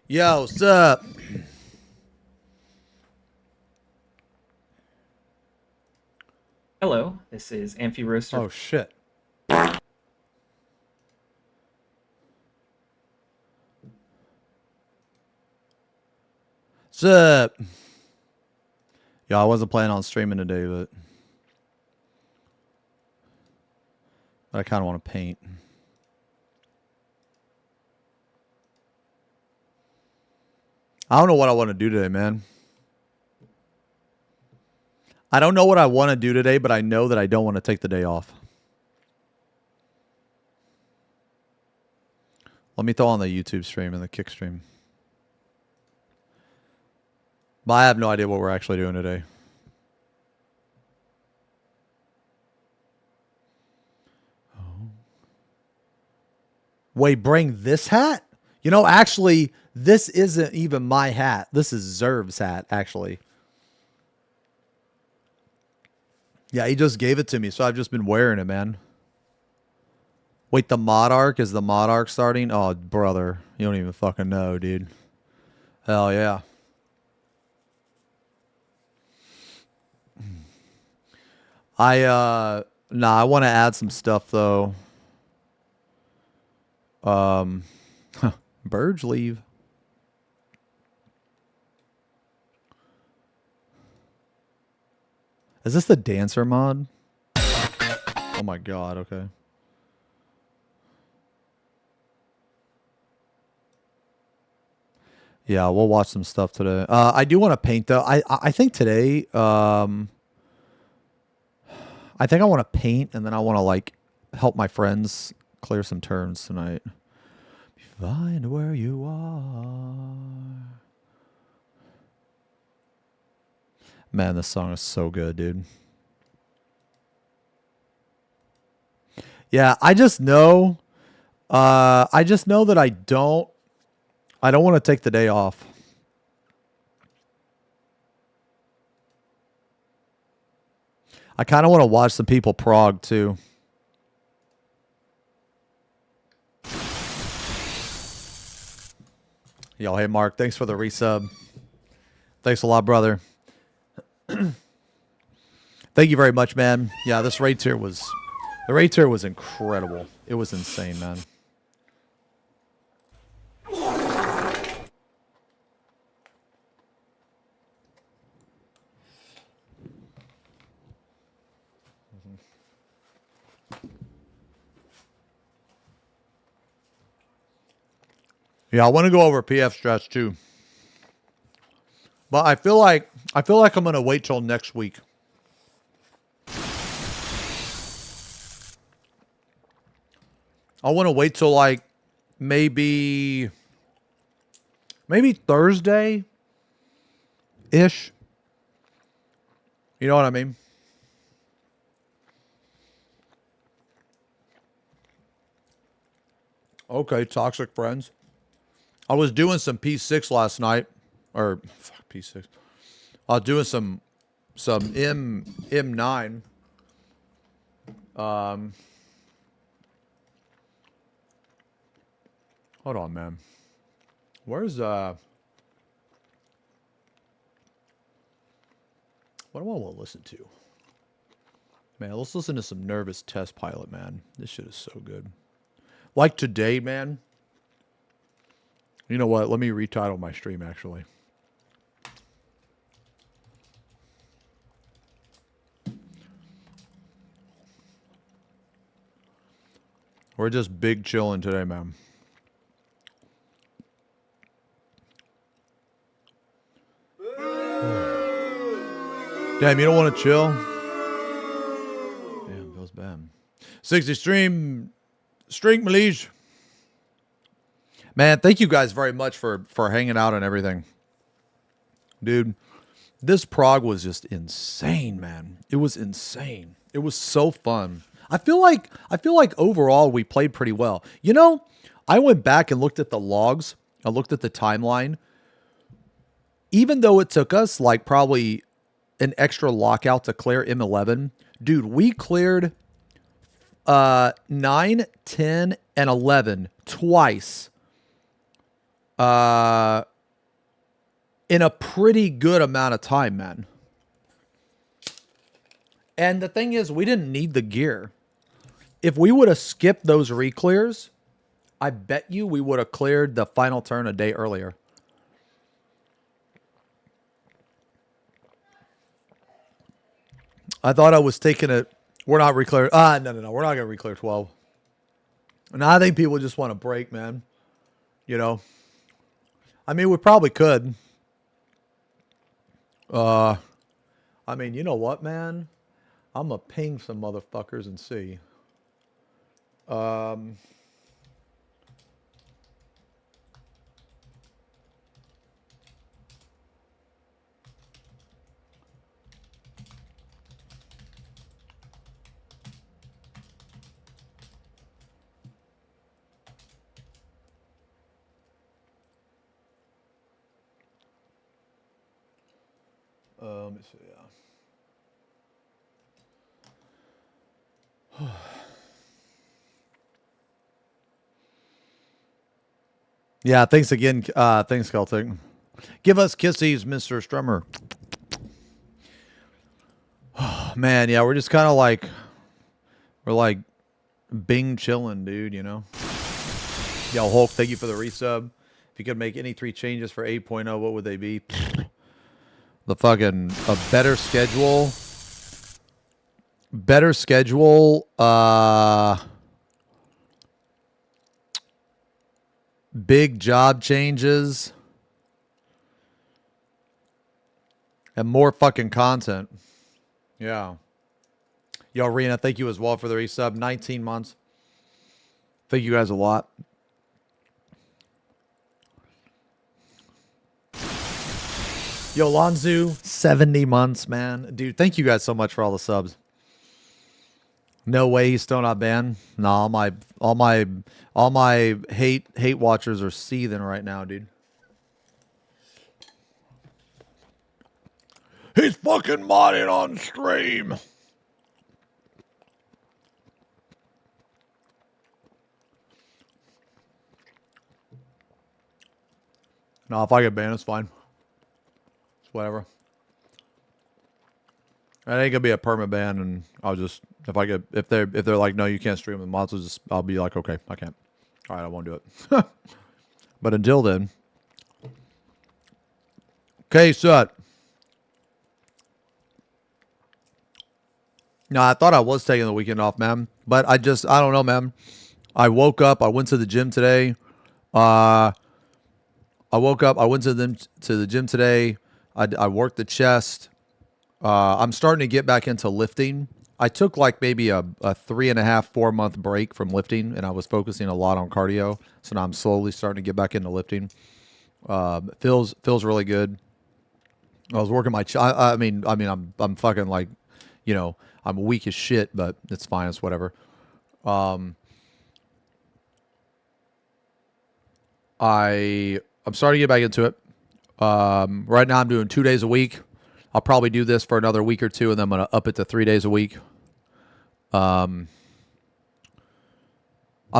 Yo, what's up? Hello, this is Amphi Roaster. Oh shit. What's up? Yo, I wasn't planning on streaming today, but I kind of want to paint. I don't know what I want to do today, man. I don't know what I want to do today, but I know that I don't want to take the day off. Let me throw on the YouTube stream and the Kick stream. But I have no idea what we're actually doing today. Oh. Wait, bring this hat? You know, actually, this isn't even my hat. This is Zerv's hat, actually. Yeah, he just gave it to me, so I've just been wearing it, man. Wait, the mod arc? Is the mod arc starting? Oh, brother. You don't even fucking know, dude. Hell yeah. I want to add some stuff, though. Burge leave. Is this the dancer mod? Oh my god, okay. Yeah, we'll watch some stuff today. I do want to paint though. I think today, I think I want to paint and then I want to like help my friends clear some turns tonight. Find where you are. Man, this song is so good, dude. Yeah, I just know that I don't want to take the day off. I kind of want to watch some people prog too. Yo, hey Mark, thanks for the resub. Thanks a lot, brother. Thank you very much, man. Yeah, this raid tier was incredible. It was insane, man. Yeah, I want to go over PF stress too. But I feel like I'm going to wait till next week. I want to wait till like maybe Thursday ish. You know what I mean? Okay, toxic friends. I was doing some P6 last night, or fuck P6. I was doing some M9. Hold on, man. Where's what do I want to listen to? Man, let's listen to some Nervous Test Pilot, man. This shit is so good. Like today, man. You know what? Let me retitle my stream, actually. We're just big chilling today, man. Damn, you don't want to chill? Damn, feels bad. 60 stream, Malige. Man, thank you guys very much for hanging out and everything. Dude, this prog was just insane, man. It was insane. It was so fun. I feel like overall we played pretty well. You know, I went back and looked at the logs. I looked at the timeline. Even though it took us like probably an extra lockout to clear M11, dude, we cleared 9, 10, and 11 twice uh, in a pretty good amount of time, man. And the thing is, we didn't need the gear. If we would have skipped those re-clears, I bet you we would have cleared the final turn a day earlier. I thought I was taking it. We're not re-clear. No. We're not going to re-clear 12. And I think people just want to break, man. You know? I mean, we probably could. I mean, you know what, man? I'm going to ping some motherfuckers and see. Let me see. Yeah. Yeah, thanks again. Thanks, Celtic. Give us kissies, Mr. Strummer. Man, yeah, we're just kind of like, we're like Bing chilling, dude, you know? Yo, Hulk, thank you for the resub. If you could make any 3 changes for 8.0, what would they be? The fucking, a better schedule. Better schedule, big job changes, and more fucking content. Yeah. Yo, Rena, thank you as well for the resub. 19 months. Thank you guys a lot. Yo, Lonzu, 70 months, man. Dude, thank you guys so much for all the subs. No way he's still not banned. No, all my hate watchers are seething right now, dude. He's fucking modding on stream. No, if I get banned, it's fine. It's whatever. It ain't gonna be a permanent ban, and I'll just if they're like, no, you can't stream with mods, I'll be like, okay, I can't. All right, I won't do it. But until then, okay, set. No, I thought I was taking the weekend off, man, but I don't know, man. I woke up. I went to the gym today. I woke up. I went to the gym today. I worked the chest. I'm starting to get back into lifting. I took like maybe a 3.5, 4 month break from lifting, and I was focusing a lot on cardio. So now I'm slowly starting to get back into lifting. Feels really good. I was working my. I mean, I'm fucking like, you know, I'm weak as shit, but it's fine. It's whatever. I'm starting to get back into it. Right now I'm doing 2 days a week. I'll probably do this for another week or two, and then I'm gonna up it to 3 days a week. I'm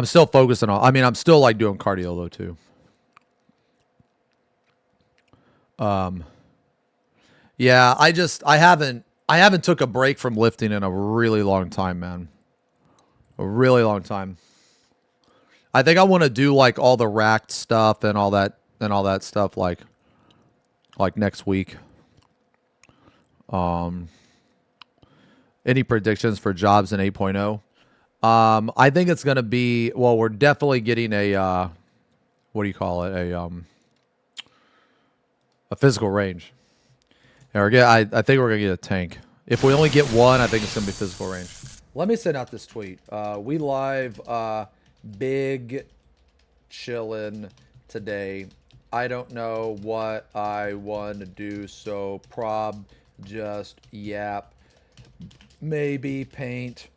still focusing on. I mean, I'm still like doing cardio though too. Yeah, I haven't took a break from lifting in a really long time, man. A really long time. I think I want to do like all the racked stuff and all that stuff like next week. Any predictions for jobs in 8.0? I think it's going to be, well, we're definitely getting a what do you call it? A physical range. I think we're going to get a tank. If we only get one, I think it's going to be physical range. Let me send out this tweet. We live big chillin' today. I don't know what I want to do, so prob just yap. Maybe paint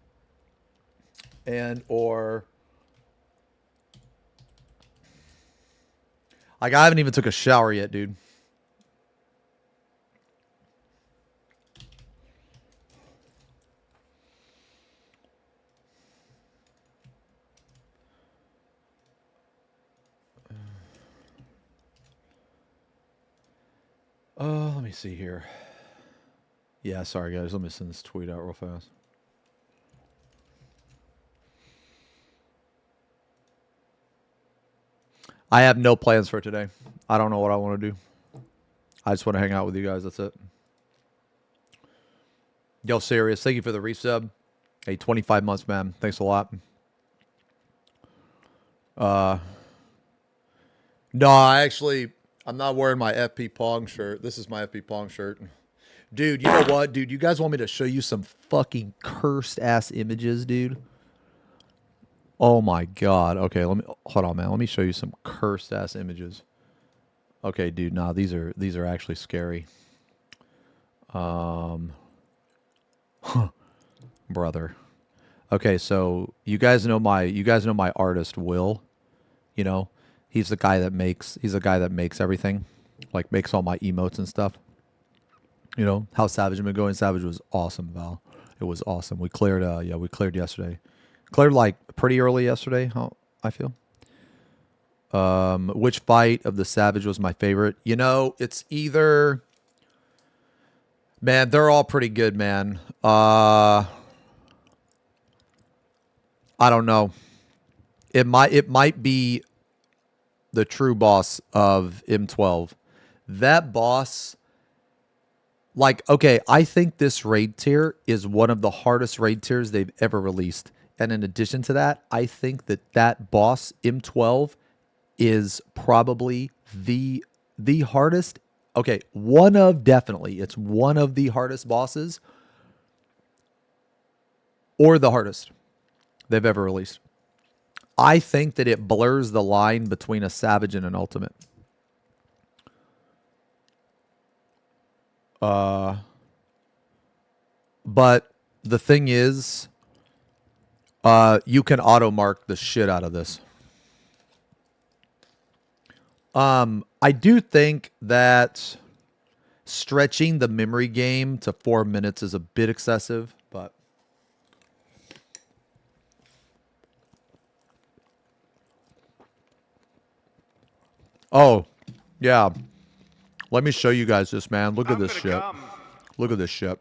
and or like I haven't even took a shower yet, dude. Let me see here. Yeah, sorry guys. Let me send this tweet out real fast. I have no plans for today. I don't know what I want to do. I just want to hang out with you guys. That's it. Yo, serious. Thank you for the resub. Hey, 25 months, man. Thanks a lot. No, I'm not wearing my FP Pong shirt. This is my FP Pong shirt. Dude, you know what, dude? You guys want me to show you some fucking cursed ass images, dude? Oh my god. Okay, hold on, man. Let me show you some cursed ass images. Okay, dude. Nah, these are actually scary. Brother. Okay, so you guys know my artist Will. You know, he's the guy that makes everything, like makes all my emotes and stuff. You know how Savage been going. Savage was awesome, Val. It was awesome. We cleared. We cleared yesterday. Cleared like pretty early yesterday. How I feel. Which fight of the Savage was my favorite? You know, it's either. Man, they're all pretty good, man. I don't know. It might be the true boss of M12. That boss, like, okay, I think this raid tier is one of the hardest raid tiers they've ever released. And in addition to that, I think that boss M12 is probably the hardest. Okay, it's one of the hardest bosses or the hardest they've ever released. I think that it blurs the line between a Savage and an Ultimate. But the thing is, you can auto mark the shit out of this. I do think that stretching the memory game to 4 minutes is a bit excessive, but oh, yeah. Let me show you guys this, man. Look at this shit. Look at this shit.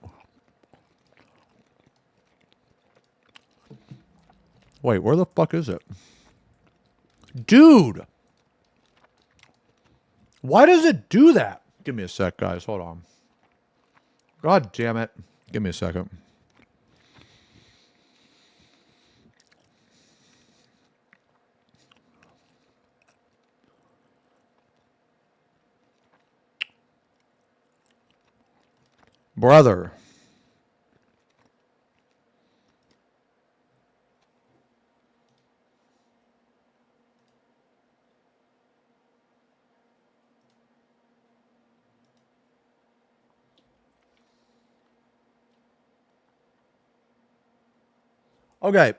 Wait, where the fuck is it? Dude! Why does it do that? Give me a sec, guys. Hold on. God damn it. Give me a second. Brother. Okay.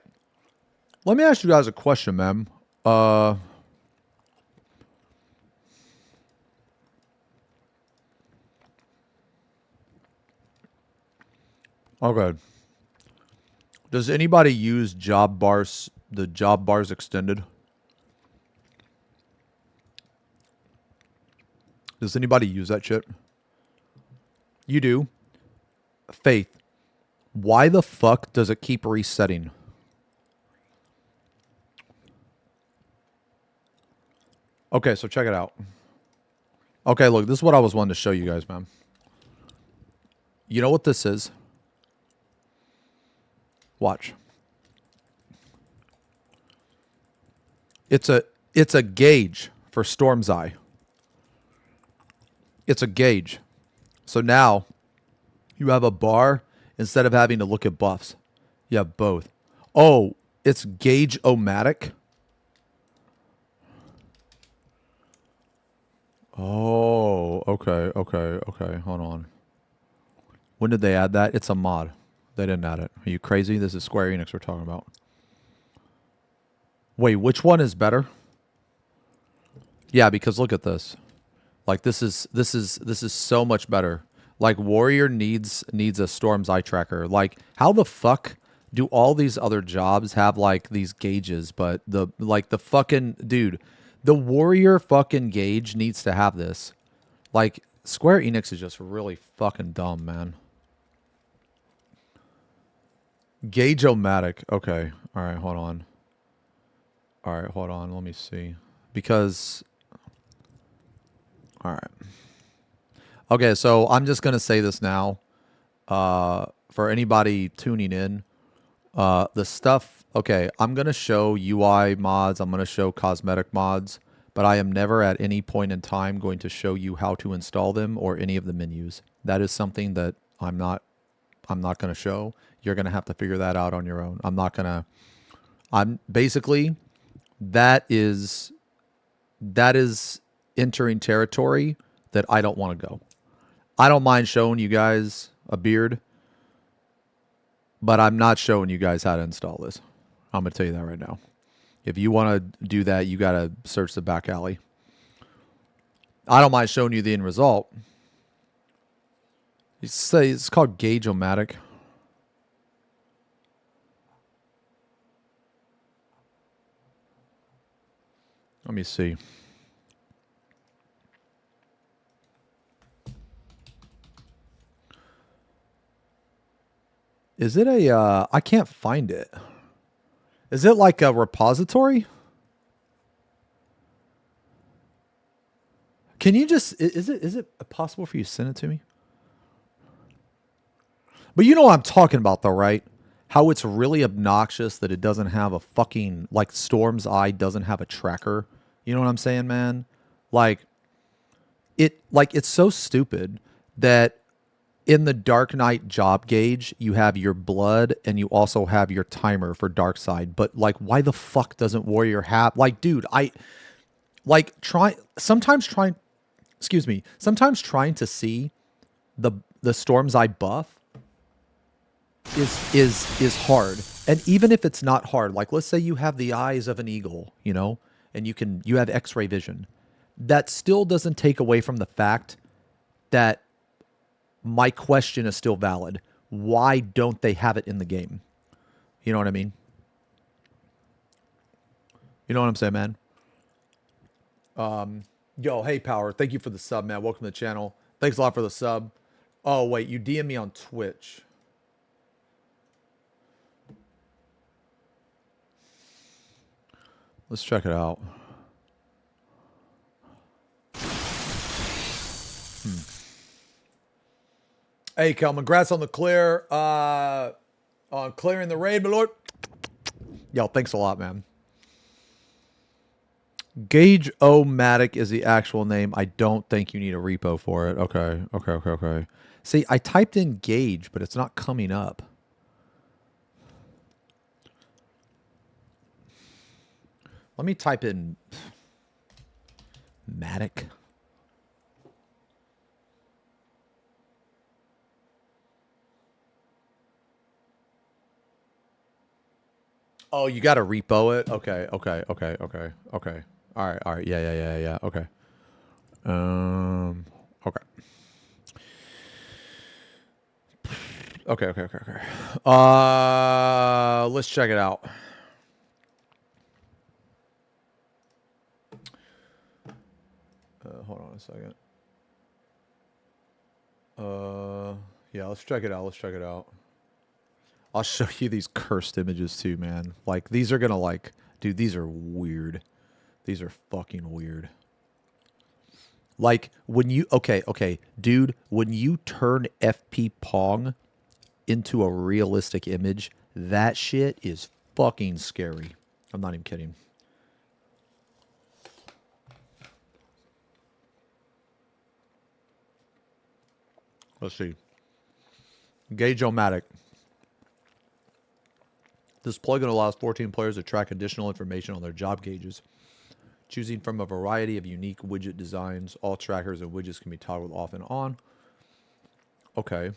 Let me ask you guys a question, man. Okay. Does anybody use the job bars extended? Does anybody use that shit? You do? Faith, why the fuck does it keep resetting? Okay, so check it out. Okay, look, this is what I was wanting to show you guys, man. You know what this is? Watch. It's a gauge for Storm's Eye. It's a gauge. So now you have a bar instead of having to look at buffs. You have both. Oh, it's gauge-o-matic. Oh, okay. Hold on. When did they add that? It's a mod. They didn't add it. Are you crazy? This is Square Enix we're talking about. Wait, which one is better? Yeah, because look at this. Like this is so much better. Like Warrior needs a Storm's Eye tracker. Like how the fuck do all these other jobs have like these gauges, but the fucking dude, the Warrior fucking gauge needs to have this. Like Square Enix is just really fucking dumb, man. Gauge-o-matic. Okay. All right, hold on. All right, hold on. Let me see. Because... All right. Okay, so I'm just going to say this now. For anybody tuning in, the stuff... Okay, I'm going to show UI mods. I'm going to show cosmetic mods. But I am never at any point in time going to show you how to install them or any of the menus. That is something that I'm not going to show. You're going to have to figure that out on your own. I'm basically, that is entering territory that I don't want to go. I don't mind showing you guys a beard, but I'm not showing you guys how to install this. I'm going to tell you that right now. If you want to do that, you got to search the back alley. I don't mind showing you the end result. It's called Gauge-o-matic. Let me see. Is it a, I can't find it. Is it like a repository? Can you just, is it possible for you to send it to me? But you know what I'm talking about though, right? How it's really obnoxious that it doesn't have a fucking, like Storm's Eye doesn't have a tracker. You know what I'm saying, man? Like it's so stupid that in the Dark Knight job gauge, you have your blood and you also have your timer for Dark Side. But like, why the fuck doesn't Warrior have, like, dude, sometimes trying to see the Storm's Eye buff is hard. And even if it's not hard, like let's say you have the eyes of an eagle, you know, and you have X-ray vision. That still doesn't take away from the fact that my question is still valid. Why don't they have it in the game? You know what I mean? You know what I'm saying, man? Yo, hey, Power. Thank you for the sub, man. Welcome to the channel. Thanks a lot for the sub. Oh, wait. You DM me on Twitch. Let's check it out. Hey, Kel, congrats on the clear. On clearing the raid, my lord. Yo, thanks a lot, man. Gauge-o-matic is the actual name. I don't think you need a repo for it. Okay. See, I typed in gauge, but it's not coming up. Let me type in matic. Oh, you got to repo it? Okay. All right. Yeah. Okay. Okay. Let's check it out. Hold on a second. Yeah, let's check it out. I'll show you these cursed images too, man. Like, these are gonna, like, dude, these are weird. These are fucking weird. Like, when you, okay, dude, when you turn FP Pong into a realistic image, that shit is fucking scary. I'm not even kidding. Let's see. Gauge-o-matic. This plugin allows 14 players to track additional information on their job gauges, choosing from a variety of unique widget designs. All trackers and widgets can be toggled off and on. Okay.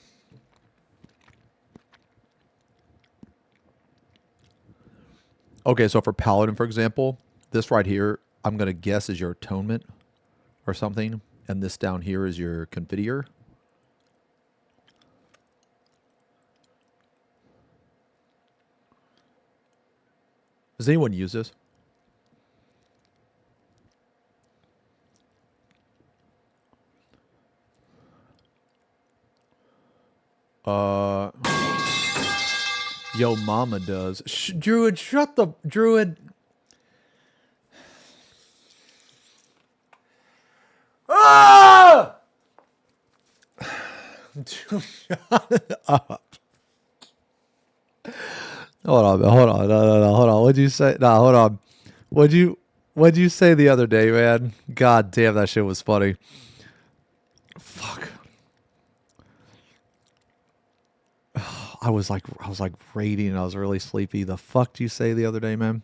Okay, so for Paladin, for example, this right here, I'm going to guess is your atonement or something. And this down here is your confiteor. Does anyone use this? Uh, yo, mama does. Druid, shut the Druid. Ah! Dude, shut up. Hold on, no, hold on. What'd you say? No, hold on. What'd you say the other day, man? God damn, that shit was funny. Fuck. I was like raiding and I was really sleepy. The fuck did you say the other day, man?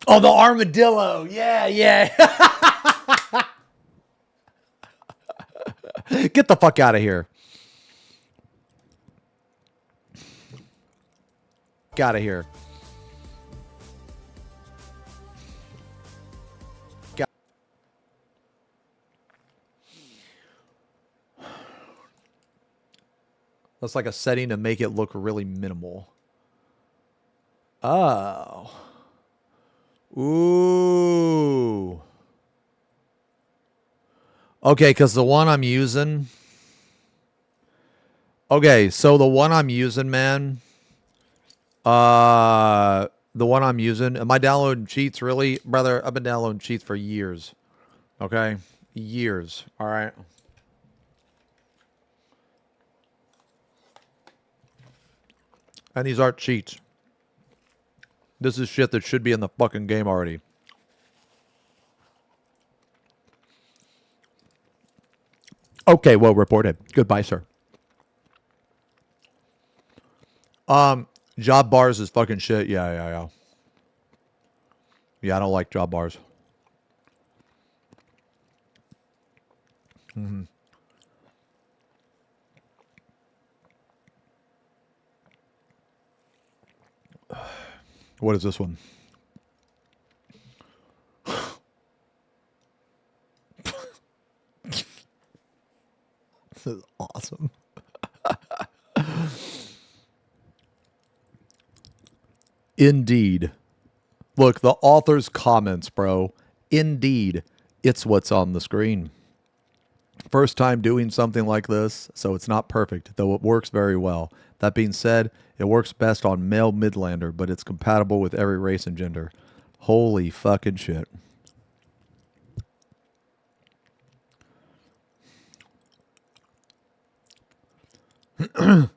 Oh, the armadillo. Yeah, yeah. Get the fuck out of here. Get out of here. Get. That's like a setting to make it look really minimal. Oh. Ooh. Okay, because the one I'm using. Okay, so the one I'm using, man. The one I'm using. Am I downloading cheats? Really, brother? I've been downloading cheats for years. Okay, years. All right. And these aren't cheats. This is shit that should be in the fucking game already. Okay, well reported. Goodbye, sir. Job bars is fucking shit. Yeah. Yeah, I don't like job bars. Mm-hmm. What is this one? This is awesome. Indeed. Look, the author's comments, bro. Indeed, it's what's on the screen. First time doing something like this, so it's not perfect, though it works very well. That being said, it works best on male Midlander, but it's compatible with every race and gender. Holy fucking shit. It's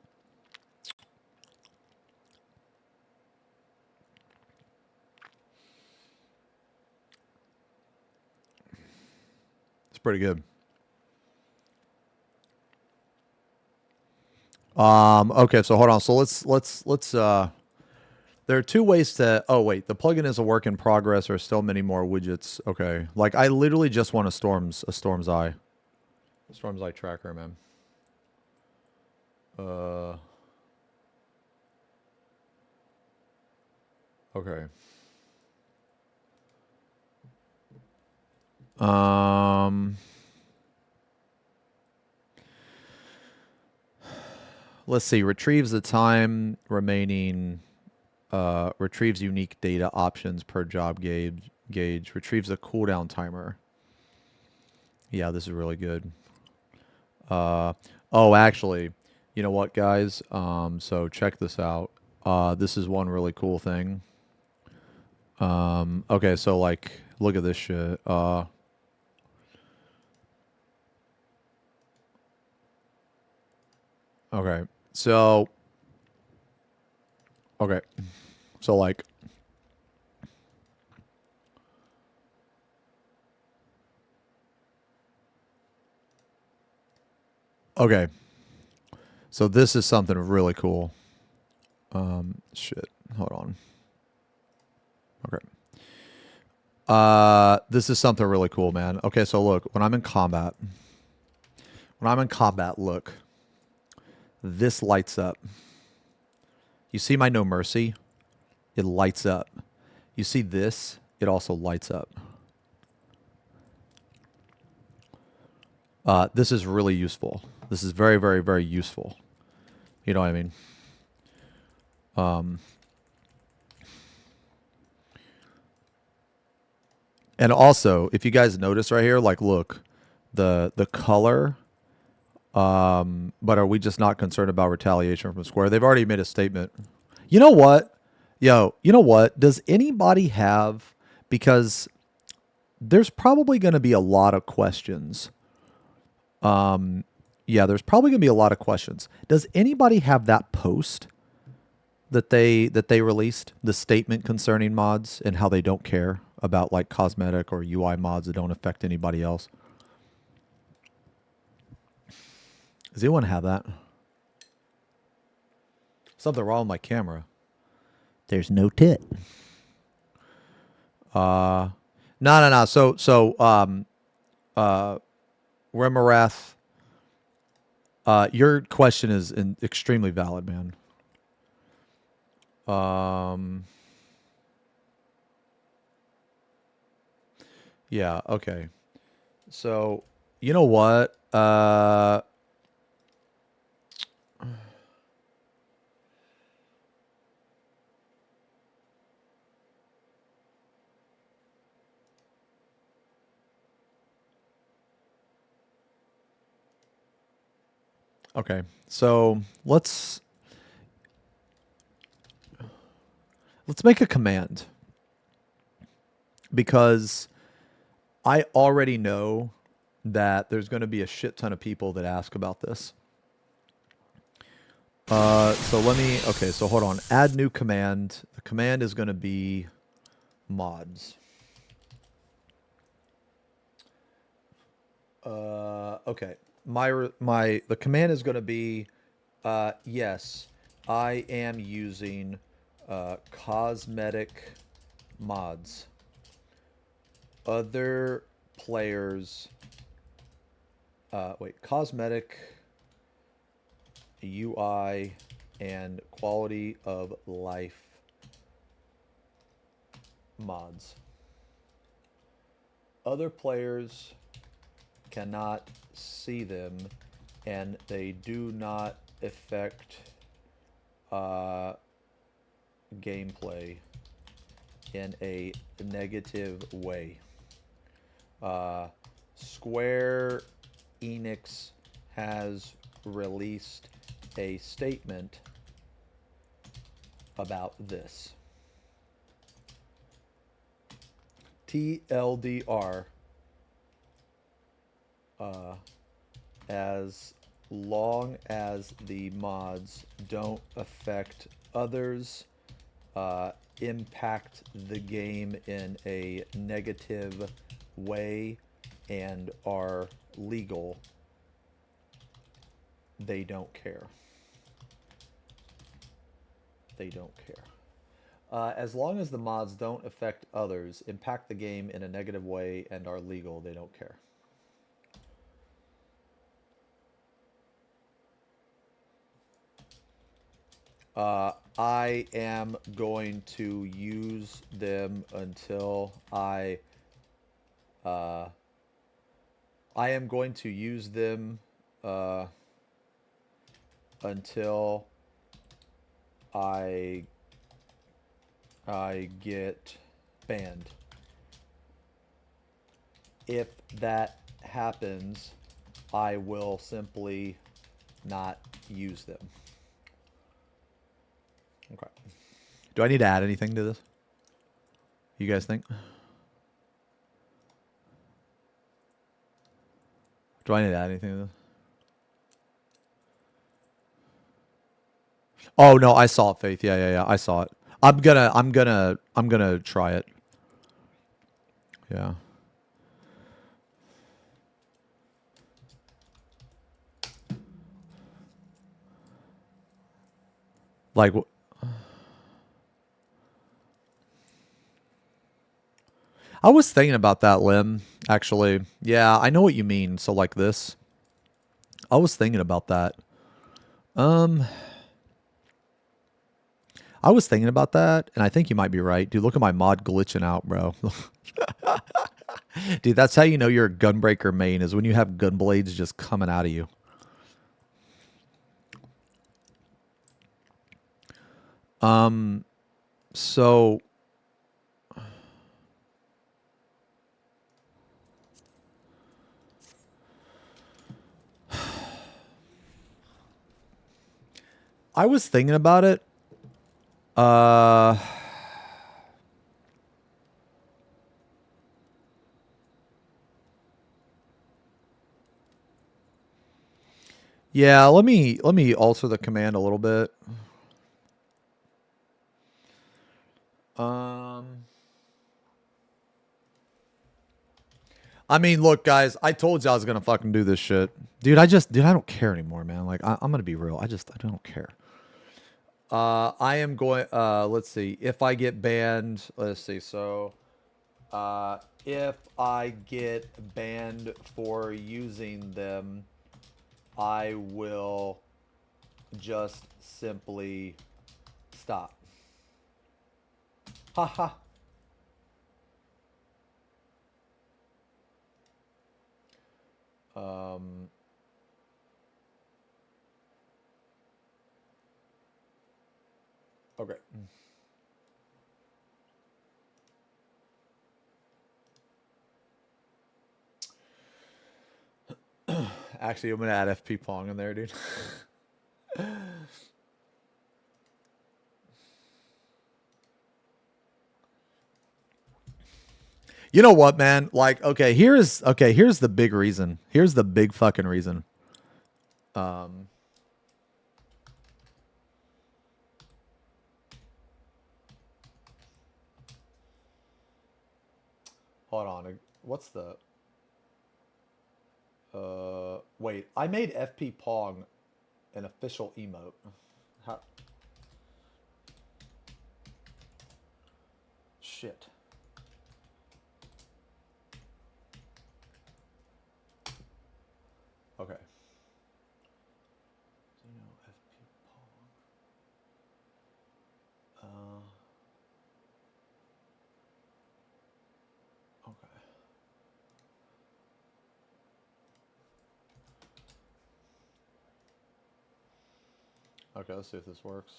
pretty good. Okay, so hold on. So let's there are two ways to oh wait, the plugin is a work in progress. There are still many more widgets. Okay. Like I literally just want a Storm's Eye. Storm's Eye tracker, man. Okay. Let's see. Retrieves the time remaining. Retrieves unique data options per job gauge. Retrieves a cooldown timer. Yeah, this is really good. Oh, actually, you know what, guys? So check this out. This is one really cool thing. Okay, so like, look at this shit. Okay, so, okay, so like, okay, so this is something really cool. Shit, hold on. Okay. This is something really cool, man. Okay, so look, when I'm in combat, look, this lights up. You see my no mercy? It lights up. You see this? It also lights up. This is really useful. This is very, very, very useful. You know what I mean? And also, if you guys notice right here, like, look, the color But are we just not concerned about retaliation from Square? They've already made a statement. You know what? Yo, you know what? Does anybody have, because there's probably going to be a lot of questions. Yeah, there's probably going to be a lot of questions. Does anybody have that post that they released, the statement concerning mods and how they don't care about like cosmetic or UI mods that don't affect anybody else? Does anyone have that? Something wrong with my camera. There's no tit. No. Remarath, your question is extremely valid, man. Yeah, okay. So, you know what? Okay. So, let's make a command, because I already know that there's going to be a shit ton of people that ask about this. So let me, okay, so hold on. Add new command. The command is going to be mods. Okay. The command is going to be, yes, I am using cosmetic mods. Other players, cosmetic UI and quality of life mods. Other players cannot see them, and they do not affect gameplay in a negative way. Square Enix has released a statement about this. TLDR, as long as the mods don't affect others, impact the game in a negative way, and are legal, they don't care. They don't care. As long as the mods don't affect others, impact the game in a negative way, and are legal, they don't care. I am going to use them until I am going to use them until I get banned. If that happens, I will simply not use them. Okay. Do I need to add anything to this? You guys think? Do I need to add anything to this? Oh no, I saw it, Faith. Yeah. I saw it. I'm gonna try it. Yeah. Like, I was thinking about that, Lim, actually. Yeah, I know what you mean. So like this. I was thinking about that. I was thinking about that, and I think you might be right. Dude, look at my mod glitching out, bro. Dude, that's how you know you're a Gunbreaker main, is when you have gun blades just coming out of you. So I was thinking about it. Uh, yeah, let me alter the command a little bit. I mean, look, guys, I told you I was gonna fucking do this shit, dude. I don't care anymore, man. Like, I'm gonna be real. I don't care. I am going. Let's see. If I get banned, let's see. So, if I get banned for using them, I will just simply stop. Haha. Okay. Actually, I'm gonna add FP Pong in there, dude. You know what, man? Like, here's the big reason. Here's the big fucking reason. Hold on. What's the wait, I made FP Pong an official emote. How? Shit. Okay. Xeno FP Pong. Okay. Okay, let's see if this works.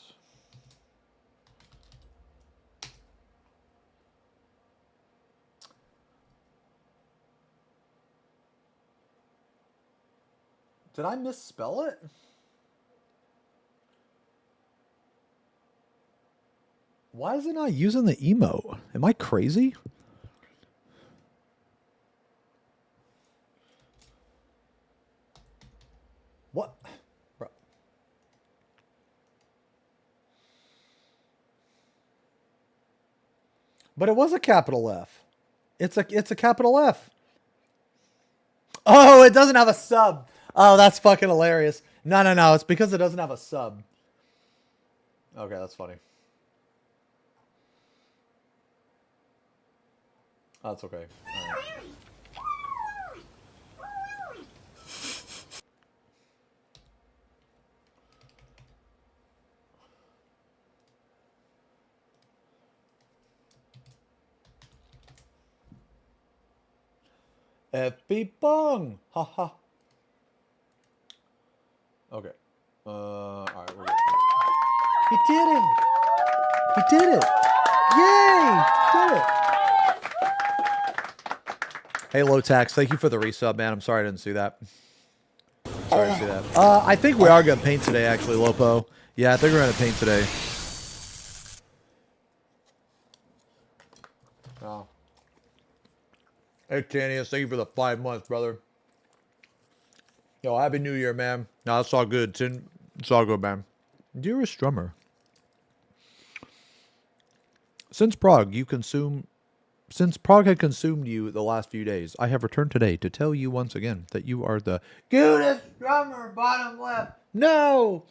Did I misspell it? Why is it not using the emote? Am I crazy? What? Bro. But it was a capital F. It's a capital F. Oh, it doesn't have a sub. Oh, that's fucking hilarious. No. It's because it doesn't have a sub. Okay, that's funny. Oh, that's okay. All right. FP Pong! Haha. Okay. Alright, we're good. He did it! He did it! Yay! He did it! Hey, Low Tax, thank you for the resub, man. I'm sorry I didn't see that. Sorry to see that. I think we are gonna paint today, actually, Lopo. Yeah, I think we're gonna paint today. Oh. Hey, Tanius, thank you for the 5 months, brother. Yo, Happy New Year, man. No, it's all good. It's all good, man. Dearest drummer, since Prague had consumed you the last few days, I have returned today to tell you once again that you are the cutest drummer, bottom left. No,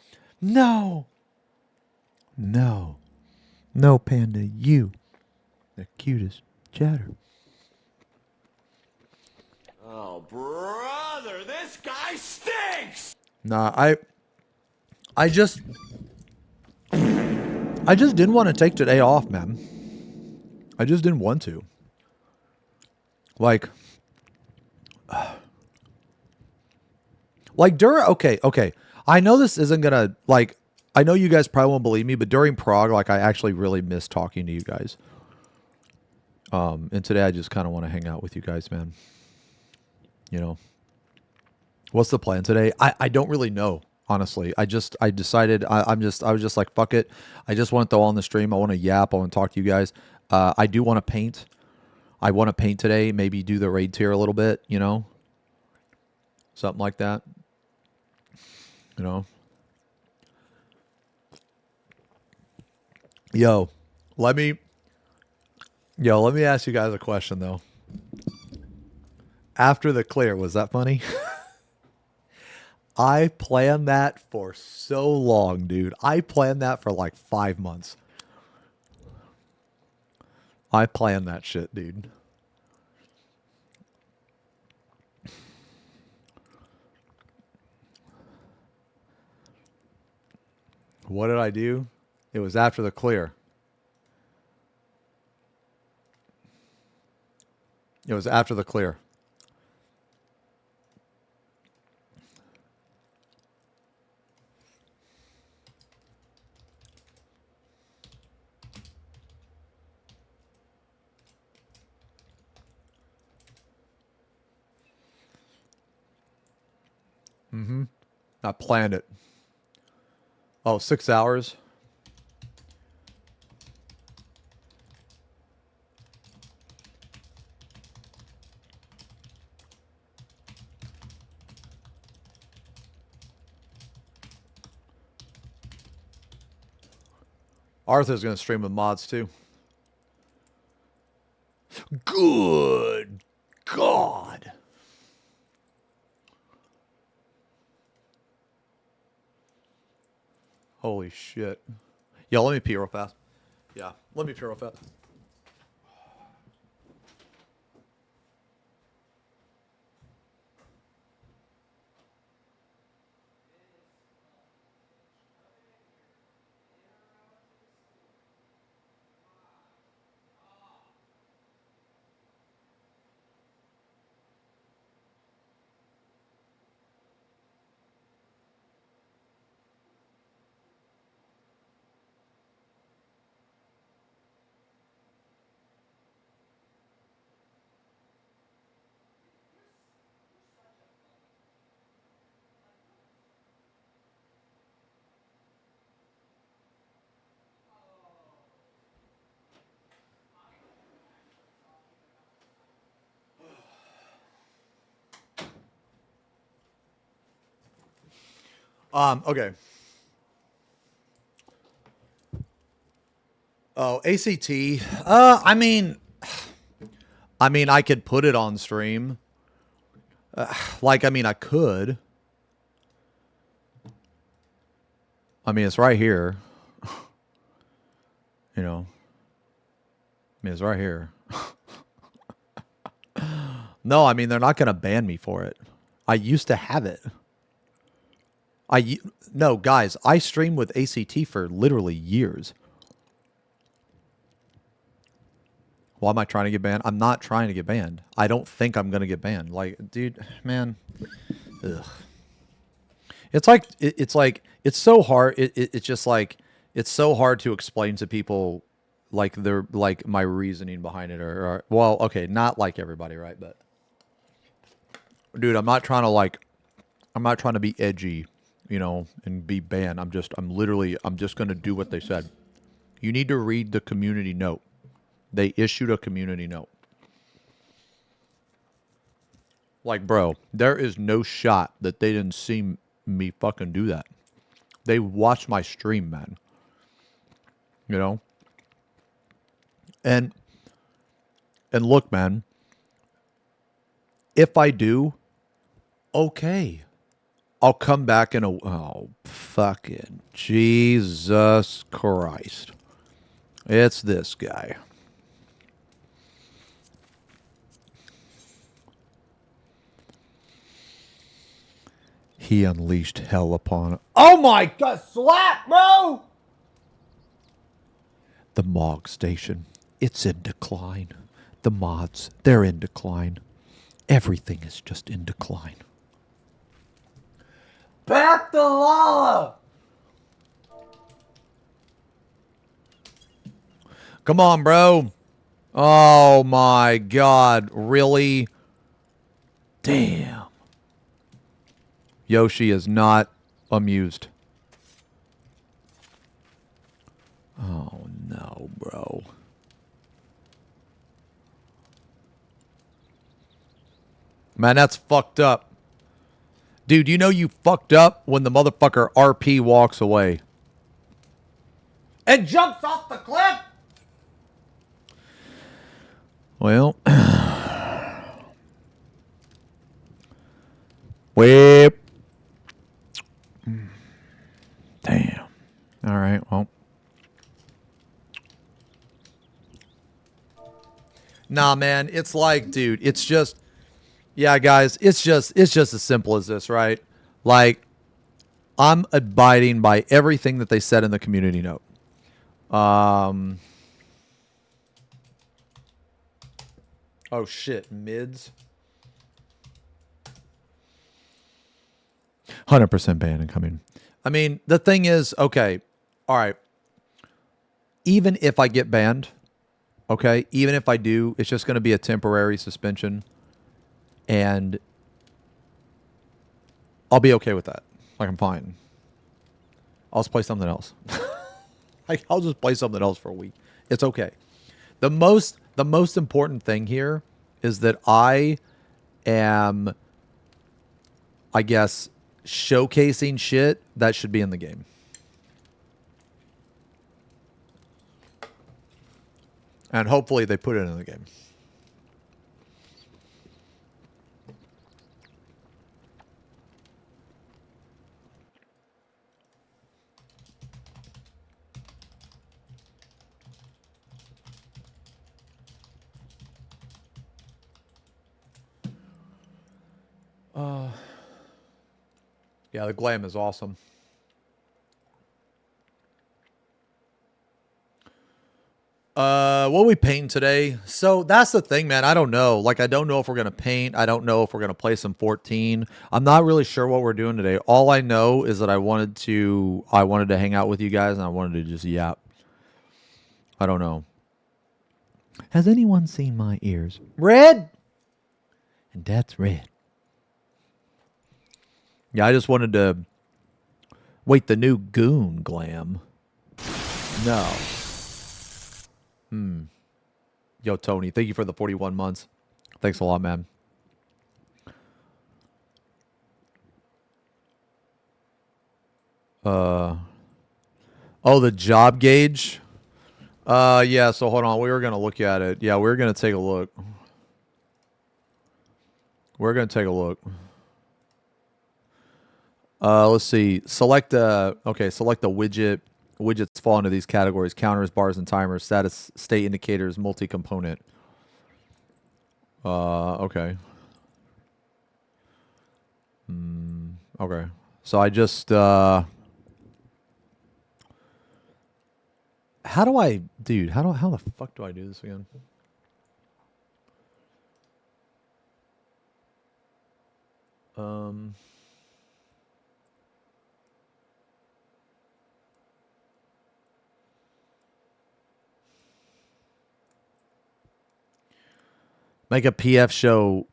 Panda, you, the cutest chatter. Oh, brother, this guy stinks! Nah, I just didn't want to take today off, man. I just didn't want to. Like during, okay. I know this isn't gonna, like, I know you guys probably won't believe me, but during Prague, like, I actually really miss talking to you guys. And today I just kind of want to hang out with you guys, man. You know, what's the plan today? I don't really know. Honestly, I decided I was just like, fuck it. I just want to throw on the stream. I want to yap. I want to talk to you guys. I do want to paint. I want to paint today. Maybe do the raid tier a little bit. You know, something like that. You know. Yo, let me. Yo, let me ask you guys a question though. After the clear, was that funny? I planned that for so long, dude. I planned that for like 5 months. I planned that shit, dude. What did I do? It was after the clear. It was after the clear. I planned it. Oh, 6 hours. Arthur's going to stream with mods too. Good God. Holy shit. Yo, let me pee real fast. Yeah, let me pee real fast. Okay. Oh, ACT. I mean, I could put it on stream. I could. I mean, it's right here. You know. I mean, it's right here. No, I mean, they're not going to ban me for it. I used to have it. No, guys, I streamed with ACT for literally years. Why am I trying to get banned? I'm not trying to get banned. I don't think I'm going to get banned. Like, dude, man. Ugh. It's it's so hard. It's just like, it's so hard to explain to people like like my reasoning behind it or well, okay, not like everybody, right? But dude, I'm not trying to be edgy, you know, and be banned. I'm just going to do what they said. You need to read the community note. They issued a community note. Like, bro, there is no shot that they didn't see me fucking do that. They watched my stream, man. You know? And look, man, if I do, okay. I'll come back in oh, fucking Jesus Christ. It's this guy. He unleashed hell upon... Oh my God, slap, bro! The Mog Station, it's in decline. The mods, they're in decline. Everything is just in decline. Back to Lala! Come on, bro. Oh my God, really? Damn. Yoshi is not amused. Oh no, bro. Man, that's fucked up. Dude, you know you fucked up when the motherfucker RP walks away. And jumps off the cliff! Well. Whip. Damn. All right, well. Nah, man, it's like, dude, it's just, yeah, guys, it's just as simple as this, right? Like, I'm abiding by everything that they said in the community note. Oh shit, mids. 100% ban incoming. I mean, the thing is, okay, all right. Even if I get banned, okay, even if I do, it's just going to be a temporary suspension, and I'll be okay with that. Like, I'm fine. I'll just play something else. Like, I'll just play something else for a week. It's okay. The most important thing here is that I am, I guess, showcasing shit that should be in the game. And hopefully they put it in the game. Yeah, the glam is awesome. What we paint today? So that's the thing, man. I don't know. Like, I don't know if we're gonna paint. I don't know if we're gonna play some 14. I'm not really sure what we're doing today. All I know is that I wanted to hang out with you guys, and I wanted to just yap. I don't know. Has anyone seen my ears? Red, and that's red. Yeah, I just wanted to. Wait, the new Goon glam? No. Yo, Tony, thank you for the 41 months. Thanks a lot, man. Oh, the job gauge. Yeah. So hold on, we were gonna look at it. Yeah, we were gonna take a look. We're gonna take a look. Let's see. Select select the widget. Widgets fall into these categories: counters, bars, and timers. Status, state indicators, multi-component. Okay. Okay. So I just how do I, dude? How the fuck do I do this again? Make a PF show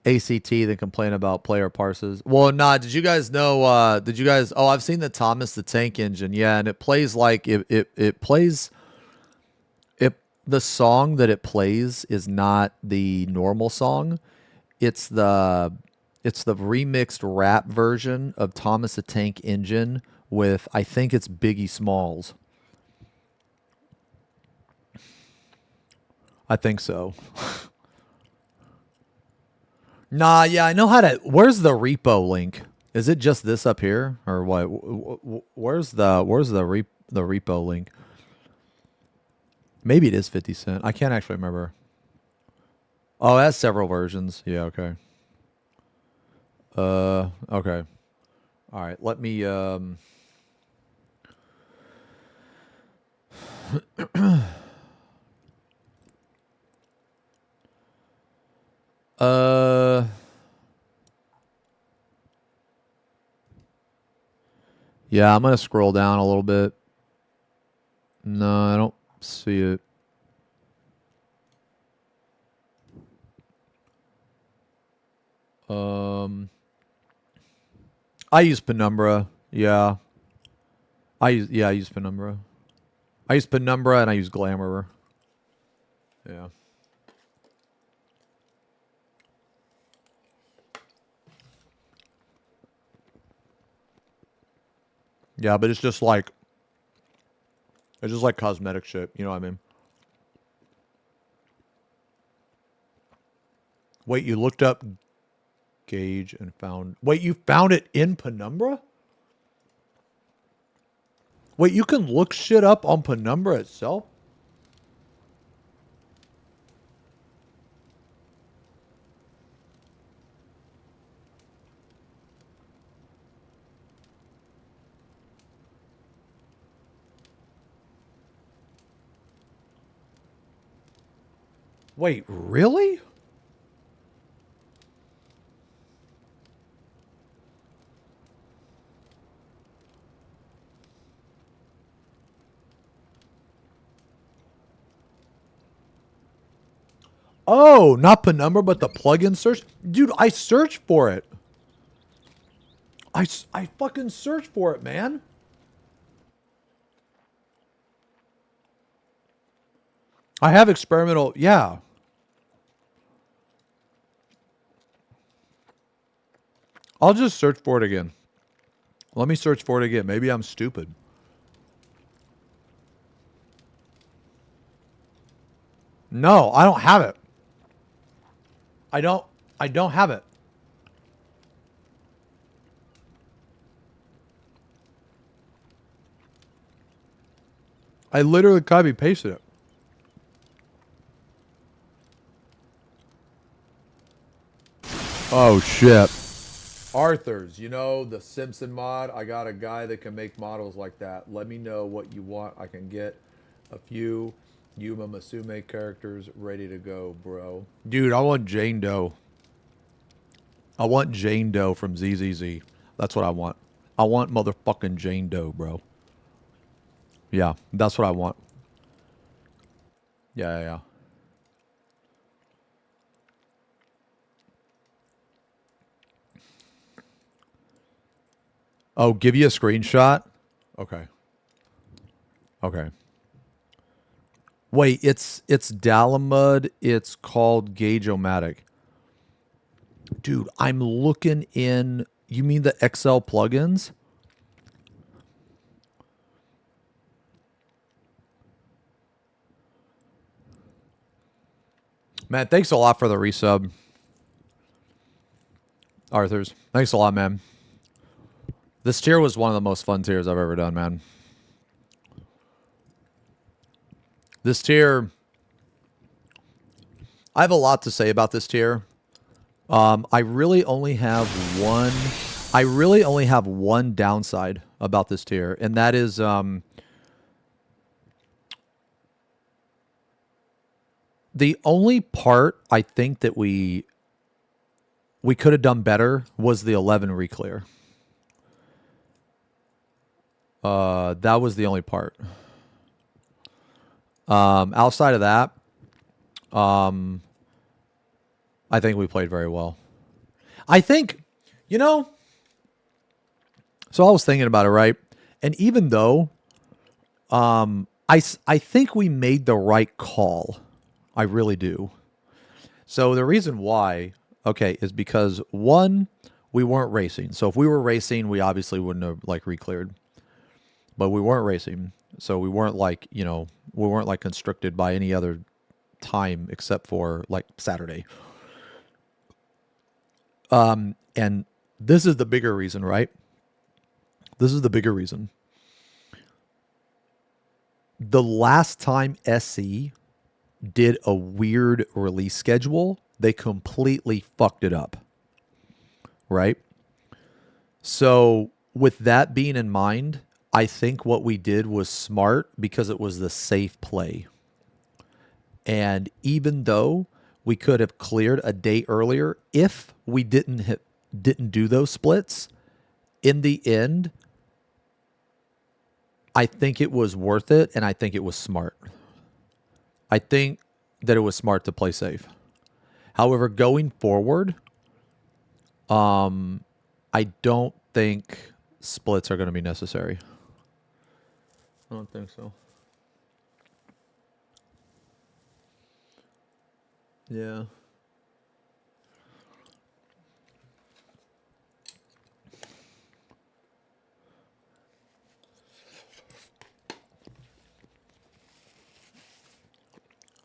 ACT then complain about player parses. Well, nah, did you guys know oh, I've seen the Thomas the Tank Engine, yeah, and it plays like it plays it the song that it plays is not the normal song. It's the remixed rap version of Thomas the Tank Engine with, I think it's Biggie Smalls. I think so. Nah, yeah, I know how to. Where's the repo link? Is it just this up here, or what? Where's the repo link? Maybe it is 50 Cent. I can't actually remember. Oh, it has several versions. Yeah, okay. Okay. All right. Let me uh yeah, I'm gonna scroll down a little bit. No, I don't see it. I use Penumbra. Yeah. I use Penumbra. I use Penumbra and I use Glamour. Yeah. Yeah, but it's just like cosmetic shit, you know what I mean? Wait, you looked up Gauge and found Wait, you found it in Penumbra? Wait, you can look shit up on Penumbra itself? Wait, really? Oh, not Penumbra, but the plugin search? Dude, I searched for it. I fucking searched for it, man. I have experimental, yeah. I'll just search for it again. Let me search for it again. Maybe I'm stupid. No, I don't have it. I don't have it. I literally copy pasted it. Oh shit. Arthur's, you know, the Simpson mod. I got a guy that can make models like that. Let me know what you want. I can get a few Yuma Masume characters ready to go, bro. Dude, I want Jane Doe. I want Jane Doe from ZZZ. That's what I want. I want motherfucking Jane Doe, bro. Yeah, that's what I want. Yeah, yeah, yeah. Oh, give you a screenshot? Okay. Okay. Wait, it's Dalamud. It's called Gauge-O-Matic. Dude, I'm looking in. You mean the XL plugins? Man, thanks a lot for the resub, Arthur's. Thanks a lot, man. This tier was one of the most fun tiers I've ever done, man. This tier, I have a lot to say about this tier. I really only have one. I really only have one downside about this tier, and that is the only part I think that we could have done better was the 11 reclear. That was the only part. Outside of that, I think we played very well. I think, you know, so I was thinking about it, right? And even though I think we made the right call, I really do. So the reason why, okay, is because one, we weren't racing. So if we were racing, we obviously wouldn't have like recleared. But we weren't racing. So we weren't like, you know, we weren't like constricted by any other time except for like Saturday. And this is the bigger reason, right? This is the bigger reason. The last time SC did a weird release schedule, they completely fucked it up. Right? So, with that being in mind, I think what we did was smart because it was the safe play. And even though we could have cleared a day earlier, if we didn't do those splits, in the end, I think it was worth it, and I think it was smart. I think that it was smart to play safe. However, going forward, I don't think splits are going to be necessary. I don't think so. Yeah.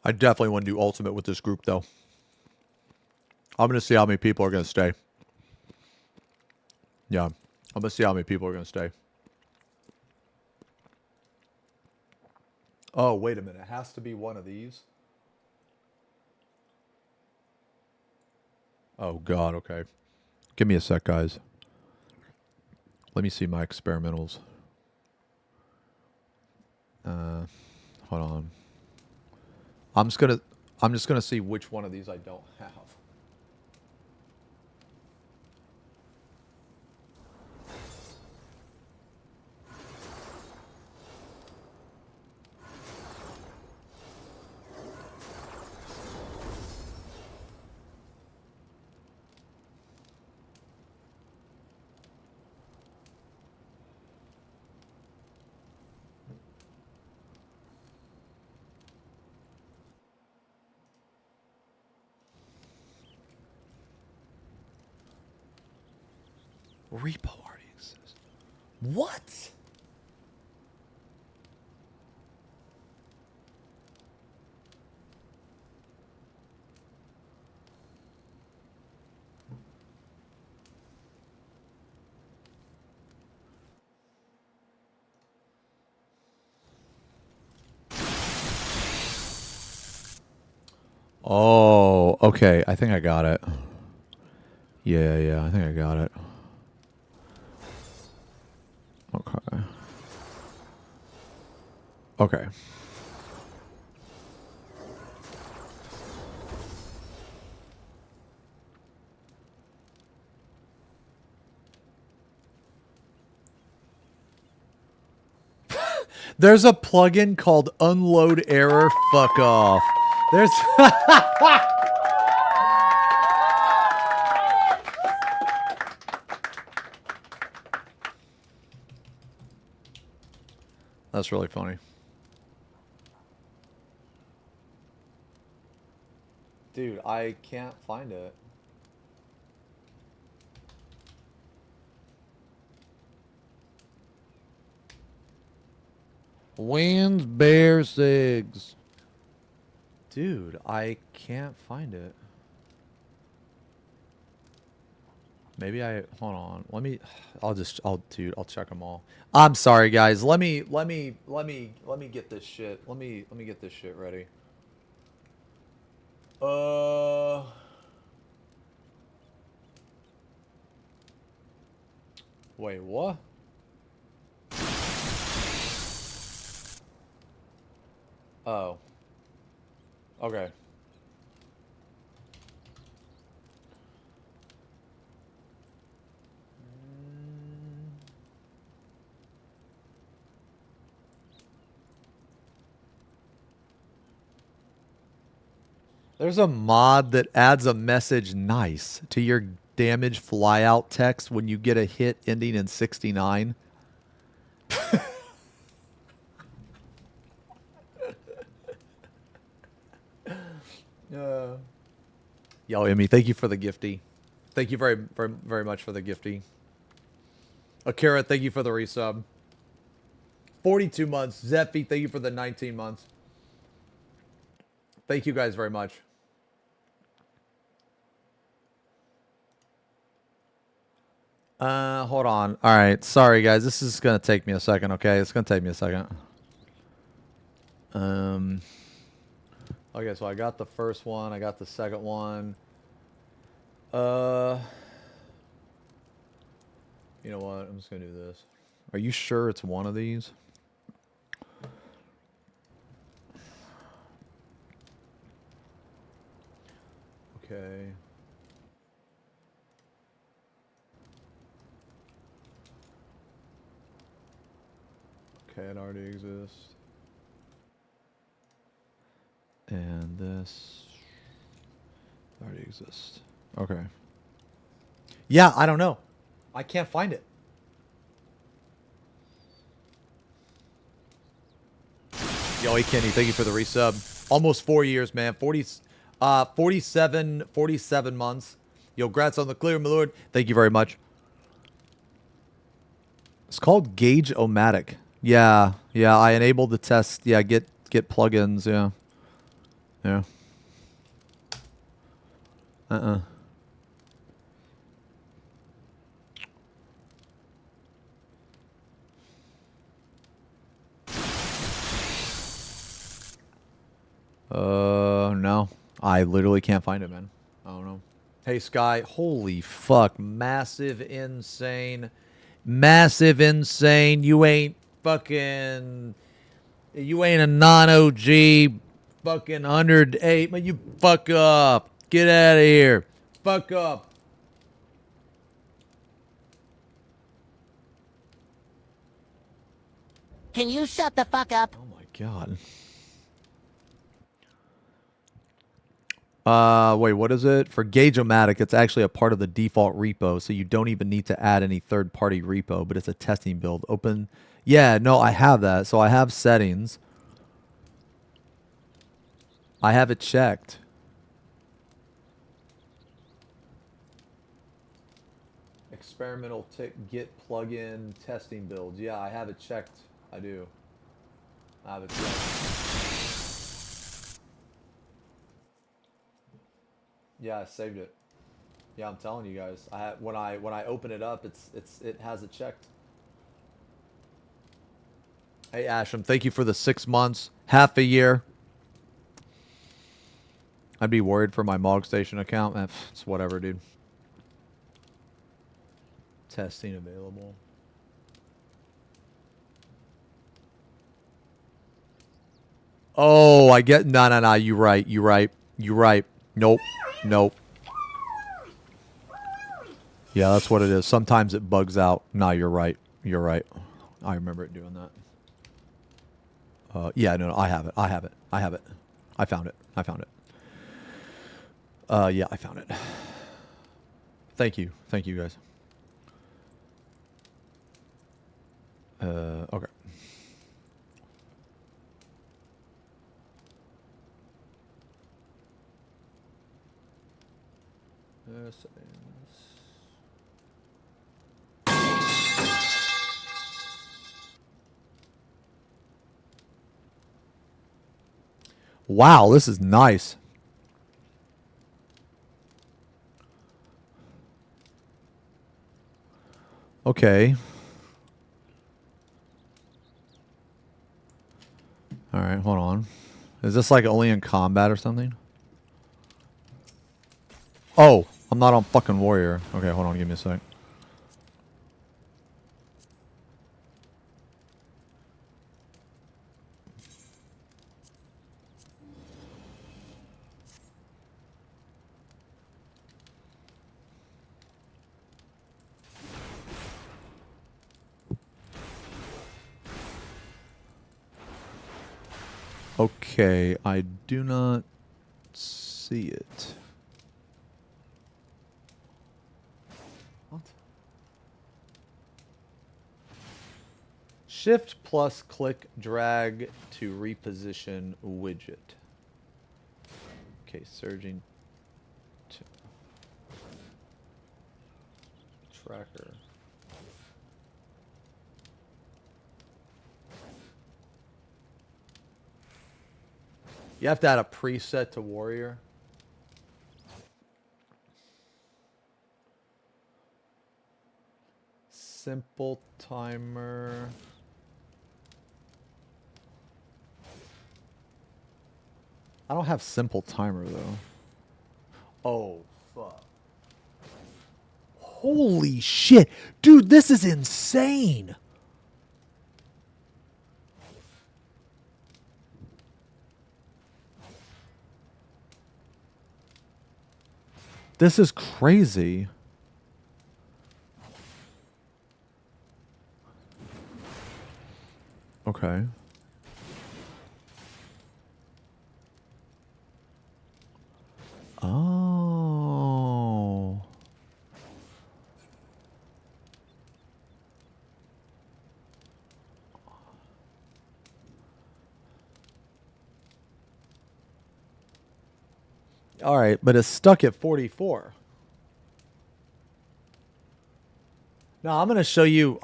I definitely want to do Ultimate with this group, though. I'm going to see how many people are going to stay. Yeah. I'm going to see how many people are going to stay. Oh, wait a minute. It has to be one of these? Oh, God. Okay. Give me a sec, guys. Let me see my experimentals. Hold on. I'm just gonna see which one of these I don't have. Repo already exists. What? Oh, okay. I think I got it. Yeah, I think I got it. Okay. Okay. There's a plugin called Unload Error. Fuck off. There's That's really funny. Dude, I can't find it. Wins, bear, sigs. Dude, I can't find it. Maybe hold on. I'll check them all. I'm sorry, guys. Let me get this shit. Let me get this shit ready. Wait, what? Oh. Okay. There's a mod that adds a message nice to your damage flyout text when you get a hit ending in 69. Yo, Emmy, thank you for the gifty. Thank you very much for the gifty. Akira, thank you for the resub. 42 months. Zephy, thank you for the 19 months. Thank you guys very much. Hold on. All right. Sorry, guys. This is going to take me a second, okay? It's going to take me a second. Okay, so I got the first one. I got the second one. You know what? I'm just going to do this. Are you sure it's one of these? Okay. Okay, it already exists. And this already exists. Okay. Yeah, I don't know. I can't find it. Yo, hey Kenny, thank you for the resub. Almost 4 years, man. 47 months. Yo, grats on the clear, my lord. Thank you very much. It's called Gauge-O-Matic. Yeah, yeah. I enabled the test. Yeah, get plugins. Yeah, yeah. No. I literally can't find it, man. I don't know. Hey, Sky. Holy fuck. Massive insane. Massive insane. You ain't fucking... You ain't a non-OG fucking 108. Man, you fuck up. Get out of here. Fuck up. Can you shut the fuck up? Oh my god. Wait, what is it? For Gauge-O-Matic, it's actually a part of the default repo, so you don't even need to add any third-party repo, but it's a testing build. Open. Yeah, no, I have that. So I have settings. I have it checked. Experimental git plugin testing builds. Yeah, I have it checked. I do. I have it checked. Yeah, I saved it. Yeah, I'm telling you guys. When I open it up, it has it checked. Hey Asham, thank you for the 6 months, half a year. I'd be worried for my Mog Station account. It's whatever, dude. Testing available. Oh, I get... No. You right. Nope. Yeah, that's what it is. Sometimes it bugs out. Nah, you're right. I remember it doing that. Yeah, no, I have it. I found it. Yeah, I found it. Thank you, guys. Okay. Wow, this is nice. Okay. All right, hold on. Is this like only in combat or something? Oh, I'm not on fucking warrior. Okay, hold on, give me a sec. Okay, I do not see it. What? Shift plus click drag to reposition widget. Okay, surging to tracker. You have to add a preset to warrior. Simple timer. I don't have simple timer though. Oh, fuck. Holy shit. Dude, this is insane. This is crazy. Okay. Oh. All right, but it's stuck at 44. Now I'm gonna show you,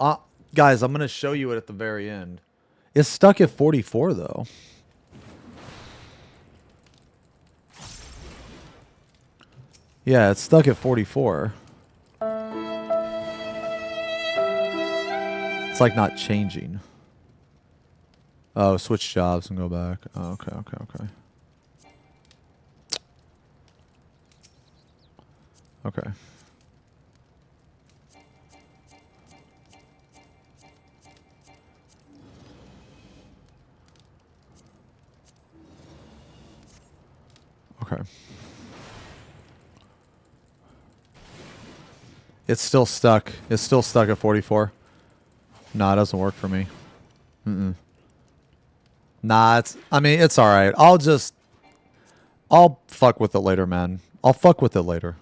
guys. I'm gonna show you it at the very end. It's stuck at 44 though. Yeah, it's stuck at 44. It's like not changing. Oh, switch jobs and go back. Oh, okay, okay, okay. Okay. Okay. It's still stuck. It's still stuck at 44. Nah, it doesn't work for me. Mm-mm. Nah, I mean, it's alright. I'll fuck with it later, man. I'll fuck with it later.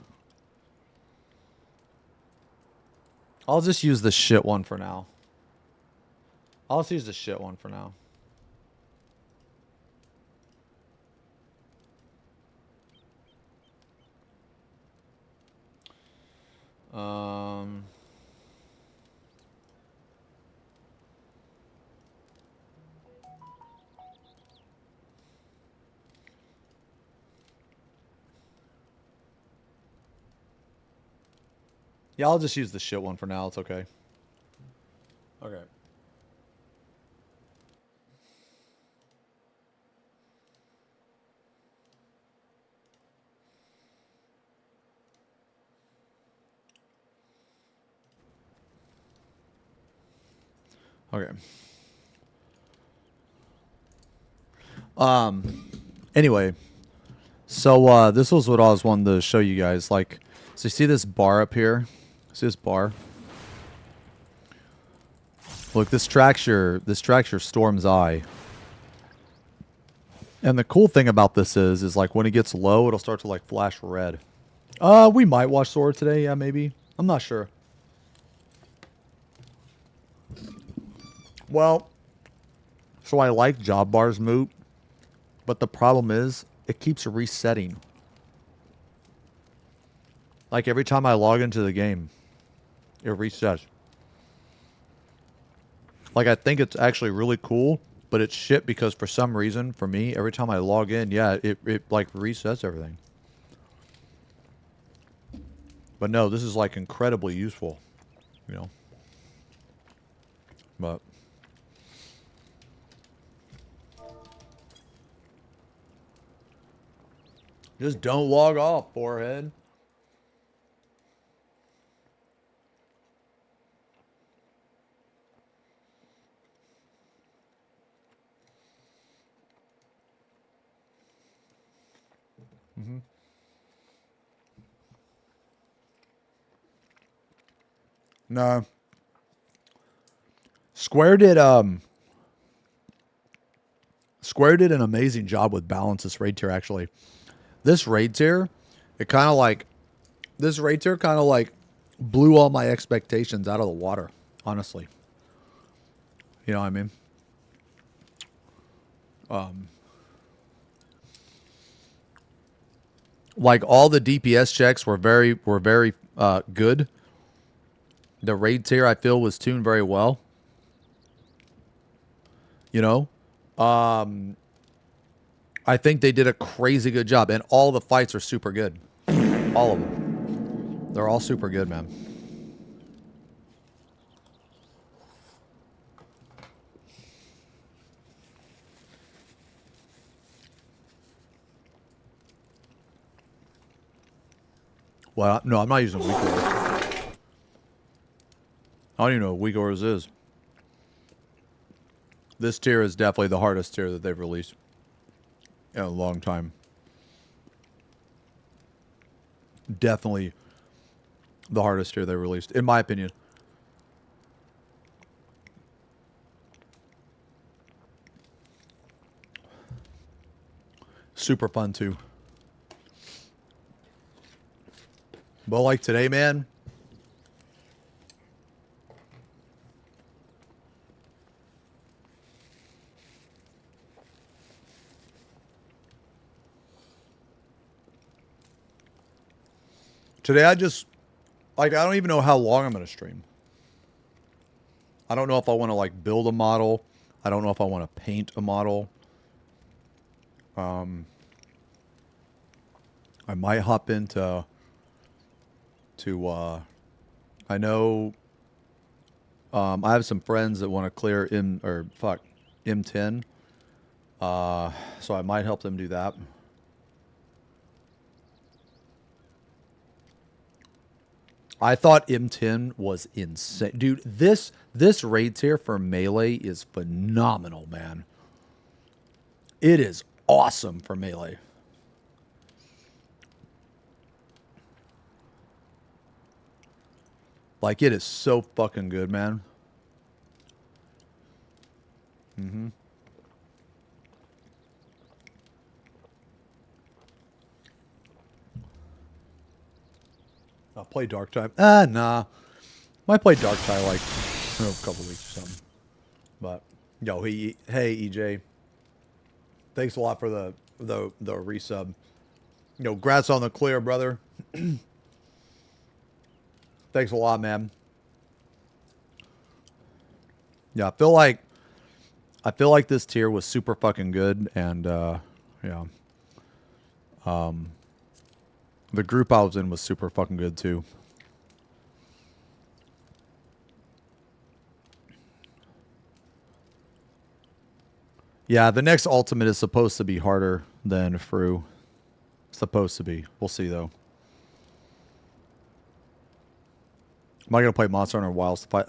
I'll just use the shit one for now. I'll just use the shit one for now. Yeah, I'll just use the shit one for now. It's okay. Okay. Okay. Anyway, so this was what I was wanting to show you guys. Like, so you see this bar up here? See this bar? Look, this tracks your Storm's Eye. And the cool thing about this is like when it gets low, it'll start to like flash red. We might watch Sora today, yeah, maybe. I'm not sure. Well, so I like job bars moot, but the problem is it keeps resetting. Like every time I log into the game, it resets. Like I think it's actually really cool, but it's shit because for some reason, for me, every time I log in, yeah, it like resets everything. But no, this is like incredibly useful, you know. But just don't log off, forehead. Mm-hmm. No. Square did an amazing job with balance this raid tier actually. This raid tier, it kind of like this raid tier kind of like blew all my expectations out of the water, honestly. You know what I mean? Like all the DPS checks were very good. The raid tier I feel was tuned very well. You know, I think they did a crazy good job, and all the fights are super good. All of them, they're all super good, man. Well, no, I'm not using weak orders. I don't even know what weak orders is. This tier is definitely the hardest tier that they've released in a long time. Definitely the hardest tier they released, in my opinion. Super fun too. But like today, man. Today I just, like, I don't even know how long I'm going to stream. I don't know if I want to, like, build a model. I don't know if I want to paint a model. I might hop into, I know, I have some friends that want to clear M10. So I might help them do that. I thought M10 was insane. Dude, this raid tier for Melee is phenomenal, man. It is awesome for Melee. Like, it is so fucking good, man. Mm-hmm. I'll play Dark Tide. Nah. Might play Dark Tide like a couple weeks or something. But yo, hey EJ. Thanks a lot for the resub. Yo, grats on the clear, brother. Thanks a lot, man. Yeah, I feel like this tier was super fucking good, and yeah. The group I was in was super fucking good too. Yeah, the next ultimate is supposed to be harder than Fru. Supposed to be. We'll see though. Am I gonna play Monster Hunter Wilds to fight?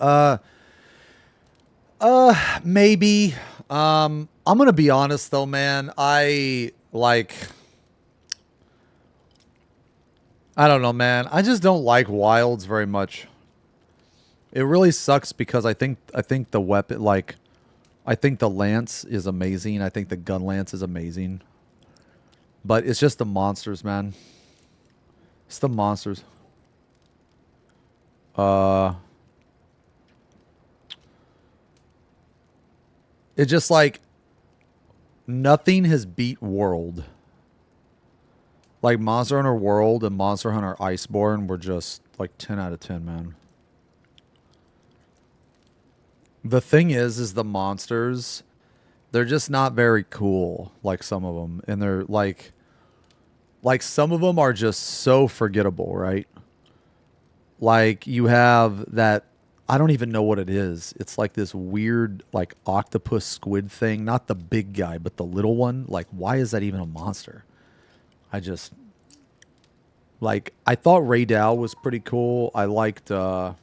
Maybe. I'm gonna be honest though, man. I don't know, man. I just don't like Wilds very much. It really sucks because I think the weapon, like, I think the lance is amazing. I think the gun lance is amazing. But it's just the monsters, man. It's the monsters. It's just like nothing has beat World. Like Monster Hunter World and Monster Hunter Iceborne were just like 10 out of 10, man. The thing is the monsters, they're just not very cool, like some of them. And they're like some of them are just so forgettable, right? Like you have that, I don't even know what it is. It's like this weird, like octopus squid thing. Not the big guy, but the little one. Like, why is that even a monster? I thought Raydal was pretty cool. I liked Arkveld.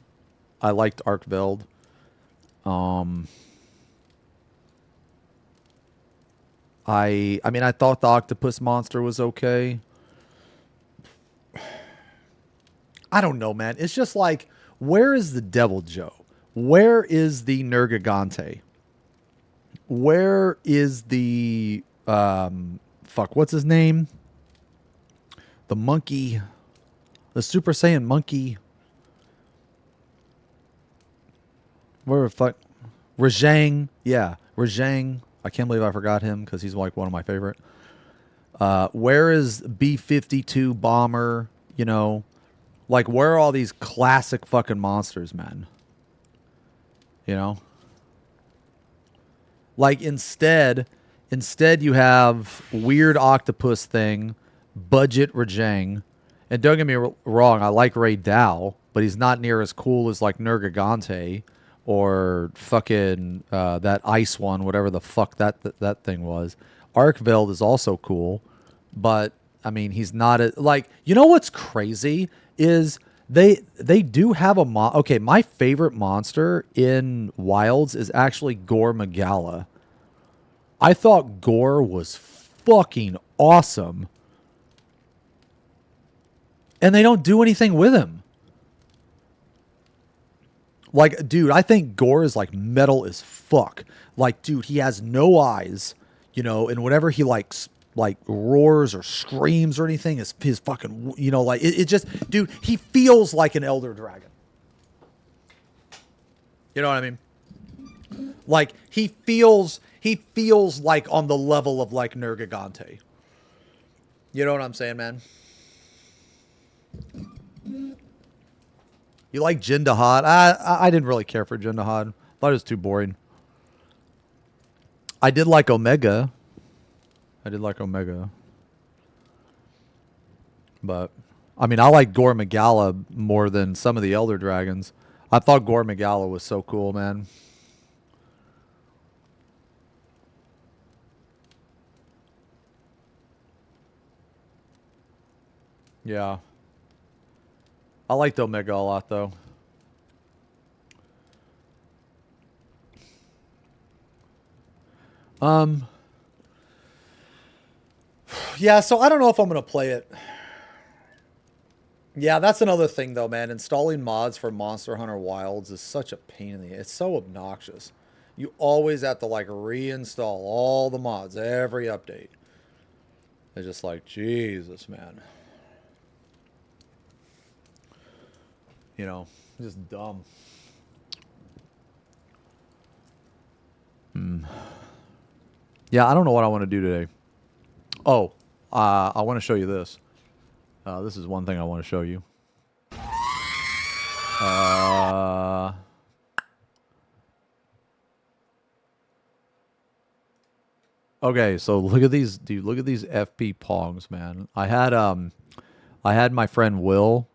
I mean, I thought the octopus monster was okay. I don't know, man. It's just like, where is the Devil Joe? Where is the Nergigante? Where is the what's his name? The monkey, the Super Saiyan monkey. Where the fuck? Rajang. Yeah, Rajang. I can't believe I forgot him because he's like one of my favorite. Where is B-52 Bomber? You know, like, where are all these classic fucking monsters, man? You know? Like, instead you have weird octopus thing, budget Rajang. And don't get me wrong, I like Ray Dow, but he's not near as cool as, like, Nergigante or fucking that ice one, whatever the fuck that thing was. Arkveld is also cool, but, I mean, he's not like, you know what's crazy is they do have a okay, my favorite monster in Wilds is actually Gore Magala. I thought Gore was fucking awesome. And they don't do anything with him. Like, dude, I think Gore is like metal as fuck. Like, dude, he has no eyes, you know, and whenever he like roars or screams or anything, his fucking, you know, like it just, dude, he feels like an elder dragon. You know what I mean? Like he feels like on the level of like Nergigante. You know what I'm saying, man? You like Jindahad? I didn't really care for Jindahad. Thought it was too boring. I did like Omega. But, I mean, I like Gore Magala more than some of the Elder Dragons. I thought Gore Magala was so cool, man. Yeah. I liked Omega a lot, though. Yeah, so I don't know if I'm going to play it. Yeah, that's another thing, though, man. Installing mods for Monster Hunter Wilds is such a pain in the... It's so obnoxious. You always have to, like, reinstall all the mods, every update. It's just like, Jesus, man. You know, just dumb. Yeah, I don't know what I want to do today. Oh, I want to show you this. This is one thing I want to show you. Okay, so look at these, dude. Look at these FP Pongs, man. I had my friend Will.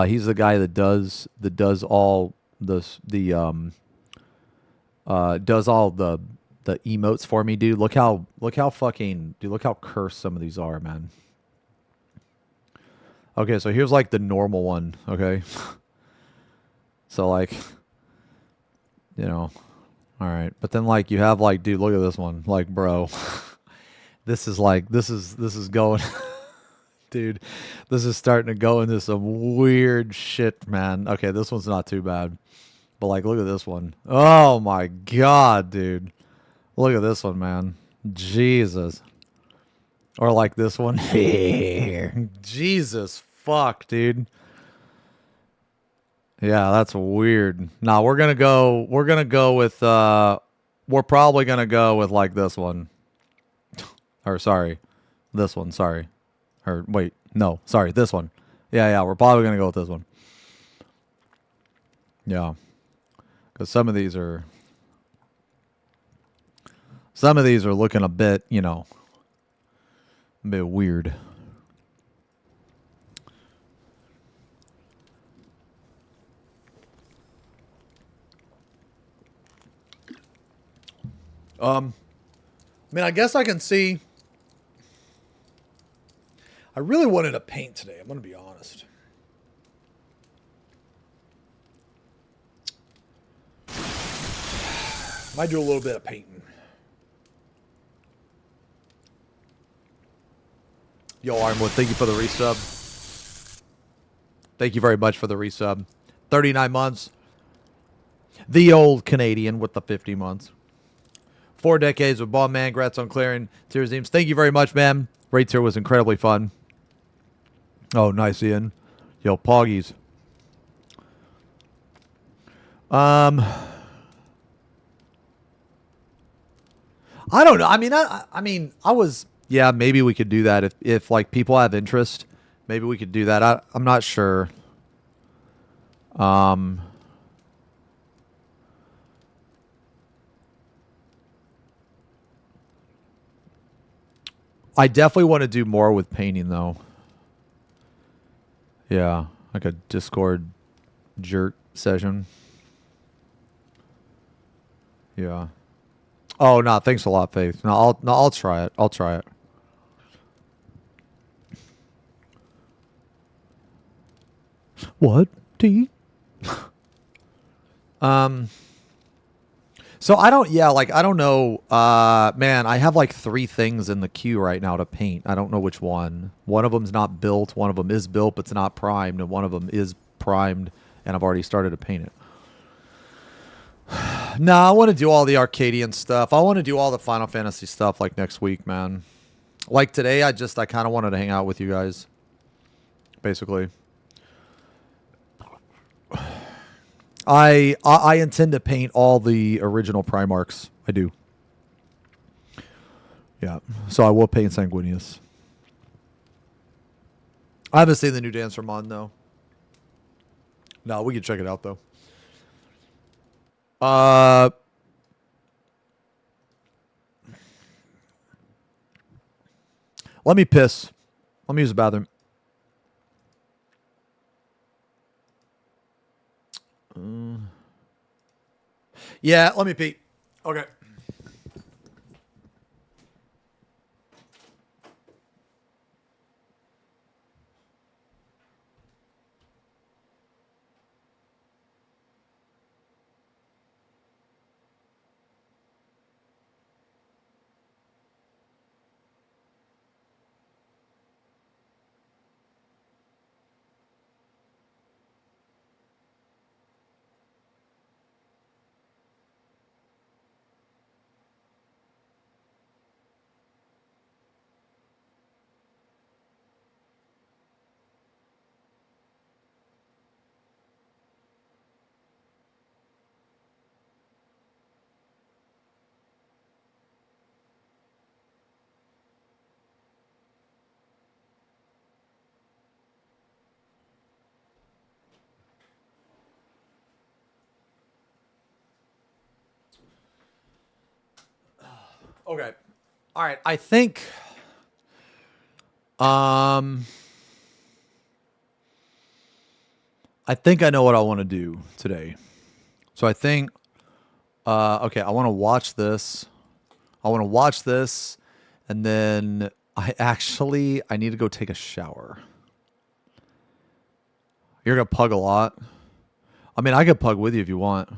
He's the guy that does all does all the emotes for me, dude. Look how fucking, dude, look how cursed some of these are, man. Okay, so here's like the normal one, okay? So like, you know, all right. But then like you have like, dude, look at this one. Like, bro. This is going dude, this is starting to go into some weird shit, man. Okay, this one's not too bad. But like, look at this one. Oh my god, dude. Look at this one, man. Jesus. Or like this one. Jesus fuck, dude. Yeah, that's weird. Nah, we're gonna go with we're probably gonna go with like this one. Or sorry. This one, sorry. Or wait, no, sorry, this one. Yeah, we're probably gonna go with this one. Yeah. Because some of these are looking a bit, you know, a bit weird. I mean, I guess I can see. I really wanted to paint today. I'm going to be honest. Might do a little bit of painting. Yo, Armwood, thank you for the resub. Thank you very much for the resub. 39 months. The old Canadian with the 50 months. 4 decades with Bomb Man. Grats on clearing tier teams. Thank you very much, man. Raid tier was incredibly fun. Oh, nice, Ian. Yo, Poggies. I don't know. I mean, I was... Yeah, maybe we could do that if like people have interest. Maybe we could do that. I'm not sure. I definitely want to do more with painting, though. Yeah, like a Discord jerk session. Yeah. Oh no, thanks a lot, Faith. No, I'll try it. I'll try it. What? D? So I don't, yeah, like, I don't know, man, I have like 3 things in the queue right now to paint. I don't know which one. One of them's not built, one of them is built, but it's not primed, and one of them is primed, and I've already started to paint it. Nah, I want to do all the Arcadian stuff. I want to do all the Final Fantasy stuff, like, next week, man. Like, today, I kind of wanted to hang out with you guys, basically. I intend to paint all the original Primarchs. I do. Yeah. So I will paint Sanguinius. I haven't seen the new Dancer Mon, though. No, we can check it out though. Uh, let me piss. Let me use the bathroom. Yeah, let me pee. Okay. Okay. All right. Um I think I know what I want to do today. So I think okay, I want to watch this. I want to watch this and then I need to go take a shower. You're going to pug a lot. I mean, I could pug with you if you want.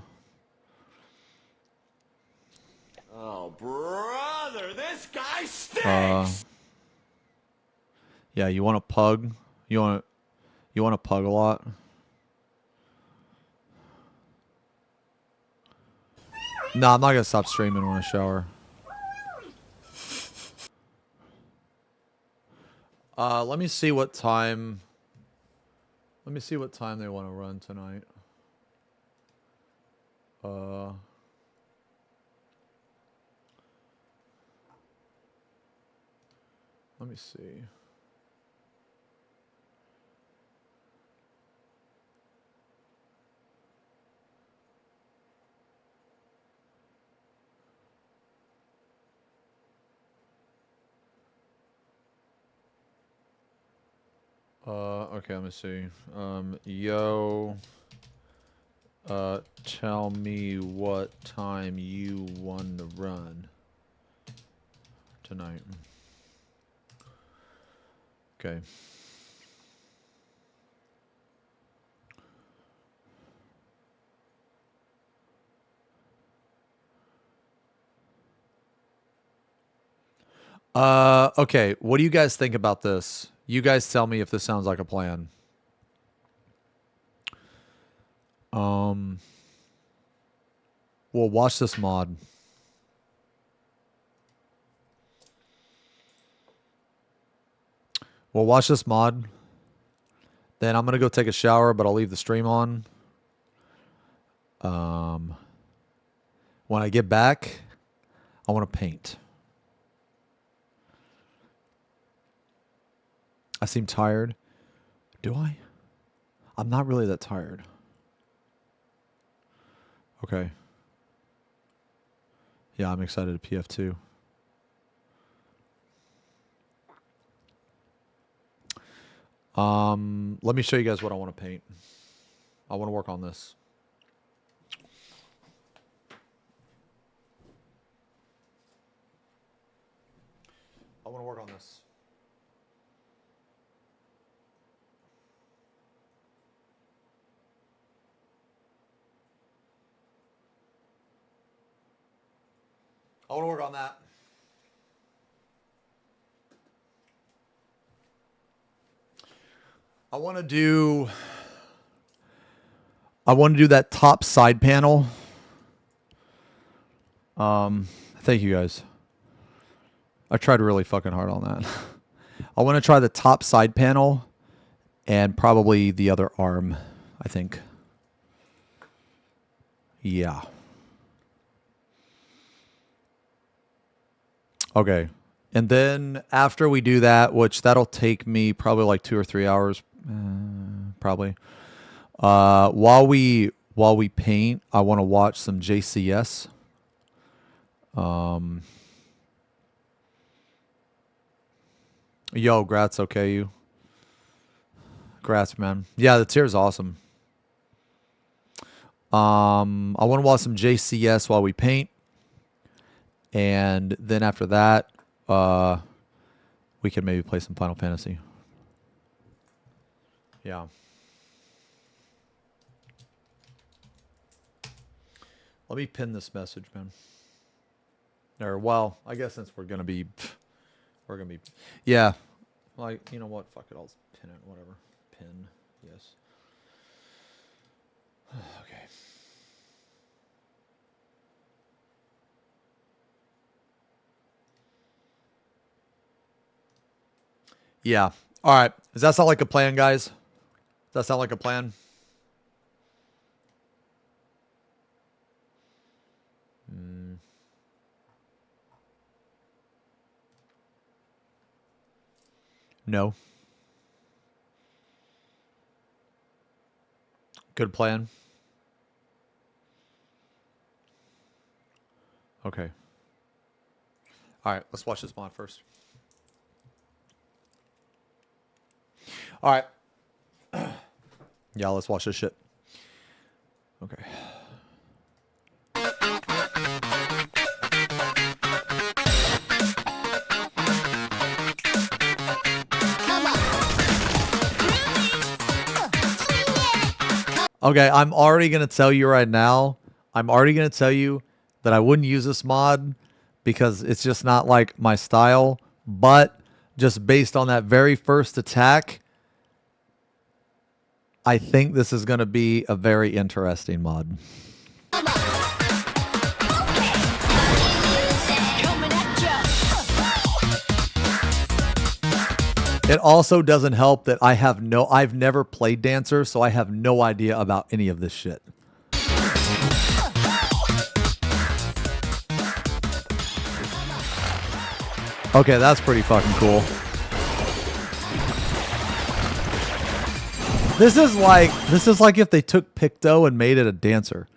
Oh, brother, this guy stinks! Yeah, you want to pug? You want to pug a lot? No, I'm not going to stop streaming when I shower. Let me see what time they want to run tonight. Let me see. Okay, let me see. Yo, tell me what time you want to run tonight. Okay. Okay, what do you guys think about this? You guys tell me if this sounds like a plan. We'll watch this mod. We'll watch this mod. Then I'm gonna go take a shower, but I'll leave the stream on. When I get back, I want to paint. I seem tired. Do I? I'm not really that tired. Okay. Yeah, I'm excited to PF2. Let me show you guys what I want to paint. I want to work on this. I want to work on this. I want to work on that. I want to do that top side panel. Thank you guys. I tried really fucking hard on that. I want to try the top side panel and probably the other arm, I think. Yeah. Okay. And then after we do that, which that'll take me probably like 2 or 3 hours, probably. While we paint, I want to watch some JCS. Yo, Gratz, okay, you. Grats, man. Yeah, the tier's awesome. I want to watch some JCS while we paint. And then after that, we can maybe play some Final Fantasy. Yeah. Let me pin this message, man. Or, well, I guess since we're going to be, yeah. Like, you know what? Fuck it. I'll pin it. Whatever. Pin. Yes. Okay. Yeah. All right. Does that sound like a plan, guys? Does that sound like a plan? No. Good plan. Okay. All right. Let's watch this mod first. All right. Yeah, let's watch this shit. Okay. Okay, I'm already going to tell you right now. I'm already going to tell you that I wouldn't use this mod because it's just not like my style. But just based on that very first attack, I think this is going to be a very interesting mod. It also doesn't help that I've never played Dancer, so I have no idea about any of this shit. Okay, that's pretty fucking cool. This is like if they took Picto and made it a dancer.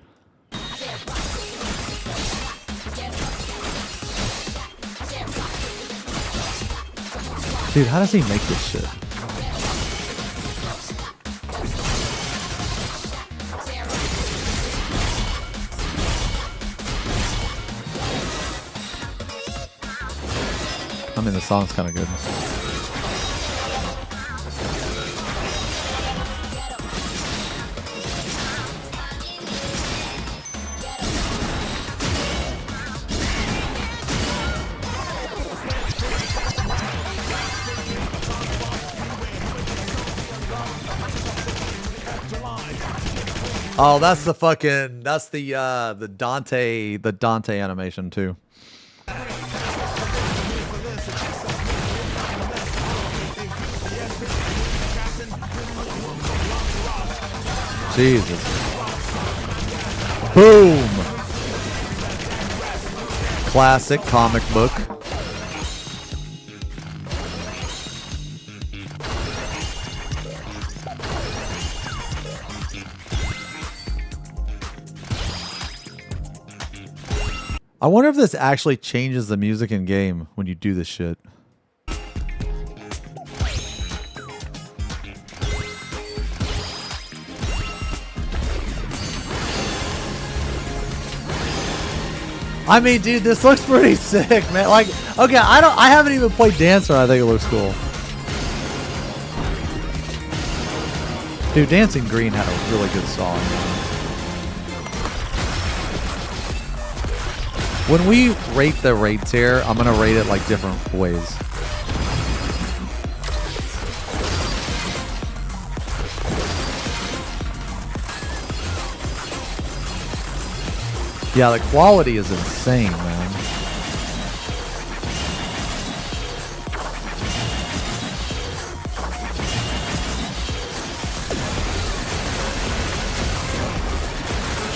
Dude, how does he make this shit? I mean, the song's kind of good. Oh, that's the Dante animation too. Jesus. Boom. Classic comic book. I wonder if this actually changes the music in game when you do this shit. I mean, dude, this looks pretty sick, man. Like, okay, I haven't even played Dancer. I think it looks cool. Dude, Dancing Green had a really good song, man. When we rate the rates here, I'm gonna rate it like different ways. Yeah, the quality is insane, man.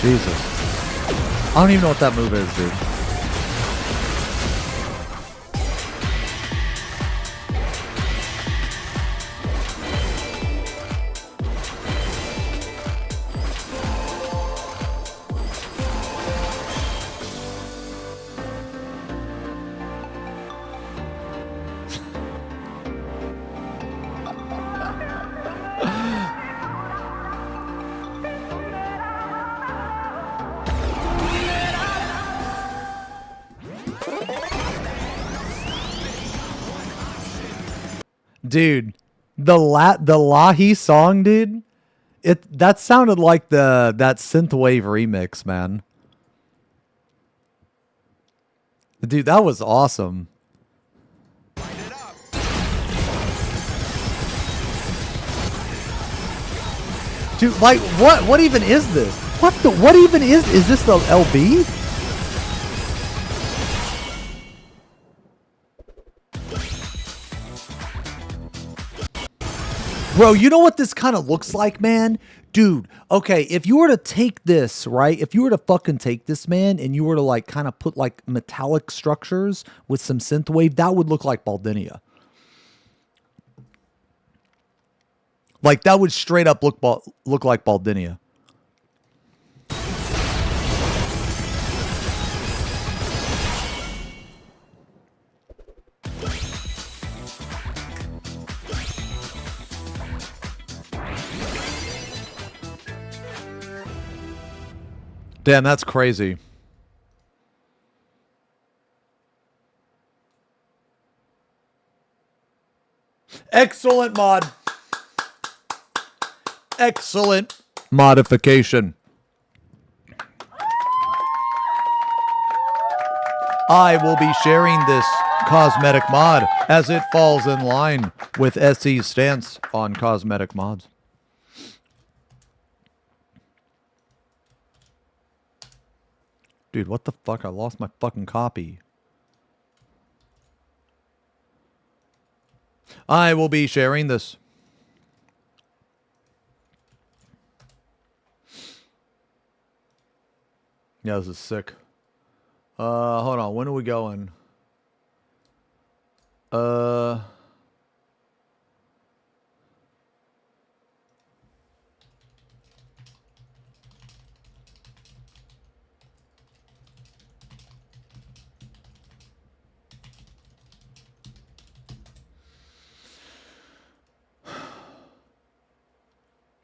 Jesus. I don't even know what that move is, dude. Dude, the Lahi song, dude. That sounded like that synthwave remix, man. Dude, that was awesome. Dude, like what even is this? What even is this the LB? Bro, you know what this kind of looks like, man? Dude, okay, if you were to take this, right? If you were to fucking take this, man, and you were to like kind of put like metallic structures with some synthwave, that would look like Baldinia. Like that would straight up look like Baldinia. Damn, that's crazy. Excellent mod. Excellent modification. I will be sharing this cosmetic mod as it falls in line with SE's stance on cosmetic mods. Dude, what the fuck? I lost my fucking copy. I will be sharing this. Yeah, this is sick. Hold on. When are we going?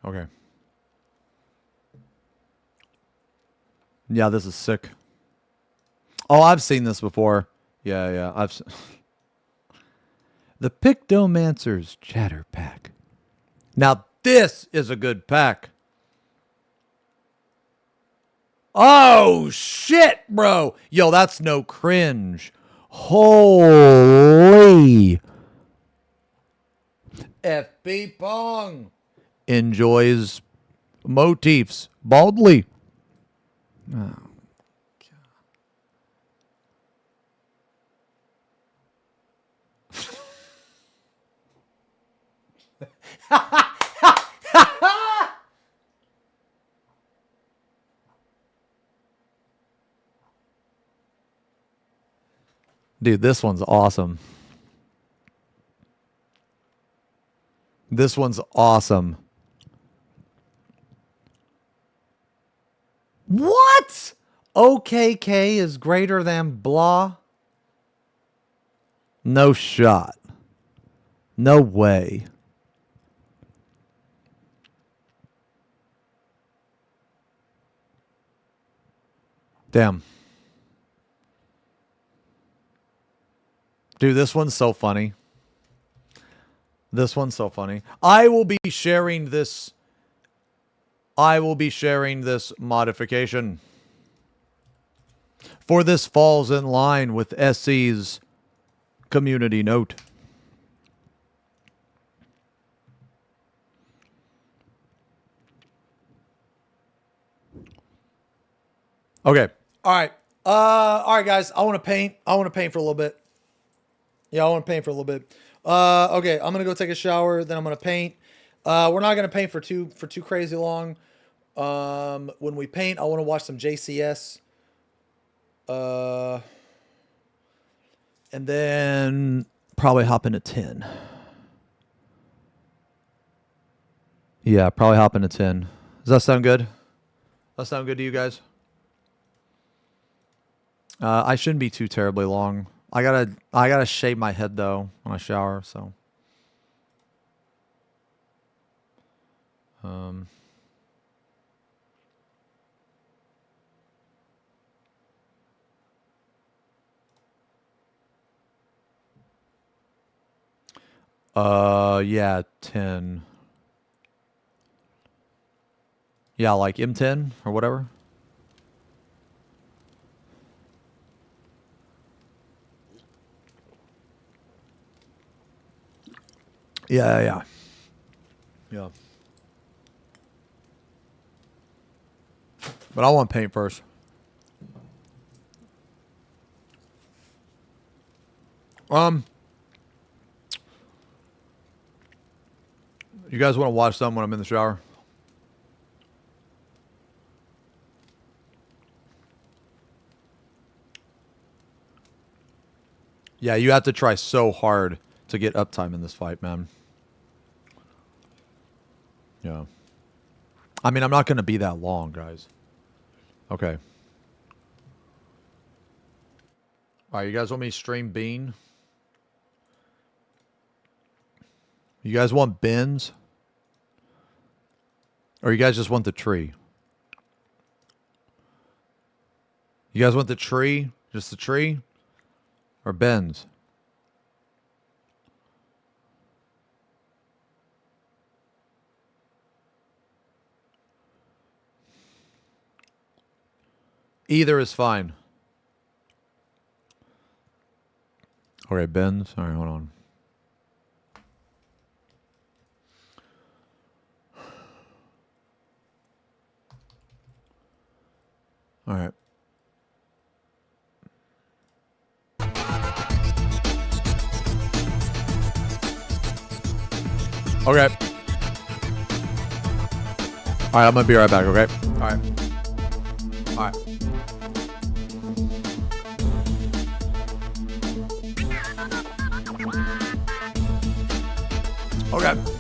Okay. Yeah, this is sick. Oh, I've seen this before. Yeah, I've the Pictomancer's Chatter Pack. Now this is a good pack. Oh shit, bro. Yo, that's no cringe. Holy. FB Pong enjoys motifs baldly. Oh. Dude, this one's awesome. This one's awesome. What? OKK is greater than blah? No shot. No way. Damn. Dude, this one's so funny. This one's so funny. I will be sharing this modification. For this falls in line with SC's community note. Okay. All right. All right, guys. I want to paint. I want to paint for a little bit. Yeah, I want to paint for a little bit. Okay, I'm gonna go take a shower. Then I'm gonna paint. We're not gonna paint for too crazy long. When we paint, I want to watch some JCS. And then probably hop into 10. Yeah, probably hop into 10. Does that sound good? Does that sound good to you guys? I shouldn't be too terribly long. I gotta shave my head though when I shower, so. Yeah, 10. Yeah, like M10 or whatever. Yeah. Yeah. But I want paint first. You guys want to watch something when I'm in the shower? Yeah, you have to try so hard to get uptime in this fight, man. Yeah. I mean, I'm not going to be that long, guys. Okay. All right, you guys want me to stream Bean? You guys want bins? Or you guys just want the tree? You guys want the tree? Just the tree? Or bins? Either is fine. Okay, bins. All right, hold on. All right. Okay. All right, I'm going to be right back, okay? All right. All right. Okay.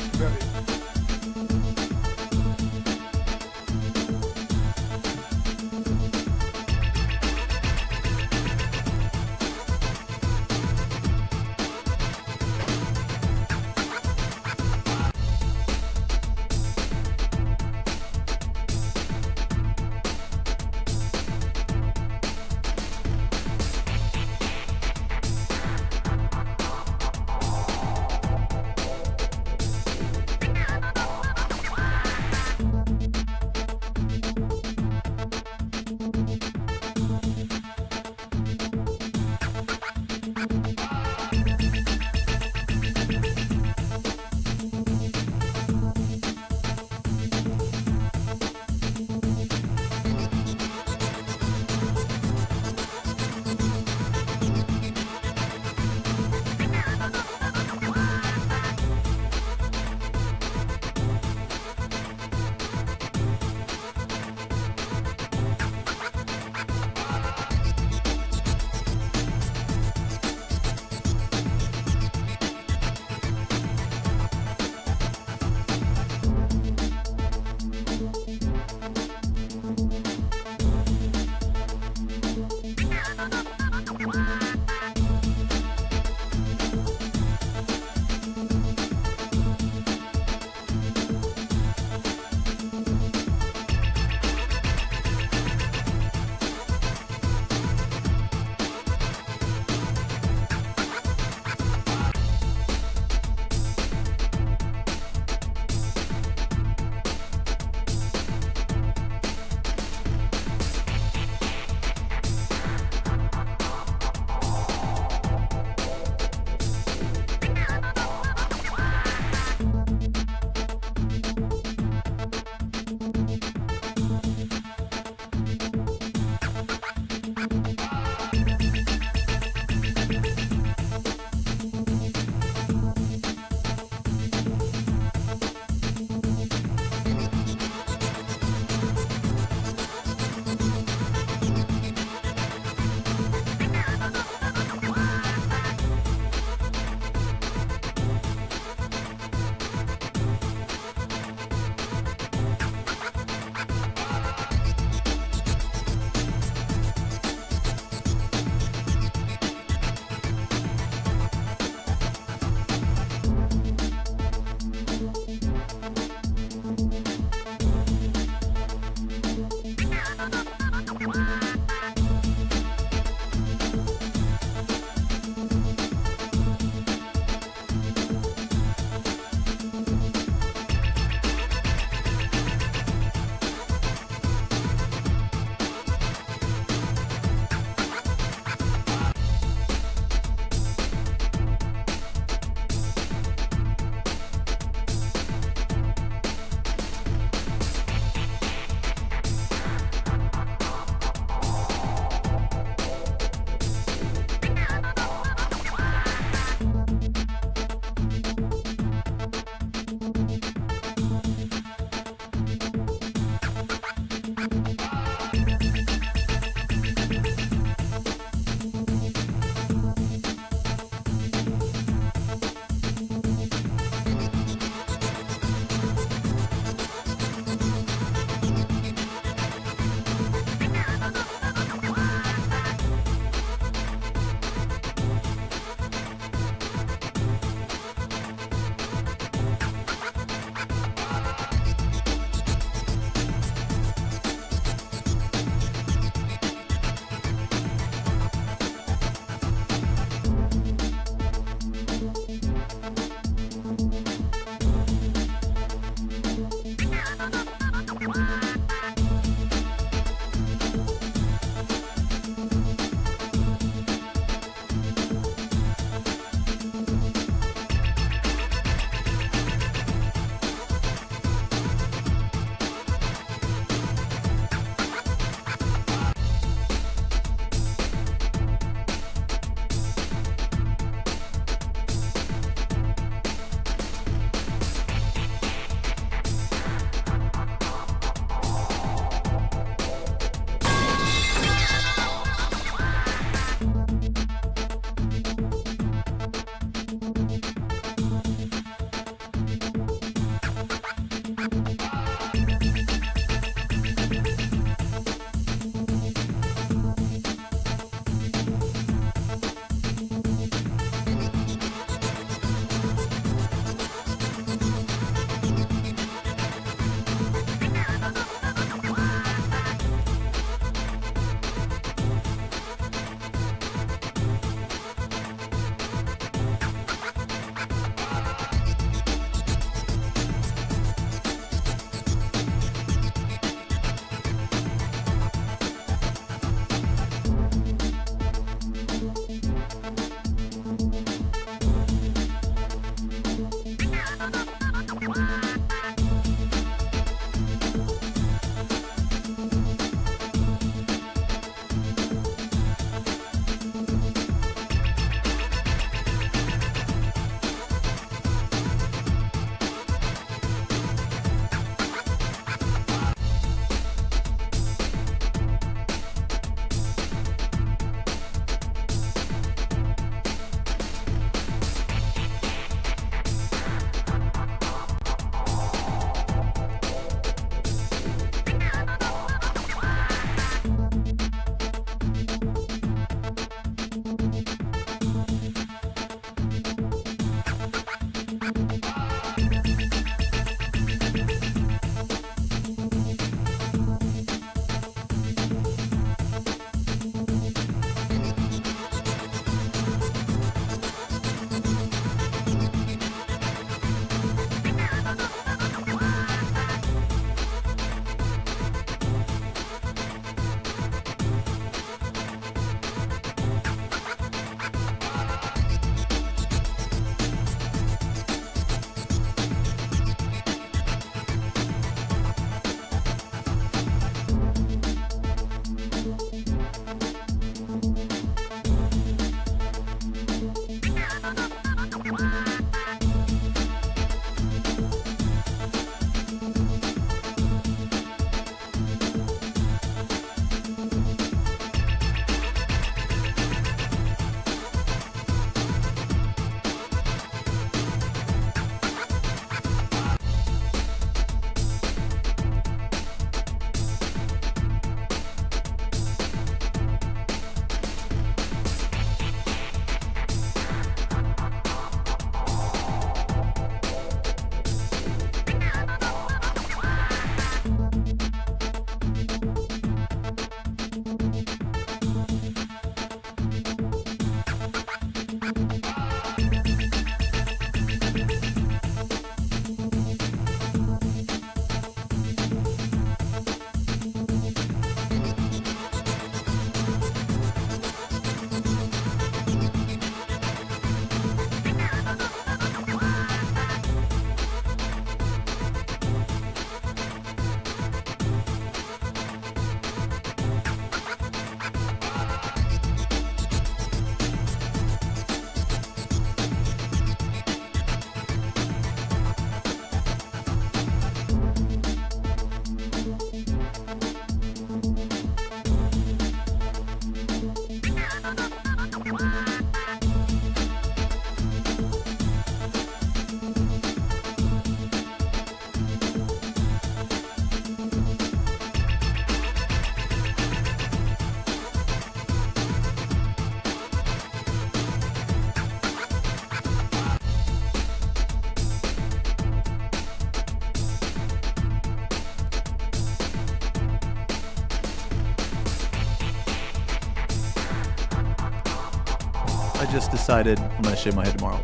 I just decided I'm gonna shave my head tomorrow.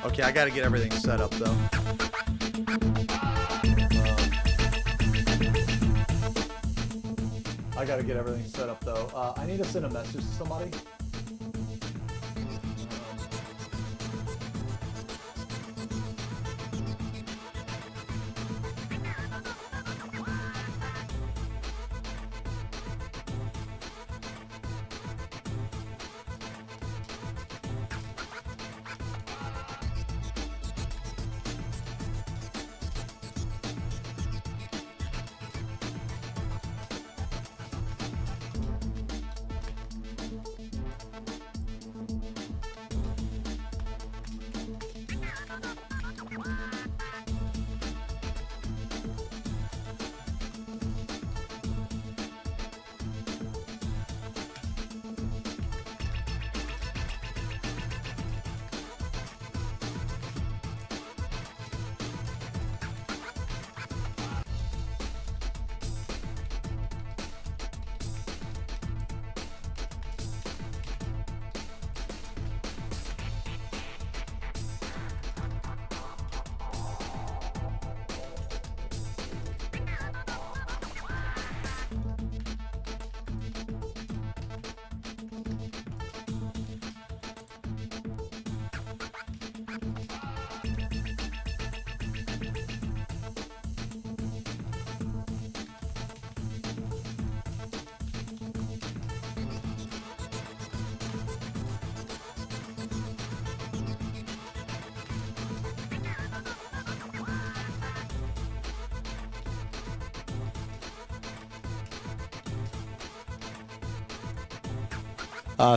Okay, I gotta get everything set up though. I gotta get everything set up though. I need to send a message to somebody.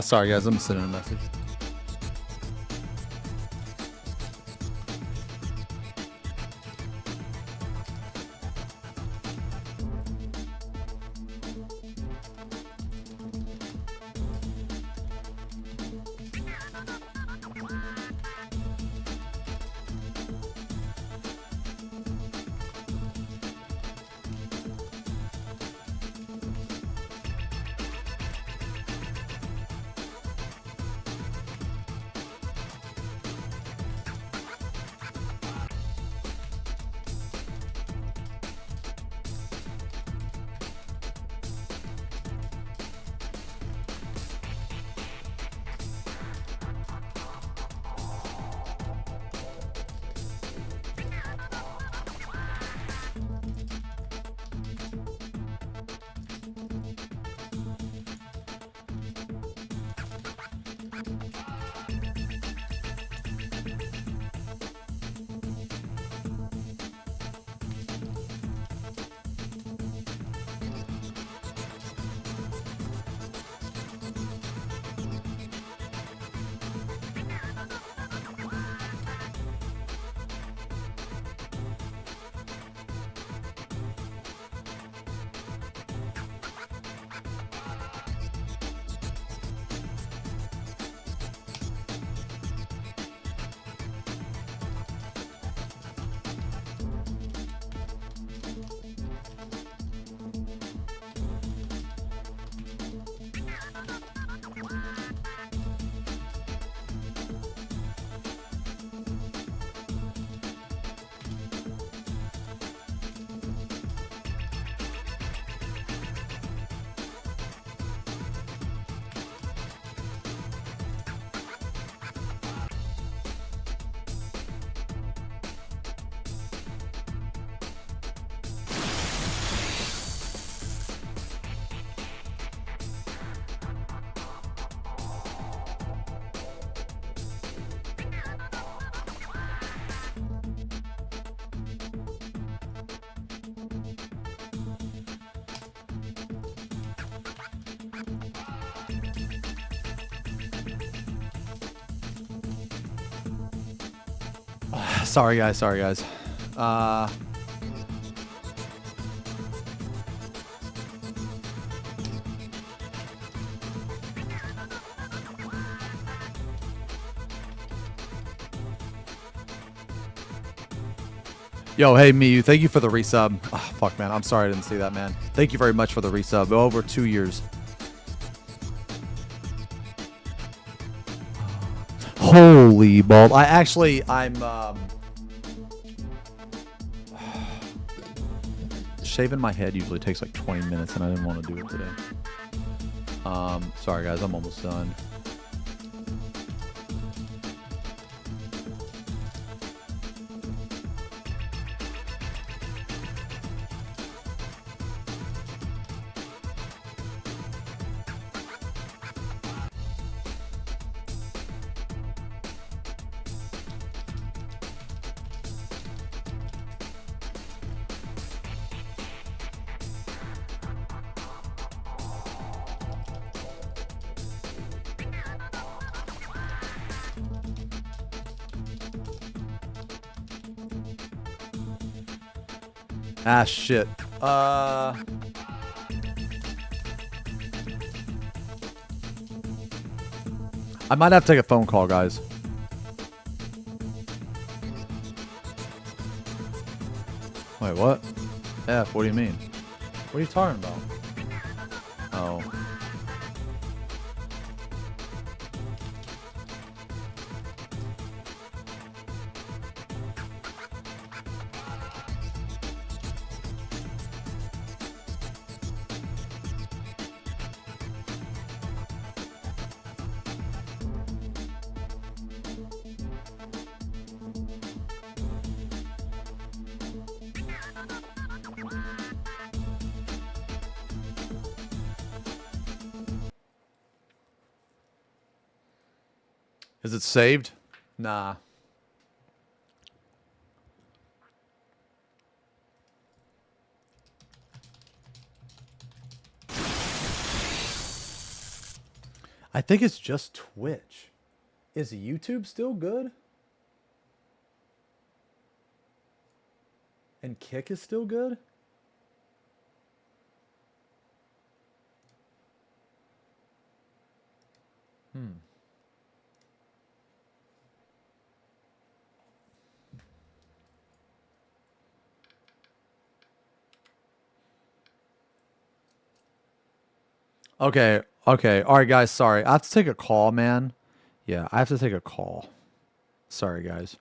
Sorry guys, I'm sending a message. Sorry guys, sorry guys. Yo, hey, Miyu, thank you for the resub. Oh, fuck, man. I'm sorry I didn't see that, man. Thank you very much for the resub. Over 2 years. Holy ball. I'm shaving my head usually takes like 20 minutes, and I didn't want to do it today. Sorry, guys. I'm almost done. Ah, shit. I might have to take a phone call, guys. Wait, what? F, what do you mean? What are you talking about? Oh. Is it saved? Nah. I think it's just Twitch. Is YouTube still good? And Kick is still good? Okay, okay. All right, guys, sorry. I have to take a call, man. Yeah, I have to take a call. Sorry, guys.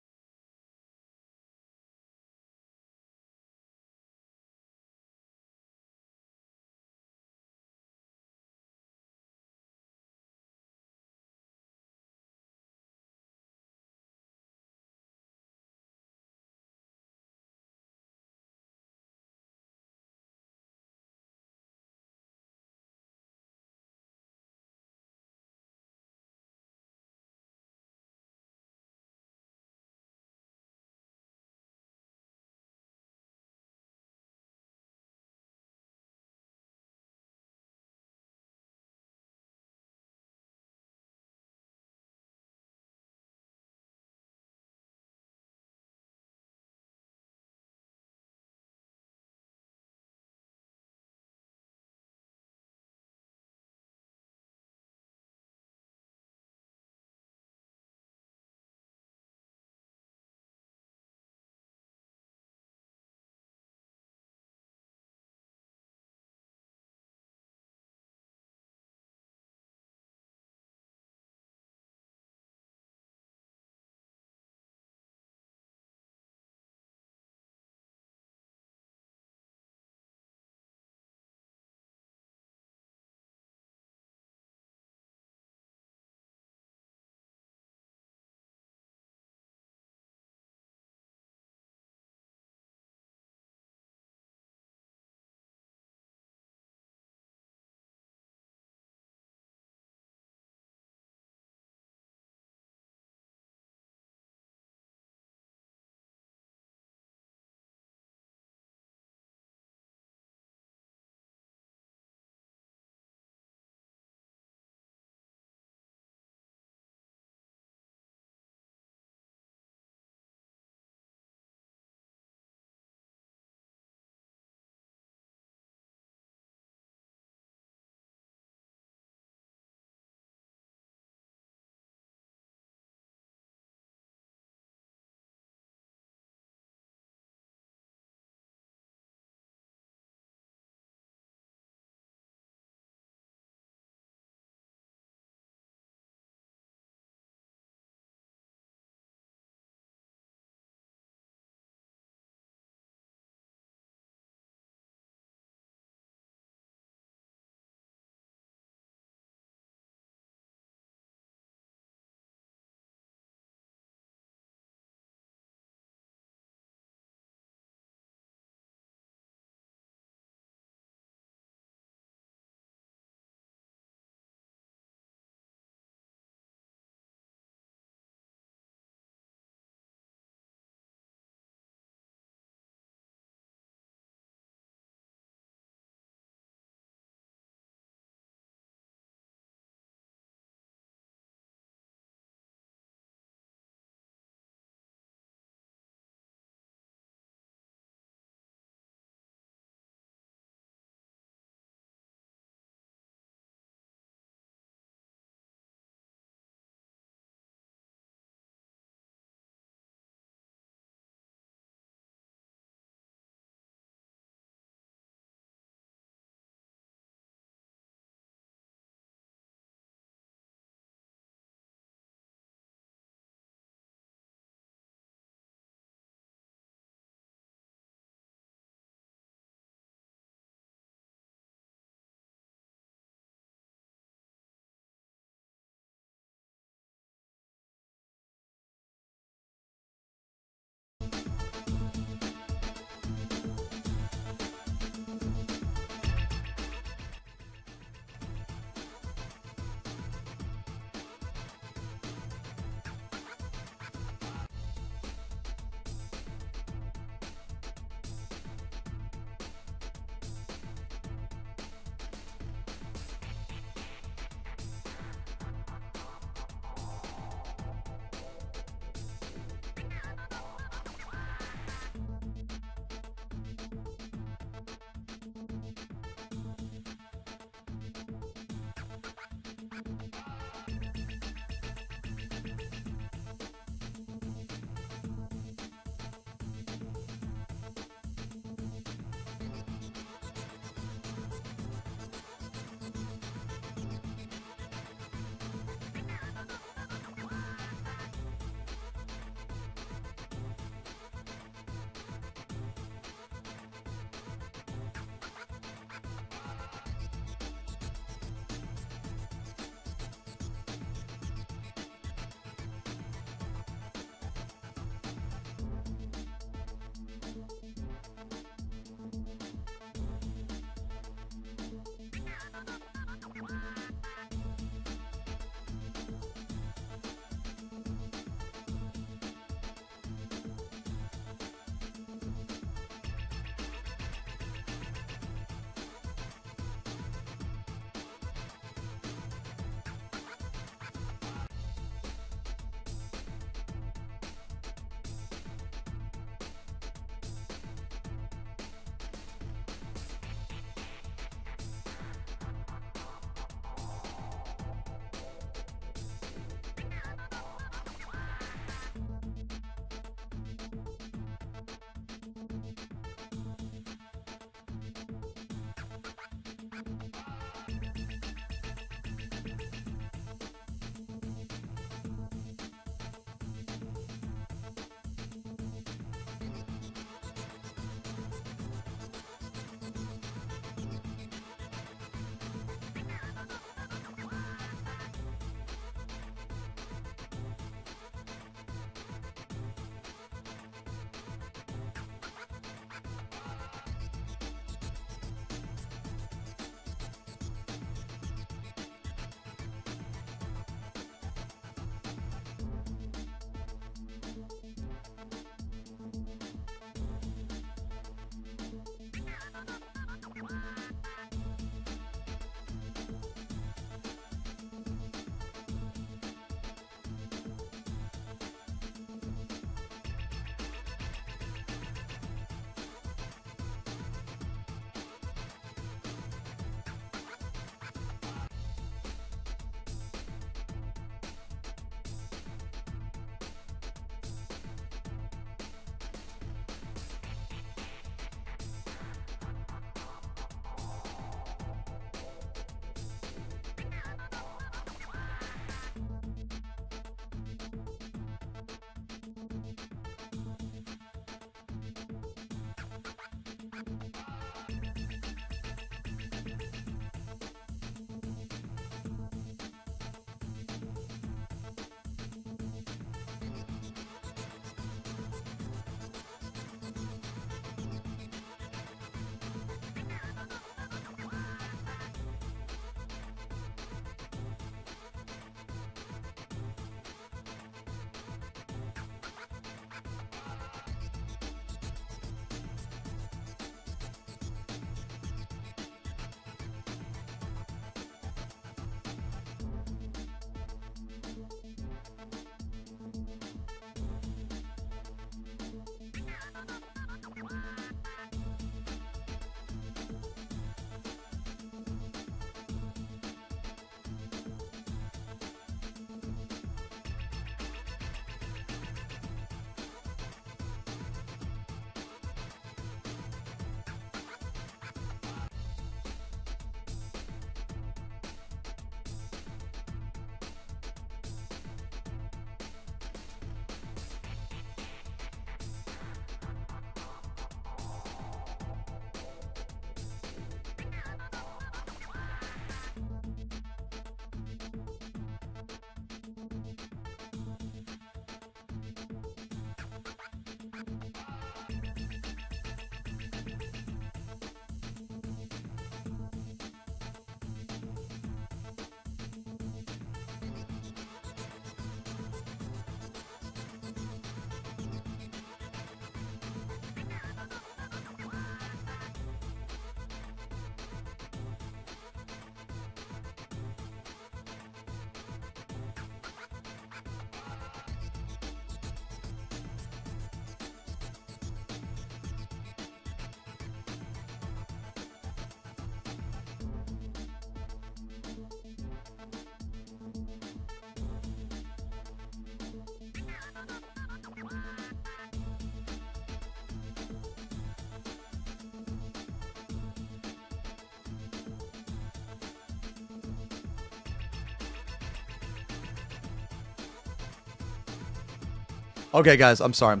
Okay, guys, I'm sorry.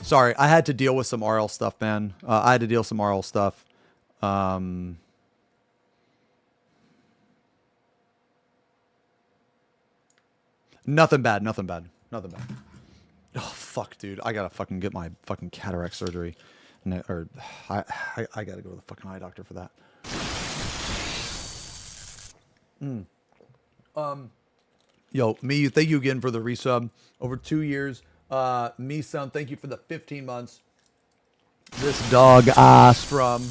Sorry, I had to deal with some RL stuff, man. I had to deal with some RL stuff. Nothing bad. Oh, fuck, dude. I gotta fucking get my fucking cataract surgery. Or, I gotta go to the fucking eye doctor for that. Yo, me, thank you again for the resub. Over 2 years. Me, son, thank you for the 15 months. This dog, Strum.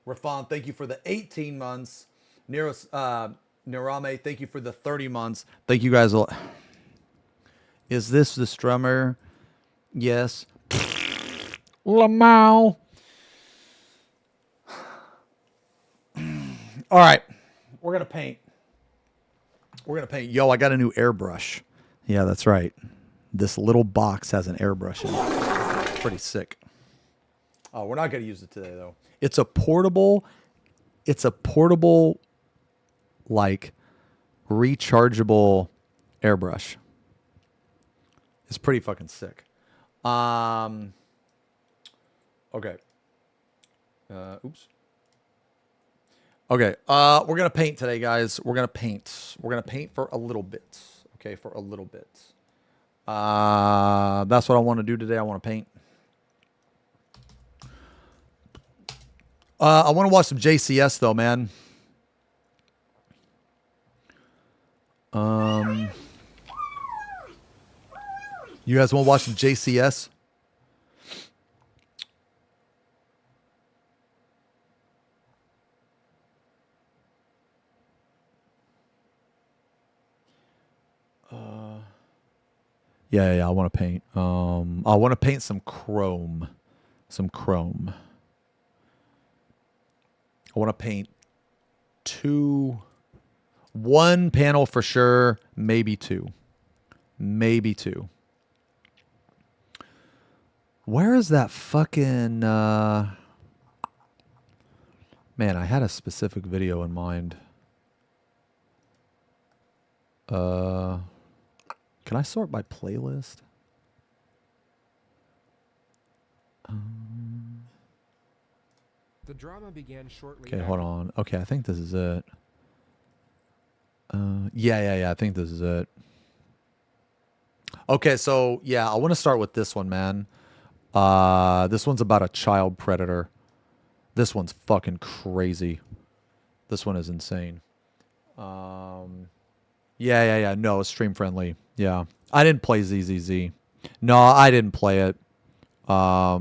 Rafan, thank you for the 18 months. Nirame, thank you for the 30 months. Thank you guys. Is this the strummer? Yes. Lamau. All right. We're going to paint. Yo, I got a new airbrush. Yeah, that's right. This little box has an airbrush in it. It's pretty sick. Oh, we're not going to use it today, though. It's a portable, like, rechargeable airbrush. It's pretty fucking sick. Okay. Oops. Okay. We're gonna paint today, guys. We're gonna paint. We're gonna paint for a little bit. Okay, for a little bit. That's what I want to do today. I want to paint. I want to watch some JCS though, man. You guys want to watch some JCS? Yeah, I want to paint. I want to paint some chrome. I want to paint one panel for sure, maybe two. Where is that fucking man, I had a specific video in mind. Can I sort by playlist? The drama began shortly. Okay, hold on. Okay, I think this is it. Yeah. I think this is it. Okay, so yeah, I want to start with this one, man. This one's about a child predator. This one's fucking crazy. This one is insane. Yeah. No, it's stream friendly. Yeah, I didn't play ZZZ. No, I didn't play it. I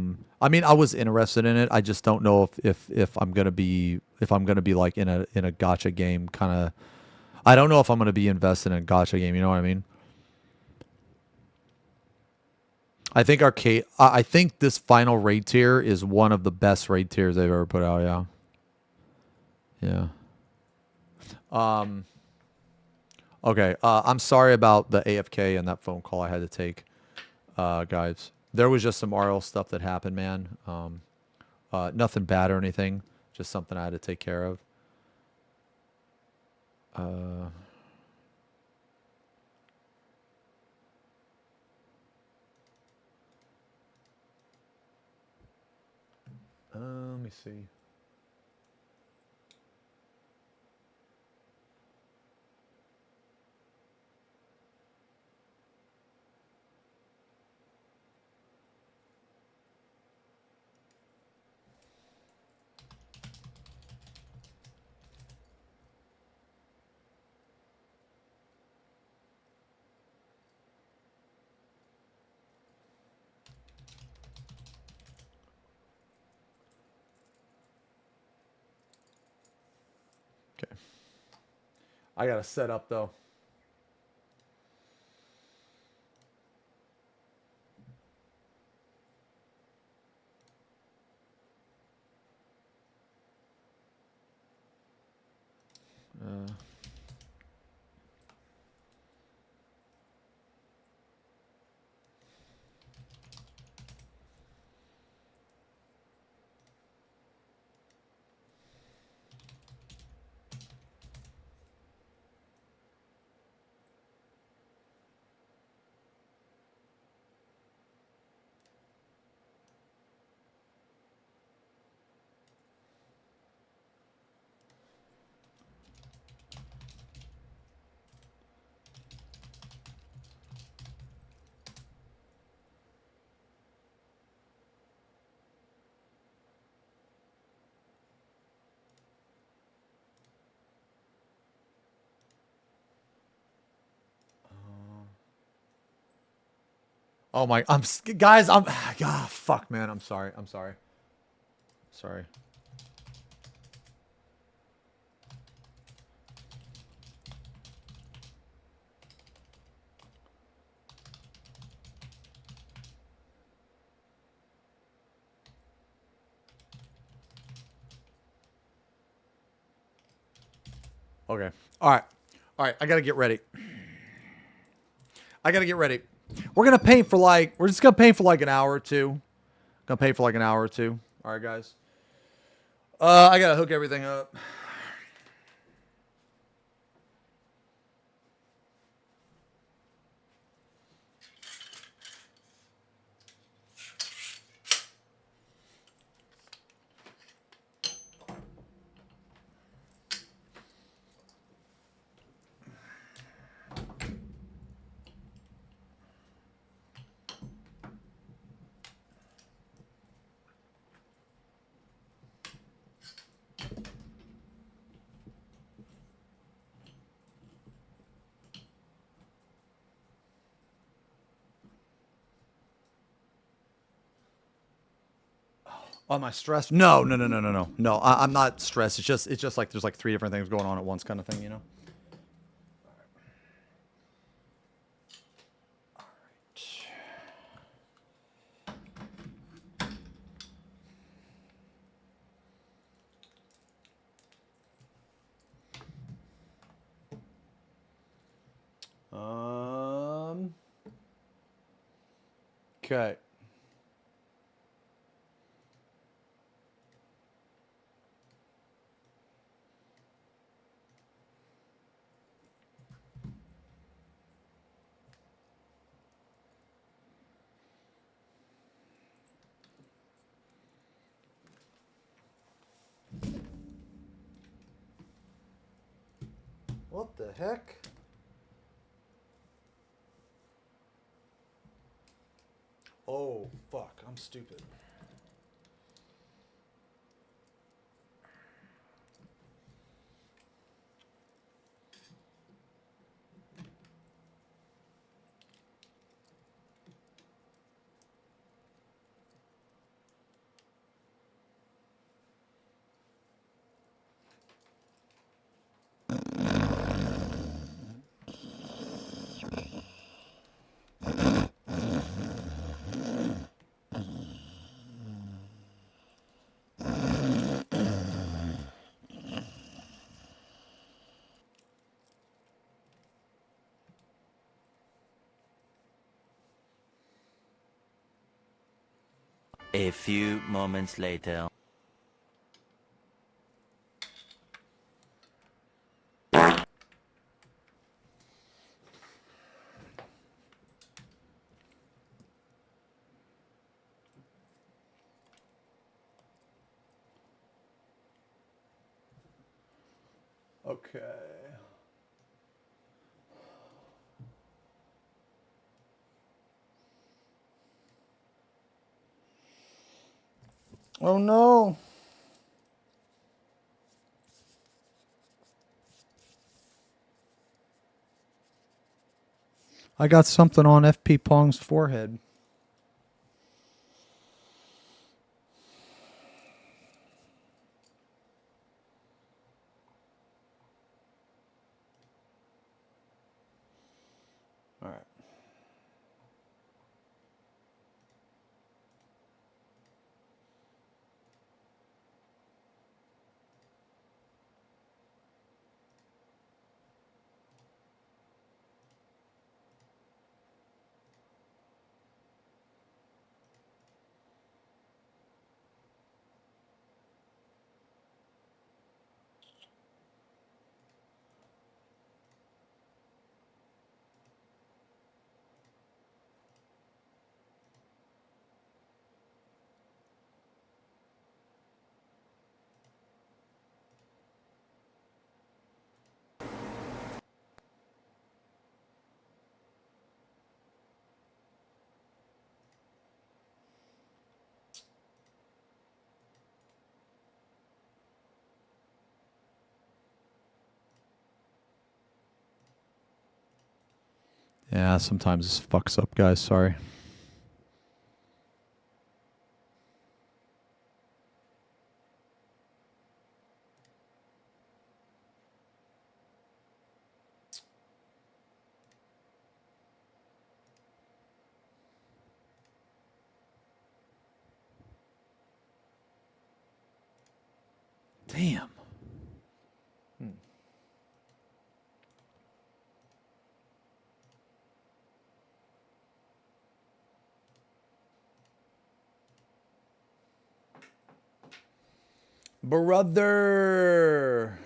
mean, I was interested in it. I just don't know if I'm gonna be like in a gacha game kind of. I don't know if I'm gonna be invested in a gacha game. You know what I mean? I think I think this final raid tier is one of the best raid tiers they've ever put out. Yeah. Okay. I'm sorry about the AFK and that phone call I had to take, guys. There was just some RL stuff that happened, man. Nothing bad or anything. Just something I had to take care of. Let me see. Okay. I gotta set up though. Oh my, guys, ah, fuck, man, I'm sorry. Sorry. Okay. All right. I gotta get ready. We're gonna paint for we're just gonna paint for like an hour or two. All right, guys. I gotta hook everything up. Oh, am I stressed? No. No, I'm not stressed. It's just like there's like 3 different things going on at once, kind of thing, you know. Okay. What the heck? Oh, fuck. I'm stupid. A few moments later. Okay. Oh no. I got something on FP Pong's forehead. All right. Yeah, sometimes this fucks up, guys. Sorry. Damn. Brother.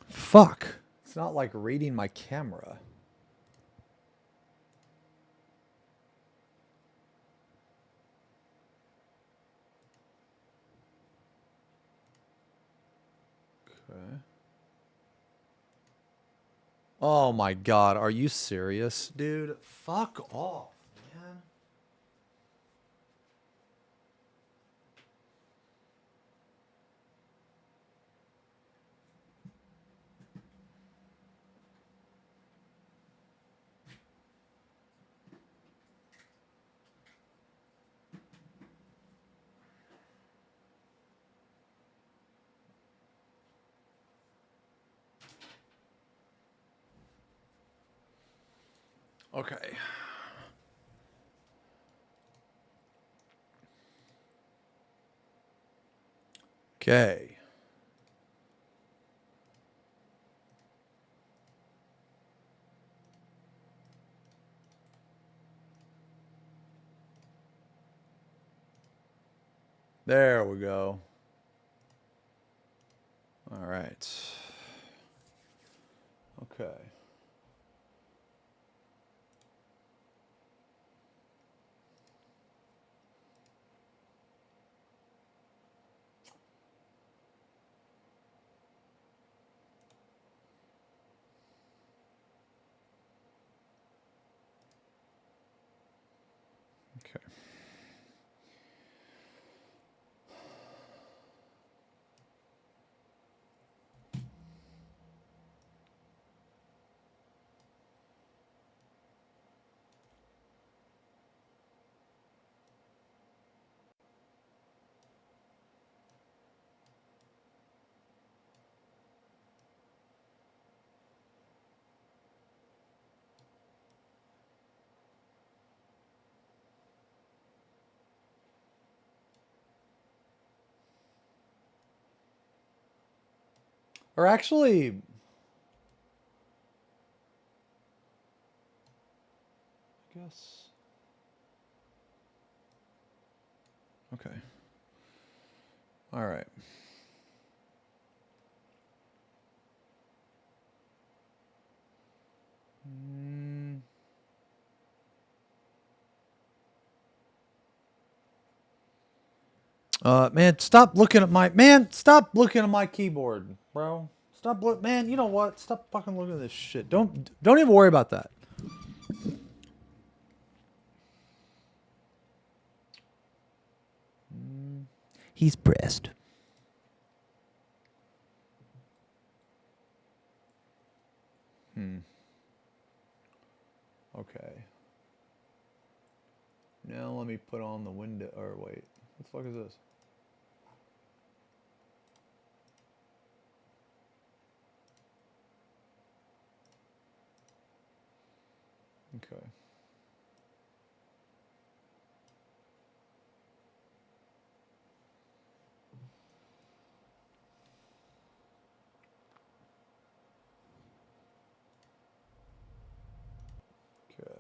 Fuck. It's not like reading my camera. Okay. Oh my god, are you serious, dude? Fuck off, man. Okay. Okay. There we go. All right. Okay. Okay. Or actually, I guess. Okay. All right. Man, stop looking at my keyboard, bro. Man. You know what? Stop fucking looking at this shit. Don't even worry about that. He's pressed. Okay. Now let me put on the window. Or wait, what the fuck is this? Okay. Okay.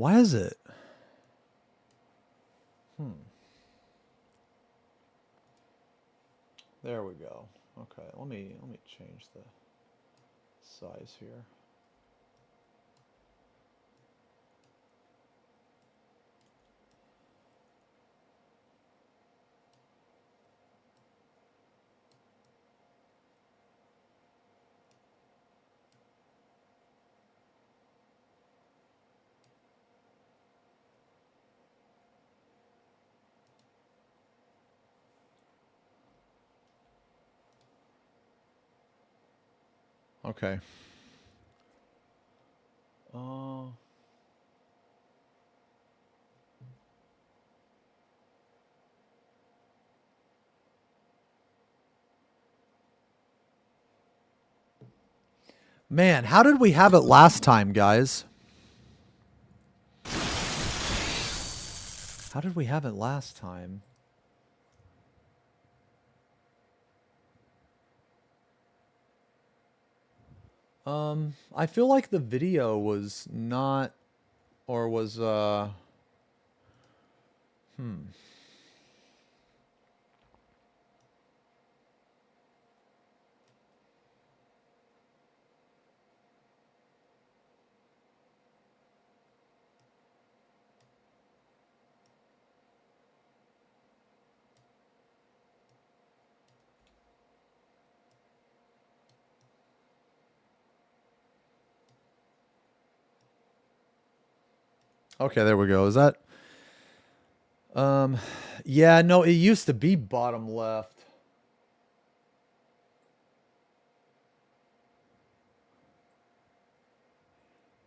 Why is it? There we go. Okay, let me change the size here. Okay. Man, how did we have it last time, guys? How did we have it last time? I feel like the video was not, or was, okay, there we go. Is that, yeah, no, it used to be bottom left.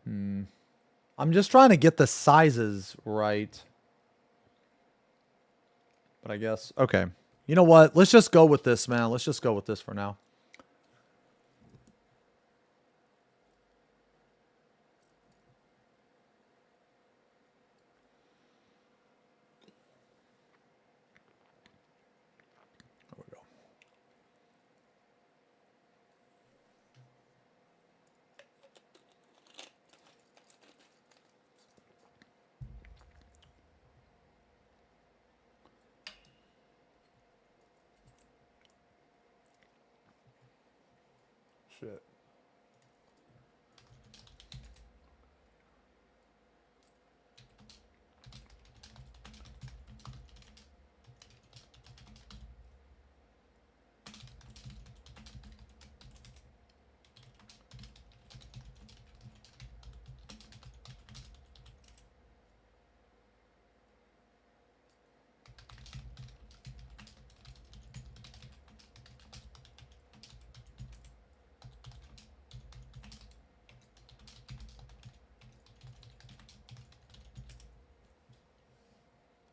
I'm just trying to get the sizes right. But I guess, okay. You know what? Let's just go with this, man. Let's just go with this for now. There we go. Shit.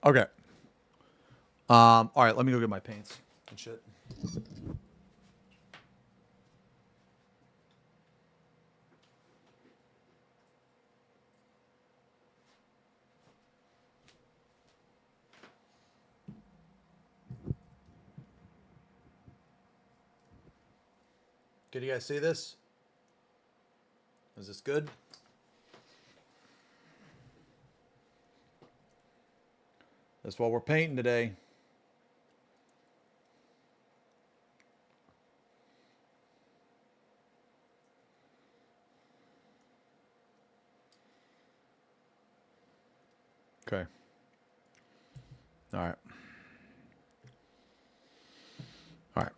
Okay. All right, let me go get my paints and shit. Can you guys see this? Is this good? That's what we're painting today. Okay. All right. All right.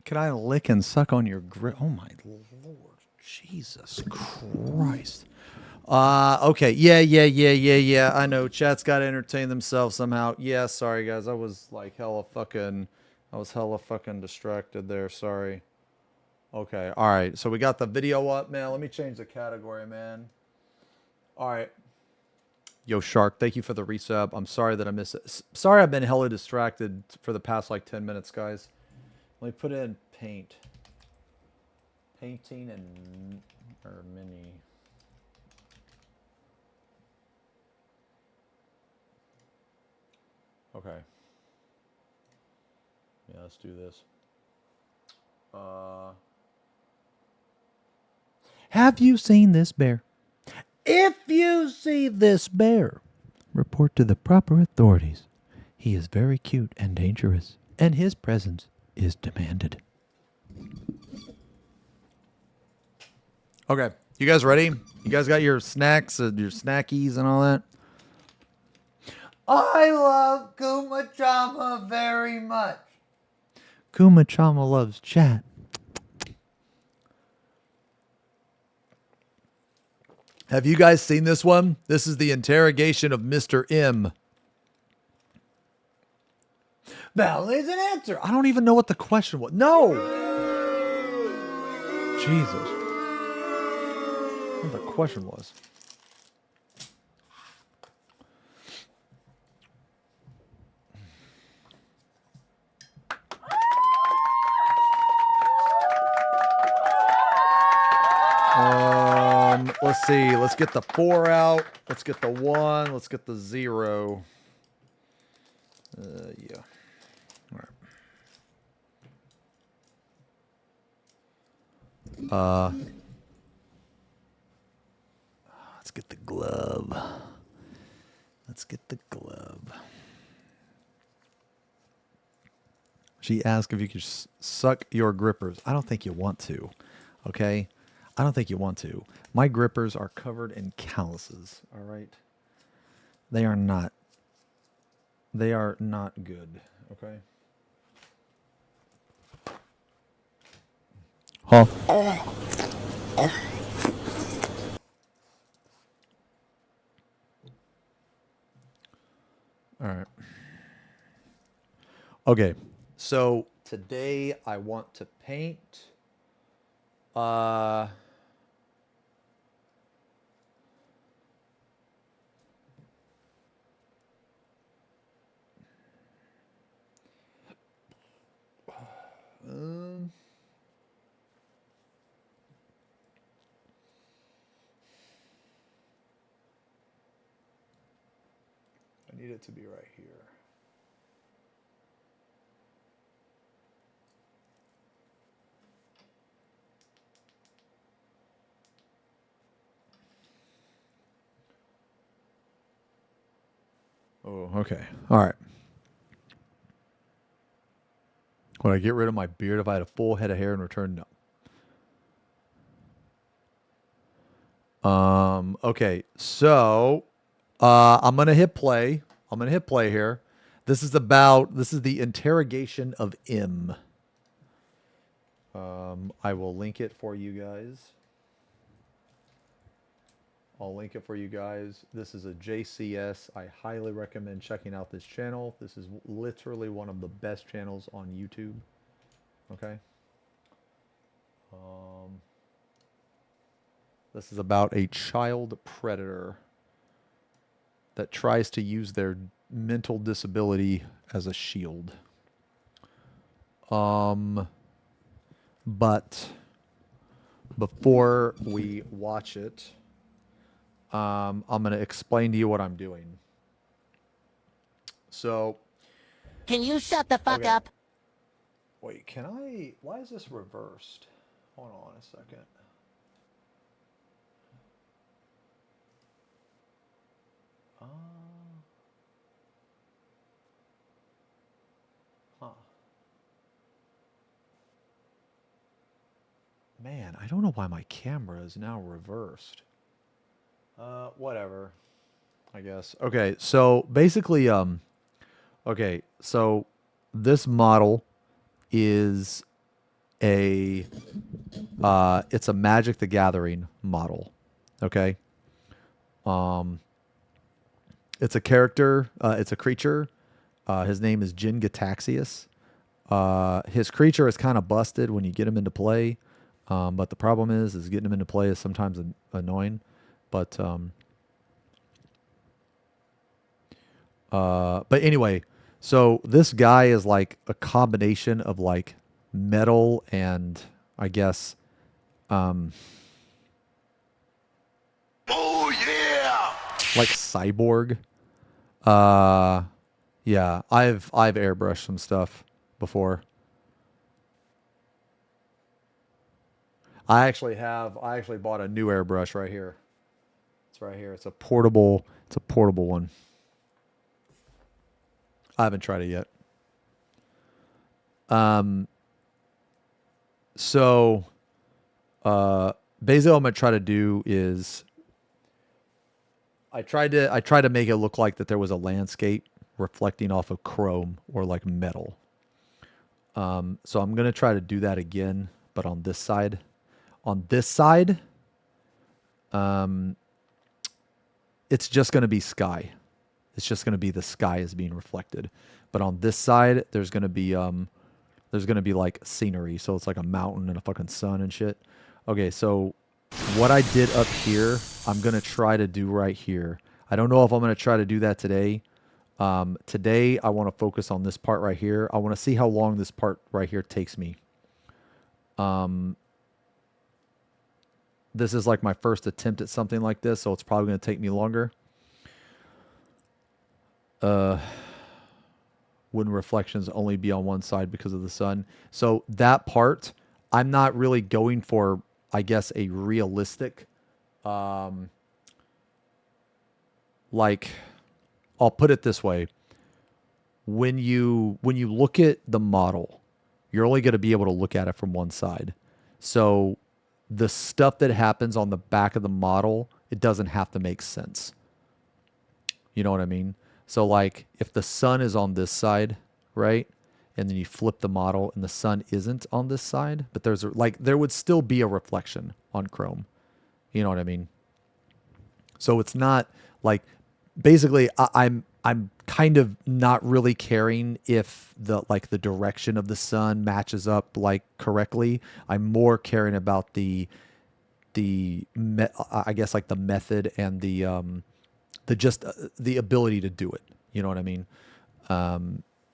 Can I lick and suck on your grip? Oh my lord, Jesus Christ. Okay, yeah. I know. Chat's got to entertain themselves somehow. Yeah, sorry guys. I was like hella fucking distracted there. Sorry. Okay, all right. So we got the video up, man. Let me change the category, man. All right. Yo, Shark, thank you for the resub. I'm sorry that I missed it. Sorry I've been hella distracted for the past like 10 minutes, guys. Let me put in paint. Painting and or mini. Okay. Yeah, let's do this. Have you seen this bear? If you see this bear, report to the proper authorities. He is very cute and dangerous, and his presence is demanded. Okay, you guys ready? You guys got your snacks, your snackies and all that? I love Kumachama very much. Kumachama loves chat. Have you guys seen this one? This is the interrogation of Mr. M. That is an answer. I don't even know what the question was. No. Jesus. What the question was. Let's see. Let's get the 4 out. Let's get the 1. Let's get the 0. Yeah. All right. Let's get the glove. Let's get the glove. She asked if you could suck your grippers. I don't think you want to. Okay? I don't think you want to. My grippers are covered in calluses. All right? They are not. They are not good. Okay? Huh? All right. Okay. So today I want to paint. I need it to be right here. Oh, okay. All right. Would I get rid of my beard if I had a full head of hair in return? No. Okay. So, I'm going to hit play. I'm going to hit play here. This is the interrogation of M. I will link it for you guys. I'll link it for you guys. This is a JCS. I highly recommend checking out this channel. This is literally one of the best channels on YouTube. Okay. This is about a child predator that tries to use their mental disability as a shield. But before we watch it, I'm going to explain to you what I'm doing. So, Can you shut the fuck okay. up? Wait, can I? Why is this reversed? Hold on a second. Huh. Man, I don't know why my camera is now reversed. Whatever. I guess. Okay, so basically, okay, so this model is a it's a Magic the Gathering model. Okay. It's a character. It's a creature. His name is Jin Gataxius. His creature is kind of busted when you get him into play, but the problem is getting him into play is sometimes annoying. But anyway, so this guy is like a combination of like metal and I guess Oh yeah! like cyborg. Yeah, I've airbrushed some stuff before. I actually bought a new airbrush right here. It's right here. It's a portable one. I haven't tried it yet. So basically what I'm gonna try to do is I tried to make it look like that there was a landscape reflecting off of chrome or like metal. So I'm gonna try to do that again, but on this side. On this side, it's just gonna be sky. It's just gonna be the sky is being reflected. But on this side, there's gonna be like scenery. So it's like a mountain and a fucking sun and shit. Okay, so what I did up here, I'm gonna try to do right here. I don't know if I'm gonna try to do that today. Today I want to focus on this part right here. I want to see how long this part right here takes me. This is like my first attempt at something like this, so it's probably going to take me longer. Wouldn't reflections only be on one side because of the sun? So that part, I'm not really going for, I guess, a realistic, like, I'll put it this way. When you look at the model, you're only going to be able to look at it from one side. So the stuff that happens on the back of the model, it doesn't have to make sense. You know what I mean? So like if the sun is on this side, right? And then you flip the model and the sun isn't on this side, but there would still be a reflection on chrome. You know what I mean? So it's not like basically I'm kind of not really caring if the direction of the sun matches up like correctly. I'm more caring about I guess like the method and the ability to do it. You know what I mean?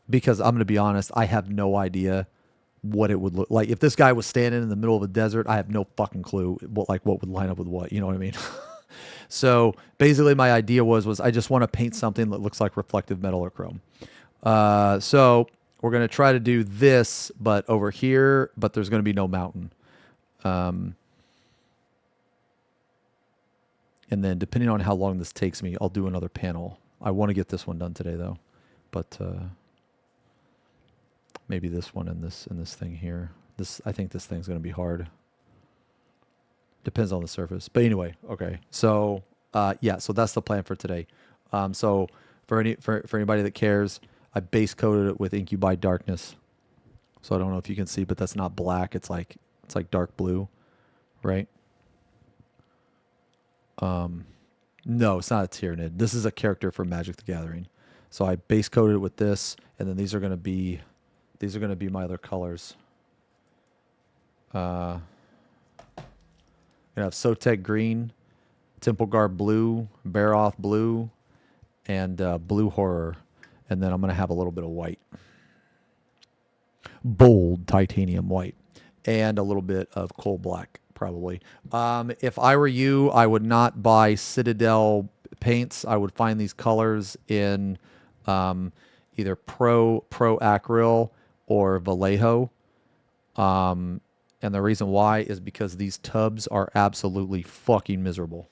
Because I'm going to be honest, I have no idea what it would look like. If this guy was standing in the middle of a desert, I have no fucking clue what would line up with what, you know what I mean? So basically my idea was I just want to paint something that looks like reflective metal or chrome. So we're going to try to do this, but over here, but there's going to be no mountain. And then depending on how long this takes me, I'll do another panel. I want to get this one done today though, but, maybe this one and this thing here. I think this thing's going to be hard. Depends on the surface. But anyway, okay. So, yeah, so that's the plan for today. So for anybody that cares, I base coated it with Incubi Darkness. So I don't know if you can see, but that's not black. It's like dark blue, right? No, it's not a Tyranid. This is a character from Magic the Gathering. So I base coated it with this, and then these are going to be my other colors. Gonna have Sotek green, Temple Guard blue, Baroth blue, and blue horror, and then I'm gonna have a little bit of white, bold titanium white, and a little bit of coal black probably. If I were you, I would not buy Citadel paints. I would find these colors in either Pro Acryl or Vallejo. And the reason why is because these tubs are absolutely fucking miserable.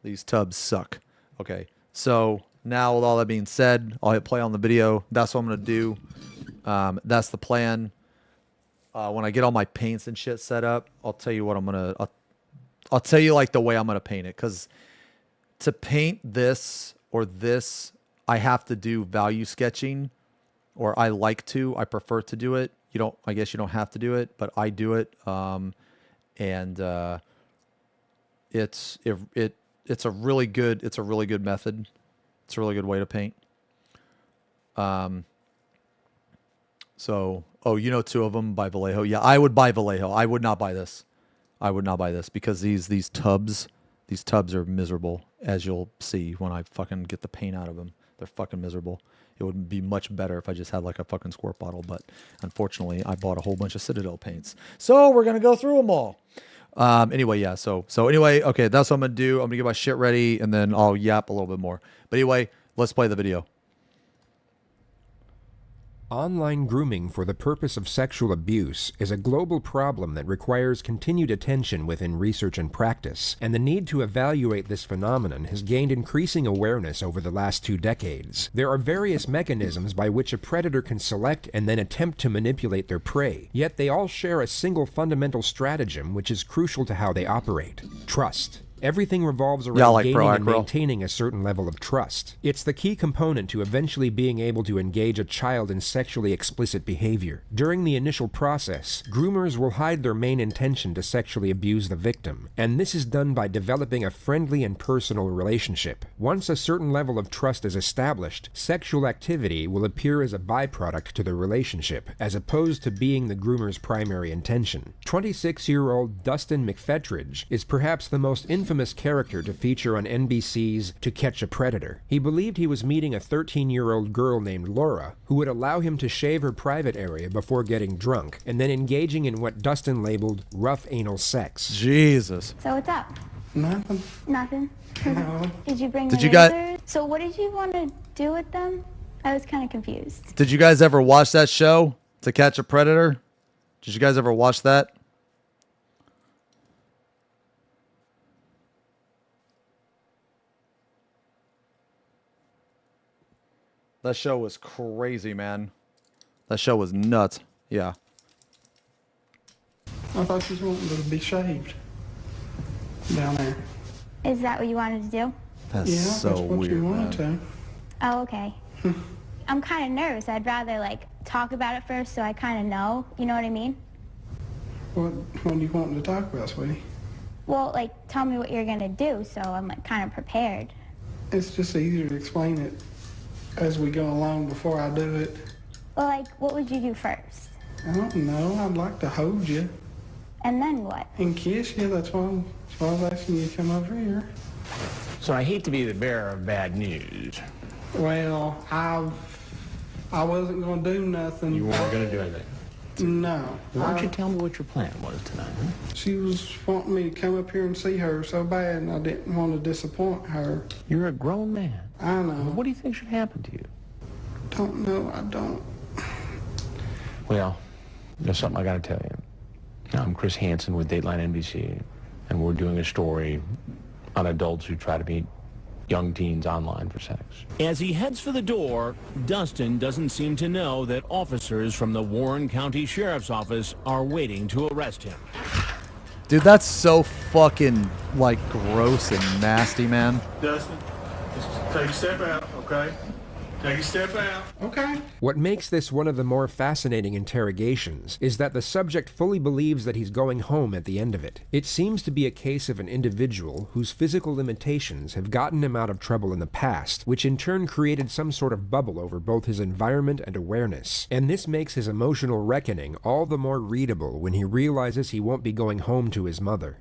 These tubs suck. Okay, so now with all that being said, I'll hit play on the video. That's what I'm going to do. That's the plan. When I get all my paints and shit set up, I'll tell you what I'm going to... I'll tell you like the way I'm going to paint it. Because to paint this or this, I have to do value sketching or I like to. I prefer to do it. You don't. I guess you don't have to do it, but I do it. It's a really good method. It's a really good way to paint. So, oh, you know, 2 of them by Vallejo. Yeah, I would buy Vallejo. I would not buy this. I would not buy this because these tubs are miserable, as you'll see when I fucking get the paint out of them. They're fucking miserable. It would be much better if I just had like a fucking squirt bottle, but unfortunately, I bought a whole bunch of Citadel paints. So we're gonna go through them all. Anyway, yeah. So anyway, okay, that's what I'm gonna do. I'm gonna get my shit ready, and then I'll yap a little bit more. But anyway, let's play the video. Online grooming for the purpose of sexual abuse is a global problem that requires continued attention within research and practice, and the need to evaluate this phenomenon has gained increasing awareness over the last 2 decades. There are various mechanisms by which a predator can select and then attempt to manipulate their prey, yet they all share a single fundamental stratagem which is crucial to how they operate: trust. Everything revolves around gaining and maintaining a certain level of trust. It's the key component to eventually being able to engage a child in sexually explicit behavior. During the initial process, groomers will hide their main intention to sexually abuse the victim, and this is done by developing a friendly and personal relationship. Once a certain level of trust is established, sexual activity will appear as a byproduct to the relationship, as opposed to being the groomer's primary intention. 26-year-old Dustin McFetridge is perhaps the most infamous character to feature on NBC's To Catch a Predator. He believed he was meeting a 13-year-old girl named Laura, who would allow him to shave her private area before getting drunk, and then engaging in what Dustin labeled rough anal sex. Jesus. So what's up? Nothing. Nothing? No. Did you bring Did the you guys- razors? So what did you want to do with them? I was kind of confused. Did you guys ever watch that show, To Catch a Predator? Did you guys ever watch that? That show was crazy, man. That show was nuts. Yeah. I thought you wanted to be shaved down there. Is that what you wanted to do? That's Yeah, so that's what weird, you wanted man. to. Oh, okay. I'm kind of nervous. I'd rather, like, talk about it first so I kind of know. You know what I mean? What do you want to talk about, sweetie? Well, like, tell me what you're going to do so I'm, like, kind of prepared. It's just easier to explain it as we go along before I do it. Well, like, what would you do first? I don't know. I'd like to hold you And then what? and kiss you. That's why I was asking you to come over here. So I hate to be the bearer of bad news. Well, I wasn't going to do nothing. You weren't going to do anything. No. Why don't you tell me what your plan was tonight, huh? She was wanting me to come up here and see her so bad, and I didn't want to disappoint her. You're a grown man. I know. What do you think should happen to you? Don't know. I don't. Well, there's something I got to tell you. I'm Chris Hansen with Dateline NBC, and we're doing a story on adults who try to meet young teens online for sex. As he heads for the door, Dustin doesn't seem to know that officers from the Warren County Sheriff's Office are waiting to arrest him. Dude, that's so fucking, like, gross and nasty, man. Dustin, just take a step out, okay? Take a step out. Okay. What makes this one of the more fascinating interrogations is that the subject fully believes that he's going home at the end of it. It seems to be a case of an individual whose physical limitations have gotten him out of trouble in the past, which in turn created some sort of bubble over both his environment and awareness. And this makes his emotional reckoning all the more readable when he realizes he won't be going home to his mother.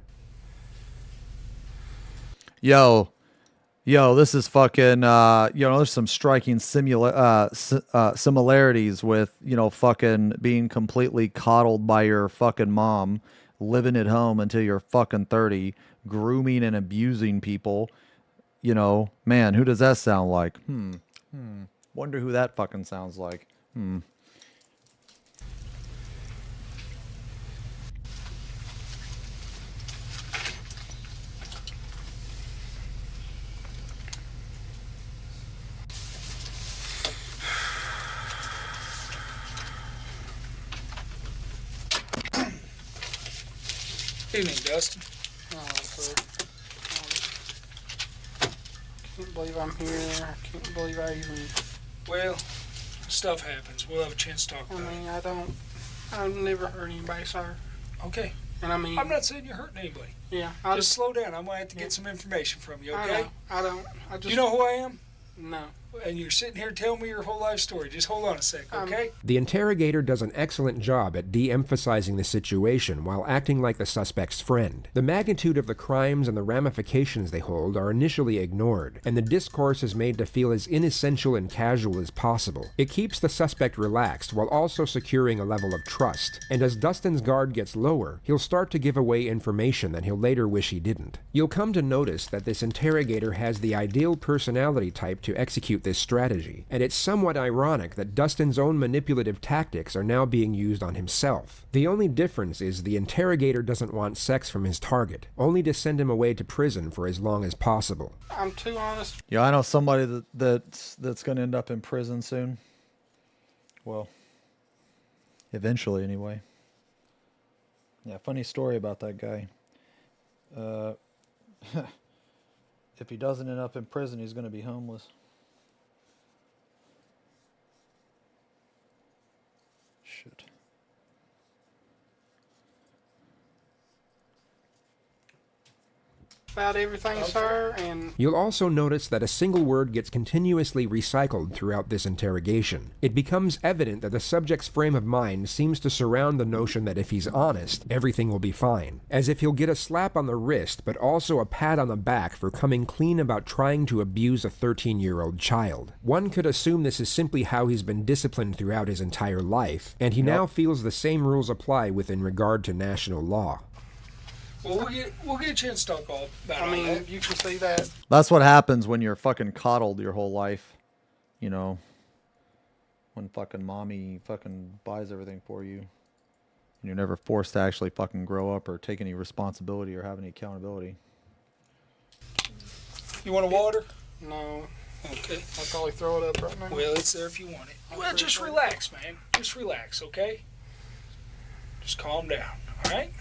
Yo, this is fucking, there's some striking similarities with, fucking being completely coddled by your fucking mom, living at home until you're fucking 30, grooming and abusing people. Man, who does that sound like? Wonder who that fucking sounds like. Evening, Dustin. Can't believe I'm here. I can't believe I even... Well, Stuff happens. We'll have a chance to talk I about mean, it. I've never hurt anybody, sir. Okay. And I mean, I'm not saying you're hurting anybody. yeah, Just slow down. I might have to get some information from you, okay? I don't. I just. You know who I am? No. And you're sitting here telling me your whole life story. Just hold on a sec, okay? The interrogator does an excellent job at de-emphasizing the situation while acting like the suspect's friend. The magnitude of the crimes and the ramifications they hold are initially ignored, and the discourse is made to feel as inessential and casual as possible. It keeps the suspect relaxed while also securing a level of trust, and as Dustin's guard gets lower, he'll start to give away information that he'll later wish he didn't. You'll come to notice that this interrogator has the ideal personality type to execute this strategy, and it's somewhat ironic that Dustin's own manipulative tactics are now being used on himself. The only difference is the interrogator doesn't want sex from his target, only to send him away to prison for as long as possible. I'm too honest. Yeah, I know somebody that's going to end up in prison soon. Well, eventually anyway. Yeah, funny story about that guy. If he doesn't end up in prison, he's going to be homeless. Shit. About everything, sir, and You'll also notice that a single word gets continuously recycled throughout this interrogation. It becomes evident that the subject's frame of mind seems to surround the notion that if he's honest, everything will be fine. As if he'll get a slap on the wrist, but also a pat on the back for coming clean about trying to abuse a 13-year-old child. One could assume this is simply how he's been disciplined throughout his entire life, and he now feels the same rules apply within regard to national law. Well, we'll get a chance to talk all about I mean, all that. you can see that. That's what happens when you're fucking coddled your whole life. You know, when fucking mommy fucking buys everything for you. And you're never forced to actually fucking grow up or take any responsibility or have any accountability. You want a water? No, Okay. I'll probably throw it up right now. Well, it's there if you want it. Well, just relax, man. Just relax, okay? Just calm down, all right?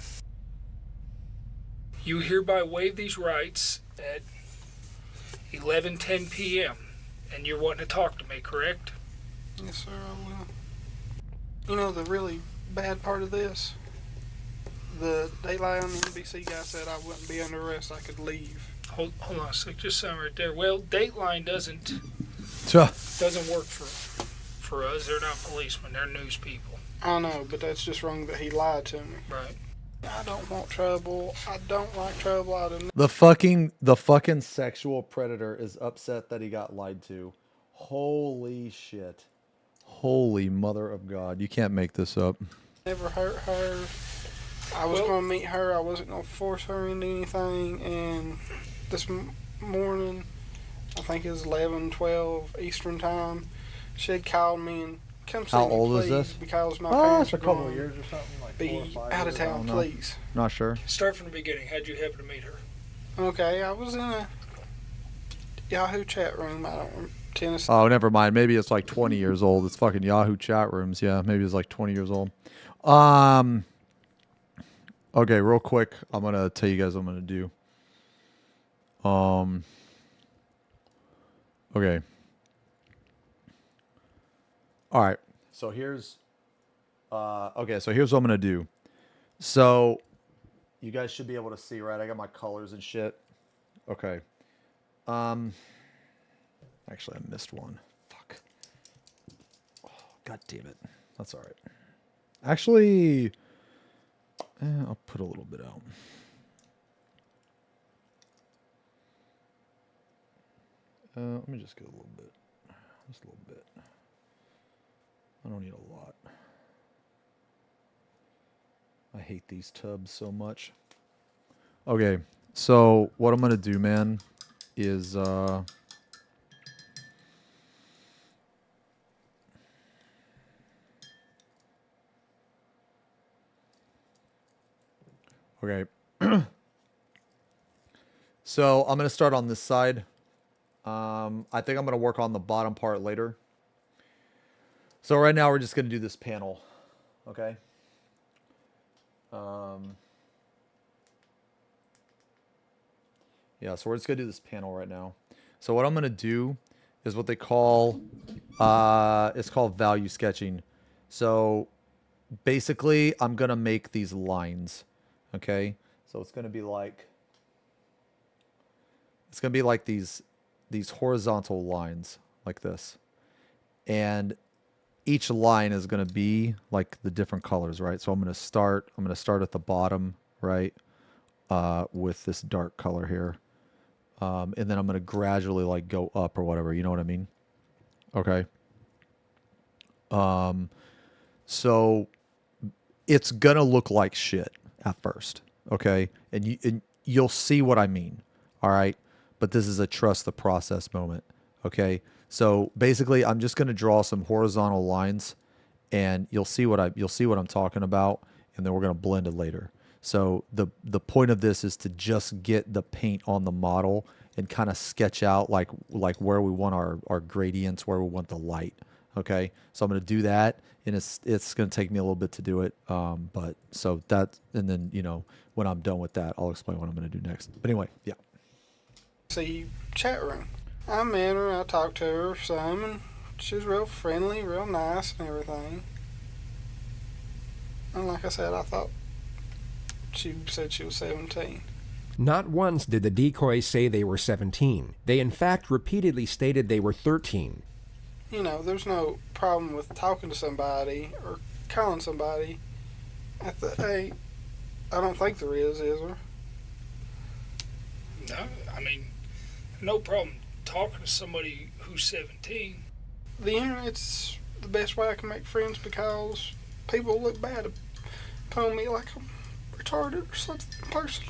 You hereby waive these rights at 11:10 p.m. and you're wanting to talk to me, correct? Yes, sir, I will. You know the really bad part of this? The Daylight on the NBC guy said I wouldn't be under arrest. I could leave. Hold on a sec. Just something right there. Well, Dateline doesn't work for us. They're not policemen. They're news people. I know, but that's just wrong that he lied to me. Right. I don't want trouble. I don't like trouble. I don't. The fucking sexual predator is upset that he got lied to. Holy shit. Holy mother of God. You can't make this up. Never hurt her. I was going to meet her. I wasn't going to force her into anything. And this morning, I think it was 11, 12 Eastern time, she had called me and come see How me, old please, is this? because my Oh, parents it's a are couple going of years or something, like 4 or be 5 out of years, I town, don't know. please. Not sure. Start from the beginning. How'd you happen to meet her? Okay, I was in a Yahoo chat room. I don't Tennessee. Oh, never mind. Maybe it's like 20 years old. It's fucking Yahoo chat rooms. Yeah, maybe it's like 20 years old. Okay, real quick. I'm going to tell you guys what I'm going to do. Okay. All right. So here's so here's what I'm going to do. So you guys should be able to see, right? I got my colors and shit. Okay. Actually, I missed one. Fuck. Oh, God damn it. That's all right. Actually, I'll put a little bit out. Let me just get a little bit. Just a little bit. I don't need a lot. I hate these tubs so much. Okay, so what I'm going to do, man, is... Okay. So I'm going to start on this side. I think I'm going to work on the bottom part later. So right now we're just going to do this panel. Okay. Yeah, so we're just going to do this panel right now. So what I'm going to do is what they call, it's called value sketching. So basically, I'm going to make these lines, okay? So it's going to be like these horizontal lines like this. And each line is going to be like the different colors, right? So I'm going to start at the bottom, right? With this dark color here. And then I'm going to gradually like go up or whatever, you know what I mean? Okay. So it's going to look like shit at first, okay? And you'll see what I mean. All right? But this is a trust the process moment, okay? So basically, I'm just going to draw some horizontal lines, and you'll see what I'm talking about, and then we're going to blend it later. So the point of this is to just get the paint on the model and kind of sketch out like where we want our gradients, where we want the light. Okay, so I'm going to do that, and it's going to take me a little bit to do it. But so that, and then when I'm done with that, I'll explain what I'm going to do next. But anyway, yeah. See, chat room. I met her, I talked to her some, and she was real friendly, real nice and everything. And like I said, I thought she said she was 17. Not once did the decoys say they were 17. They in fact repeatedly stated they were 13. There's no problem with talking to somebody or calling somebody at the age. I don't think there is there? No, I mean, no problem talking to somebody who's 17. The internet's the best way I can make friends because people look bad upon me like I'm retarded or something in person.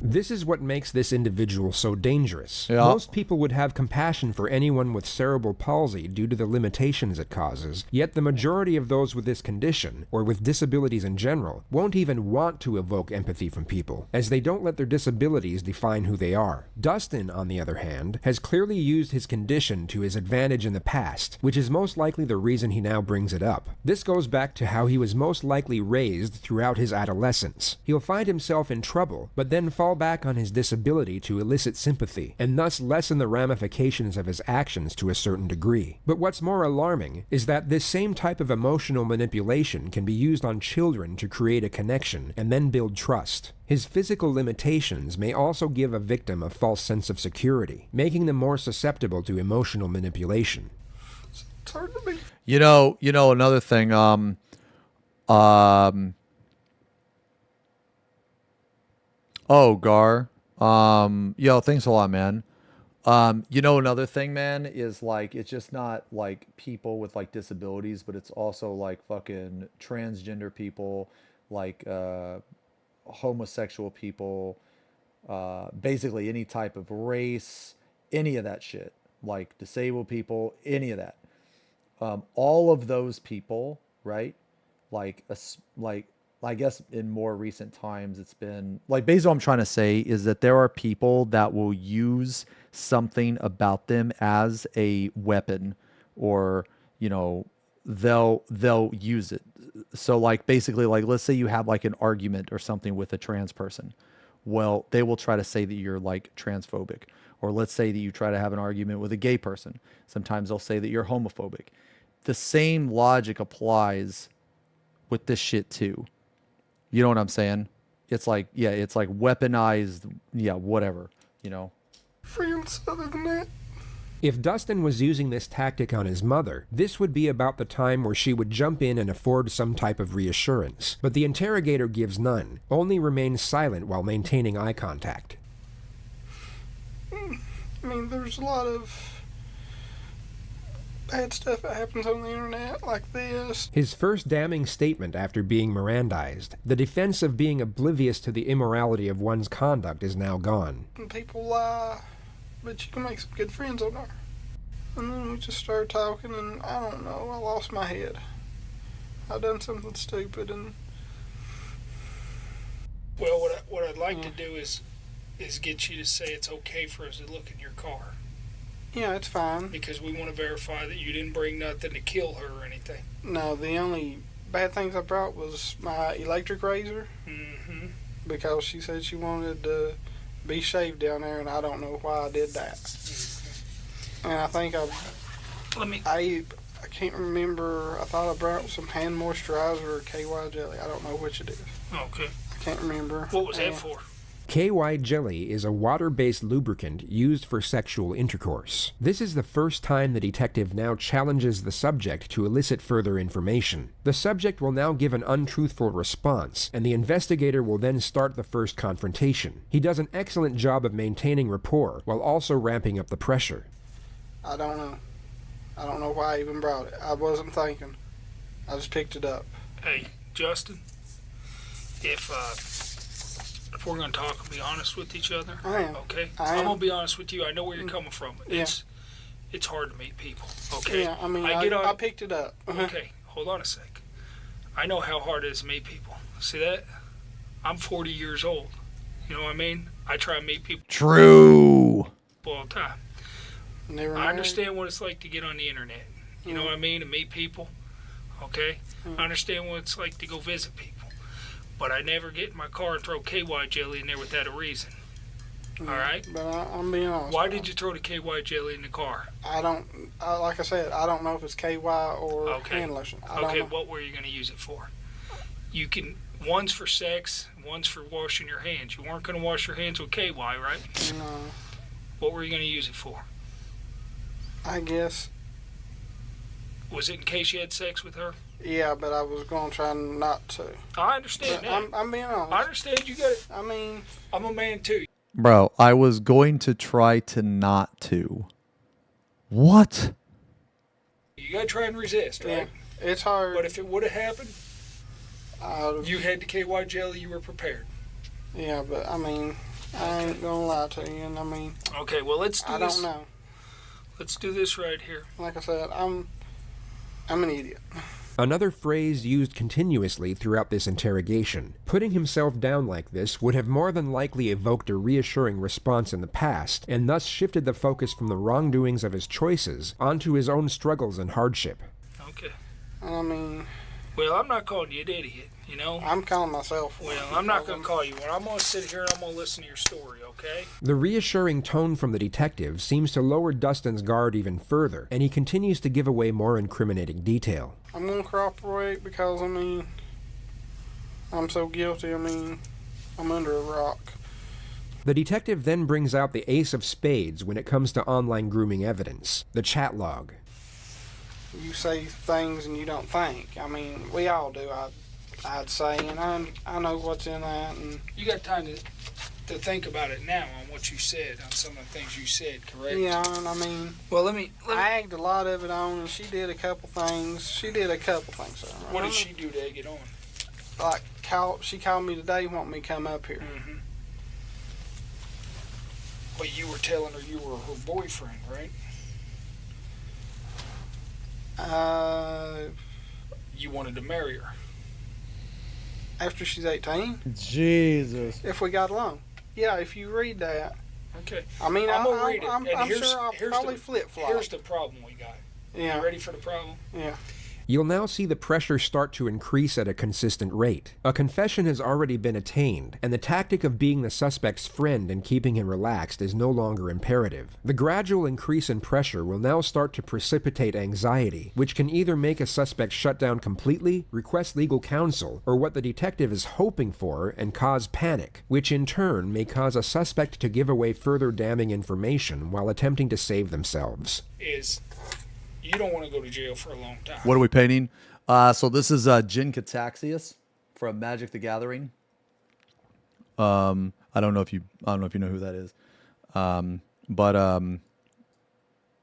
This is what makes this individual so dangerous. Yeah. Most people would have compassion for anyone with cerebral palsy due to the limitations it causes, yet the majority of those with this condition, or with disabilities in general, won't even want to evoke empathy from people, as they don't let their disabilities define who they are. Dustin, on the other hand, has clearly used his condition to his advantage in the past, which is most likely the reason he now brings it up. This goes back to how he was most likely raised throughout his adolescence. He'll find himself in trouble, but then fall back on his disability to elicit sympathy, and thus lessen the ramifications of his actions to a certain degree. But what's more alarming is that this same type of emotional manipulation can be used on children to create a connection and then build trust. His physical limitations may also give a victim a false sense of security, making them more susceptible to emotional manipulation. It's hard to be. Another thing, oh, Gar. Thanks a lot, man. Another thing, man, is like it's just not like people with like disabilities, but it's also like fucking transgender people, like homosexual people, basically any type of race, any of that shit, like disabled people, any of that. All of those people, right? Like I guess in more recent times, it's been like basically what I'm trying to say is that there are people that will use something about them as a weapon, or they'll use it. So like basically, like let's say you have like an argument or something with a trans person. Well, they will try to say that you're like transphobic, or let's say that you try to have an argument with a gay person. Sometimes they'll say that you're homophobic. The same logic applies with this shit too. You know what I'm saying? It's like, yeah, it's like weaponized, yeah, whatever, Friends other than that. If Dustin was using this tactic on his mother, this would be about the time where she would jump in and afford some type of reassurance. But the interrogator gives none, only remains silent while maintaining eye contact. I mean, there's a lot of bad stuff that happens on the internet like this. His first damning statement after being Mirandized, the defense of being oblivious to the immorality of one's conduct, is now gone. And people lie, but you can make some good friends on there. And then we just started talking, and I don't know, I lost my head. I done something stupid, and well, what I'd like to do is get you to say it's okay for us to look in your car. Yeah, it's fine. Because we want to verify that you didn't bring nothing to kill her or anything. No, the only bad things I brought was my electric razor. Mm-hmm. Because she said she wanted to be shaved down there, and I don't know why I did that. Mm-hmm. And I think Let me. I can't remember. I thought I brought some hand moisturizer or KY jelly. I don't know which it is. Okay. I can't remember. What was that for? KY jelly is a water-based lubricant used for sexual intercourse. This is the first time the detective now challenges the subject to elicit further information. The subject will now give an untruthful response, and the investigator will then start the first confrontation. He does an excellent job of maintaining rapport while also ramping up the pressure. I don't know. I don't know why I even brought it. I wasn't thinking. I just picked it up. Hey, Justin, if we're going to talk and be honest with each other, I am. okay? I am. I'm going to be honest with you. I know where you're coming from. It's hard to meet people, okay? Yeah, I mean, I picked it up. Okay, hold on a sec. I know how hard it is to meet people. See that? I'm 40 years old. You know what I mean? I try to meet people True. all the time. Never I understand what it's like to get on the internet. You know what I mean? To meet people, okay? I understand what it's like to go visit people. But I never get in my car and throw KY jelly in there without a reason. All right? But I'm being honest. Why did you throw the KY jelly in the car? Like I said, I don't know if it's KY or hand lotion. I don't know. What were you going to use it for? You can, one's for sex, one's for washing your hands. You weren't going to wash your hands with KY, right? No. What were you going to use it for? I guess. Was it in case you had sex with her? Yeah, but I was going to try not to. I understand that. I'm being honest. I understand you got it. I mean, I'm a man too. Bro, I was going to try to not to. What? You got to try and resist, right? Yeah, it's hard. But if it would have happened, you had the KY jelly, you were prepared. Yeah, but I mean, I ain't going to lie to you, and I mean. Okay, well, let's do this. I don't know. Let's do this right here. Like I said, I'm an idiot. Another phrase used continuously throughout this interrogation. Putting himself down like this would have more than likely evoked a reassuring response in the past, and thus shifted the focus from the wrongdoings of his choices onto his own struggles and hardship. Okay. I mean... Well, I'm not calling you an idiot, you know? I'm calling myself one. Well, I'm not going to call you one. I'm going to sit here and I'm going to listen to your story, okay? The reassuring tone from the detective seems to lower Dustin's guard even further, and he continues to give away more incriminating detail. I'm going to cooperate because, I mean, I'm so guilty. I mean, I'm under a rock. The detective then brings out the ace of spades when it comes to online grooming evidence, the chat log. You say things and you don't think. I mean, we all do, I'd say, and I know what's in that. And you got time to think about it now on what you said, on some of the things you said, correct? Yeah, and I mean, well, let me I egged a lot of it on, and she did a couple things. So, what did she do to egg it on? Like, she called me today, wanting me to come up here. Mm-hmm. But you were telling her you were her boyfriend, right? You wanted to marry her. After she's 18? Jesus. If we got along. Yeah, if you read that. Okay. I mean, I'm going to read it. I'm sure I'll probably flip-flop. Here's the problem we got. Yeah. You ready for the problem? Yeah. You'll now see the pressure start to increase at a consistent rate. A confession has already been attained, and the tactic of being the suspect's friend and keeping him relaxed is no longer imperative. The gradual increase in pressure will now start to precipitate anxiety, which can either make a suspect shut down completely, request legal counsel, or what the detective is hoping for, and cause panic, which in turn may cause a suspect to give away further damning information while attempting to save themselves. You don't want to go to jail for a long time. What are we painting? So this is Jin Cataxius from Magic the Gathering. I don't know if you know who that is. But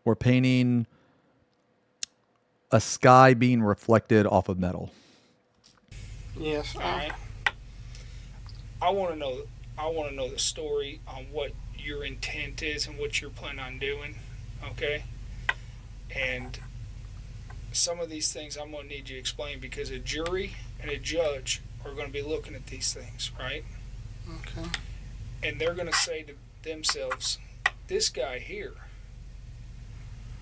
we're painting a sky being reflected off of metal. Yes. All right. I want to know the story on what your intent is and what you're planning on doing. Okay. And some of these things I'm going to need you to explain because a jury and a judge are going to be looking at these things, right? Okay. And they're going to say to themselves, this guy here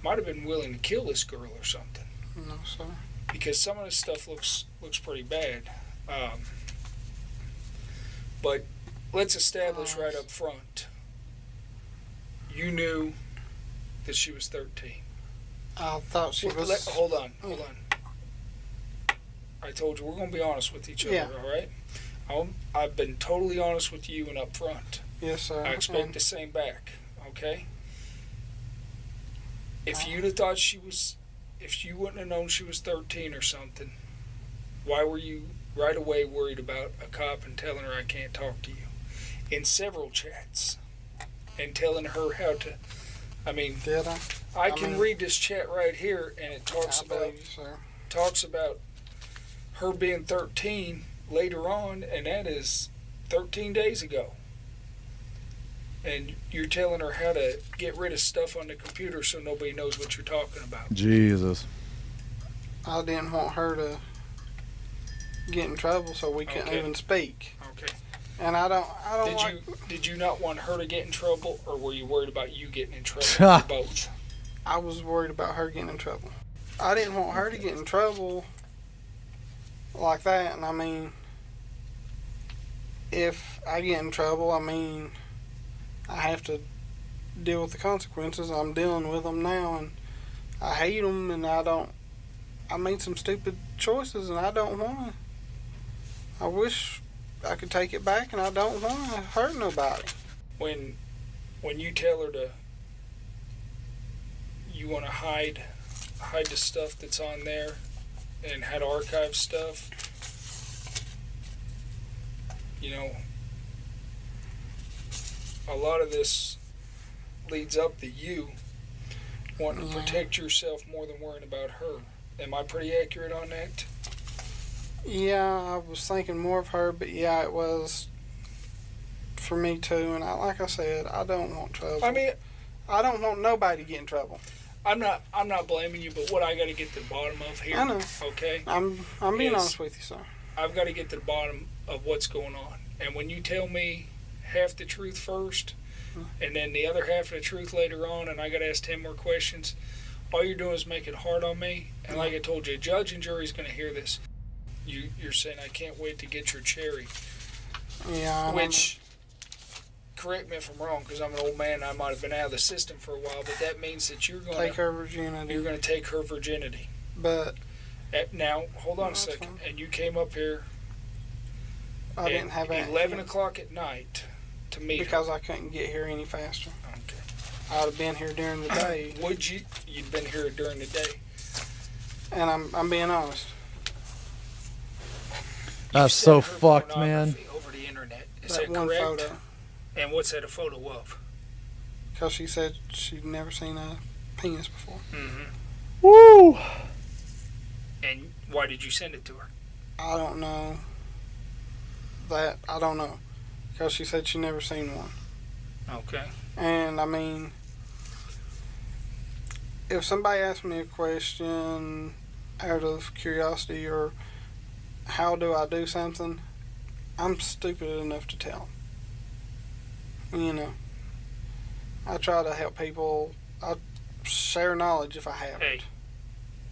might have been willing to kill this girl or something. No, sir. Because some of this stuff looks pretty bad. But let's establish right up front. You knew that she was 13? I thought she was. Hold on. I told you we're going to be honest with each other, Yeah. all right? I've been totally honest with you and up front. Yes, sir. I expect the same back, okay? If you'd have thought if you wouldn't have known she was 13 or something, why were you right away worried about a cop and telling her I can't talk to you? In several chats. And telling her how to, I mean, Did I? I can read this chat right here, and it talks I believe you, sir. talks about her being 13 later on, and that is 13 days ago. And you're telling her how to get rid of stuff on the computer so nobody knows what you're talking about. Jesus. I didn't want her to get in trouble, so we couldn't even speak. Okay. And I don't Did you not want her to get in trouble, or were you worried about you getting in trouble? Or both. I was worried about her getting in trouble. I didn't want her to get in trouble like that, and I mean, if I get in trouble, I mean, I have to deal with the consequences. I'm dealing with them now, and I hate them, and I made some stupid choices, and I don't want to. I wish I could take it back, and I don't want to hurt nobody. When you tell her you want to hide the stuff that's on there and how to archive stuff, you know, a lot of this leads up to you wanting to protect yourself more than worrying about her. Am I pretty accurate on that? Yeah, I was thinking more of her, but yeah, it was for me too. And like I said, I don't want trouble. I mean, I don't want nobody to get in trouble. I'm not blaming you, but what I got to get to the bottom of here, I know. okay? I'm being honest with you, sir. I've got to get to the bottom of what's going on. And when you tell me half the truth first, and then the other half of the truth later on, and I got to ask 10 more questions, all you're doing is making it hard on me. And like I told you, judge and jury's going to hear this. You're saying, I can't wait to get your cherry. Yeah. Which, correct me if I'm wrong, because I'm an old man, I might have been out of the system for a while, but that means that you're going to take her virginity. You're going to take her virginity. But now, hold on a second. Fine. And you came up here I didn't have 11 o'clock at night to meet because her. I couldn't get here any faster. Okay. I'd have been here during the day. Would you? You'd been here during the day. And I'm being honest. That's so fucked, man. Over the internet. Is That that one correct? photo. And what's that a photo of? Because she said she'd never seen a penis before. Mm-hmm. Woo! And why did you send it to her? I don't know. I don't know. Because she said she never seen one. Okay. And I mean, if somebody asks me a question out of curiosity or how do I do something, I'm stupid enough to tell them. You know, I try to help people. I share knowledge if I have Hey, it.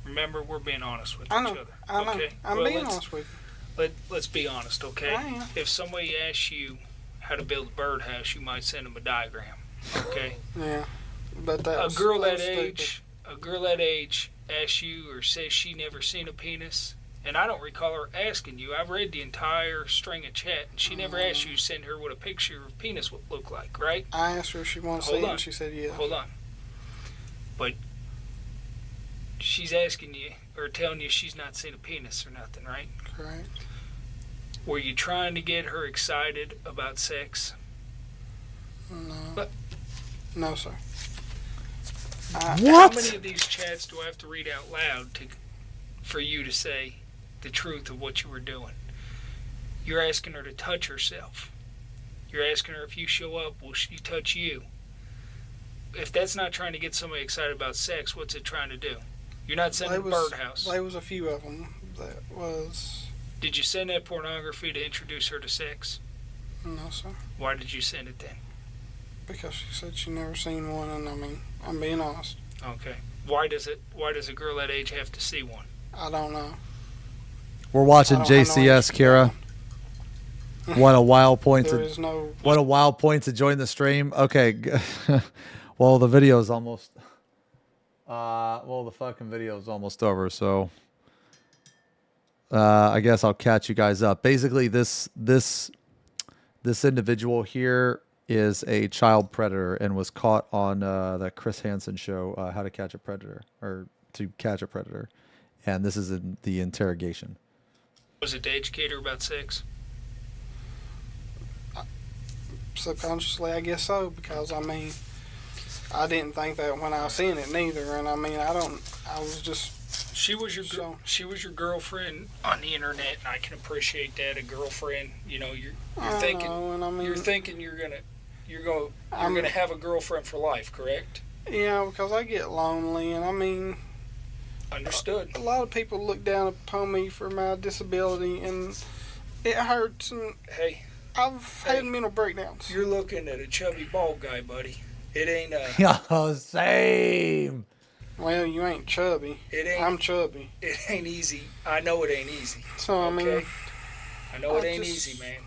remember, we're being honest with I each know. other. I know. Okay? I'm Well, being let's- honest with you. Let's be honest, okay? I am. If somebody asks you how to build a birdhouse, you might send them a diagram, okay? Yeah, but that A was, girl that that was stupid. age asks you or says she never seen a penis, and I don't recall her asking you. I've read the entire string of chat, and she never asked you to send her what a picture of penis would look like, right? I asked her if she wanted to see it, and she said yeah. Hold on. But she's asking you or telling you she's not seen a penis or nothing, right? Correct. Were you trying to get her excited about sex? No. But No, sir. how What? many of these chats do I have to read out loud for you to say the truth of what you were doing? You're asking her to touch herself. You're asking her if you show up, will she touch you? If that's not trying to get somebody excited about sex, what's it trying to do? You're not sending a birdhouse. There was a few of them that was. Did you send that pornography to introduce her to sex? No, sir. Why did you send it then? Because she said she never seen one, and I mean, I'm being honest. Okay. Why does a girl that age have to see one? I don't know. We're watching I don't have no JCS, Kira. What a wild point There to is no. what a wild point to join the stream. Okay. Well, the video is almost Well, the fucking video is almost over, so I guess I'll catch you guys up. Basically, this individual here is a child predator and was caught on that Chris Hansen show, How to Catch a Predator, or To Catch a Predator. And this is in the interrogation. Was it to educate her about sex? Subconsciously, I guess so, because I mean, I didn't think that when I seen it neither, and I mean, I was just. She was your girlfriend on the internet, and I can appreciate that. A girlfriend, you know, you're thinking, and I mean, you're gonna have a girlfriend for life, correct? Yeah, because I get lonely, and I mean, understood. A lot of people look down upon me for my disability, and it hurts. And hey, I've had mental breakdowns. You're looking at a chubby bald guy, buddy. It ain't Yo, same. Well, you ain't chubby. I'm chubby. It ain't easy. I know it ain't easy. So I mean, I know it ain't easy, man.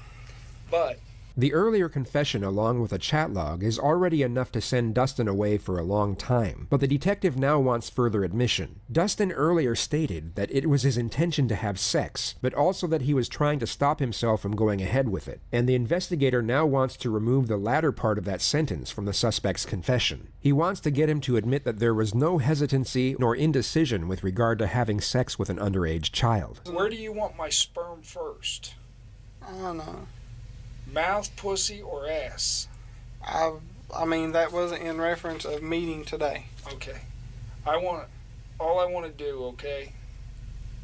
But The earlier confession along with a chat log is already enough to send Dustin away for a long time, but the detective now wants further admission. Dustin earlier stated that it was his intention to have sex, but also that he was trying to stop himself from going ahead with it, and the investigator now wants to remove the latter part of that sentence from the suspect's confession. He wants to get him to admit that there was no hesitancy nor indecision with regard to having sex with an underage child. Where do you want my sperm first? I don't know. Mouth, pussy, or ass? I mean, that wasn't in reference of meeting today. Okay. All I want to do, okay,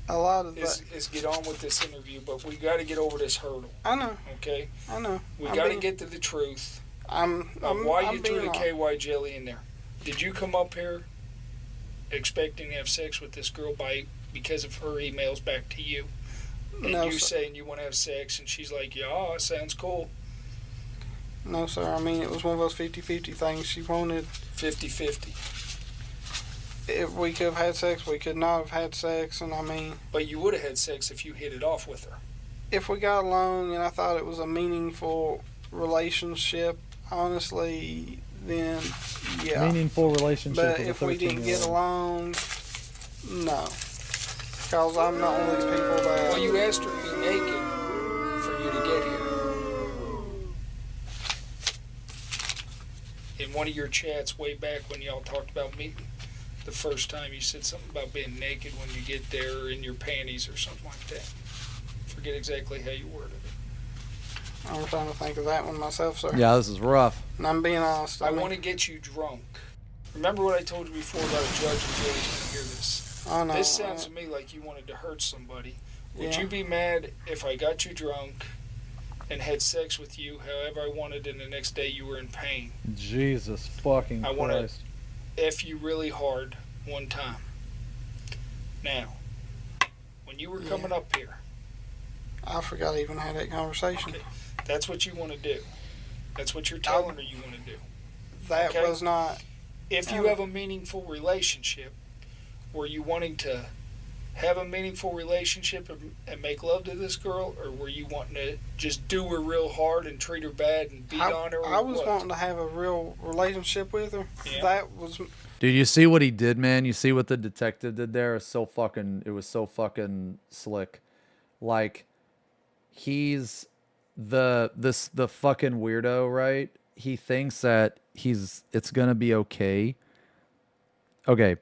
a lot of is get on with this interview, but we got to get over this hurdle. I know. Okay? I know. We got to get to the truth of why you threw the KY jelly in there. Did you come up here expecting to have sex with this girl because of her emails back to you? And no, you sir. saying you want to have sex, and she's like, yeah, sounds cool. No, sir. I mean, it was one of those 50-50 things. She wanted 50-50. If we could have had sex, we could not have had sex, and I mean... But you would have had sex if you hit it off with her. If we got along and I thought it was a meaningful relationship, honestly, then yeah. Meaningful relationship. But if we didn't get along, no. Because I'm not one of these people that... Well, you asked her to be naked for you to get here. In one of your chats way back when y'all talked about meeting, the first time you said something about being naked when you get there or in your panties or something like that. Forget exactly how you worded it. I'm trying to think of that one myself, sir. Yeah, this is rough. And I'm being honest. I want to get you drunk. Remember what I told you before about a judge and jury to hear this? I know. This sounds to me like you wanted to hurt somebody. Would Yeah. you be mad if I got you drunk and had sex with you however I wanted and the next day you were in pain? Jesus fucking I want Christ. to F you really hard one time. Now, when you were coming up here. I forgot I even had that conversation. Okay. That's what you want to do. That's what you're telling her you want to do. That okay? was not... If you have a meaningful relationship, were you wanting to have a meaningful relationship and make love to this girl, or were you wanting to just do her real hard and treat her bad and beat on her? Or I was what? wanting to have a real relationship with her. Yeah. That was... Dude, you see what he did, man? You see what the detective did there? It was so fucking slick. Like, he's the fucking weirdo, right? He thinks that it's gonna be okay. Okay.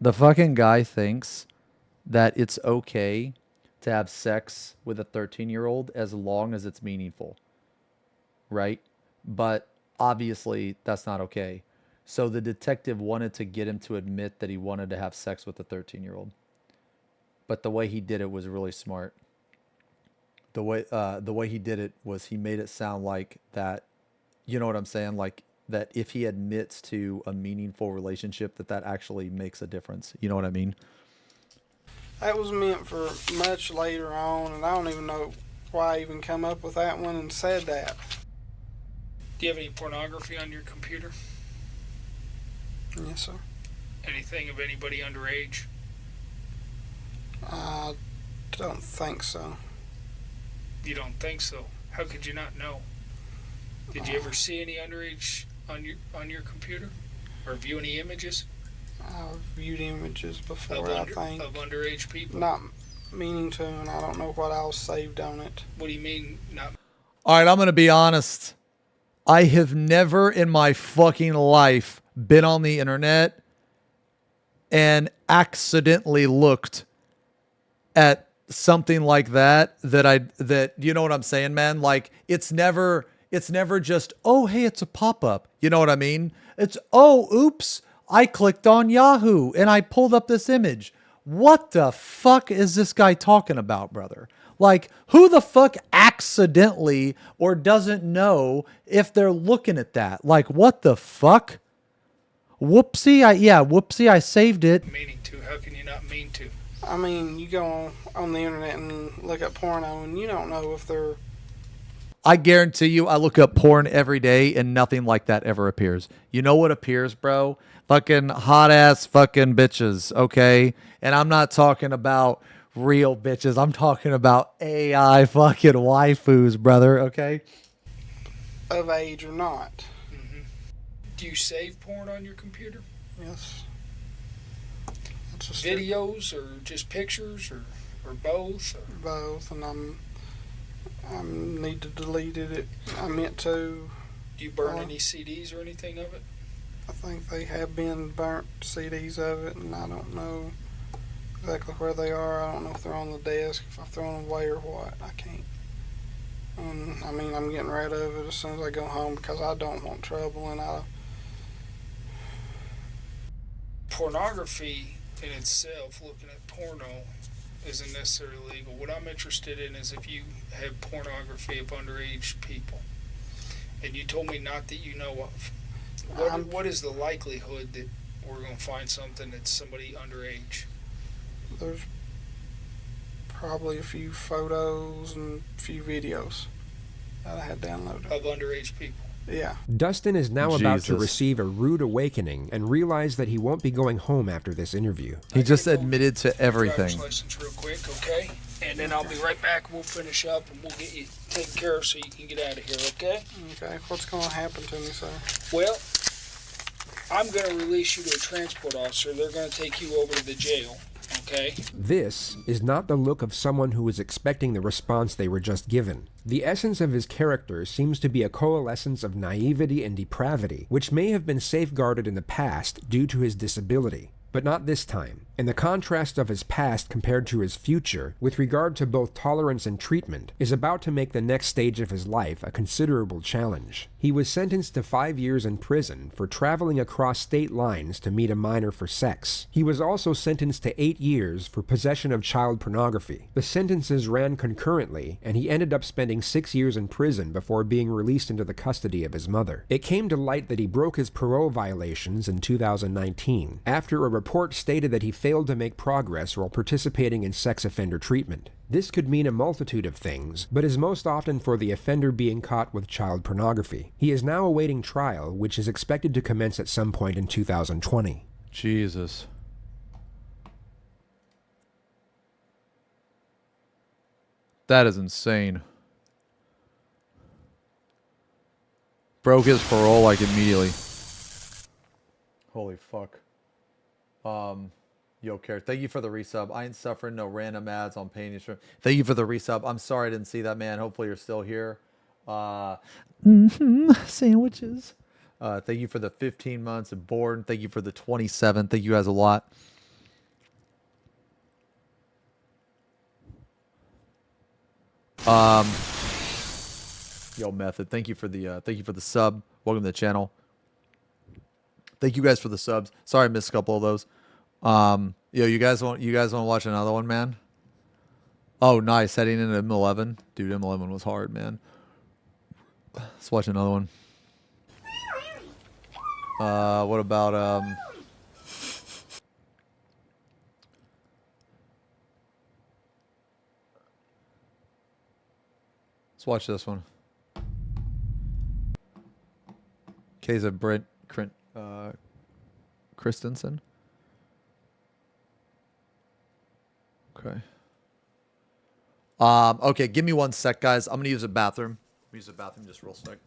The fucking guy thinks that it's okay to have sex with a 13-year-old as long as it's meaningful. Right? But obviously that's not okay. So the detective wanted to get him to admit that he wanted to have sex with a 13-year-old. But the way he did it was really smart. The way he did it was he made it sound like that, you know what I'm saying? Like that if he admits to a meaningful relationship, that actually makes a difference. You know what I mean? That was meant for much later on, and I don't even know why I even come up with that one and said that. Do you have any pornography on your computer? Yes, sir. Anything of anybody underage? I don't think so. You don't think so? How could you not know? Did you ever see any underage on your computer, or view any images? I've viewed images before, of I think. of underage people. Not meaning to, and I don't know what else saved on it. What do you mean not? All right, I'm going to be honest. I have never in my fucking life been on the internet and accidentally looked at something like that you know what I'm saying, man? Like it's never just, oh, hey, it's a pop-up. You know what I mean? It's, oh, oops, I clicked on Yahoo and I pulled up this image. What the fuck is this guy talking about, brother? Like, who the fuck accidentally or doesn't know if they're looking at that? Like, what the fuck? Whoopsie, I saved it. Meaning to? How can you not mean to? I mean, you go on the internet and look at porno, and you don't know if they're... I guarantee you, I look up porn every day and nothing like that ever appears. You know what appears, bro? Fucking hot ass fucking bitches, okay? And I'm not talking about real bitches. I'm talking about AI fucking waifus, brother, okay? of age or not. Mm-hmm. Do you save porn on your computer? Yes. Videos or just pictures or both? Or? Both, and I need to delete it. I meant to. Do you burn any CDs or anything of it? I think they have been burnt CDs of it, and I don't know exactly where they are. I don't know if they're on the desk, if I've thrown them away or what. I can't. I mean, I'm getting rid of it as soon as I go home because I don't want trouble, and Pornography in itself, looking at porno, isn't necessarily legal. What I'm interested in is if you have pornography of underage people, and you told me not that you know of. What is the likelihood that we're going to find something that's somebody underage? There's probably a few photos and a few videos that I had downloaded. Of underage people? Yeah. Dustin is now about to Jesus. receive a rude awakening and realize that he won't be going home after this interview. He just admitted to everything. Driver's license real quick, okay? And then I'll be right back. We'll finish up and we'll get you taken care of so you can get out of here, okay? Okay. What's going to happen to me, sir? Well, I'm going to release you to a transport officer. They're going to take you over to the jail, okay? This is not the look of someone who is expecting the response they were just given. The essence of his character seems to be a coalescence of naivety and depravity, which may have been safeguarded in the past due to his disability. But not this time, and the contrast of his past compared to his future, with regard to both tolerance and treatment, is about to make the next stage of his life a considerable challenge. He was sentenced to 5 years in prison for traveling across state lines to meet a minor for sex. He was also sentenced to 8 years for possession of child pornography. The sentences ran concurrently, and he ended up spending 6 years in prison before being released into the custody of his mother. It came to light that he broke his parole violations in 2019, after a report stated that he failed to make progress while participating in sex offender treatment. This could mean a multitude of things, but is most often for the offender being caught with child pornography. He is now awaiting trial, which is expected to commence at some point in 2020. Jesus. That is insane. Broke his parole like immediately. Holy fuck. Yo, Care, thank you for the resub. I ain't suffering no random ads on Painting. Thank you for the resub. I'm sorry I didn't see that, man. Hopefully you're still here. Sandwiches. Thank you for the 15 months and board. Thank you for the 27. Thank you guys a lot. Yo, Method. Thank you for the sub. Welcome to the channel. Thank you guys for the subs. Sorry I missed a couple of those. Yo, you guys want to watch another one, man? Oh, nice. Heading into M11. Dude, M11 was hard, man. Let's watch another one. What about let's watch this one. Keza Brent Christensen. Okay. Okay, give me 1 sec, guys. I'm gonna use a bathroom. Use the bathroom just real sec.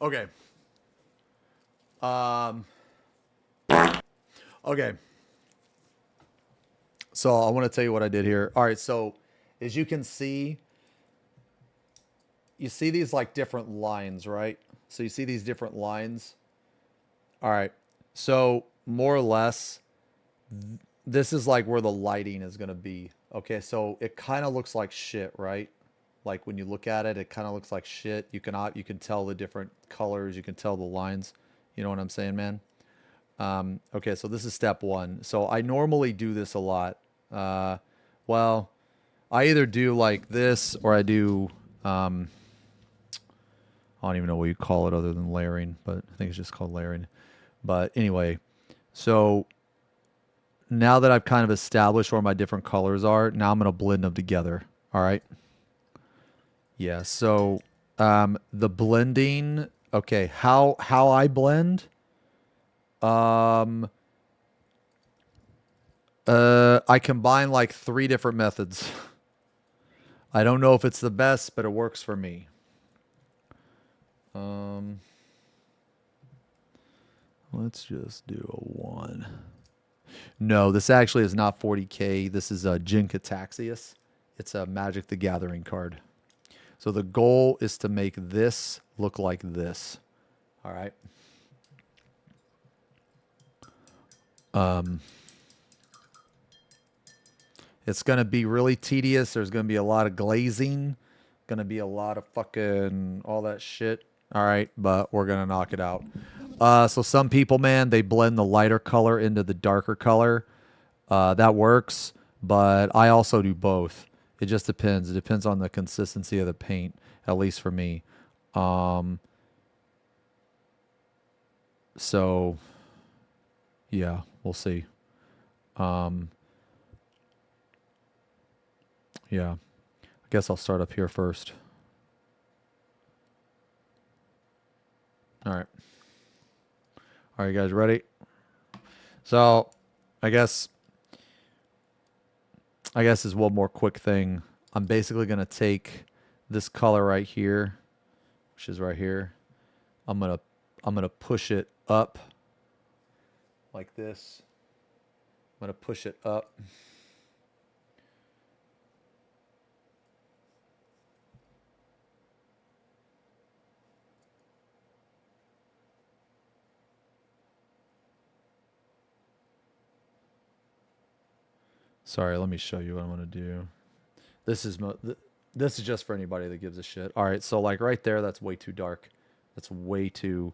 Okay. Okay. So I want to tell you what I did here. All right. So as you can see, you see these like different lines, right? So you see these different lines. All right. So more or less, this is like where the lighting is going to be. Okay. So it kind of looks like shit, right? Like when you look at it, it kind of looks like shit. You can tell the different colors. You can tell the lines. You know what I'm saying, man? Okay, so this is step one. So I normally do this a lot. Well, I either do like this or I do, I don't even know what you call it other than layering, but I think it's just called layering. But anyway, so now that I've kind of established where my different colors are, now I'm going to blend them together. All right. Yeah, so the blending, okay, how I blend, I combine like 3 different methods. I don't know if it's the best, but it works for me. Let's just do a 1. No, this actually is not 40k. This is a Jinkataxius. It's a Magic the Gathering card. So the goal is to make this look like this. All right. It's going to be really tedious. There's going to be a lot of glazing. Going to be a lot of fucking all that shit. All right, but we're going to knock it out. So some people, man, they blend the lighter color into the darker color. That works, but I also do both. It just depends. It depends on the consistency of the paint, at least for me. So, yeah, we'll see. Yeah, I guess I'll start up here first. All right. Are you guys ready? So, I guess is one more quick thing. I'm basically going to take this color right here, which is right here. I'm going to push it up like this. I'm going to push it up. Sorry, let me show you what I'm going to do. This is just for anybody that gives a shit. All right, so like right there, that's way too dark. That is way too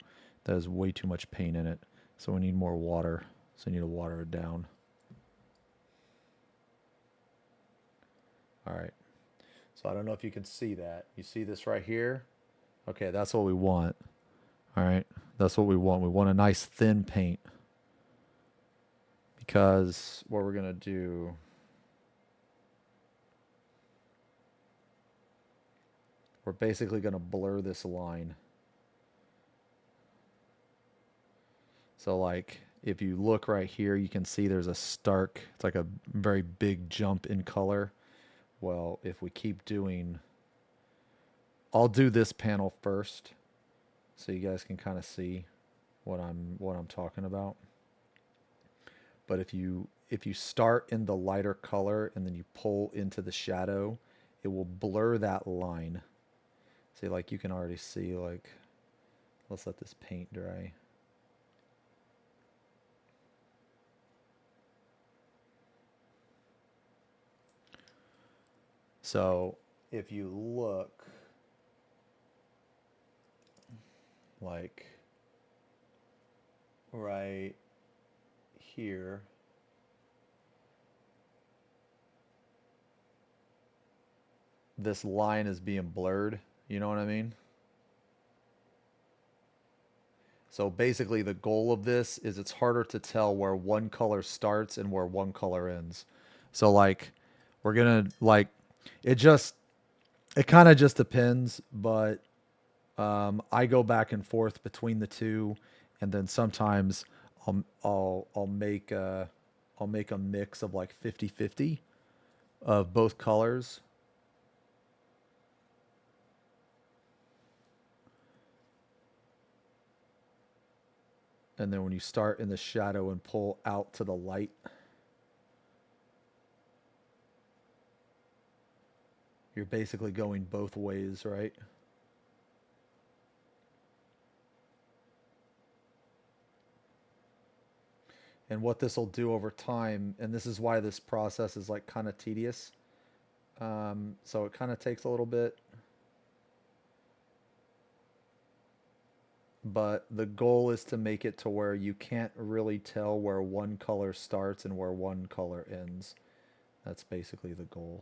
much paint in it. So we need more water. So we need to water it down. All right. So I don't know if you can see that. You see this right here? Okay, that's what we want. All right, that's what we want. We want a nice thin paint. Because what we're going to do... We're basically going to blur this line. So like if you look right here, you can see there's a stark, it's like a very big jump in color. Well, if we keep doing, I'll do this panel first so you guys can kind of see what I'm talking about. But if you start in the lighter color and then you pull into the shadow, it will blur that line. See, like you can already see, like, let's let this paint dry. So if you look, like, right here, this line is being blurred. You know what I mean? So basically the goal of this is it's harder to tell where one color starts and where one color ends. So like we're going to like it kind of just depends, but I go back and forth between the two, and then sometimes I'll make a mix of like 50-50 of both colors. And then when you start in the shadow and pull out to the light, you're basically going both ways, right? And what this will do over time, and this is why this process is like kind of tedious. So it kind of takes a little bit. But the goal is to make it to where you can't really tell where one color starts and where one color ends. That's basically the goal.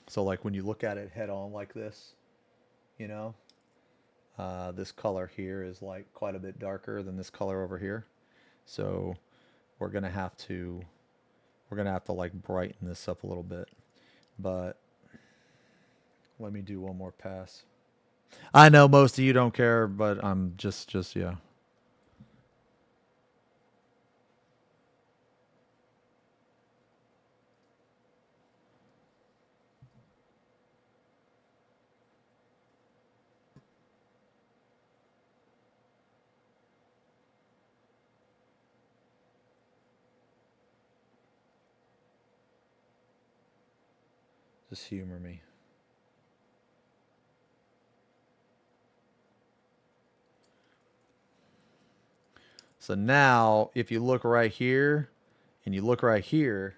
So like when you look at it head on like this, you know, this color here is like quite a bit darker than this color over here. So we're gonna have to like brighten this up a little bit. But let me do one more pass. I know most of you don't care, but I'm just yeah. Just humor me. So now, if you look right here and you look right here,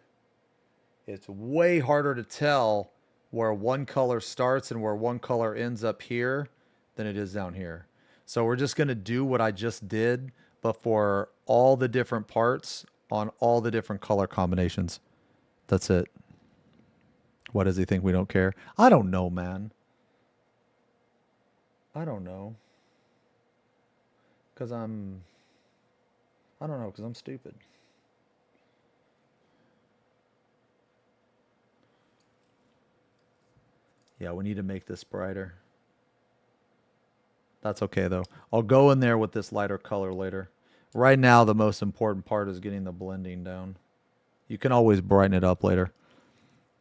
it's way harder to tell where one color starts and where one color ends up here than it is down here. So we're just going to do what I just did, but for all the different parts on all the different color combinations. That's it. What does he think we don't care? I don't know, man. I don't know. Because I don't know, because I'm stupid. Yeah, we need to make this brighter. That's okay, though. I'll go in there with this lighter color later. Right now, the most important part is getting the blending down. You can always brighten it up later.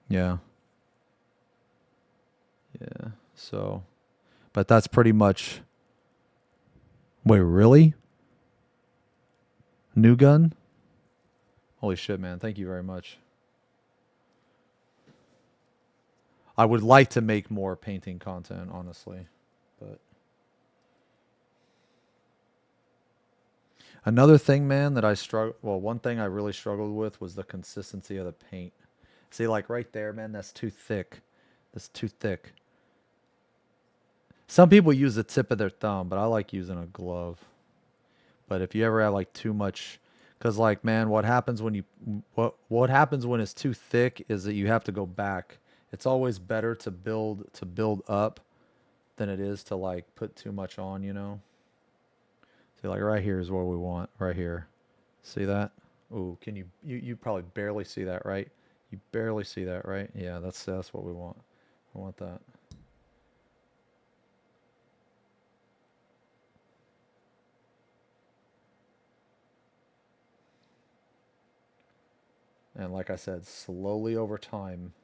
Yeah. Yeah, so... But that's pretty much... Wait, really? New gun? Holy shit, man. Thank you very much. I would like to make more painting content, honestly. But another thing, man, that I struggle... Well, one thing I really struggled with was the consistency of the paint. See, like right there, man, that's too thick. That's too thick. Some people use the tip of their thumb, but I like using a glove. But if you ever have like too much, because like, man, what happens when you what happens when it's too thick is that you have to go back. It's always better to build up than it is to like put too much on, you know. See, like right here is what we want, right here. See that? Ooh, can you probably barely see that, right? You barely see that, right? Yeah, that's what we want. I want that. And like I said, slowly over time,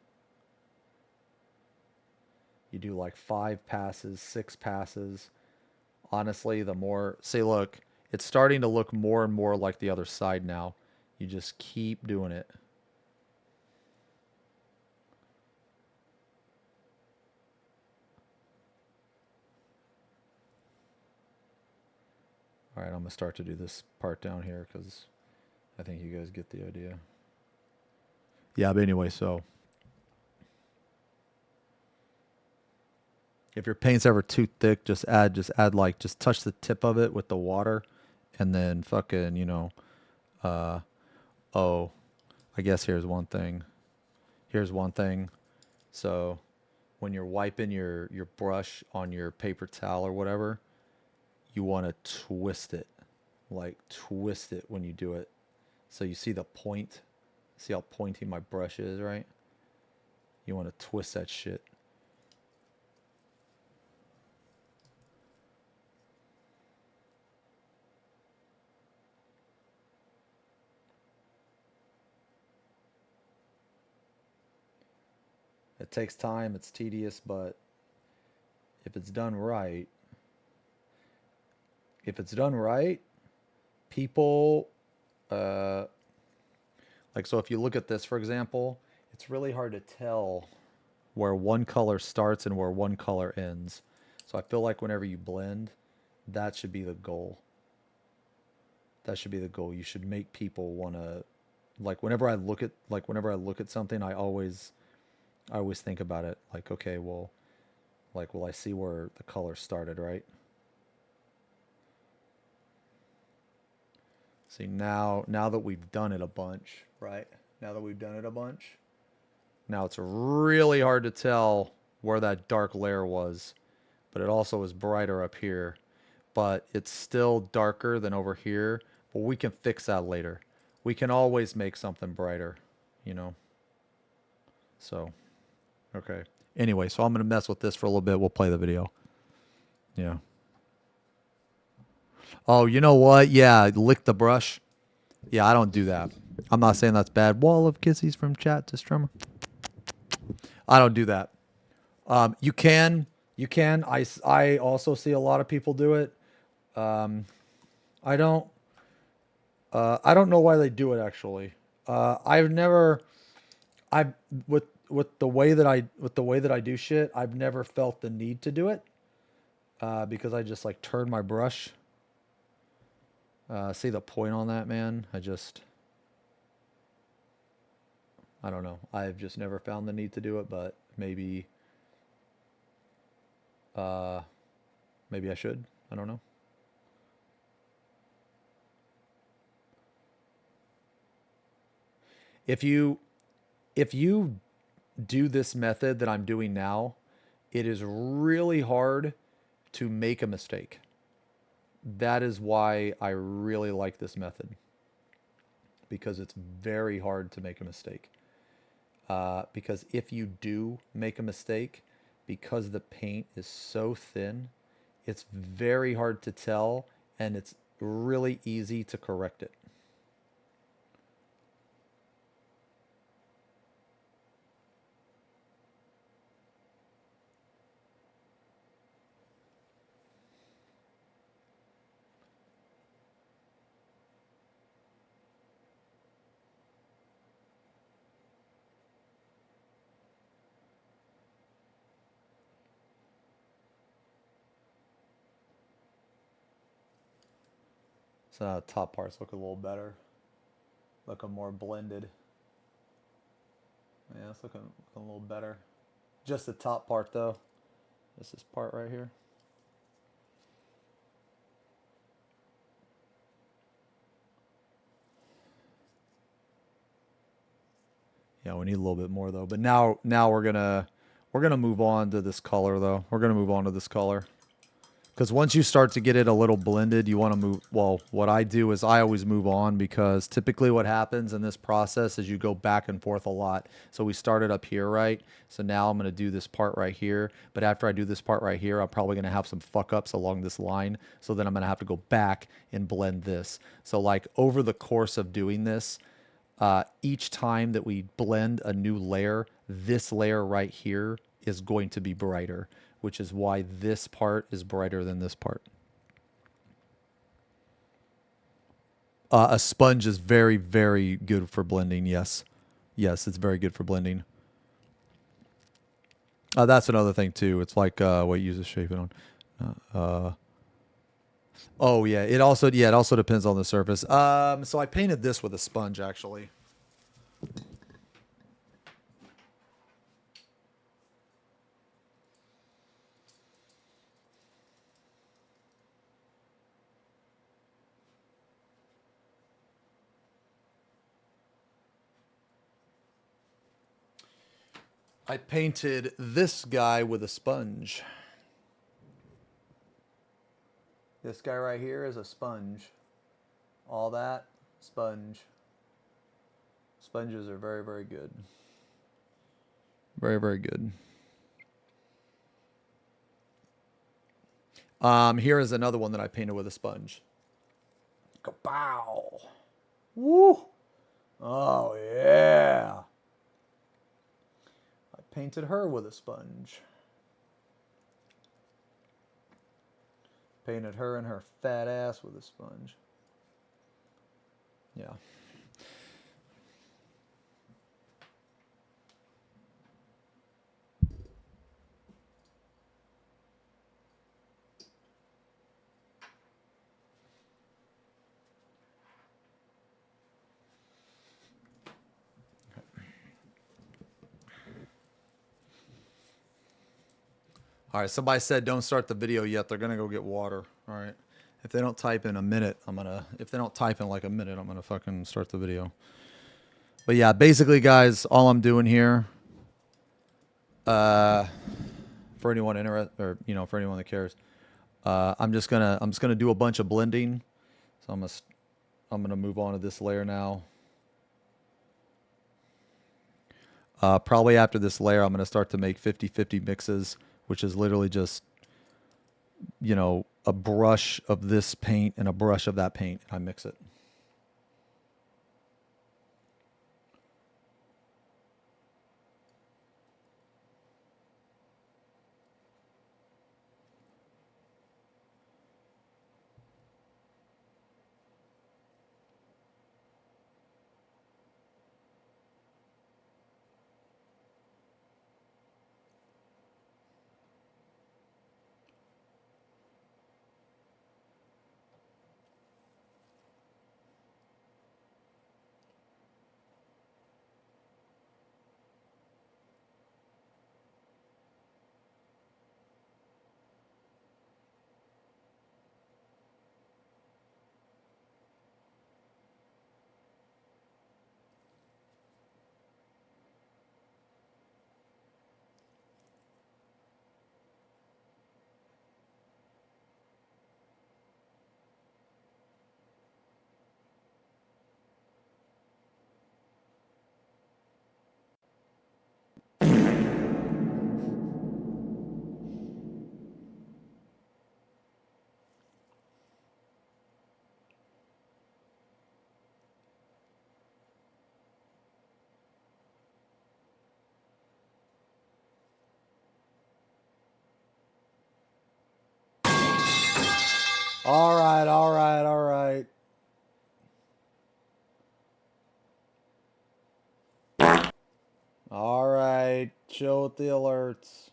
you do like 5 passes, 6 passes. Honestly, the more... See, look, it's starting to look more and more like the other side now. You just keep doing it. All right, I'm going to start to do this part down here because I think you guys get the idea. Yeah, but anyway, so if your paint's ever too thick, just touch the tip of it with the water and then fucking, you know, oh, I guess here's one thing. Here's one thing. So when you're wiping your brush on your paper towel or whatever, you want to twist it. Like twist it when you do it. So you see the point? See how pointy my brush is, right? You want to twist that shit. It takes time, it's tedious, but if it's done right, people, like, so if you look at this, for example, it's really hard to tell where one color starts and where one color ends. So I feel like whenever you blend, that should be the goal. That should be the goal. You should make people want to, like, whenever I look at something, I always think about it. Like, okay, well, like, will I see where the color started, right? See, now that we've done it a bunch, right? Now that we've done it a bunch, now it's really hard to tell where that dark layer was, but it also is brighter up here, but it's still darker than over here, but we can fix that later. We can always make something brighter, you know? So, okay. Anyway, so I'm going to mess with this for a little bit. We'll play the video. Yeah. Oh, you know what? Yeah, lick the brush. Yeah, I don't do that. I'm not saying that's bad. Wall of kisses from chat to Strummer. I don't do that. You can. I also see a lot of people do it. I don't know why they do it actually. With the way that I do shit, I've never felt the need to do it. Because I just like turn my brush. See the point on that, man? I don't know. I've just never found the need to do it, but maybe maybe I should. I don't know. If you do this method that I'm doing now, it is really hard to make a mistake. That is why I really like this method, because it's very hard to make a mistake. Because if you do make a mistake, because the paint is so thin, it's very hard to tell, and it's really easy to correct it. So now the top parts look a little better. Looking more blended. Yeah, it's looking a little better. Just the top part though. This part right here. Yeah, we need a little bit more though. But now we're gonna move on to this color though. We're gonna move on to this color. Because once you start to get it a little blended, you want to move. Well, what I do is I always move on, because typically what happens in this process is you go back and forth a lot. So we started up here, right? So now I'm going to do this part right here. But after I do this part right here, I'm probably going to have some fuck ups along this line. So then I'm going to have to go back and blend this. So like over the course of doing this, each time that we blend a new layer, this layer right here is going to be brighter, which is why this part is brighter than this part. A sponge is very, very good for blending. Yes. Yes, it's very good for blending. That's another thing too. It's like what you use to shape it on. Oh yeah, it also depends on the surface. So I painted this with a sponge actually. I painted this guy with a sponge. This guy right here is a sponge. All that, sponge. Sponges are very, very good. Very, very good. Here is another one that I painted with a sponge. Kapow! Woo! Oh, yeah! I painted her with a sponge. Painted her and her fat ass with a sponge. Yeah. All right, somebody said don't start the video yet. They're gonna go get water. All right. If they don't type in a minute, if they don't type in like a minute, I'm gonna fucking start the video. But yeah, basically guys, all I'm doing here, for anyone interested, or for anyone that cares, I'm just gonna do a bunch of blending. So I'm gonna move on to this layer now. Probably after this layer, I'm gonna start to make 50-50 mixes, which is literally just, a brush of this paint and a brush of that paint. I mix it. All right, all right, all right. All right, chill with the alerts.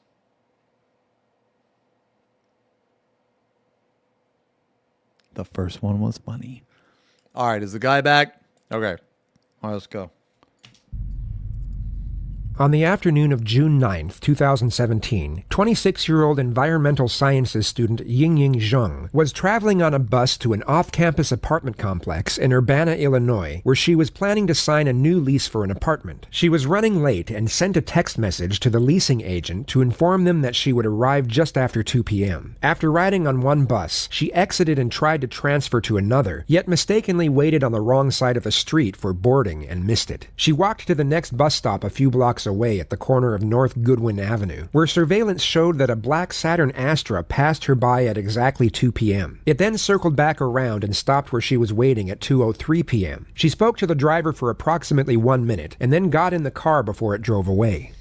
The first one was funny. All right, is the guy back? Okay. All right, let's go. On the afternoon of June 9th, 2017, 26-year-old environmental sciences student Yingying Zheng was traveling on a bus to an off-campus apartment complex in Urbana, Illinois, where she was planning to sign a new lease for an apartment. She was running late and sent a text message to the leasing agent to inform them that she would arrive just after 2 p.m. After riding on one bus, she exited and tried to transfer to another, yet mistakenly waited on the wrong side of the street for boarding and missed it. She walked to the next bus stop a few blocks away at the corner of North Goodwin Avenue, where surveillance showed that a black Saturn Astra passed her by at exactly 2 p.m. It then circled back around and stopped where she was waiting at 2:03 p.m. She spoke to the driver for approximately 1 minute and then got in the car before it drove away.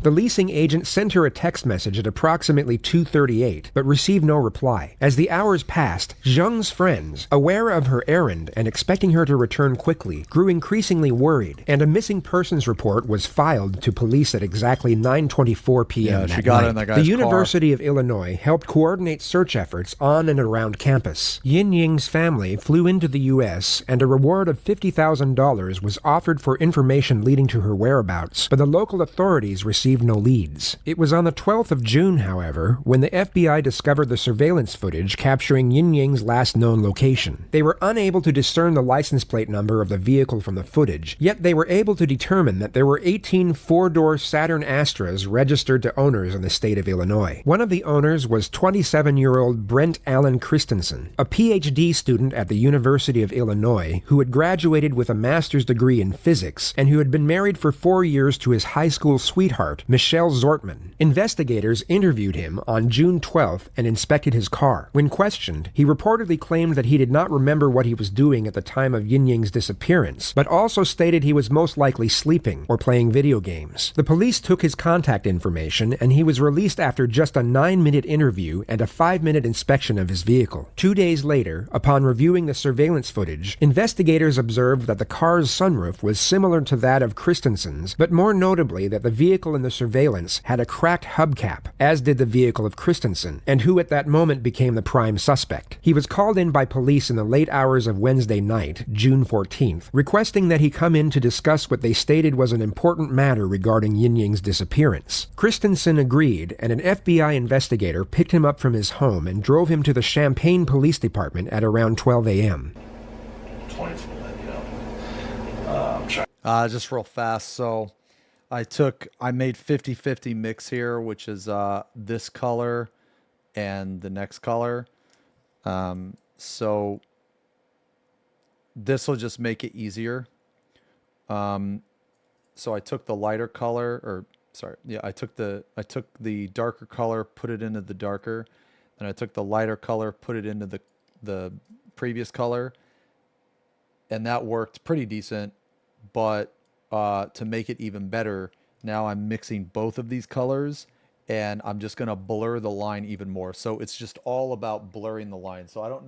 The leasing agent sent her a text message at approximately 2:38, but received no reply. As the hours passed, Zheng's friends, aware of her errand and expecting her to return quickly, grew increasingly worried, and a missing persons report was filed to police at exactly 9:24 p.m. Yeah, she got in that guy's car. The University of Illinois helped coordinate search efforts on and around campus. Yin Ying's family flew into the U.S., and a reward of $50,000 was offered for information leading to her whereabouts, but the local authorities received received no leads. It was on the 12th of June, however, when the FBI discovered the surveillance footage capturing Yin Ying's last known location. They were unable to discern the license plate number of the vehicle from the footage, yet they were able to determine that there were 18 four-door Saturn Astras registered to owners in the state of Illinois. One of the owners was 27-year-old Brent Allen Christensen, a PhD student at the University of Illinois who had graduated with a master's degree in physics and who had been married for 4 years to his high school sweetheart, Michelle Zortman. Investigators interviewed him on June 12th and inspected his car. When questioned, he reportedly claimed that he did not remember what he was doing at the time of Yin Ying's disappearance, but also stated he was most likely sleeping or playing video games. The police took his contact information and he was released after just a 9-minute interview and a 5-minute inspection of his vehicle. 2 days later, upon reviewing the surveillance footage, investigators observed that the car's sunroof was similar to that of Christensen's, but more notably that the vehicle in the surveillance had a cracked hubcap, as did the vehicle of Christensen, and who at that moment became the prime suspect. He was called in by police in the late hours of Wednesday night, June 14th, requesting that he come in to discuss what they stated was an important matter regarding Yin Ying's disappearance. Christensen agreed, and an FBI investigator picked him up from his home and drove him to the Champaign Police Department at around 12 a.m. Just real fast. So I made 50-50 mix here, which is this color and the next color. So this will just make it easier. So I took the lighter color, I took the darker color, put it into the darker, and I took the lighter color, put it into the previous color, and that worked pretty decent. But to make it even better, now I'm mixing both of these colors, and I'm just gonna blur the line even more. So it's just all about blurring the line. So I don't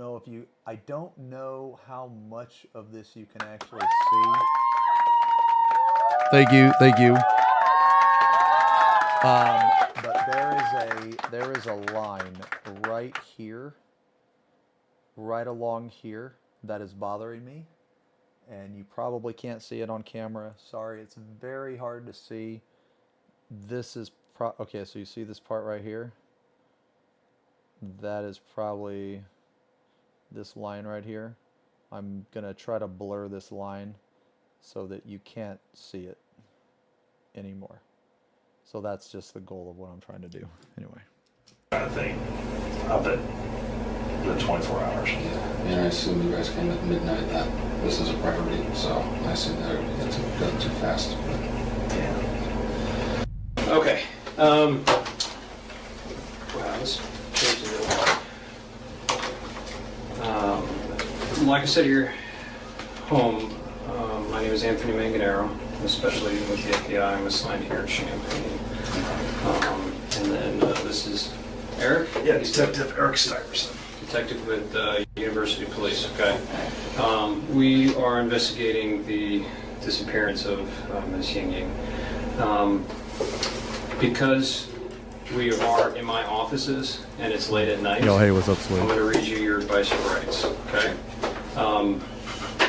know how much of this you can actually see. Thank you. But there is a line right here, right along here, that is bothering me. And you probably can't see it on camera. Sorry, it's very hard to see. This is okay, so you see this part right here? That is probably this line right here. I'm gonna try to blur this line so that you can't see it anymore. So that's just the goal of what I'm trying to do. Anyway. I think of it the 24 hours. Yeah, I assume you guys came at midnight that this is a priority, so I assume that it would go too fast. Yeah. Okay. Wow, let's change the like I said, you're home. My name is Anthony Manganero. I'm a special agent with the FBI. I'm assigned here at Champaign. And then this is Eric? Yeah, Detective Eric Stuyvesant. Detective with University Police, okay. We are investigating the disappearance of Ms. Yin Ying. Because we are in my offices and it's late at night, Yo, hey, what's up, Sweet? I'm going to read you your advice of rights, okay?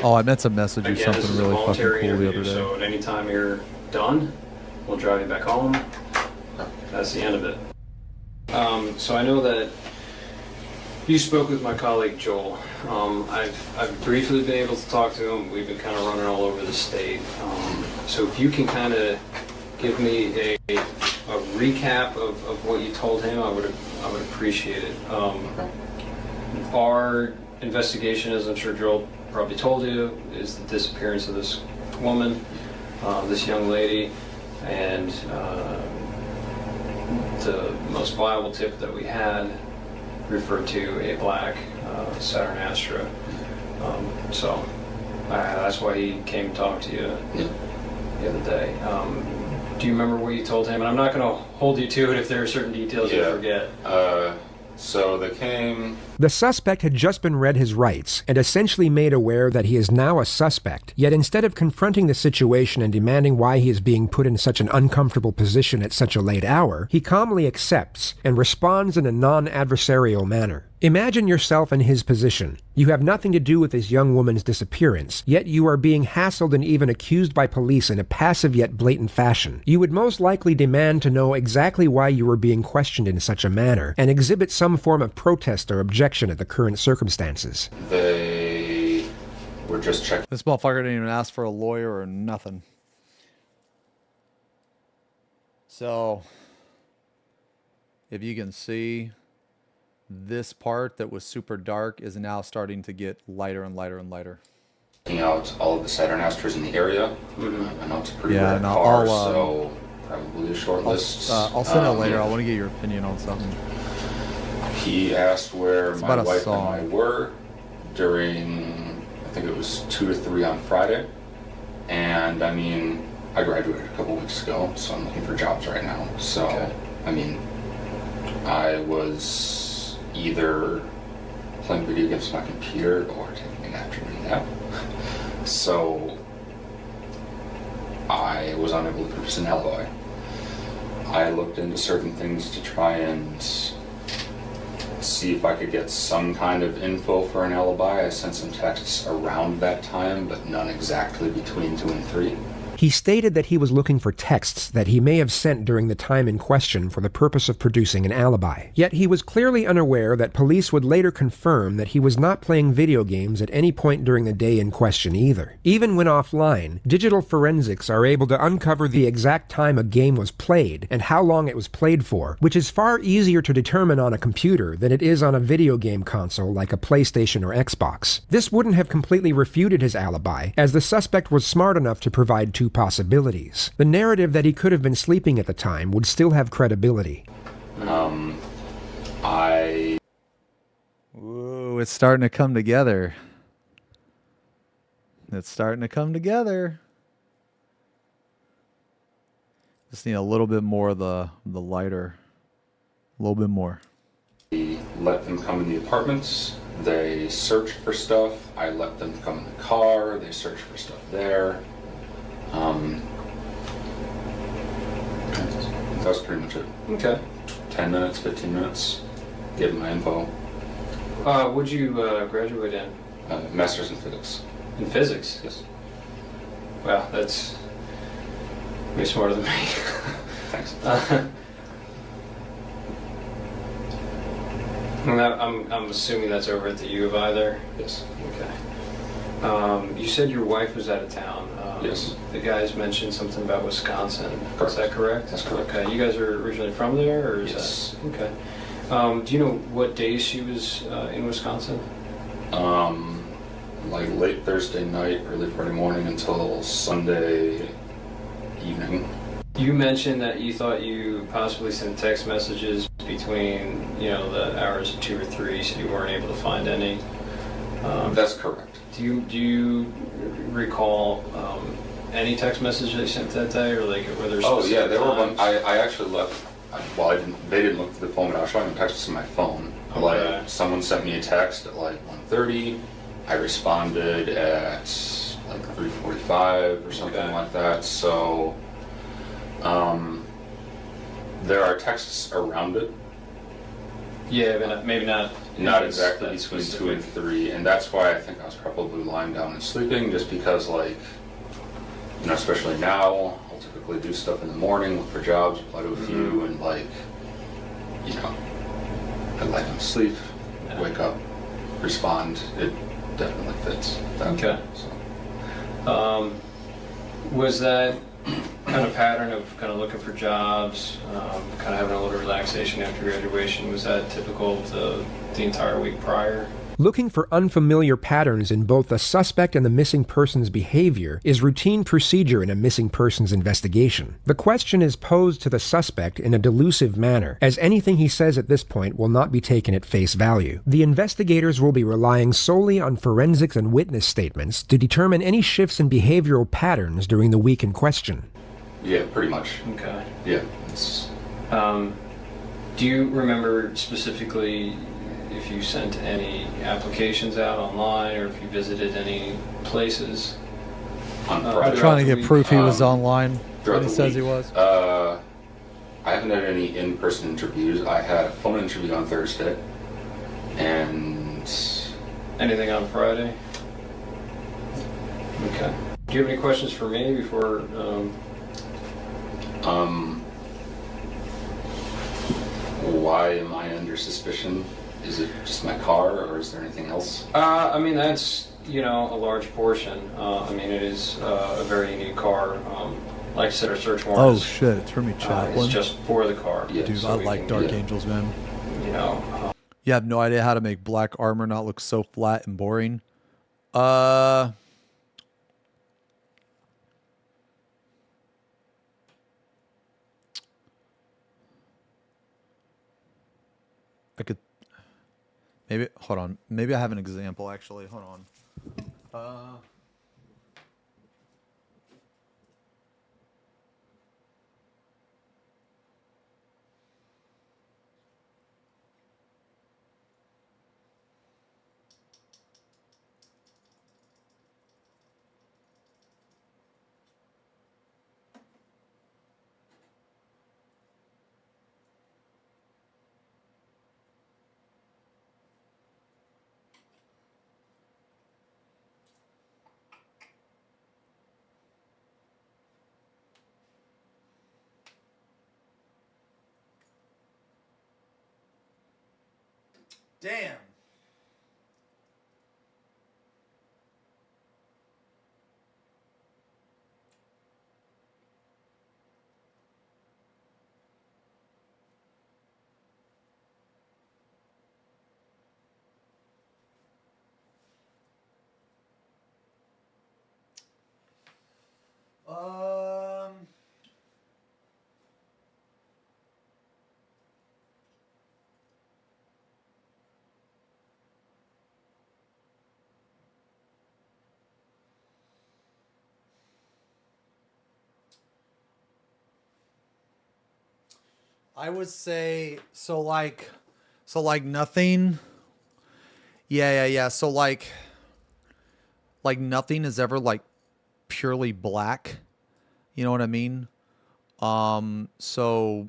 Oh, I meant to message you Again, something really fucking cool the other day. So at any time you're done, we'll drive you back home. That's the end of it. So I know that you spoke with my colleague Joel. I've briefly been able to talk to him. We've been kind of running all over the state. So if you can kind of give me a recap of what you told him, I would appreciate it. Our investigation, as I'm sure Joel probably told you, is the disappearance of this woman, this young lady, and the most viable tip that we had referred to a black Saturn Astra. So that's why he came to talk to you the other day. Do you remember what you told him? And I'm not going to hold you to it if there are certain details you forget. So they came... The suspect had just been read his rights and essentially made aware that he is now a suspect, yet instead of confronting the situation and demanding why he is being put in such an uncomfortable position at such a late hour, he calmly accepts and responds in a non-adversarial manner. Imagine yourself in his position. You have nothing to do with this young woman's disappearance, yet you are being hassled and even accused by police in a passive yet blatant fashion. You would most likely demand to know exactly why you were being questioned in such a manner, and exhibit some form of protest or objection at the current circumstances. They were just checking. This motherfucker didn't even ask for a lawyer or nothing. So, if you can see, this part that was super dark is now starting to get lighter and lighter and lighter. Checking out all of the Saturn asters in the area. I know it's a pretty rare and car, so probably a short list. I'll send it later. I want to get your opinion on something. He asked where It's my about a wife song. and I were during, I think it was 2 to 3 on Friday. And I mean, I graduated a couple weeks ago, so I'm looking for jobs right now. So, I mean, I was either playing video games on my computer or taking an afternoon nap. So I was unable to produce an alibi. I looked into certain things to try and see if I could get some kind of info for an alibi. I sent some texts around that time, but none exactly between 2 and 3. He stated that he was looking for texts that he may have sent during the time in question for the purpose of producing an alibi. Yet he was clearly unaware that police would later confirm that he was not playing video games at any point during the day in question either. Even when offline, digital forensics are able to uncover the exact time a game was played and how long it was played for, which is far easier to determine on a computer than it is on a video game console like a PlayStation or Xbox. This wouldn't have completely refuted his alibi, as the suspect was smart enough to provide 2 possibilities. The narrative that he could have been sleeping at the time would still have credibility. Ooh, it's starting to come together. It's starting to come together. Just need a little bit more of the lighter. A little bit more. We let them come in the apartments. They searched for stuff. I let them come in the car. They searched for stuff there. That was pretty much it. Okay. 10 minutes, 15 minutes, give my info. What'd you graduate in? Master's in physics. In physics? Yes. Wow, that's way smarter than me. Thanks. I'm assuming that's over at the U of I there? Yes. Okay. You said your wife was out of town. Yes. The guys mentioned something about Wisconsin. Correct. Is that correct? That's correct. Okay. You guys are originally from there, or is Yes. that okay? Do you know what days she was in Wisconsin? Like late Thursday night, early Friday morning until Sunday evening. You mentioned that you thought you possibly sent text messages between, the hours of 2 or 3, so you weren't able to find any. That's correct. Do you recall any text messages they sent that day, or like were there? Oh yeah, there were. times? I actually left. Well, they didn't look through the phone, but I was showing them texts on my phone. Okay. Like someone sent me a text at like 1:30. I responded at like 3:45 or something like that. So there are texts around it. Yeah, but maybe not. Not exactly between 2 and 3, and that's why I think I was probably lying down and sleeping, just because, like, especially now, I'll typically do stuff in the morning, look for jobs, apply to a few, and, like, I lie down to sleep, wake up, respond. It definitely fits. Okay. So. Was that kind of pattern of kind of looking for jobs, kind of having a little relaxation after graduation, was that typical of the entire week prior? Looking for unfamiliar patterns in both the suspect and the missing person's behavior is routine procedure in a missing person's investigation. The question is posed to the suspect in a delusive manner, as anything he says at this point will not be taken at face value. The investigators will be relying solely on forensics and witness statements to determine any shifts in behavioral patterns during the week in question. Yeah, pretty much. Okay. Yeah. Do you remember specifically if you sent any applications out online or if you visited any places. I'm trying to get proof he was online. What he says he was. I haven't had any in-person interviews. I had a phone interview on Thursday, and anything on Friday? Okay. Do you have any questions for me before? Why am I under suspicion? Is it just my car, or is there anything else? I mean, that's, you know, a large portion. I mean, it is a very unique car. Like I said, our search warrant. Oh shit! It's from me, Chaplin. It's just for the car. Yeah, dude, so I like Dark Angels, man. You know. You have no idea how to make black armor not look so flat and boring. I could maybe hold on. Maybe I have an example actually. Hold on. Damn. I would say so like nothing. Yeah. So like nothing is ever like purely black. You know what I mean? So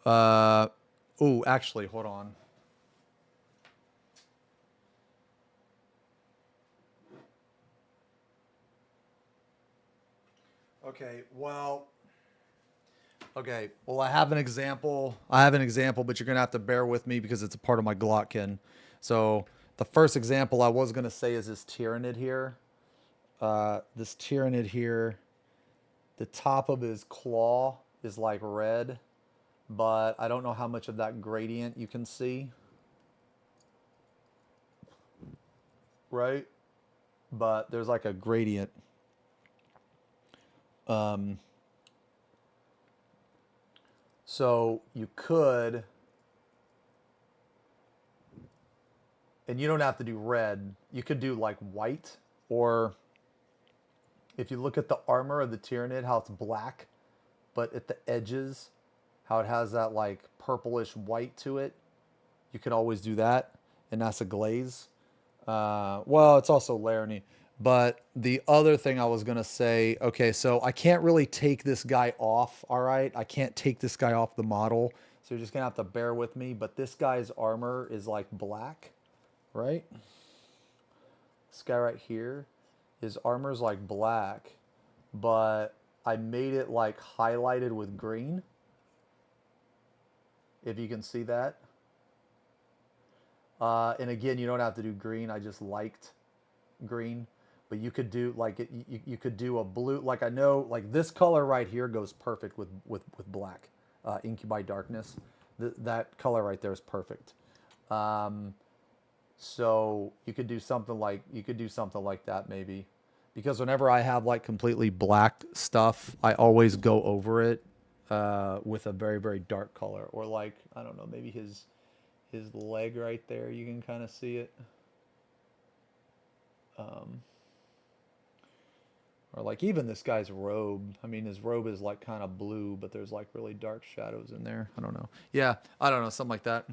oh, actually, hold on. Okay, well, I have an example. But you're gonna have to bear with me because it's a part of my Glotkin. So the first example I was gonna say is this Tyrannid here. This Tyrannid here. The top of his claw is like red, but I don't know how much of that gradient you can see. Right? But there's like a gradient. So you could, and you don't have to do red, you could do like white, or if you look at the armor of the Tyrannid, how it's black, but at the edges, how it has that like purplish white to it, you can always do that, and that's a glaze. Well, it's also Laramie. But the other thing I was going to say, okay, so I can't really take this guy off, all right? I can't take this guy off the model, so you're just going to have to bear with me. But this guy's armor is like black, right? This guy right here, his armor's like black, but I made it like highlighted with green. If you can see that. And again, you don't have to do green. I just liked green. But you could do like you could do a blue, like I know like this color right here goes perfect with black, Incubi Darkness. That color right there is perfect. So you could do something like that maybe, because whenever I have like completely black stuff, I always go over it with a very, very dark color, or like I don't know, maybe his leg right there, you can kind of see it. Or like even this guy's robe. I mean, his robe is like kind of blue, but there's like really dark shadows in there. I don't know. Yeah, I don't know, something like that.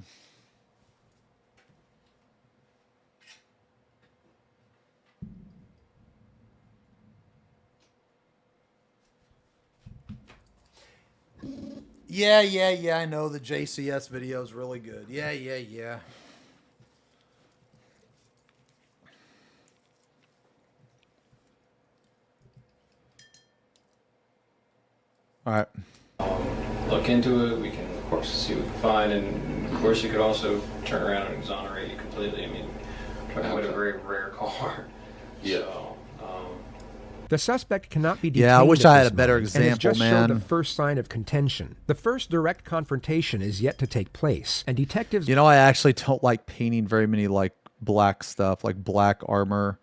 Yeah. I know the JCS video is really good. Yeah. All right. Look into it. We can, of course, see what we can find, and of course, you could also turn around and exonerate you completely. I mean, talking about a very rare car. Yeah. So, The suspect cannot be detained. Yeah, I wish at I had this a better moment and has example, just showed the man. first sign of contention. The first direct confrontation is yet to take place, and detectives. You know, I actually don't like painting very many like black stuff, like black armor.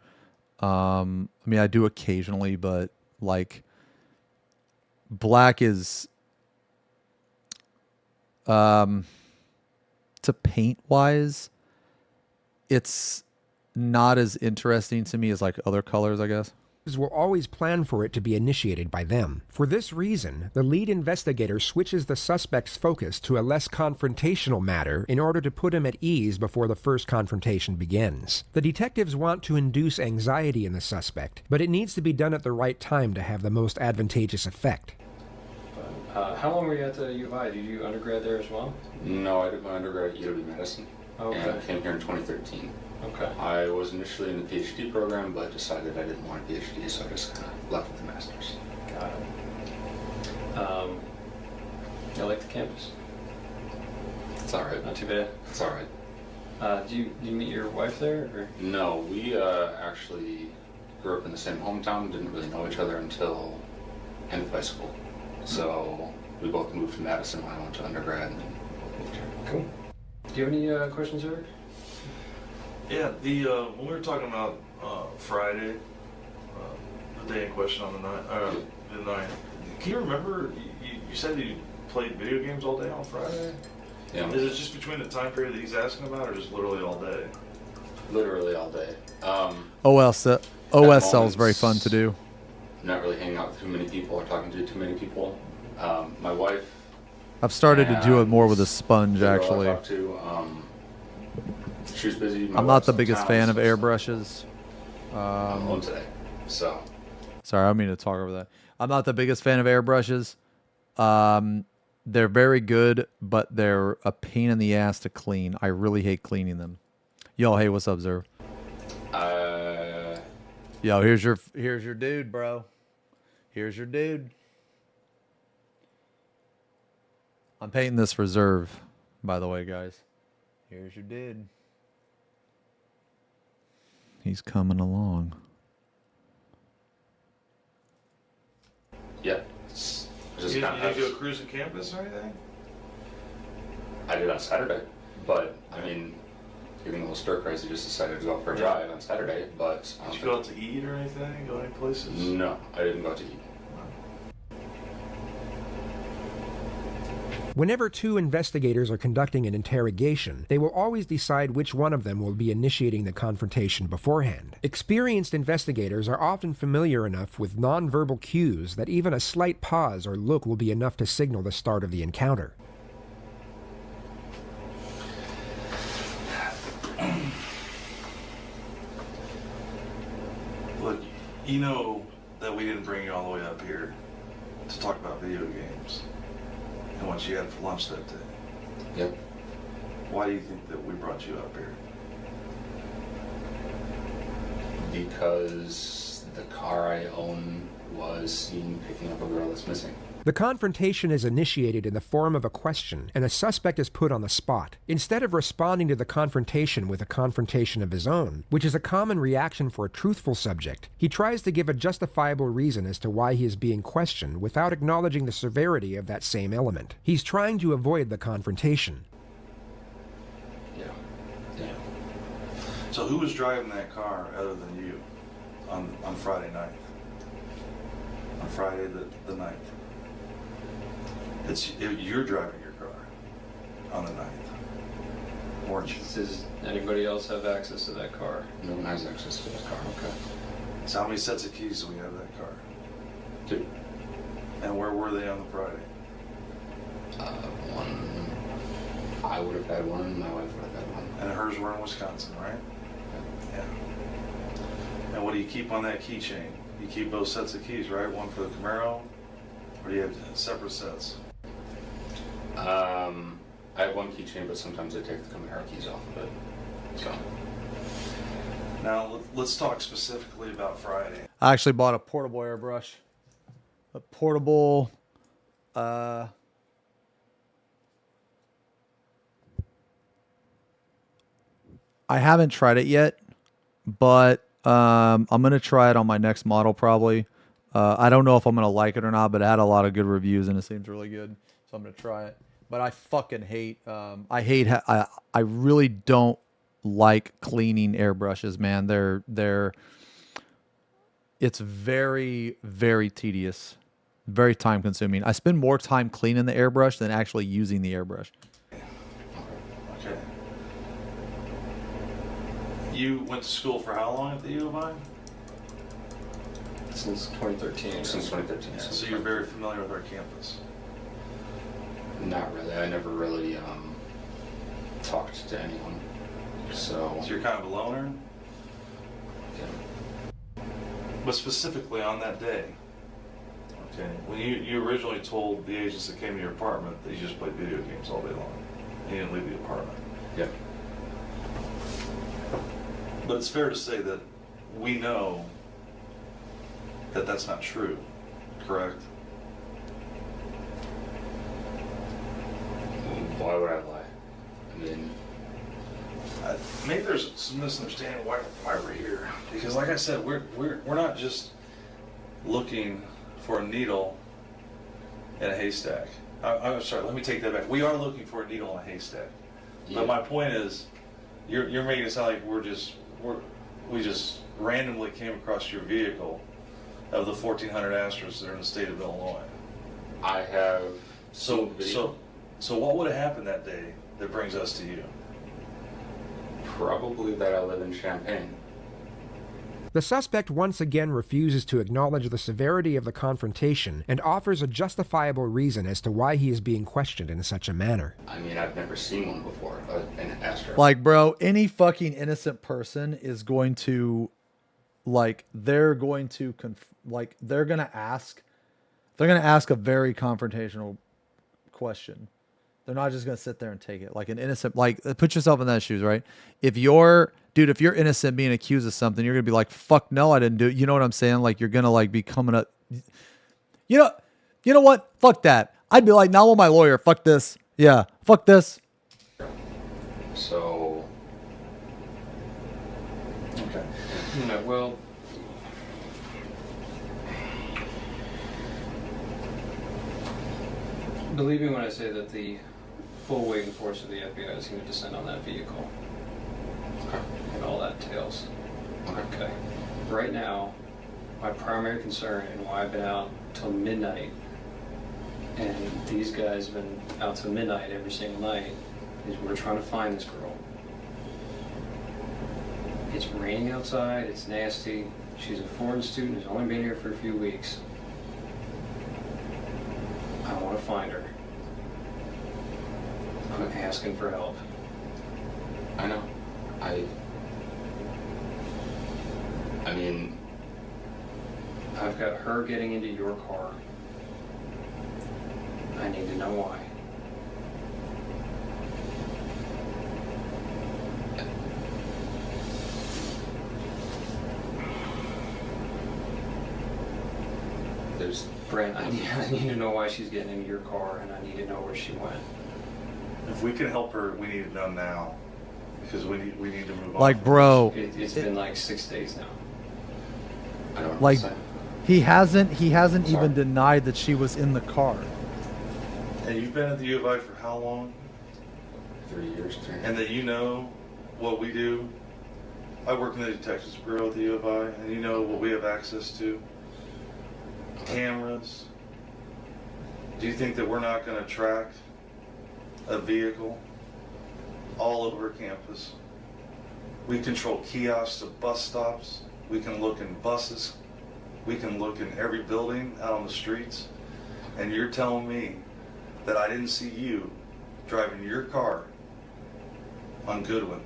I mean, I do occasionally, but like black is to paint wise, it's not as interesting to me as like other colors, I guess. Will always plan for it to be initiated by them. For this reason, the lead investigator switches the suspect's focus to a less confrontational matter in order to put him at ease before the first confrontation begins. The detectives want to induce anxiety in the suspect, but it needs to be done at the right time to have the most advantageous effect. how long were you at the U of I? Did you undergrad there as well? No, I did my undergrad at UW Medicine. Okay. And I came here in 2013. Okay. I was initially in the PhD program, but decided I didn't want a PhD, so I just kind of left with the master's. Got it. I like the campus. It's all right. Not too bad. It's all right. Do you meet your wife there? Or? No, we actually grew up in the same hometown. Didn't really know each other until end of high school. So we both moved to Madison when I went to undergrad, and then both moved here. Cool. Do you have any questions, Eric? Yeah, when we were talking about Friday, the day in question on the night, can you remember, you said you played video games all day on Friday? Yeah. Is it just between the time period that he's asking about, or just literally all day? Literally all day. OSL is very fun to do. Not really hanging out with too many people or talking to too many people. My wife. I've started to do it more with a sponge, actually. I talked to, she was busy. I'm not the biggest fan of airbrushes. I'm home today, so. Sorry, I don't mean to talk over that. I'm not the biggest fan of airbrushes. They're very good, but they're a pain in the ass to clean. I really hate cleaning them. Yo, hey, what's up, Zerv? Yo, here's your dude, bro. Here's your dude. I'm painting this for Zerv, by the way, guys. Here's your dude. He's coming along. Yeah. You didn't go cruising campus or anything? I did on Saturday, but I mean, getting a little stir crazy, just decided to go for a drive on Saturday. But did you go out to eat or anything? Go any places? No, I didn't go out to eat. Whenever two investigators are conducting an interrogation, they will always decide which one of them will be initiating the confrontation beforehand. Experienced investigators are often familiar enough with nonverbal cues that even a slight pause or look will be enough to signal the start of the encounter. Look, you know that we didn't bring you all the way up here to talk about video games and what you had for lunch that day. Yep. Why do you think that we brought you up here? Because the car I own was seen picking up a girl that's missing. The confrontation is initiated in the form of a question, and the suspect is put on the spot. Instead of responding to the confrontation with a confrontation of his own, which is a common reaction for a truthful subject, he tries to give a justifiable reason as to why he is being questioned without acknowledging the severity of that same element. He's trying to avoid the confrontation. Yeah. So who was driving that car other than you on Friday night? On Friday the 9th. You're driving your car on the 9th, weren't you? Does anybody else have access to that car? No one has access to that car. Okay. So how many sets of keys do we have that car? 2. And where were they on the Friday? One. I would have had one. My wife would have had one. And hers were in Wisconsin, right? Yeah. And what do you keep on that keychain? You keep both sets of keys, right? One for the Camaro, or do you have separate sets? I have one keychain, but sometimes I take the Camaro keys off of it. So. Now, let's talk specifically about Friday. I actually bought a portable airbrush. A portable... I haven't tried it yet, but I'm going to try it on my next model probably. I don't know if I'm going to like it or not, but it had a lot of good reviews and it seems really good. So I'm going to try it. But I fucking hate, I really don't like cleaning airbrushes, man. It's very, very tedious, very time consuming. I spend more time cleaning the airbrush than actually using the airbrush. Okay. You went to school for how long at the U of I? Since 2013. Since 2013. Yeah, so you're very familiar with our campus. Not really. I never really talked to anyone. So you're kind of a loner? Yeah. But specifically on that day, okay, when you originally told the agents that came to your apartment that you just played video games all day long. You didn't leave the apartment. Yeah. But it's fair to say that we know that that's not true, correct? Why would I lie? I mean, maybe there's some misunderstanding why we're here. Because, like I said, we're not just looking for a needle in a haystack. I'm sorry. Let me take that back. We are looking for a needle in a haystack. yeah. But my point is, you're making it sound like we just randomly came across your vehicle of the 1,400 Astros that are in the state of Illinois. I have So what would have happened that day that brings us to you? probably that I live in Champaign. The suspect once again refuses to acknowledge the severity of the confrontation and offers a justifiable reason as to why he is being questioned in such a manner. I mean, I've never seen one before, an Astro. Like, bro, any fucking innocent person is going to, like, they're going to ask a very confrontational question. They're not just going to sit there and take it. Like an innocent, like, put yourself in that shoes, right? If you're innocent being accused of something, you're going to be like, fuck no, I didn't do it. You know what I'm saying? Like, you're going to, like, be coming up. You know what? Fuck that. I'd be like, now I'm my lawyer. Fuck this. Yeah. Fuck this. So. Okay. No, well, believe me when I say that the full weight and force of the FBI is going to descend on that vehicle. And all that entails. Okay. Right now, my primary concern and why I've been out till midnight, and these guys have been out till midnight every single night, is we're trying to find this girl. It's raining outside, it's nasty. She's a foreign student who's only been here for a few weeks. I want to find her. I'm asking for help. I know. I mean, I've got her getting into your car. I need to know why. there's Brent, I need to know why she's getting into your car, and I need to know where she went. If we can help her, we need it done now, because we need to move on. Like, bro, It's been like 6 days now. I don't like, understand. he hasn't even denied that she was in the car. And you've been at the U of I for how long? 3 years. And that you know what we do. I work in the Detectives Bureau at the U of I, and you know what we have access to. Cameras. Do you think that we're not going to track a vehicle all over campus? We control kiosks at bus stops. We can look in buses. We can look in every building out on the streets. And you're telling me that I didn't see you driving your car on Goodwin,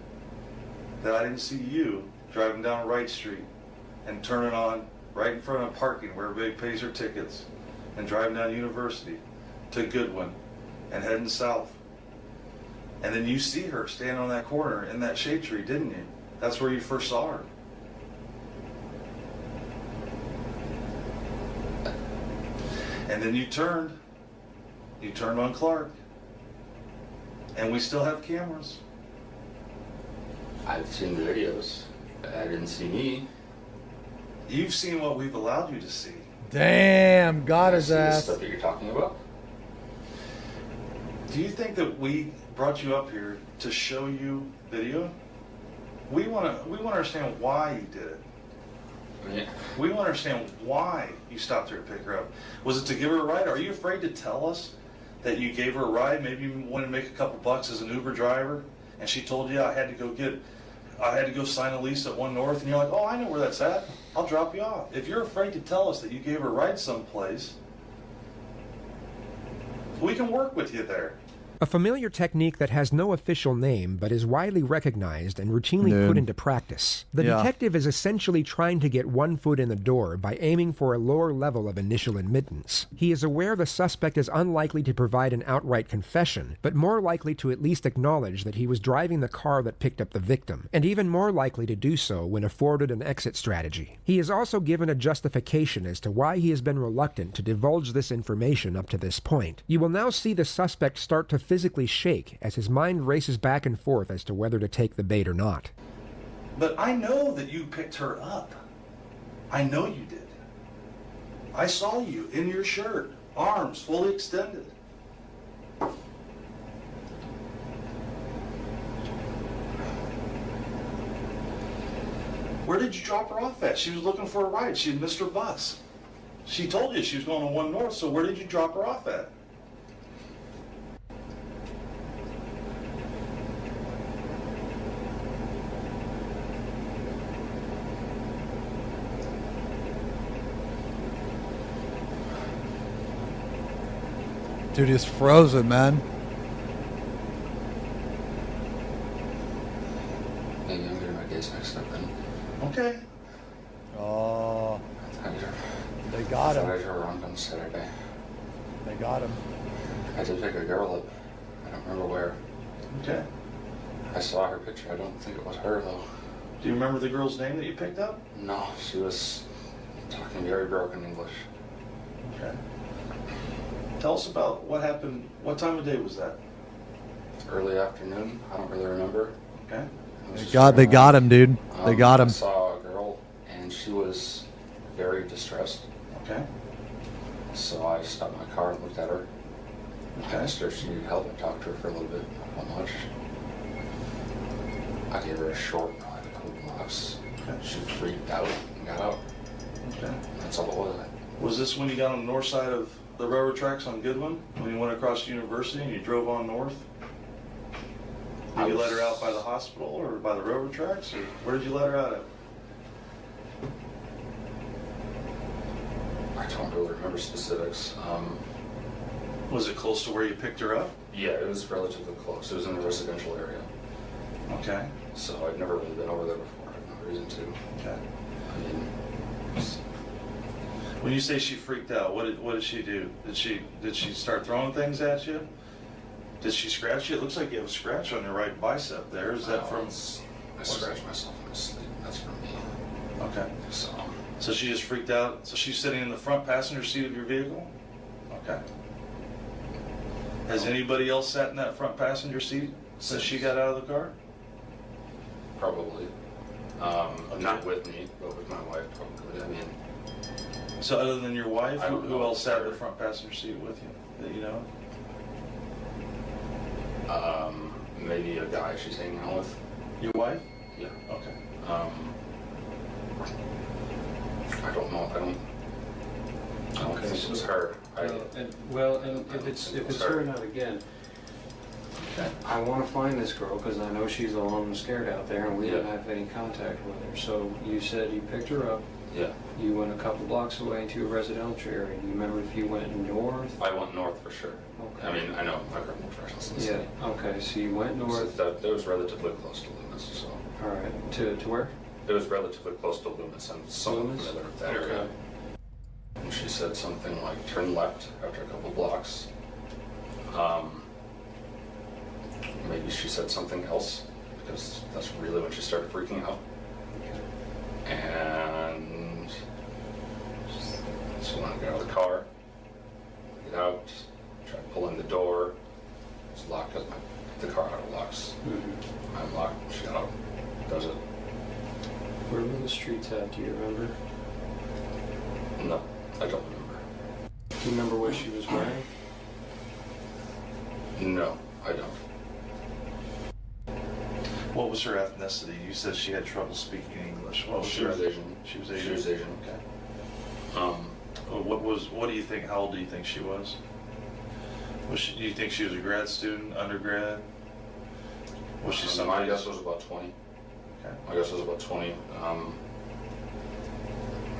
that I didn't see you driving down Wright Street and turning on right in front of parking where everybody pays their tickets and driving down University to Goodwin and heading south. And then you see her standing on that corner in that shade tree, didn't you? That's where you first saw her. And then you turned on Clark. And we still have cameras. I've seen the videos. I didn't see me. You've seen what we've allowed you to see. Damn, got his See the ass. stuff that you're talking about? Do you think that we brought you up here to show you video? We want to understand why you did it. Yeah. We want to understand why you stopped her to pick her up. Was it to give her a ride? Are you afraid to tell us that you gave her a ride? Maybe you wanted to make a couple bucks as an Uber driver, and she told you I had to go sign a lease at 1 North, and you're like, oh, I know where that's at. I'll drop you off. If you're afraid to tell us that you gave her a ride someplace, we can work with you there. A familiar technique that has no official name but is widely recognized and routinely Dude. put into practice. The Yeah. detective is essentially trying to get one foot in the door by aiming for a lower level of initial admittance. He is aware the suspect is unlikely to provide an outright confession, but more likely to at least acknowledge that he was driving the car that picked up the victim, and even more likely to do so when afforded an exit strategy. He is also given a justification as to why he has been reluctant to divulge this information up to this point. You will now see the suspect start to physically shake as his mind races back and forth as to whether to take the bait or not. But I know that you picked her up. I know you did. I saw you in your shirt, arms fully extended. Where did you drop her off at? She was looking for a ride. She had missed her bus. She told you she was going to 1 North, so where did you drop her off at? Dude, he's frozen, man. Maybe I'm getting my days mixed up then. Okay. Oh, they got I thought I him. drove around on Saturday. They got him. I did pick a girl up. I don't remember where. Okay. I saw her picture. I don't think it was her, though. Do you remember the girl's name that you picked up? No, she was talking very broken English. Okay. Tell us about what happened. What time of day was that? Early afternoon. I don't really remember. Okay. They got him, dude. They got him. I saw a girl, and she was very distressed. Okay. So I stopped my car and looked at her. I asked her if she needed help. I talked to her for a little bit. Not much. I gave her a short ride, a couple blocks. Okay. She freaked out and got out. Okay. That's all it was. Was this when you got on the north side of the railroad tracks on Goodwin? When you went across the university and you drove on north? Did you let her out by the hospital or by the railroad tracks? Or where did you let her out at? I don't really remember specifics. Was it close to where you picked her up? Yeah, it was relatively close. It was in a residential area. Okay. So I'd never really been over there before. I had no reason to. Okay. I mean, When you say she freaked out, what did she do? Did she start throwing things at you? Did she scratch you? It looks like you have a scratch on your right bicep there. Is that from? I scratched myself in my sleep. That's from me. Okay. So she just freaked out. So she's sitting in the front passenger seat of your vehicle? Okay. Has anybody else sat in that front passenger seat since she got out of the car? probably. Not with me, but with my wife probably. I mean. So other than your wife, I don't who know. else sat in the front passenger seat with you that you know? Maybe a guy she's hanging out with. Your wife? Yeah. Okay. I don't know. I don't think it was her. And if it's her, not again. Okay. I want to find this girl because I know she's alone and scared out there, and we don't have any contact with her. So you said you picked her up. Yeah. You went a couple blocks away into a residential area. Do you remember if you went north? I went north for sure. Okay. I mean, I know my criminal directions. Yeah. Okay. So you went north. That was relatively close to Loomis. So. All right. To where? It was relatively close to Loomis. I'm somewhat familiar with that area. Okay. And she said something like, turn left after a couple blocks. Maybe she said something else, because that's really when she started freaking out. And she wanted to get out of the car, get out, try pulling the door. It's locked because the car auto locks. I'm locked, she got out, does it. Where were the streets at? Do you remember? No, I don't remember. Do you remember what she was wearing? No, I don't. What was her ethnicity? You said she had trouble speaking English. What was She was Asian. She was Asian. She was Asian. Okay. What do you think? How old do you think she was? Do you think she was a grad student, undergrad? Was she somebody? My guess was about 20. Okay. My guess was about 20.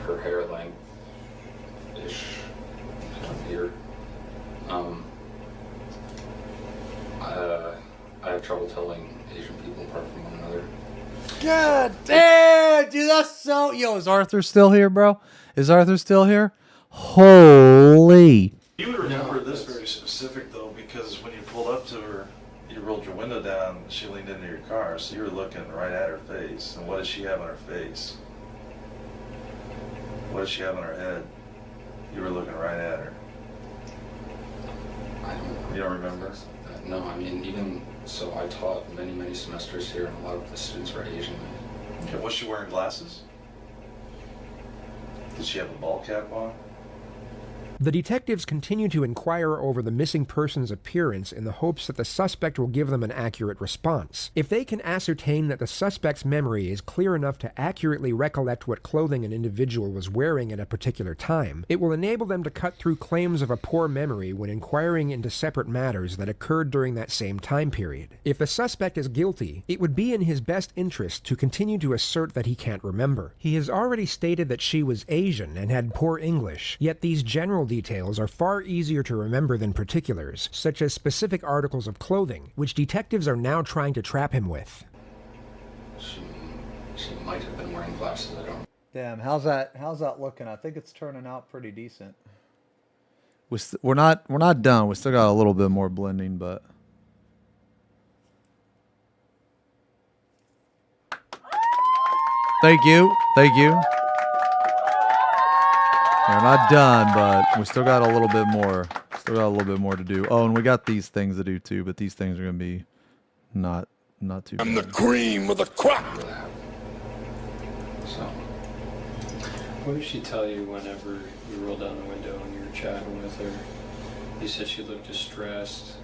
Her hair length-ish, here. I have trouble telling Asian people apart from one another. God damn, dude, that's so... Yo, is Arthur still here, bro? Is Arthur still here? Holy... You would remember this very specific, though, because when you pulled up to her, you rolled your window down, she leaned into your car, so you were looking right at her face. And what does she have on her face? What does she have on her head? You were looking right at her. You don't remember? No, I mean, even so, I taught many, many semesters here, and a lot of the students were Asian. Okay, was she wearing glasses? Did she have a ball cap on? The detectives continue to inquire over the missing person's appearance in the hopes that the suspect will give them an accurate response. If they can ascertain that the suspect's memory is clear enough to accurately recollect what clothing an individual was wearing at a particular time, it will enable them to cut through claims of a poor memory when inquiring into separate matters that occurred during that same time period. If the suspect is guilty, it would be in his best interest to continue to assert that he can't remember. He has already stated that she was Asian and had poor English, yet these general details are far easier to remember than particulars, such as specific articles of clothing, which detectives are now trying to trap him with. She might have been wearing glasses, I don't. Damn, how's that looking? I think it's turning out pretty decent. We're not done. We still got a little bit more blending, but thank you. We're not done, but we still got a little bit more. To do. Oh, and we got these things to do too, but these things are gonna be not too bad. I'm the cream of the crop. So, What did she tell you whenever you rolled down the window and you were chatting with her? You said she looked distressed.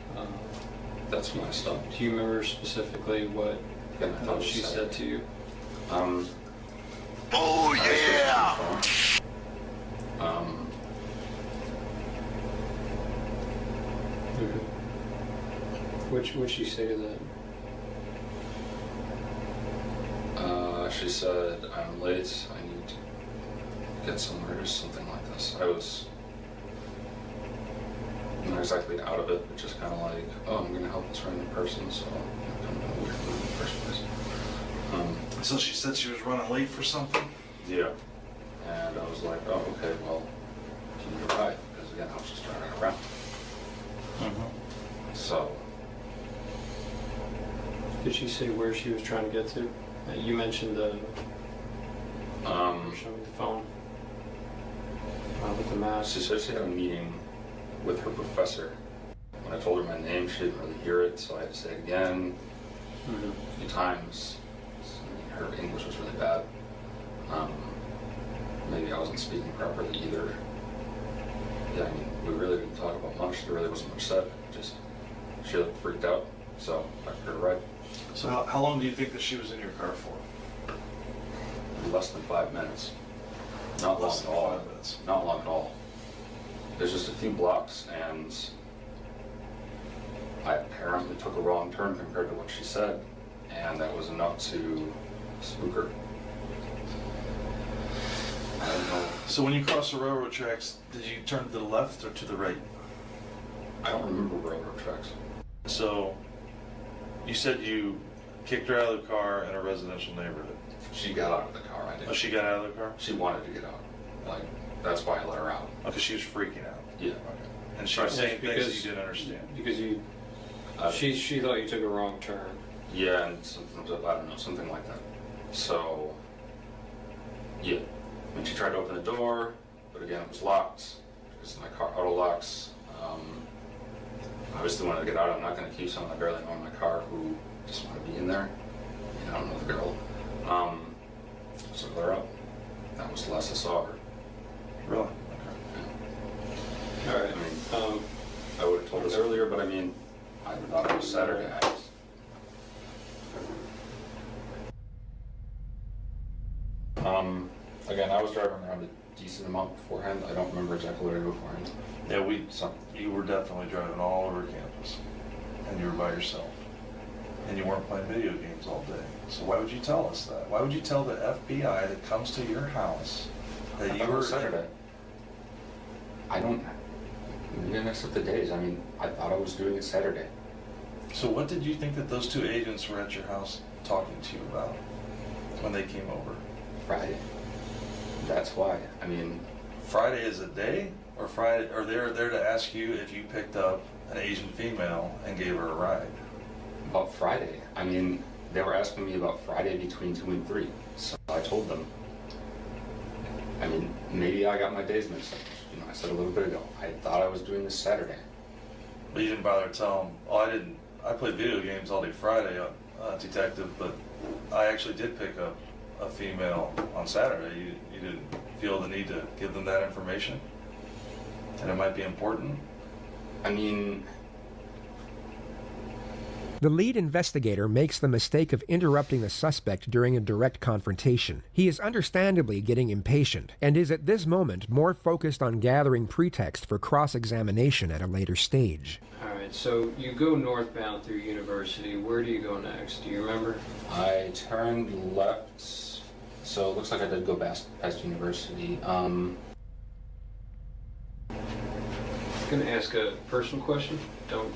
that's when I stopped. Do you remember specifically what she said to you? Oh yeah! What'd she say to that? She said, I'm late, I need to get somewhere, or something like this. I was not exactly out of it, but just kind of like, oh, I'm going to help this random person, so I'm kind of weird in the first place. So she said she was running late for something? Yeah. And I was like, oh, okay, well, can you ride? Because again, I was just driving around. So. Did she say where she was trying to get to? You mentioned the. Showing the phone. With the mask. She said she had a meeting with her professor. When I told her my name, she didn't really hear it, so I had to say it again a few times. Her English was really bad. Maybe I wasn't speaking properly either. Yeah, I mean, we really didn't talk about much. There really wasn't much said. Just, she looked freaked out, so I put her right. So how long do you think that she was in your car for? Less than 5 minutes. Not long at all. 5 minutes. Not long at all. There's just a few blocks, and I apparently took a wrong turn compared to what she said, and that was enough to spook her. I don't know. So when you crossed the railroad tracks, did you turn to the left or to the right? I don't remember railroad tracks. So you said you kicked her out of the car in a residential neighborhood. She got out of the car. I didn't. Oh, she got out of the car? She wanted to get out. Like, that's why I let her out. Oh, because she was freaking out. Yeah. Okay. And she was saying things that because- you didn't understand. Because you, she thought you took a wrong turn. Yeah, and something, I don't know, something like that. So, yeah. And she tried to open the door, but again, it was locked because my car auto locks. Obviously wanted to get out. I'm not going to keep someone I barely know in my car who just want to be in there. You know, I don't know the girl. So clear up. That was the last I saw her. Really? Okay. All right. I mean, I would have told us earlier, but I mean, I thought it was Saturday. Again, I was driving around a decent amount beforehand. I don't remember exactly what I did beforehand. Yeah, you were definitely driving all over campus, and you were by yourself, and you weren't playing video games all day. So why would you tell us that? Why would you tell the FBI that comes to your house that you were Saturday? I don't. We didn't mix up the days. I mean, I thought I was doing it Saturday. So what did you think that those two agents were at your house talking to you about when they came over? Friday. That's why. I mean, Friday is a day, or Friday, or they're there to ask you if you picked up an Asian female and gave her a ride? About Friday. I mean, they were asking me about Friday between 2 and 3. So I told them. I mean, maybe I got my days mixed up. You know, I said a little bit ago, I thought I was doing this Saturday. But you didn't bother to tell them, oh, I didn't. I played video games all day Friday, detective, but I actually did pick up a female on Saturday. You didn't feel the need to give them that information? And it might be important? I mean... The lead investigator makes the mistake of interrupting the suspect during a direct confrontation. He is understandably getting impatient, and is at this moment more focused on gathering pretext for cross-examination at a later stage. Alright, so you go northbound through University. Where do you go next? Do you remember? I turned left, so it looks like I did go past University. I'm gonna ask a personal question. Don't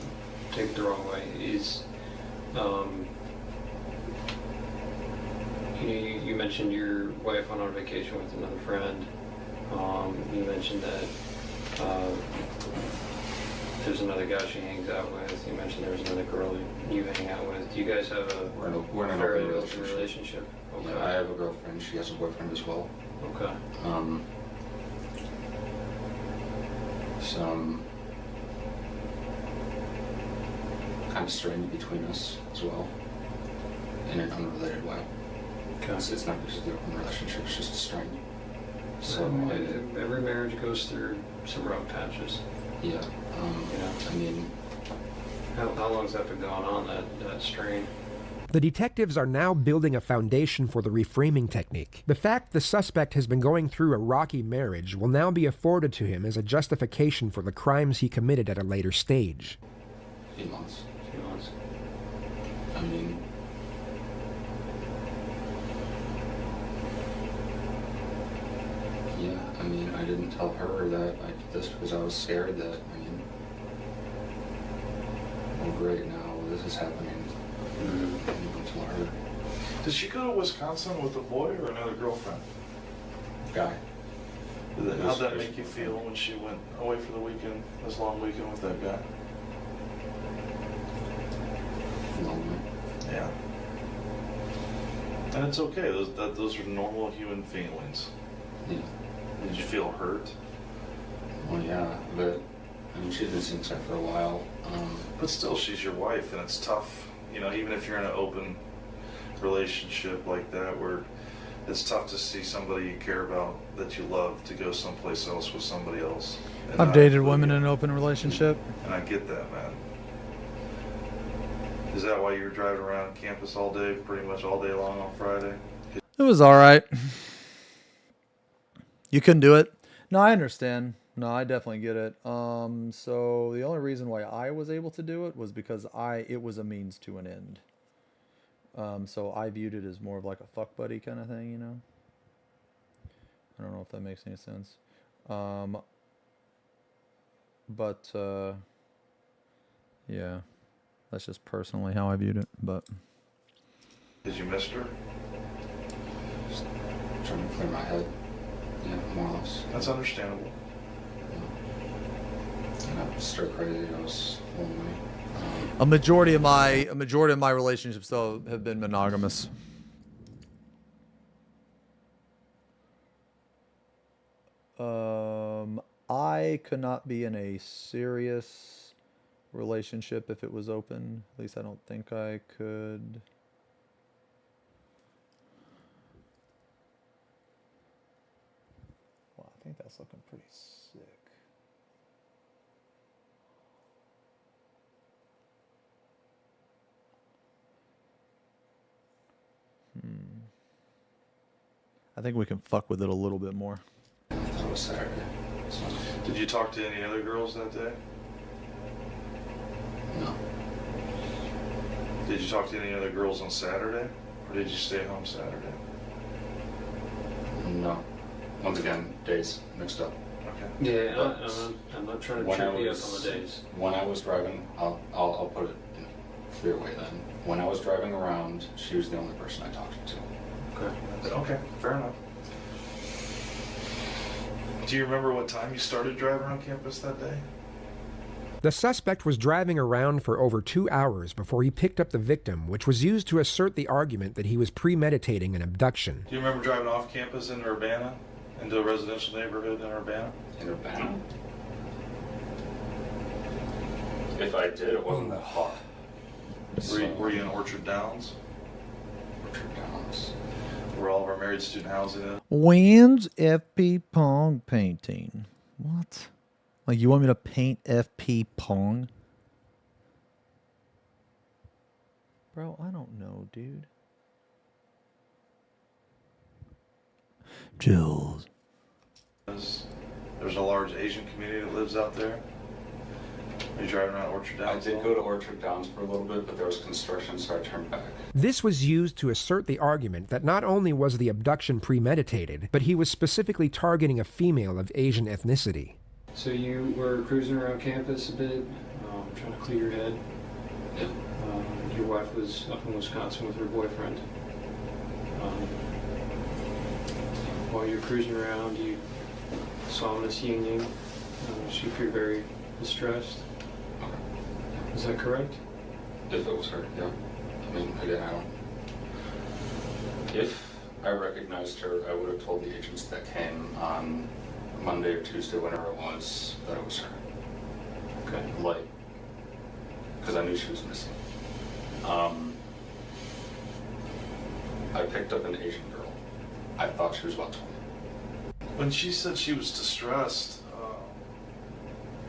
take it the wrong way. You mentioned your wife went on vacation with another friend. You mentioned that there's another guy she hangs out with. You mentioned there was another girl you hang out with. Do you guys have We're in an fairly open open relationship? Okay. Yeah, I have a girlfriend. She has a boyfriend as well. Okay. Some kind of strained between us as well, in an unrelated way. Okay. It's not because of the open relationship, it's just a strain. So every marriage goes through some rough patches. Yeah. I mean, how long's that been going on, that strain? The detectives are now building a foundation for the reframing technique. The fact the suspect has been going through a rocky marriage will now be afforded to him as a justification for the crimes he committed at a later stage. a few months. Few months. I mean, yeah, I mean, I didn't tell her that I did this because I was scared that, I mean, oh great, now this is happening. I didn't tell her. Did she go to Wisconsin with a boy or another girlfriend? Guy. How'd that make you feel when she went away for the weekend, this long weekend with that guy? Lonely. Yeah. And it's okay, those are normal human feelings. Yeah. Did you feel hurt? Well, yeah, but I mean, she's been single for a while. But still, she's your wife, and it's tough. You know, even if you're in an open relationship like that, where it's tough to see somebody you care about, that you love, to go someplace else with somebody else. And I've dated women in an open relationship. And I get that, man. Is that why you were driving around campus all day, pretty much all day long on Friday? It was all right. You couldn't do it. No, I understand. No, I definitely get it. So the only reason why I was able to do it was because it was a means to an end. So I viewed it as more of like a fuck buddy kind of thing, you know? I don't know if that makes any sense. Yeah, that's just personally how I viewed it, but. Did you miss her? Just trying to clear my head. Yeah, more or less. That's understandable. Yeah. stir crazy. I was lonely. A majority of my relationships though have been monogamous. I could not be in a serious relationship if it was open. At least I don't think I could. Wow, I think that's looking pretty sick. I think we can fuck with it a little bit more. I thought it was Saturday. So. Did you talk to any other girls that day? No. Did you talk to any other girls on Saturday? Or did you stay home Saturday? No. Once again, days mixed up. Okay. Yeah, I'm not trying to trip you up on the days. When I was driving, I'll put it in a clear way then. When I was driving around, she was the only person I talked to. Okay. Okay, fair enough. Do you remember what time you started driving on campus that day? The suspect was driving around for over 2 hours before he picked up the victim, which was used to assert the argument that he was premeditating an abduction. Do you remember driving off campus in Urbana? Into a residential neighborhood in Urbana? In Urbana? If I did, it wasn't that far. Were you in Orchard Downs? Orchard Downs. Where all of our married student housing is? When's FP Pong painting? What? Like, you want me to paint FP Pong? Bro, I don't know, dude. Jules. There's a large Asian community that lives out there. Are you driving around Orchard Downs? I did go to Orchard Downs for a little bit, but there was construction, so I turned back. This was used to assert the argument that not only was the abduction premeditated, but he was specifically targeting a female of Asian ethnicity. So you were cruising around campus a bit, trying to clear your head. Yeah. Your wife was up in Wisconsin with her boyfriend. While you were cruising around, you saw Miss Ying Ying. She appeared very distressed. Okay. Is that correct? If it was her, yeah. I mean, again, I don't... If I recognized her, I would have told the agents that came on Monday or Tuesday, whenever it was, that it was her. Okay. Like, because I knew she was missing. I picked up an Asian girl. I thought she was about 20. When she said she was distressed,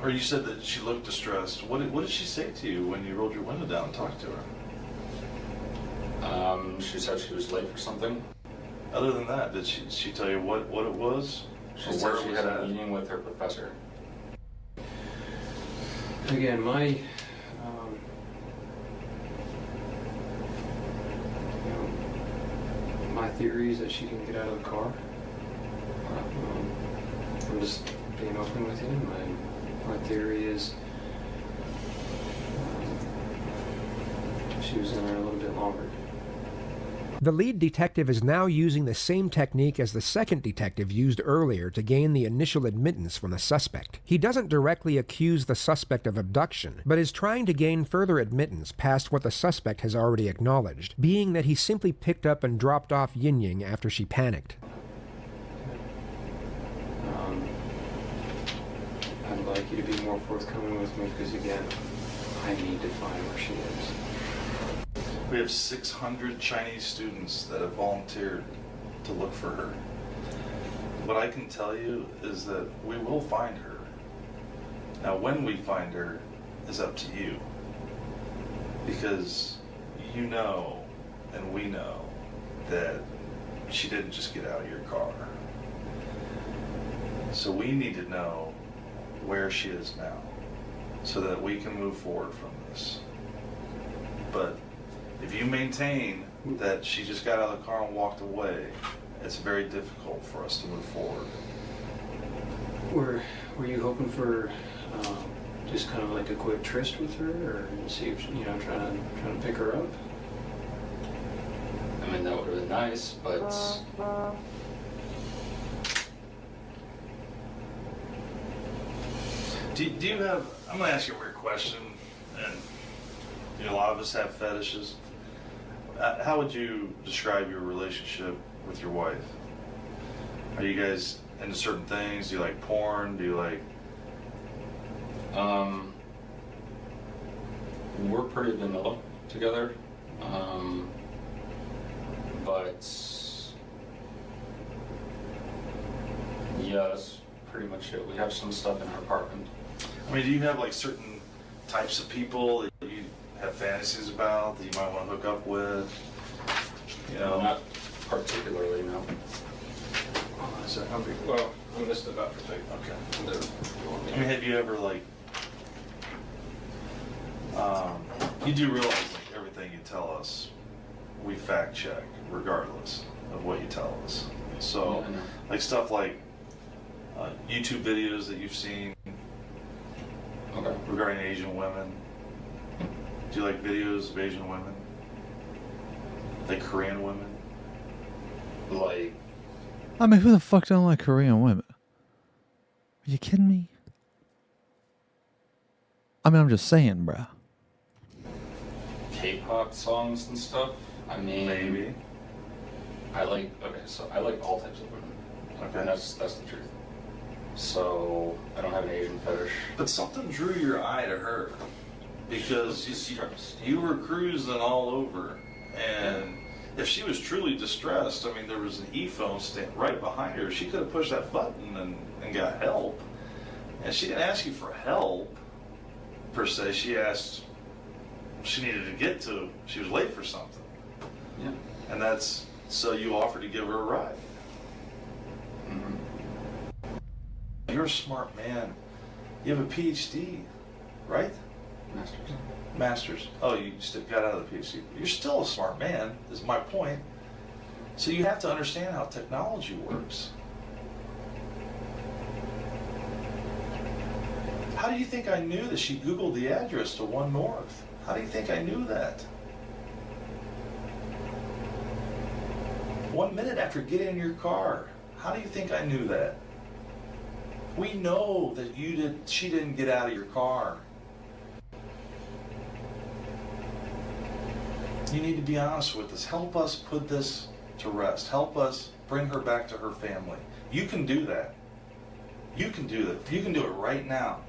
or you said that she looked distressed, what did she say to you when you rolled your window down and talked to her? She said she was late for something. Other than that, did she tell you what it was? She said she had a meeting with her professor. Again, my my theory is that she can get out of the car. I'm just being open with you. My theory is she was in there a little bit longer. The lead detective is now using the same technique as the second detective used earlier to gain the initial admittance from the suspect. He doesn't directly accuse the suspect of abduction, but is trying to gain further admittance past what the suspect has already acknowledged, being that he simply picked up and dropped off Yin Ying after she panicked. I'd like you to be more forthcoming with me because, again, I need to find where she is. We have 600 Chinese students that have volunteered to look for her. What I can tell you is that we will find her. Now, when we find her is up to you. Because you know, and we know, that she didn't just get out of your car. So we need to know where she is now, so that we can move forward from this. But if you maintain that she just got out of the car and walked away, it's very difficult for us to move forward. Were you hoping for just kind of like a quick tryst with her, or see if trying to pick her up? I mean, that would have been nice, but Do you have? I'm gonna ask you a weird question, and a lot of us have fetishes. How would you describe your relationship with your wife? Are you guys into certain things? Do you like porn? Do you like? We're pretty vanilla together, but yeah, that's pretty much it. We have some stuff in our apartment. I mean, do you have like certain types of people that you have fantasies about that you might want to hook up with? You know, not particularly, no. So, Well, I missed about for tape. okay. I mean, have you ever like? You do realize like everything you tell us, we fact check regardless of what you tell us. So, Yeah, I know. like stuff like YouTube videos that you've seen regarding Asian women. Do you like videos of Asian women? Like Korean women? Like, I mean, who the fuck don't like Korean women? Are you kidding me? I mean, I'm just saying, bruh. K-pop songs and stuff. I mean, maybe. I like all types of women. Okay. And that's the truth. So I don't have an Asian fetish. But something drew your eye to her because you were cruising all over, and if she was truly distressed, I mean, there was an e-phone stand right behind her. She could have pushed that button and got help. And she didn't ask you for help per se. She asked. She needed to get to. She was late for something. Yeah. And that's so you offered to give her a ride. Mm-hmm. You're a smart man. You have a PhD, right? Master's. Oh, you still got out of the PhD. You're still a smart man, is my point. So you have to understand how technology works. How do you think I knew that she Googled the address to 1 North? How do you think I knew that? 1 minute after getting in your car. How do you think I knew that? We know that she didn't get out of your car. You need to be honest with us. Help us put this to rest. Help us bring her back to her family. You can do that. You can do that. You can do it right now.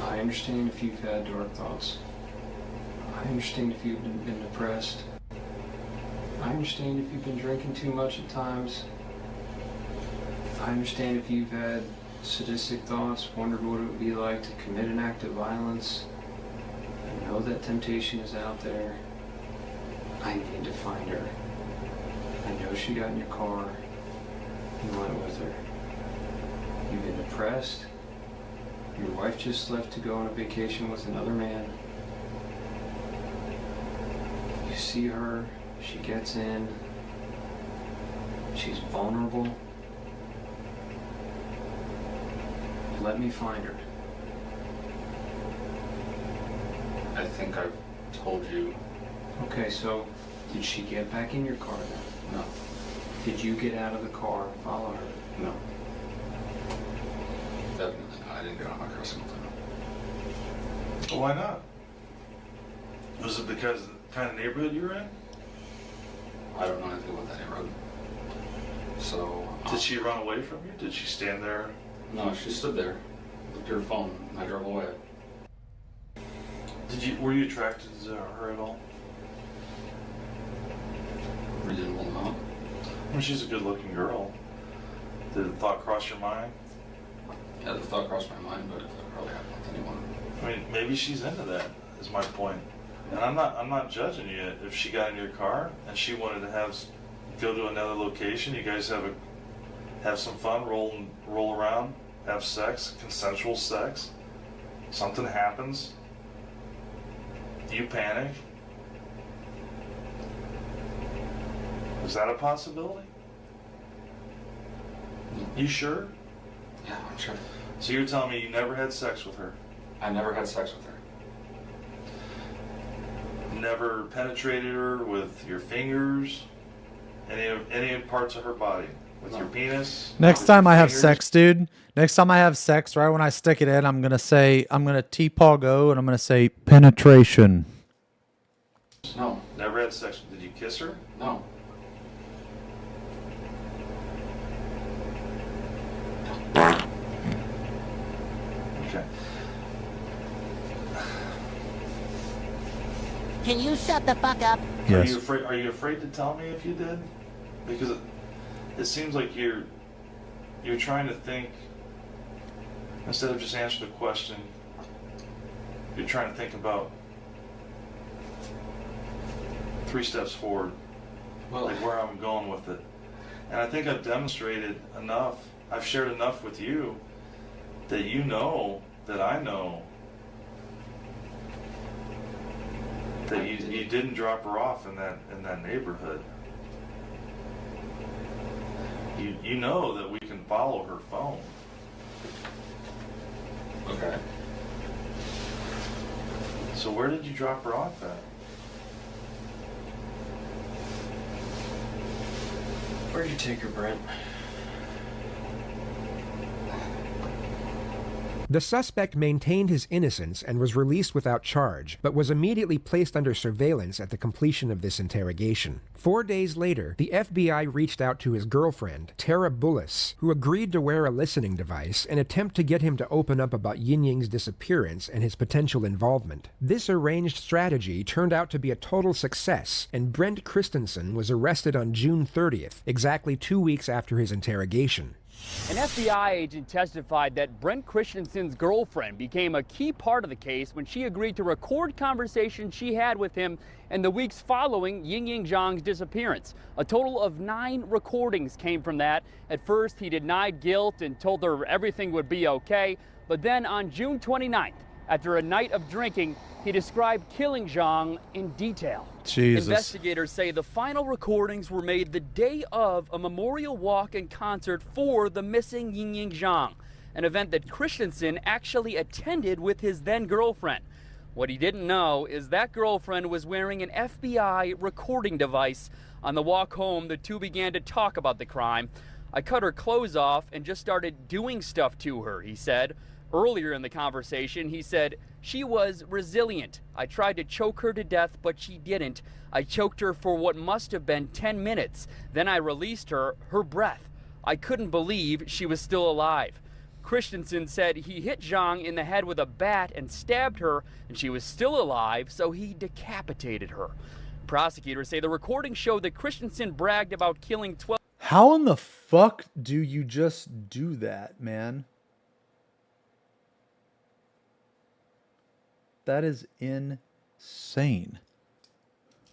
I understand if you've had dark thoughts. I understand if you've been depressed. I understand if you've been drinking too much at times. I understand if you've had sadistic thoughts, wondered what it would be like to commit an act of violence. I know that temptation is out there. I need to find her. I know she got in your car. You went with her. You've been depressed. Your wife just left to go on a vacation with another man. You see her, she gets in. She's vulnerable. Let me find her. I think I've told you. Okay, so did she get back in your car then? No. Did you get out of the car and follow her? No. Definitely not. I didn't get on my car a single time. Well, why not? Was it because of the kind of neighborhood you were in? I don't know anything about that neighborhood. So. Did she run away from you? Did she stand there? No, she stood there, looked at her phone, and I drove away. Were you attracted to her at all? Reasonable amount. I mean, she's a good-looking girl. Did the thought cross your mind? Yeah, the thought crossed my mind, but it probably happened with anyone. I mean, maybe she's into that. Is my point. And I'm not judging you. If she got in your car and she wanted to go to another location, you guys have some fun, roll around, have sex, consensual sex. Something happens. You panic. Is that a possibility? You sure? Yeah, I'm sure. So you're telling me you never had sex with her? I never had sex with her. Never penetrated her with your fingers? Any parts of her body with your penis? Next with time your I have fingers? sex, dude. Next time I have sex, right when I stick it in, I'm gonna T-paw go, and I'm gonna say penetration. No. Never had sex. Did you kiss her? No. Okay. Can you shut the fuck up? Yes. Are you afraid to tell me if you did? Because it seems like you're trying to think instead of just answer the question. You're trying to think about 3 steps forward, like where I'm going with it. And I think I've demonstrated enough. I've shared enough with you that you know that I know that you didn't drop her off in that neighborhood. You know that we can follow her phone. Okay. So where did you drop her off at? Where'd you take her, Brent? The suspect maintained his innocence and was released without charge, but was immediately placed under surveillance at the completion of this interrogation. 4 days later, the FBI reached out to his girlfriend, Tara Bullis, who agreed to wear a listening device and attempt to get him to open up about Ying Ying's disappearance and his potential involvement. This arranged strategy turned out to be a total success, and Brent Christensen was arrested on June 30th, exactly 2 weeks after his interrogation. An FBI agent testified that Brent Christensen's girlfriend became a key part of the case when she agreed to record conversations she had with him in the weeks following Ying Zhang's disappearance. A total of 9 recordings came from that. At first, he denied guilt and told her everything would be okay. But then on June 29th, after a night of drinking, he described killing Zhang in detail. Jesus. Investigators say the final recordings were made the day of a memorial walk and concert for the missing Ying Zhang, an event that Christensen actually attended with his then-girlfriend. What he didn't know is that girlfriend was wearing an FBI recording device. On the walk home, the two began to talk about the crime. I cut her clothes off and just started doing stuff to her, he said. Earlier in the conversation, he said, she was resilient. I tried to choke her to death, but she didn't. I choked her for what must have been 10 minutes. Then I released her breath. I couldn't believe she was still alive. Christensen said he hit Zhang in the head with a bat and stabbed her, and she was still alive, so he decapitated her. Prosecutors say the recording showed that Christensen bragged about killing 12. How in the fuck do you just do that, man? That is insane.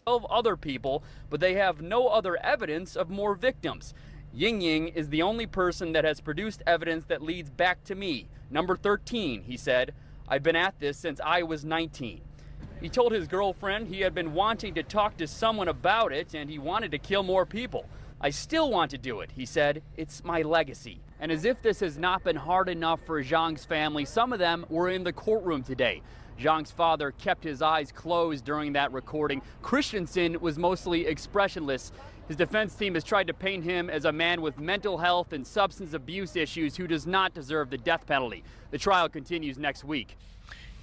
12 other people, but they have no other evidence of more victims. Ying is the only person that has produced evidence that leads back to me. Number 13, he said. I've been at this since I was 19. He told his girlfriend he had been wanting to talk to someone about it and he wanted to kill more people. I still want to do it, he said. It's my legacy. And as if this has not been hard enough for Zhang's family, some of them were in the courtroom today. Zhang's father kept his eyes closed during that recording. Christensen was mostly expressionless. His defense team has tried to paint him as a man with mental health and substance abuse issues who does not deserve the death penalty. The trial continues next week.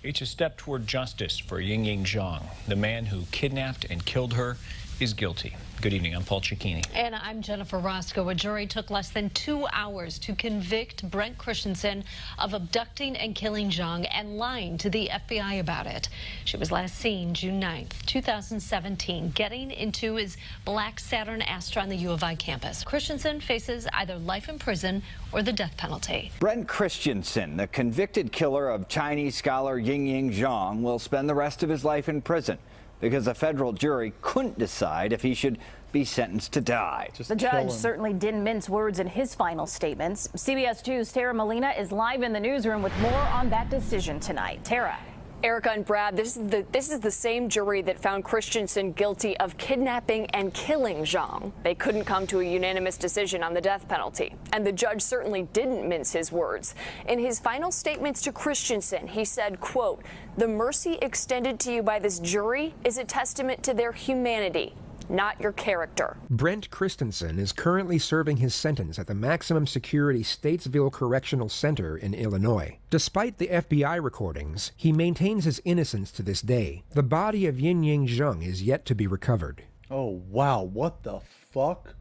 It's a step toward justice for Ying Zhang. The man who kidnapped and killed her is guilty. Good evening, I'm Paul Cicchini. And I'm Jennifer Roscoe. A jury took less than 2 hours to convict Brent Christensen of abducting and killing Zhang and lying to the FBI about it. She was last seen June 9th, 2017, getting into his black Saturn Astra on the U of I campus. Christensen faces either life in prison or the death penalty. Brent Christensen, the convicted killer of Chinese scholar Ying Zhang, will spend the rest of his life in prison because a federal jury couldn't decide if he should be sentenced to die. The judge certainly didn't mince words in his final statements. CBS 2's Tara Molina is live in the newsroom with more on that decision tonight. Tara. Erica and Brad, this is the same jury that found Christensen guilty of kidnapping and killing Zhang. They couldn't come to a unanimous decision on the death penalty, and the judge certainly didn't mince his words. In his final statements to Christensen, he said, quote, "The mercy extended to you by this jury is a testament to their humanity. not your character. Brent Christensen is currently serving his sentence at the maximum security Statesville Correctional Center in Illinois. Despite the FBI recordings, he maintains his innocence to this day. The body of Ying Zhang is yet to be recovered. Oh, wow. What the fuck?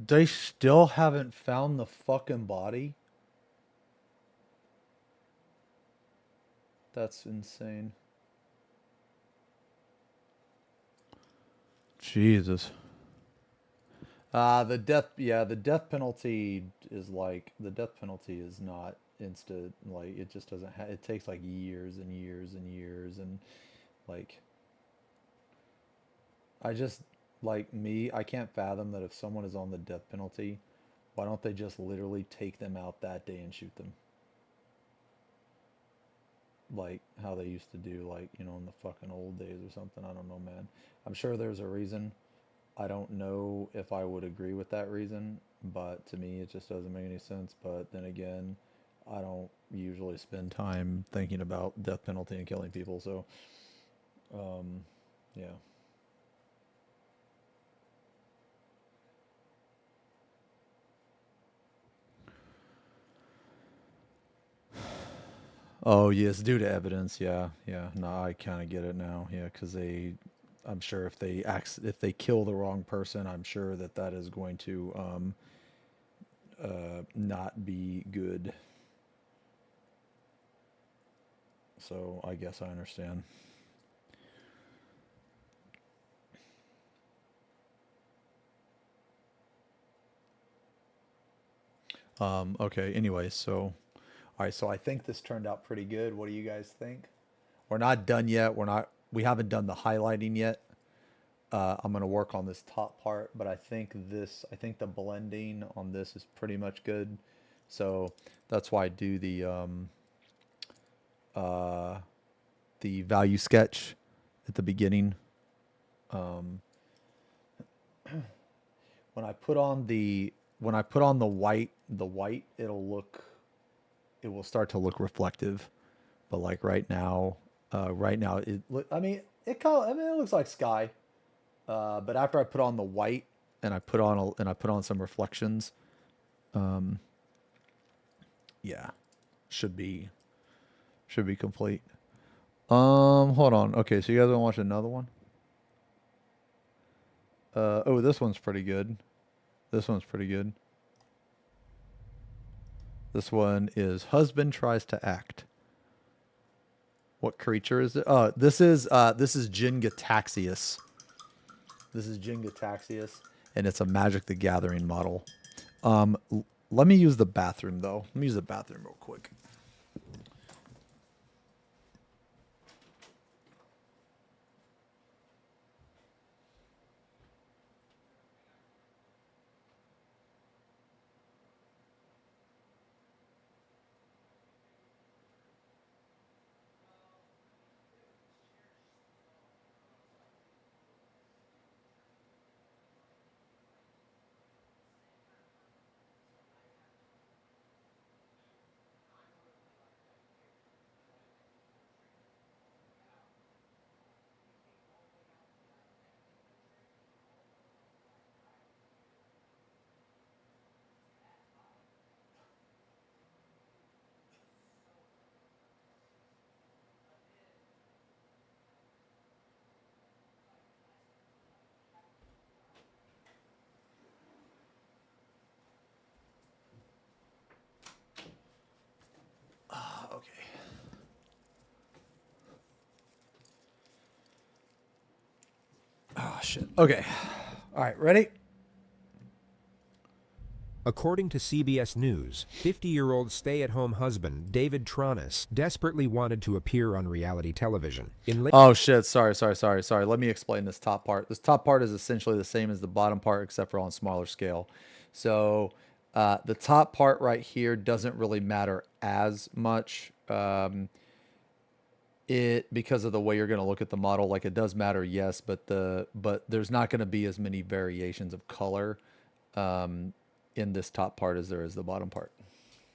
They still haven't found the fucking body? That's insane. Jesus. The death penalty is like, the death penalty is not instant. Like, it just doesn't it takes like years and years and years, and like, I just, like me, I can't fathom that if someone is on the death penalty, why don't they just literally take them out that day and shoot them? Like how they used to do, like, you know, in the fucking old days or something. I don't know, man. I'm sure there's a reason. I don't know if I would agree with that reason, but to me it just doesn't make any sense. But then again, I don't usually spend time thinking about death penalty and killing people, so yeah. Oh, yes, due to evidence. Yeah, yeah. No, I kind of get it now. Yeah, because I'm sure if they kill the wrong person, I'm sure that is going to not be good. So I guess I understand. Okay. Anyway, so. All right, so I think this turned out pretty good. What do you guys think? We're not done yet. We haven't done the highlighting yet. I'm going to work on this top part, but I think the blending on this is pretty much good. So that's why I do the value sketch at the beginning. When I put on the white, it will start to look reflective, but like right now it looks like sky, but after I put on the white and I put on some reflections, yeah, should be complete. Hold on. Okay, so you guys want to watch another one? Oh, this one's pretty good. This one is Husband Tries to Act. What creature is it? Oh, this is Jingataxius. This is Jingataxius, and it's a Magic the Gathering model. Let me use the bathroom though. Let me use the bathroom real quick. Oh, shit. Okay. All right, ready? According to CBS News, 50-year-old stay-at-home husband David Tronis desperately wanted to appear on reality television. Oh, shit. Sorry. Let me explain this top part. This top part is essentially the same as the bottom part, except for on smaller scale. So the top part right here doesn't really matter as much. Because of the way you're going to look at the model, like it does matter, yes, but there's not going to be as many variations of color in this top part as there is the bottom part.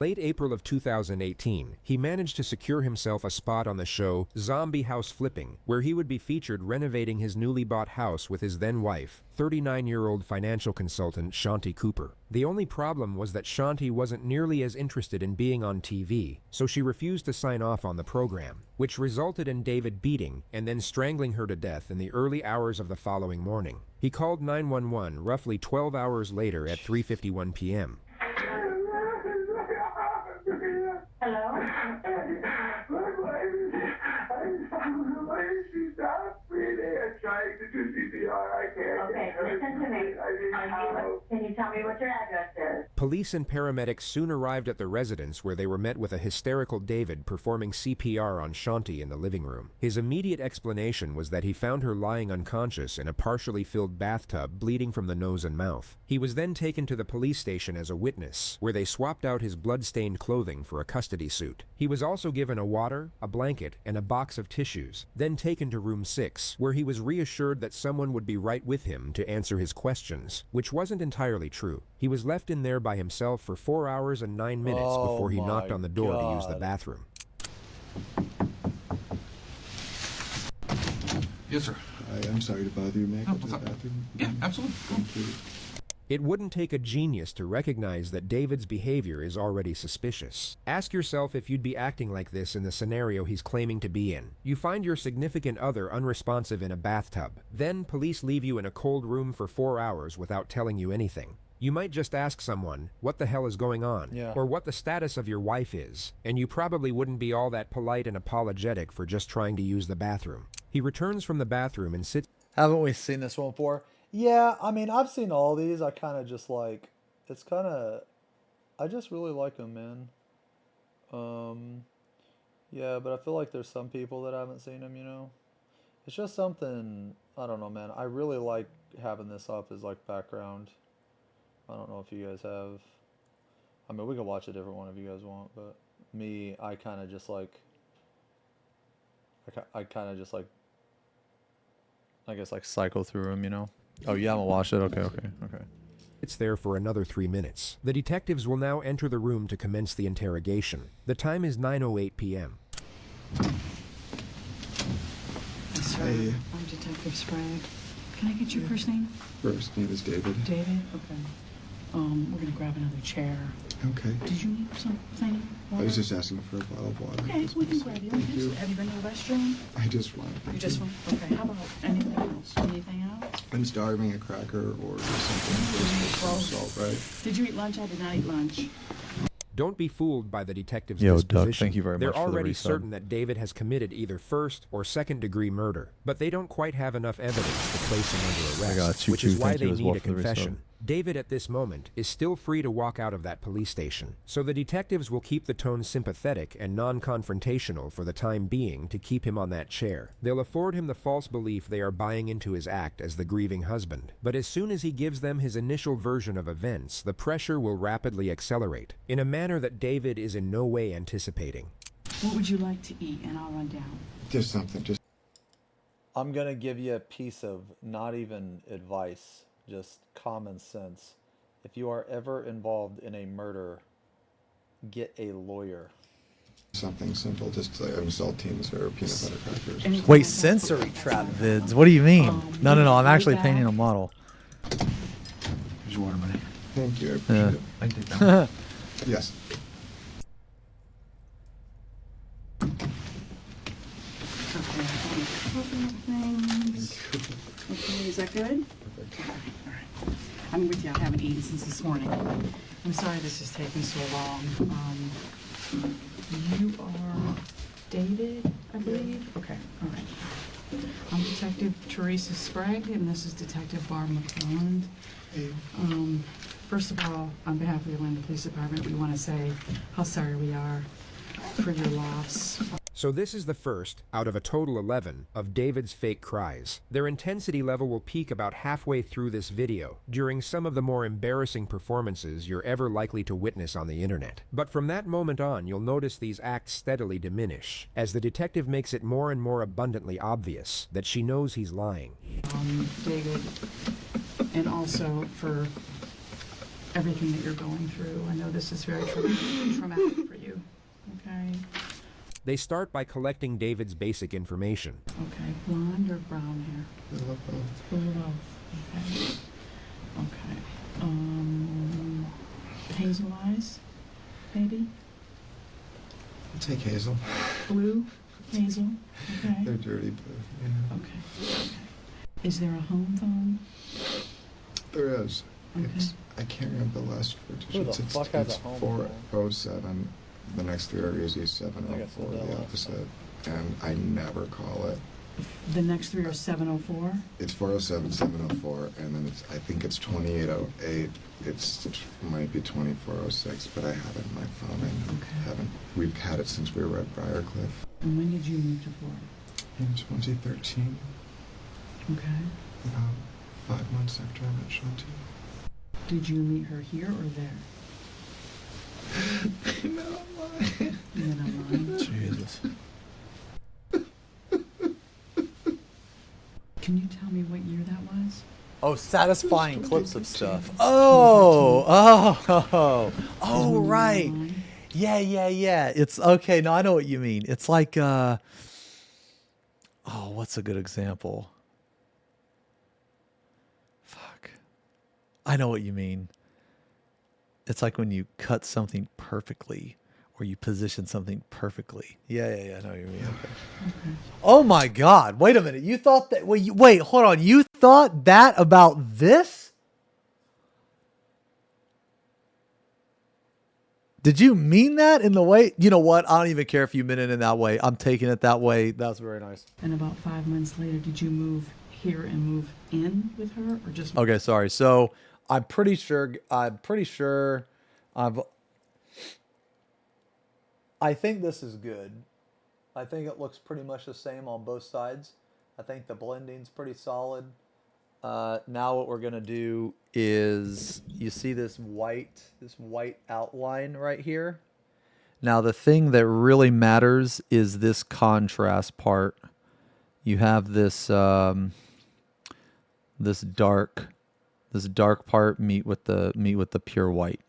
Late April of 2018, he managed to secure himself a spot on the show Zombie House Flipping, where he would be featured renovating his newly bought house with his then-wife, 39-year-old financial consultant Shanti Cooper. The only problem was that Shanti wasn't nearly as interested in being on TV, so she refused to sign off on the program, which resulted in David beating and then strangling her to death in the early hours of the following morning. He called 911 roughly 12 hours later at 3:51 p.m. Hello? She's not breathing. I'm trying to do CPR. I can't. Okay, listen to me. Can you tell me what your address is? Police and paramedics soon arrived at the residence where they were met with a hysterical David performing CPR on Shanti in the living room. His immediate explanation was that he found her lying unconscious in a partially filled bathtub, bleeding from the nose and mouth. He was then taken to the police station as a witness, where they swapped out his blood-stained clothing for a custody suit. He was also given a water, a blanket, and a box of tissues, then taken to room 6, where he was reassured that someone would be right with him to answer his questions, which wasn't entirely true. He was left in there by himself for 4 hours and 9 minutes before he knocked on the door to use the bathroom. Yes, sir. I'm sorry to bother you. May I go to the bathroom? Yeah, absolutely. Thank you. It wouldn't take a genius to recognize that David's behavior is already suspicious. Ask yourself if you'd be acting like this in the scenario he's claiming to be in. You find your significant other unresponsive in a bathtub. Then police leave you in a cold room for 4 hours without telling you anything. You might just ask someone, what the hell is going on? Yeah. Or what the status of your wife is. And you probably wouldn't be all that polite and apologetic for just trying to use the bathroom. He returns from the bathroom and sits... Haven't we seen this one before? Yeah, I mean, I've seen all these. I kind of just like, it's kind of, I just really like them, man. Yeah, but I feel like there's some people that haven't seen them, you know? It's just something, I don't know, man. I really like having this up as like background. I don't know if you guys have, I mean, we can watch a different one if you guys want, but me, I kind of just like, I kind of just like, I guess like cycle through them, you know? Oh, you haven't watched it? Okay. It's there for another 3 minutes. The detectives will now enter the room to commence the interrogation. The time is 9:08 p.m. Sir, I'm Detective Sprague. Can I get your first name? First name is David. David? Okay. We're gonna grab another chair. Okay. Did you need something? I was just asking for a bottle of water. Okay, so we can grab you. Thank you. Have you been to the restroom? I just want. You just want? Okay. How about anything else? Anything else? I'm starving. A cracker or something. Salt, right? Did you eat lunch? I did not eat lunch. Don't be fooled by the detective's Yo, disposition. Duck, thank you very They're much for the already resub. certain that David has committed either first or second-degree murder, but they don't quite have enough evidence to place him under I got arrest, you which too. is why Thank you they as need well a for the resub. confession. David, at this moment, is still free to walk out of that police station, so the detectives will keep the tone sympathetic and non-confrontational for the time being to keep him on that chair. They'll afford him the false belief they are buying into his act as the grieving husband, but as soon as he gives them his initial version of events, the pressure will rapidly accelerate, in a manner that David is in no way anticipating. What would you like to eat? And I'll run down. Just something. Just. I'm going to give you a piece of not even advice, just common sense. If you are ever involved in a murder, get a lawyer. Something simple. Just saltines or peanut butter crackers. Wait, sensory trap vids? What do you mean? No, I'm actually painting a model. Here's water, buddy. Thank you. I appreciate it. I take that. Yes. Okay, is that good? Okay, all right. I'm with you. I haven't eaten since this morning. I'm sorry this is taking so long. You are David, I believe? Okay, all right. I'm Detective Teresa Sprague, and this is Detective Barb McClelland. First of all, on behalf of the Atlanta Police Department, we want to say how sorry we are for your loss. So this is the first, out of a total 11, of David's fake cries. Their intensity level will peak about halfway through this video, during some of the more embarrassing performances you're ever likely to witness on the internet. But from that moment on, you'll notice these acts steadily diminish, as the detective makes it more and more abundantly obvious that she knows he's lying. David, and also for everything that you're going through. I know this is very traumatic for you. Okay. They start by collecting David's basic information. Okay. Blonde or brown hair? Below. Okay. Okay. Hazel eyes, maybe? I'll take hazel. Blue? Hazel? Okay. They're dirty blue, yeah. Okay. Is there a home phone? There is. Okay. I can't remember the last four digits. Who the fuck has a home phone? 407. The next three are usually 704, the opposite. And I never call it. The next three are 704? It's 407, 704, and then I think it's 2808. It might be 2406, but I have it in my phone. I haven't. We've had it since we were at Briarcliff. And when did you move to Florida? In 2013. Okay. About 5 months after I met Shanti. Did you meet her here or there? No, online. You met online? Jesus. Can you tell me what year that was? Oh, satisfying clips of stuff. Oh, right. Yeah. It's okay. No, I know what you mean. It's like, what's a good example? Fuck. I know what you mean. It's like when you cut something perfectly or you position something perfectly. Yeah. I know what you mean. Okay. Oh my God. Wait a minute. You thought that, wait, hold on. You thought that about this? Did you mean that in the way? You know what? I don't even care if you meant it in that way. I'm taking it that way. That's very nice. And about 5 months later, did you move here and move in with her or just? Okay, sorry. So I'm pretty sure I think this is good. I think it looks pretty much the same on both sides. I think the blending's pretty solid. Now what we're gonna do is, you see this white outline right here? Now the thing that really matters is this contrast part. You have this this dark part meet with the pure white.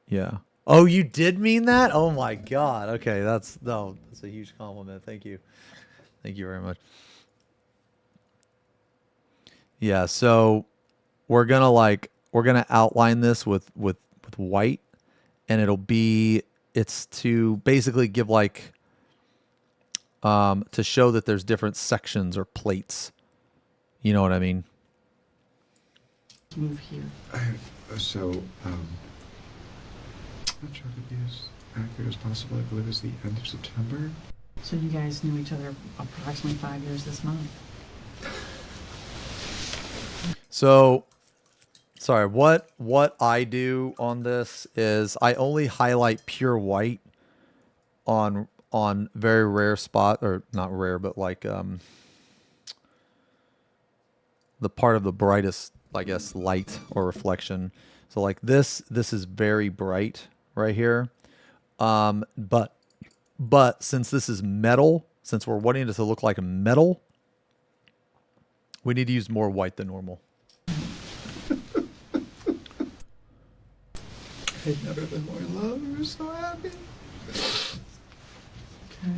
Yeah. Oh, you did mean that? Oh my God. Okay, that's a huge compliment. Thank you. Thank you very much. Yeah, so we're gonna outline this with white, and it's to basically give to show that there's different sections or plates. You know what I mean? Move here. I'll try to be as accurate as possible. I believe it's the end of September. So you guys knew each other approximately 5 years this month. So, sorry, what I do on this is I only highlight pure white on very rare spot, or not rare, but the part of the brightest, I guess, light or reflection. So like this is very bright right here. But since this is metal, since we're wanting it to look like a metal, we need to use more white than normal. I've never been more in love. I'm so happy. Okay.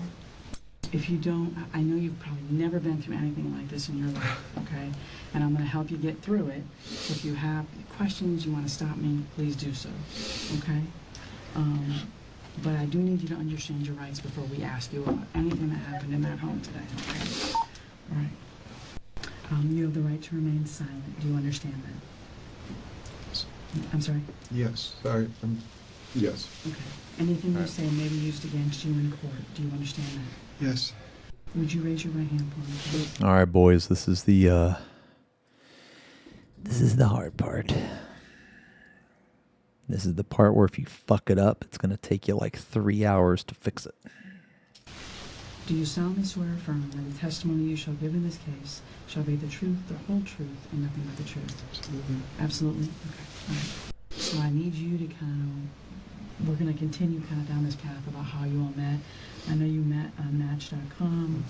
If you don't, I know you've probably never been through anything like this in your life, okay? And I'm going to help you get through it. If you have questions, you want to stop me, please do so, okay? But I do need you to understand your rights before we ask you about anything that happened in that home today, okay? All right. You have the right to remain silent. Do you understand that? I'm sorry? Yes. Sorry. Yes. Okay. Anything you say may be used against you in court. Do you understand that? Yes. Would you raise your right hand, please? All right, boys. This is the hard part. This is the part where if you fuck it up, it's going to take you like 3 hours to fix it. Do you solemnly swear or affirm that the testimony you shall give in this case shall be the truth, the whole truth, and nothing but the truth? Absolutely. Absolutely? Okay. All right. So I need you to we're going to continue down this path about how you all met. I know you met on Match.com,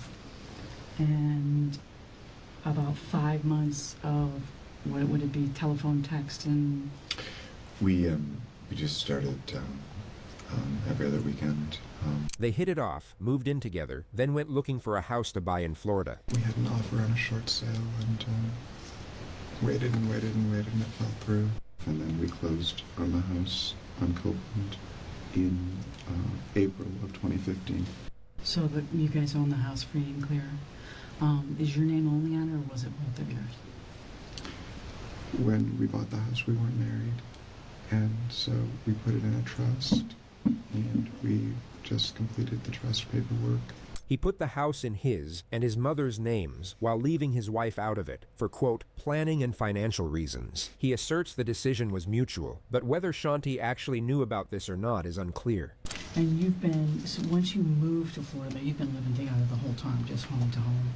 and about 5 months of, what would it be, telephone, text, and... We just started every other weekend. They hit it off, moved in together, then went looking for a house to buy in Florida. We had an offer on a short sale and waited and waited and waited, and it fell through. And then we closed on the house on Copeland in April of 2015. So you guys own the house free and clear. Is your name only on it, or was it both of yours? When we bought the house, we weren't married, and so we put it in a trust, and we just completed the trust paperwork. He put the house in his and his mother's names while leaving his wife out of it for, quote, planning and financial reasons. He asserts the decision was mutual, but whether Shanti actually knew about this or not is unclear. And so once you moved to Florida, you've been living together the whole time, just home to home,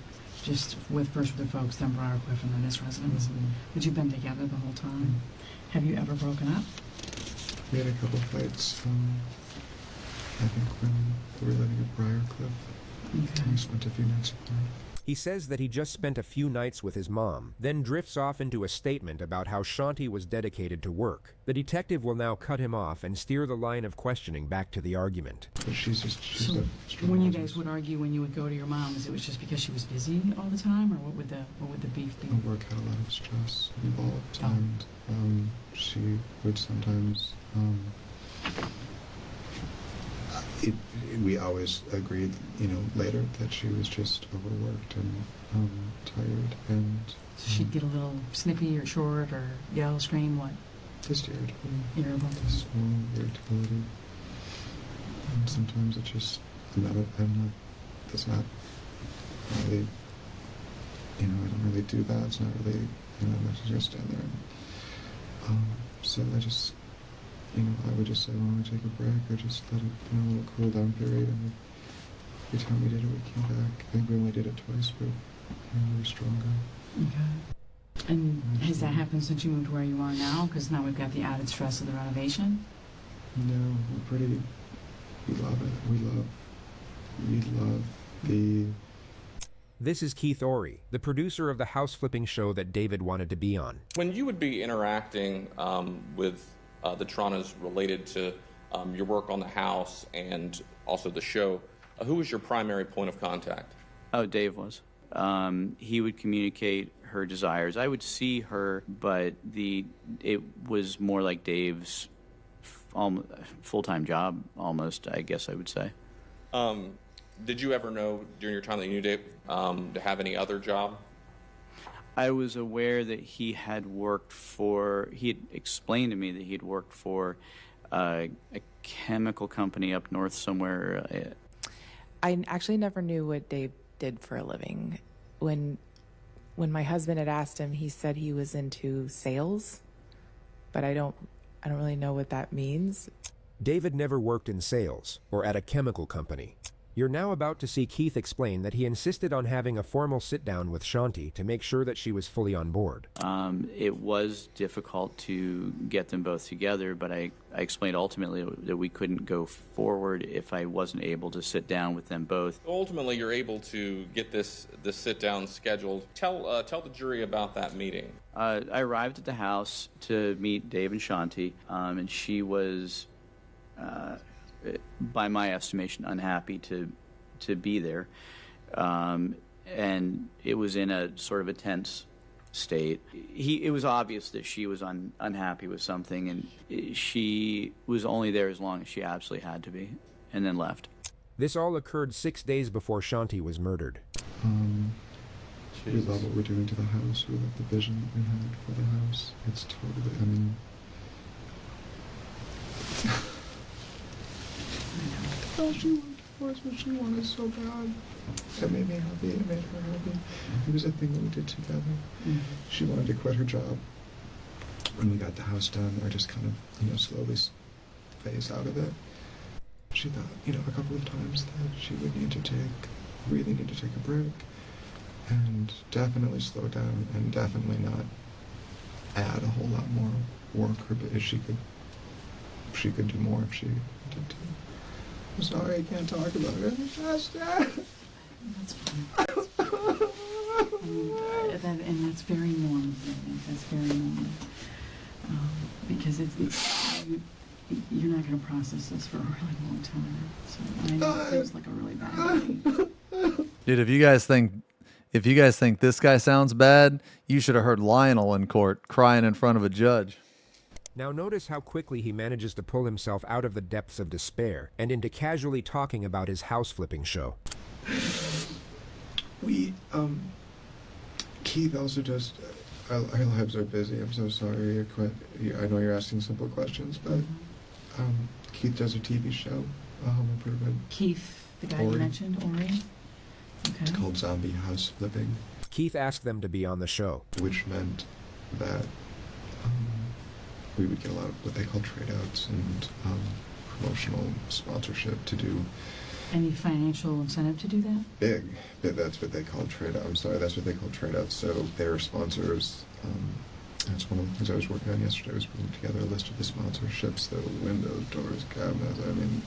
just first with the folks, then Briarcliff, and then this residence. But you've been together the whole time. Have you ever broken up? We had a couple fights, I think when we were living at Briarcliff. Okay. We spent a few nights apart. He says that he just spent a few nights with his mom, then drifts off into a statement about how Shanti was dedicated to work. The detective will now cut him off and steer the line of questioning back to the argument. But she's so when you guys would argue, when you would go to your mom's, it was just because she was busy all the time, or what would the beef be? Work had a lot of stress involved, and she would sometimes. We always agreed, later that she was just overworked and tired, and so she'd get a little snippy or short or yell, scream, what? Just irritable. Irritable. Just irritability. And sometimes it just, that's not really, I don't really do that. It's not really, I just stand there. So I just, I would just say, why don't we take a break, or just let it, a little cool down period. And every time we did it, we came back. I think we only did it twice, but we were stronger. Okay. And has that happened since you moved where you are now? Because now we've got the added stress of the renovation? No, we love it. We love the... This is Keith Ory, the producer of the house flipping show that David wanted to be on. When you would be interacting with the Torontos related to your work on the house and also the show, who was your primary point of contact? Oh, Dave was. He would communicate her desires. I would see her, but it was more like Dave's full-time job, almost, I guess I would say. Did you ever know during your time that you knew Dave to have any other job? I was aware that he had explained to me that he'd worked for a chemical company up north somewhere. I actually never knew what Dave did for a living. When my husband had asked him, he said he was into sales, but I don't really know what that means. David never worked in sales or at a chemical company. You're now about to see Keith explain that he insisted on having a formal sit-down with Shanti to make sure that she was fully on board. It was difficult to get them both together, but I explained ultimately that we couldn't go forward if I wasn't able to sit down with them both. Ultimately, you're able to get this sit-down scheduled. Tell the jury about that meeting. I arrived at the house to meet Dave and Shanti, and she was... by my estimation, unhappy to be there. And it was in a sort of a tense state. It was obvious that she was unhappy with something, and she was only there as long as she absolutely had to be, and then left. This all occurred 6 days before Shanti was murdered. We love what we're doing to the house. We love the vision that we had for the house. It's totally, she wanted divorce, but she wanted so bad. It made me happy. It made her happy. It was a thing that we did together. She wanted to quit her job. When we got the house done, or just kind of, slowly phase out of it. She thought, a couple of times that she would really need to take a break, and definitely slow down, and definitely not add a whole lot more work. But she could do more if she wanted to. I'm sorry, I can't talk about it. That's fine. And that's very normal. That's very normal. because you're not going to process this for a really long time. So I know it feels like a really bad day. Dude, if you guys think this guy sounds bad, you should have heard Lionel in court crying in front of a judge. Now notice how quickly he manages to pull himself out of the depths of despair and into casually talking about his house flipping show. Keith also just, our lives are busy. I'm so sorry. I know you're asking simple questions, but Keith does a TV show, a home improvement. Keith, the guy you mentioned, Ori? Okay. It's called Zombie House Flipping. Keith asked them to be on the show. Which meant that we would get a lot of what they call trade-outs and promotional sponsorship to do. Any financial incentive to do that? Big. That's what they call trade-out. I'm sorry, that's what they call trade-outs. So their sponsors, that's one of the things I was working on yesterday, was putting together a list of the sponsorships, the windows, doors, cabinets,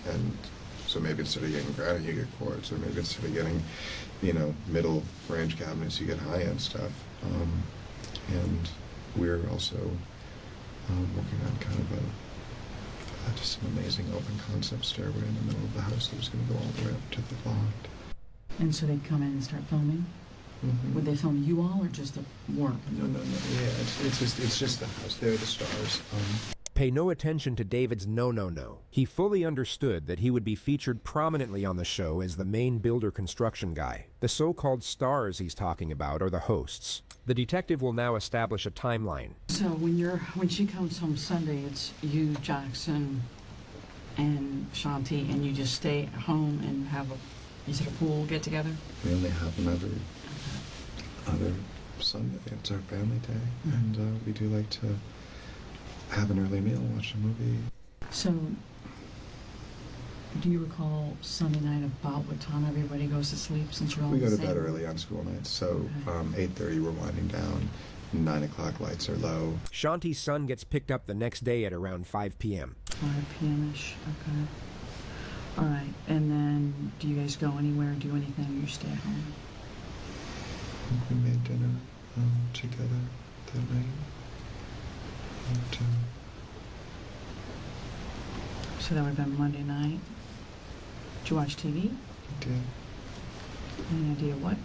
and so maybe instead of getting granite, you get quartz, or maybe instead of getting, middle range cabinets, you get high-end stuff. And we're also working on kind of just an amazing open concept stairway in the middle of the house that was going to go all the way up to the loft. And so they'd come in and start filming? Mm-hmm. Would they film you all or just the work? No. Yeah, it's just the house. They're the stars. Pay no attention to David's no. He fully understood that he would be featured prominently on the show as the main builder construction guy. The so-called stars he's talking about are the hosts. The detective will now establish a timeline. So when she comes home Sunday, it's you, Jackson, and Shanti, and you just stay at home and have a pool get together? We only have them every other Sunday. It's our family day, and we do like to have an early meal, watch a movie. So, do you recall Sunday night about what time everybody goes to sleep, since you're all We go the to same? bed early on school nights, so 8:30 we're winding down, 9 o'clock lights are low. Shanti's son gets picked up the next day at around 5 p.m. 5 p.m.-ish, okay. All right, and then do you guys go anywhere, do anything, or you stay at home? We made dinner together that night. And, So that would have been Monday night. Did you watch TV? I did. Any idea what?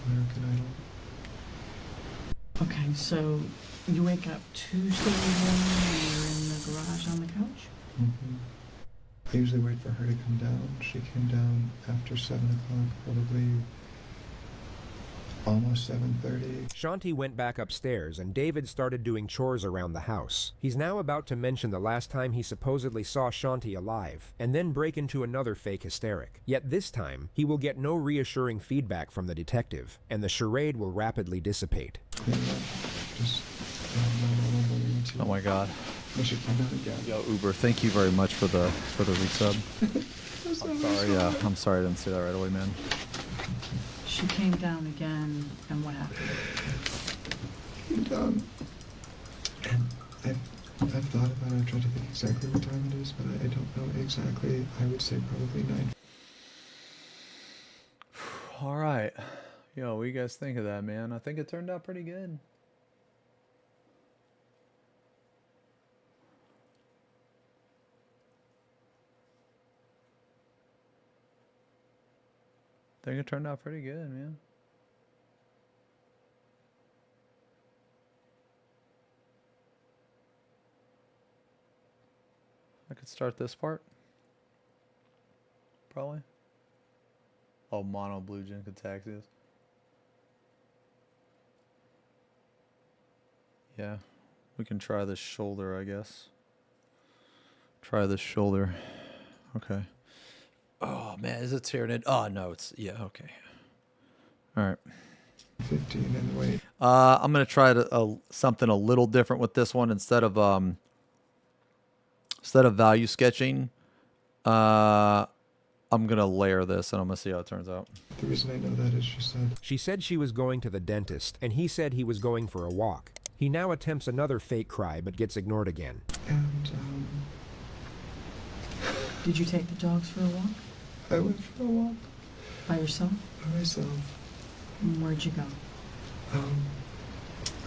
American Idol. Okay, so you wake up Tuesday morning and you're in the garage on the couch? I usually wait for her to come down. She came down after 7 o'clock, probably almost 7:30. Shanti went back upstairs and David started doing chores around the house. He's now about to mention the last time he supposedly saw Shanti alive, and then break into another fake hysteric. Yet this time, he will get no reassuring feedback from the detective, and the charade will rapidly dissipate. Oh my God. We should come down again. Yo, Uber, thank you very much for the resub. I'm sorry. I'm sorry I didn't see that right away, man. She came down again, and what happened? Came down, and I've thought about it. I've tried to think exactly what time it is, but I don't know exactly. I would say probably 9. All right. Yo, what do you guys think of that, man? I think it turned out pretty good. I think it turned out pretty good, man. I could start this part. Probably. Oh, mono blue gen cataxias. Yeah. We can try this shoulder, I guess. Try this shoulder. Okay. Oh man, is it tearing it? Oh no, it's okay. All right. 15 and wait. I'm gonna try something a little different with this one. Instead of value sketching, I'm gonna layer this and I'm gonna see how it turns out. The reason I know that is She said she was going to the dentist, and he said he was going for a walk. He now attempts another fake cry, but gets ignored again. And Did you take the dogs for a walk? I went for a walk. By yourself? By myself. And where'd you go?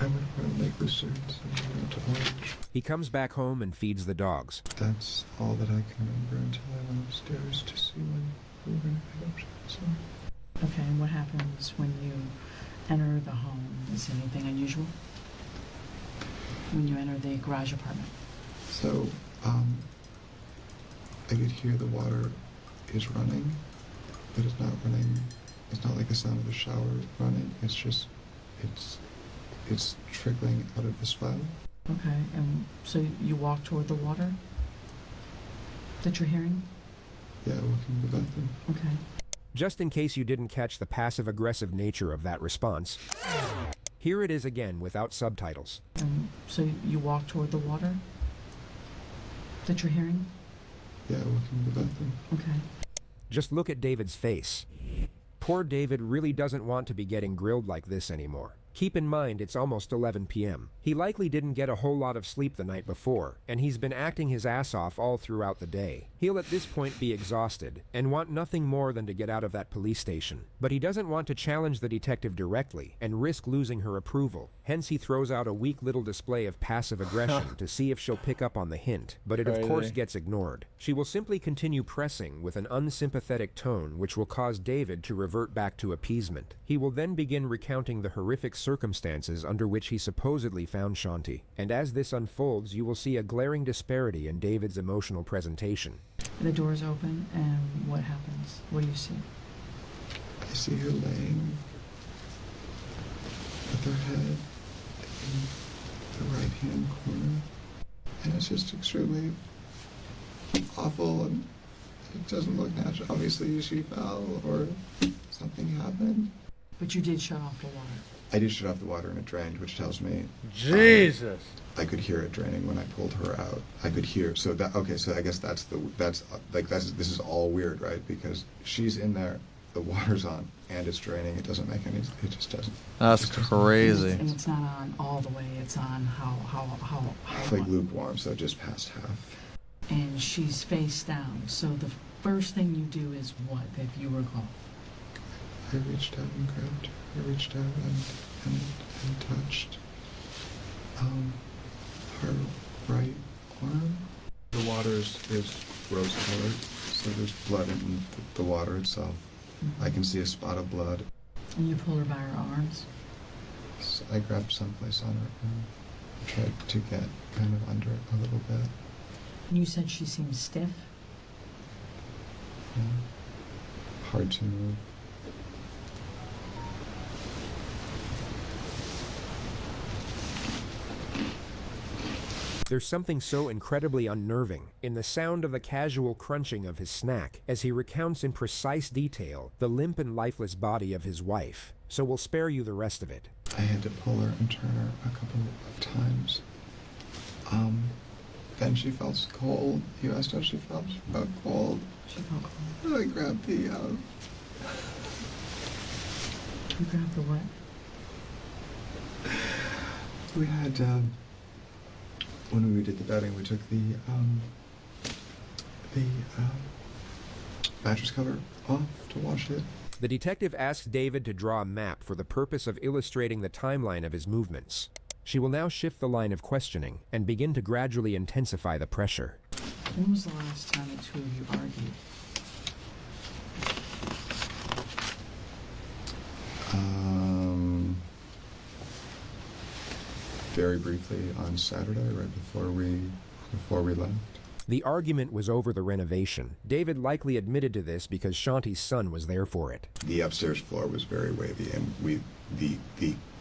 I went around Lake Lucerne and I went to Orange. He comes back home and feeds the dogs. That's all that I can remember until I went upstairs to see when we were going to pick up Jackson. Okay, and what happens when you enter the home? Is anything unusual? When you enter the garage apartment? So, I could hear the water is running, but it's not running. It's not like the sound of the shower running. It's just, it's trickling out of the spout. Okay, and so you walk toward the water that you're hearing? Yeah, walking to the bathroom. Okay. Just in case you didn't catch the passive-aggressive nature of that response, here it is again without subtitles. And so you walk toward the water that you're hearing? Yeah, walking to the bathroom. Okay. Just look at David's face. Poor David really doesn't want to be getting grilled like this anymore. Keep in mind it's almost 11 p.m. He likely didn't get a whole lot of sleep the night before, and he's been acting his ass off all throughout the day. He'll at this point be exhausted, and want nothing more than to get out of that police station. But he doesn't want to challenge the detective directly, and risk losing her approval. Hence he throws out a weak little display of passive aggression to see if she'll pick up on the hint, but it of course gets ignored. She will simply continue pressing with an unsympathetic tone which will cause David to revert back to appeasement. He will then begin recounting the horrific circumstances under which he supposedly found Shanti. And as this unfolds, you will see a glaring disparity in David's emotional presentation. The door's open, and what happens? What do you see? I see her laying with her head in the right-hand corner, and it's just extremely awful, and it doesn't look natural. Obviously, she fell or something happened. But you did shut off the water. I did shut off the water and it drained, which tells me Jesus. I could hear it draining when I pulled her out. I could hear. So that okay. So I guess this is all weird, right? Because she's in there, the water's on, and it's draining. It doesn't make any. It just doesn't. That's crazy. And it's not on all the way. It's on how It's like lukewarm, so just past half. And she's face down. So the first thing you do is what, if you recall? I reached out and grabbed her. I reached out and touched her right arm. The water is rose colored, so there's blood in the water itself. I can see a spot of blood. And you pull her by her arms? So I grabbed someplace on her arm, tried to get kind of under it a little bit. And you said she seemed stiff? Yeah. Hard to move. There's something so incredibly unnerving in the sound of the casual crunching of his snack as he recounts in precise detail the limp and lifeless body of his wife, so we'll spare you the rest of it. I had to pull her and turn her a couple of times. Then she felt cold. You asked how she felt. She felt cold. She felt cold. I grabbed the, You grabbed the what? We had, when we did the bedding, we took the mattress cover off to wash it. The detective asks David to draw a map for the purpose of illustrating the timeline of his movements. She will now shift the line of questioning and begin to gradually intensify the pressure. When was the last time the two of you argued? Very briefly on Saturday, right before we left. The argument was over the renovation. David likely admitted to this because Shanti's son was there for it. The upstairs floor was very wavy, and the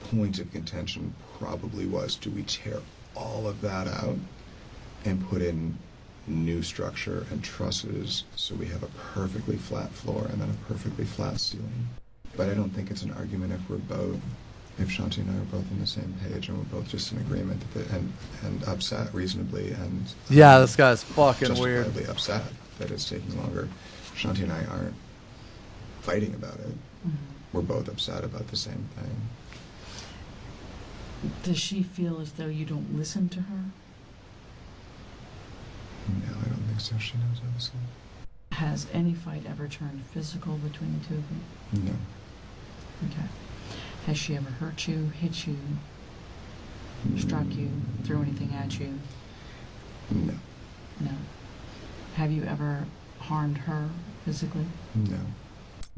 point of contention probably was, do we tear all of that out and put in new structure and trusses so we have a perfectly flat floor and then a perfectly flat ceiling? But I don't think it's an argument if Shanti and I are both on the same page and we're both just in agreement and upset reasonably and yeah, this guy's fucking weird. Justifiably upset that it's taking longer. Shanti and I aren't fighting about it. Mm-hmm. We're both upset about the same thing. Does she feel as though you don't listen to her? No, I don't think so. She knows I listen. Has any fight ever turned physical between the two of you? No. Okay. Has she ever hurt you, hit you, struck you, threw anything at you? No. No. Have you ever harmed her physically? No.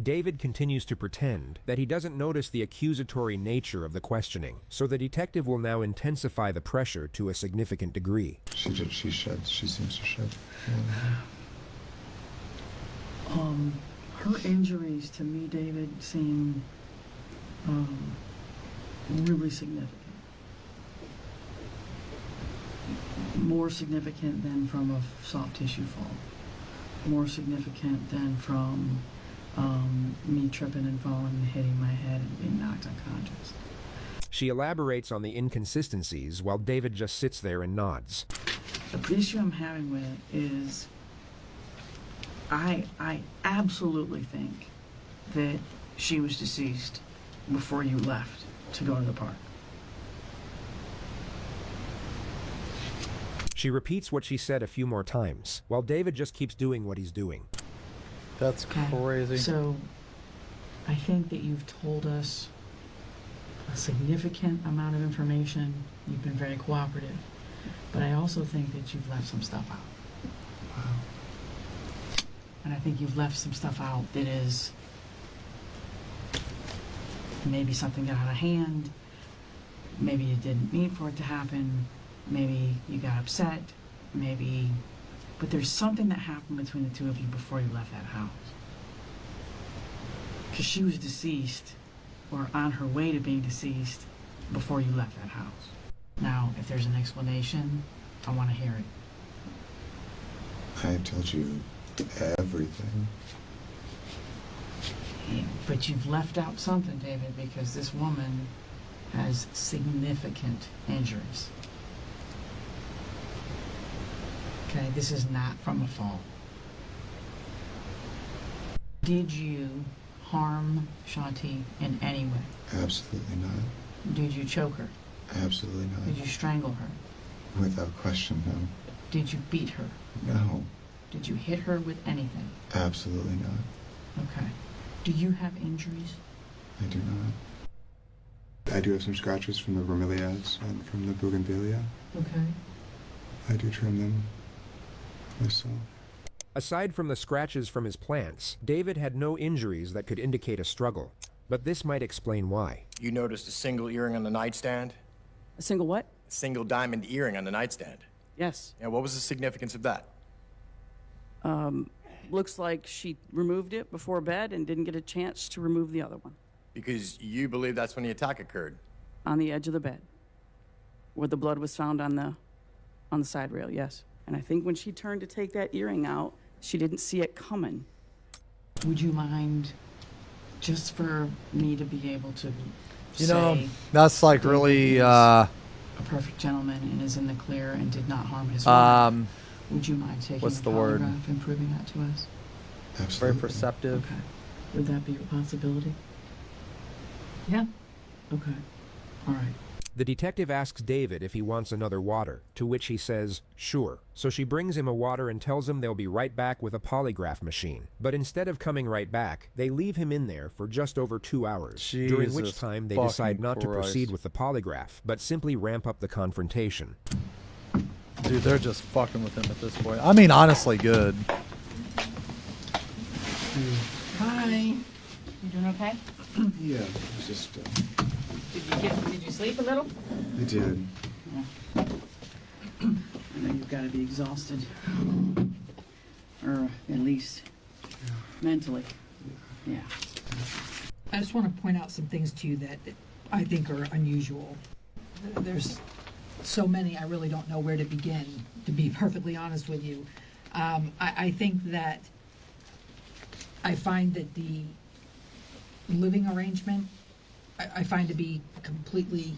David continues to pretend that he doesn't notice the accusatory nature of the questioning, so the detective will now intensify the pressure to a significant degree. She sheds. She seems to shed. Her injuries to me, David, seem really significant. More significant than from a soft tissue fall. More significant than from me tripping and falling and hitting my head and being knocked unconscious. She elaborates on the inconsistencies while David just sits there and nods. The issue I'm having with it is I absolutely think that she was deceased before you left to go to the park. She repeats what she said a few more times, while David just keeps doing what he's doing. That's crazy. So, I think that you've told us a significant amount of information. You've been very cooperative. But I also think that you've left some stuff out. Wow. And I think you've left some stuff out that is maybe something got out of hand. Maybe you didn't mean for it to happen. Maybe you got upset. Maybe... But there's something that happened between the two of you before you left that house. Because she was deceased, or on her way to being deceased, before you left that house. Now, if there's an explanation, I want to hear it. I told you everything. Yeah, but you've left out something, David, because this woman has significant injuries. Okay, this is not from a fall. Did you harm Shanti in any way? Absolutely not. Did you choke her? Absolutely not. Did you strangle her? Without question, no. Did you beat her? No. Did you hit her with anything? Absolutely not. Okay. Do you have injuries? I do not. I do have some scratches from the bromeliads and from the bougainvillea. Okay. I do trim them myself. Aside from the scratches from his plants, David had no injuries that could indicate a struggle. But this might explain why. You noticed a single earring on the nightstand? A single what? A single diamond earring on the nightstand. Yes. And what was the significance of that? Looks like she removed it before bed and didn't get a chance to remove the other one. Because you believe that's when the attack occurred. On the edge of the bed, where the blood was found on the side rail. Yes. And I think when she turned to take that earring out, she didn't see it coming. Would you mind, just for me to be able to You say... know, that's like really... a perfect gentleman and is in the clear and did not harm his wife. Would you mind taking what's a the word? polygraph and proving that to us? Absolutely. Very perceptive. Okay. Would that be a possibility? Yeah. Okay. All right. The detective asks David if he wants another water, to which he says, sure. So she brings him a water and tells him they'll be right back with a polygraph machine. But instead of coming right back, they leave him in there for just over 2 hours, during which Jesus time they fucking decide not to Christ. proceed with the polygraph, but simply ramp up the confrontation. Dude, they're just fucking with him at this point. I mean, honestly, good. Hi. You doing okay? Yeah, it was just... Did you sleep a little? I did. Yeah. I know you've got to be exhausted. Or at least mentally. Yeah. I just want to point out some things to you that I think are unusual. There's so many, I really don't know where to begin, to be perfectly honest with you. I think that I find that the living arrangement, I find to be completely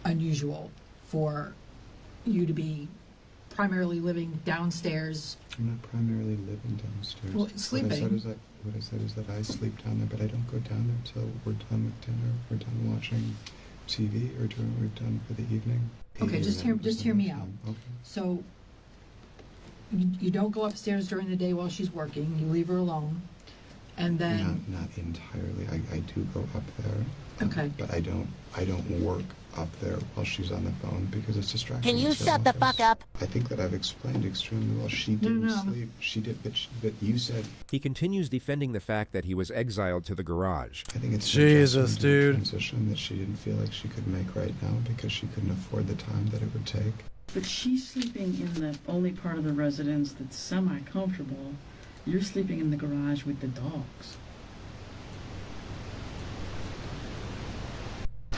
unusual for you to be primarily living downstairs. I'm not primarily living downstairs. Well, sleeping. What I said is that I sleep down there, but I don't go down there till we're done with dinner, we're done watching TV, or we're done for the evening. Okay, just hear me out. Okay. So you don't go upstairs during the day while she's working. You leave her alone. And then Not entirely. I do go up there. Okay. But I don't work up there while she's on the phone because it's distracting. Can you It's shut the fuck up? I think that I've explained extremely well. She didn't sleep. She did, but you said. He continues defending the fact that he was exiled to the garage. I think it's Jesus, a dude. transition that she didn't feel like she could make right now because she couldn't afford the time that it would take. But she's sleeping in the only part of the residence that's semi-comfortable. You're sleeping in the garage with the dogs.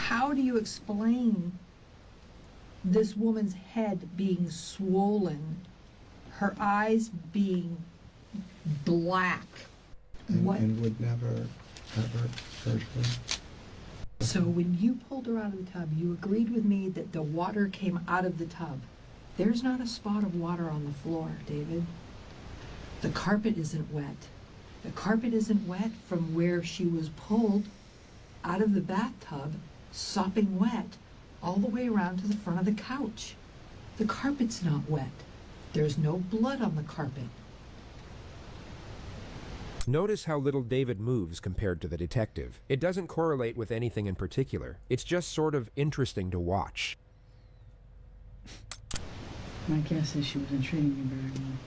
how do you explain this woman's head being swollen, her eyes being black? And would never, ever hurt her. So when you pulled her out of the tub, you agreed with me that the water came out of the tub. There's not a spot of water on the floor, David. The carpet isn't wet. The carpet isn't wet from where she was pulled out of the bathtub, sopping wet, all the way around to the front of the couch. The carpet's not wet. There's no blood on the carpet. Notice how little David moves compared to the detective. It doesn't correlate with anything in particular. It's just sort of interesting to watch. My guess is she wasn't treating me very well.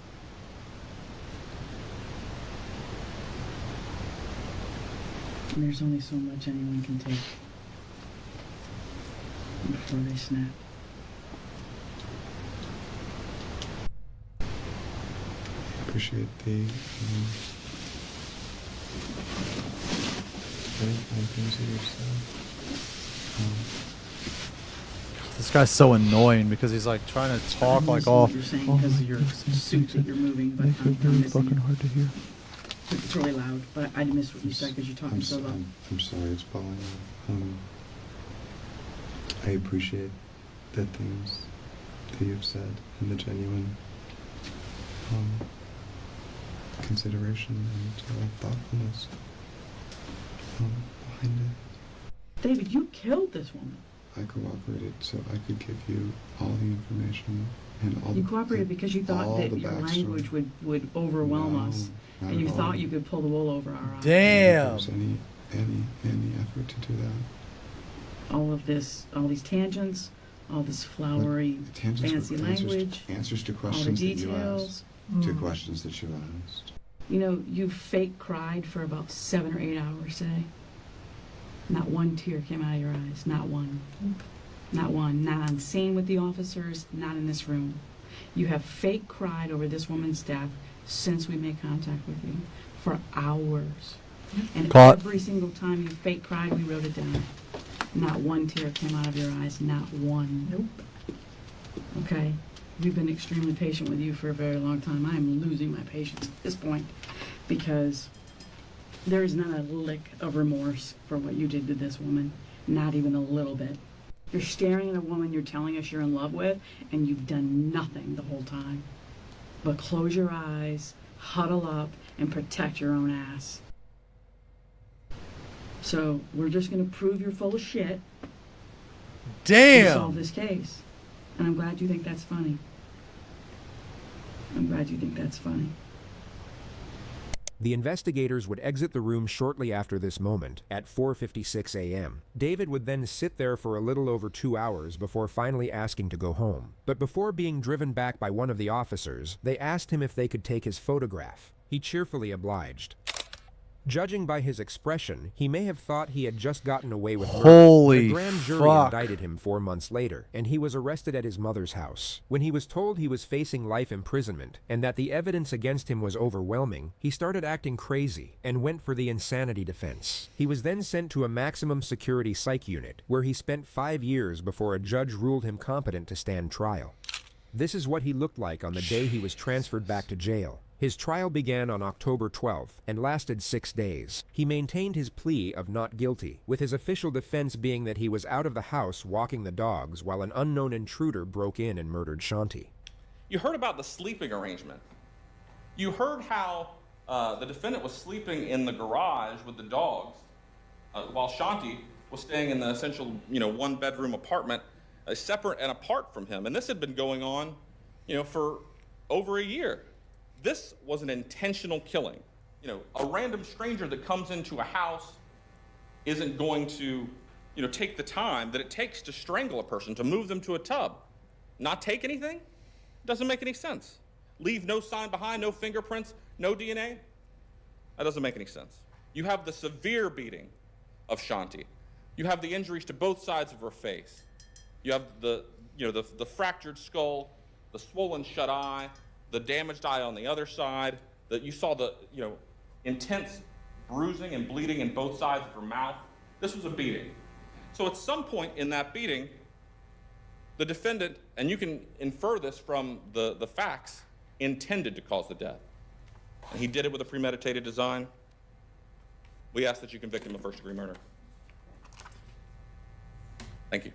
And there's only so much anyone can take before they snap. I appreciate the very kind things that you've said. This guy's so annoying because he's like trying to talk like all. What you're saying because of your suit that you're moving, but I'm missing. Fucking hard to hear. It's really loud, but I missed what you said because you're talking so loud. I'm sorry, it's falling out. I appreciate the things that you've said and the genuine consideration and thoughtfulness behind it. David, you killed this woman. I cooperated so I could give you all the information and all. You cooperated because you thought that your language would overwhelm us, and you thought you could pull the wool over our eyes. Damn. If there's any effort to do that. All of this, all these tangents, all this flowery, fancy language, answers to all the questions that you details. asked, to questions that you asked. You know, you fake cried for about 7 or 8 hours today. Not one tear came out of your eyes. Not one. Not one. Not on scene with the officers. Not in this room. You have fake cried over this woman's death since we made contact with you for hours. And every single time you fake cried, we wrote it down. Not one tear came out of your eyes. Not one. Nope. Okay? We've been extremely patient with you for a very long time. I am losing my patience at this point because there is not a lick of remorse for what you did to this woman. Not even a little bit. You're staring at a woman you're telling us you're in love with, and you've done nothing the whole time but close your eyes, huddle up, and protect your own ass. So we're just going to prove you're full of shit. Damn. And solve this case. And I'm glad you think that's funny. I'm glad you think that's funny. The investigators would exit the room shortly after this moment, at 4:56 a.m. David would then sit there for a little over 2 hours before finally asking to go home. But before being driven back by one of the officers, they asked him if they could take his photograph. He cheerfully obliged. Judging by his expression, he may have thought he had just gotten away with murder. Holy The grand jury fuck. indicted him 4 months later, and he was arrested at his mother's house. When he was told he was facing life imprisonment and that the evidence against him was overwhelming, he started acting crazy and went for the insanity defense. He was then sent to a maximum security psych unit, where he spent 5 years before a judge ruled him competent to stand trial. This is what he looked like on the day he was transferred back to jail. His trial began on October 12th and lasted 6 days. He maintained his plea of not guilty, with his official defense being that he was out of the house walking the dogs while an unknown intruder broke in and murdered Shanti. You heard about the sleeping arrangement. You heard how the defendant was sleeping in the garage with the dogs while Shanti was staying in the essential, one-bedroom apartment separate and apart from him. And this had been going on, for over a year. This was an intentional killing. You know, a random stranger that comes into a house isn't going to, you know, take the time that it takes to strangle a person, to move them to a tub. Not take anything? Doesn't make any sense. Leave no sign behind, no fingerprints, no DNA? That doesn't make any sense. You have the severe beating of Shanti. You have the injuries to both sides of her face. You have the fractured skull, the swollen shut eye, the damaged eye on the other side. That you saw the, you know, intense bruising and bleeding in both sides of her mouth. This was a beating. So at some point in that beating, the defendant, and you can infer this from the facts, intended to cause the death. And he did it with a premeditated design. We ask that you convict him of first-degree murder. Thank you.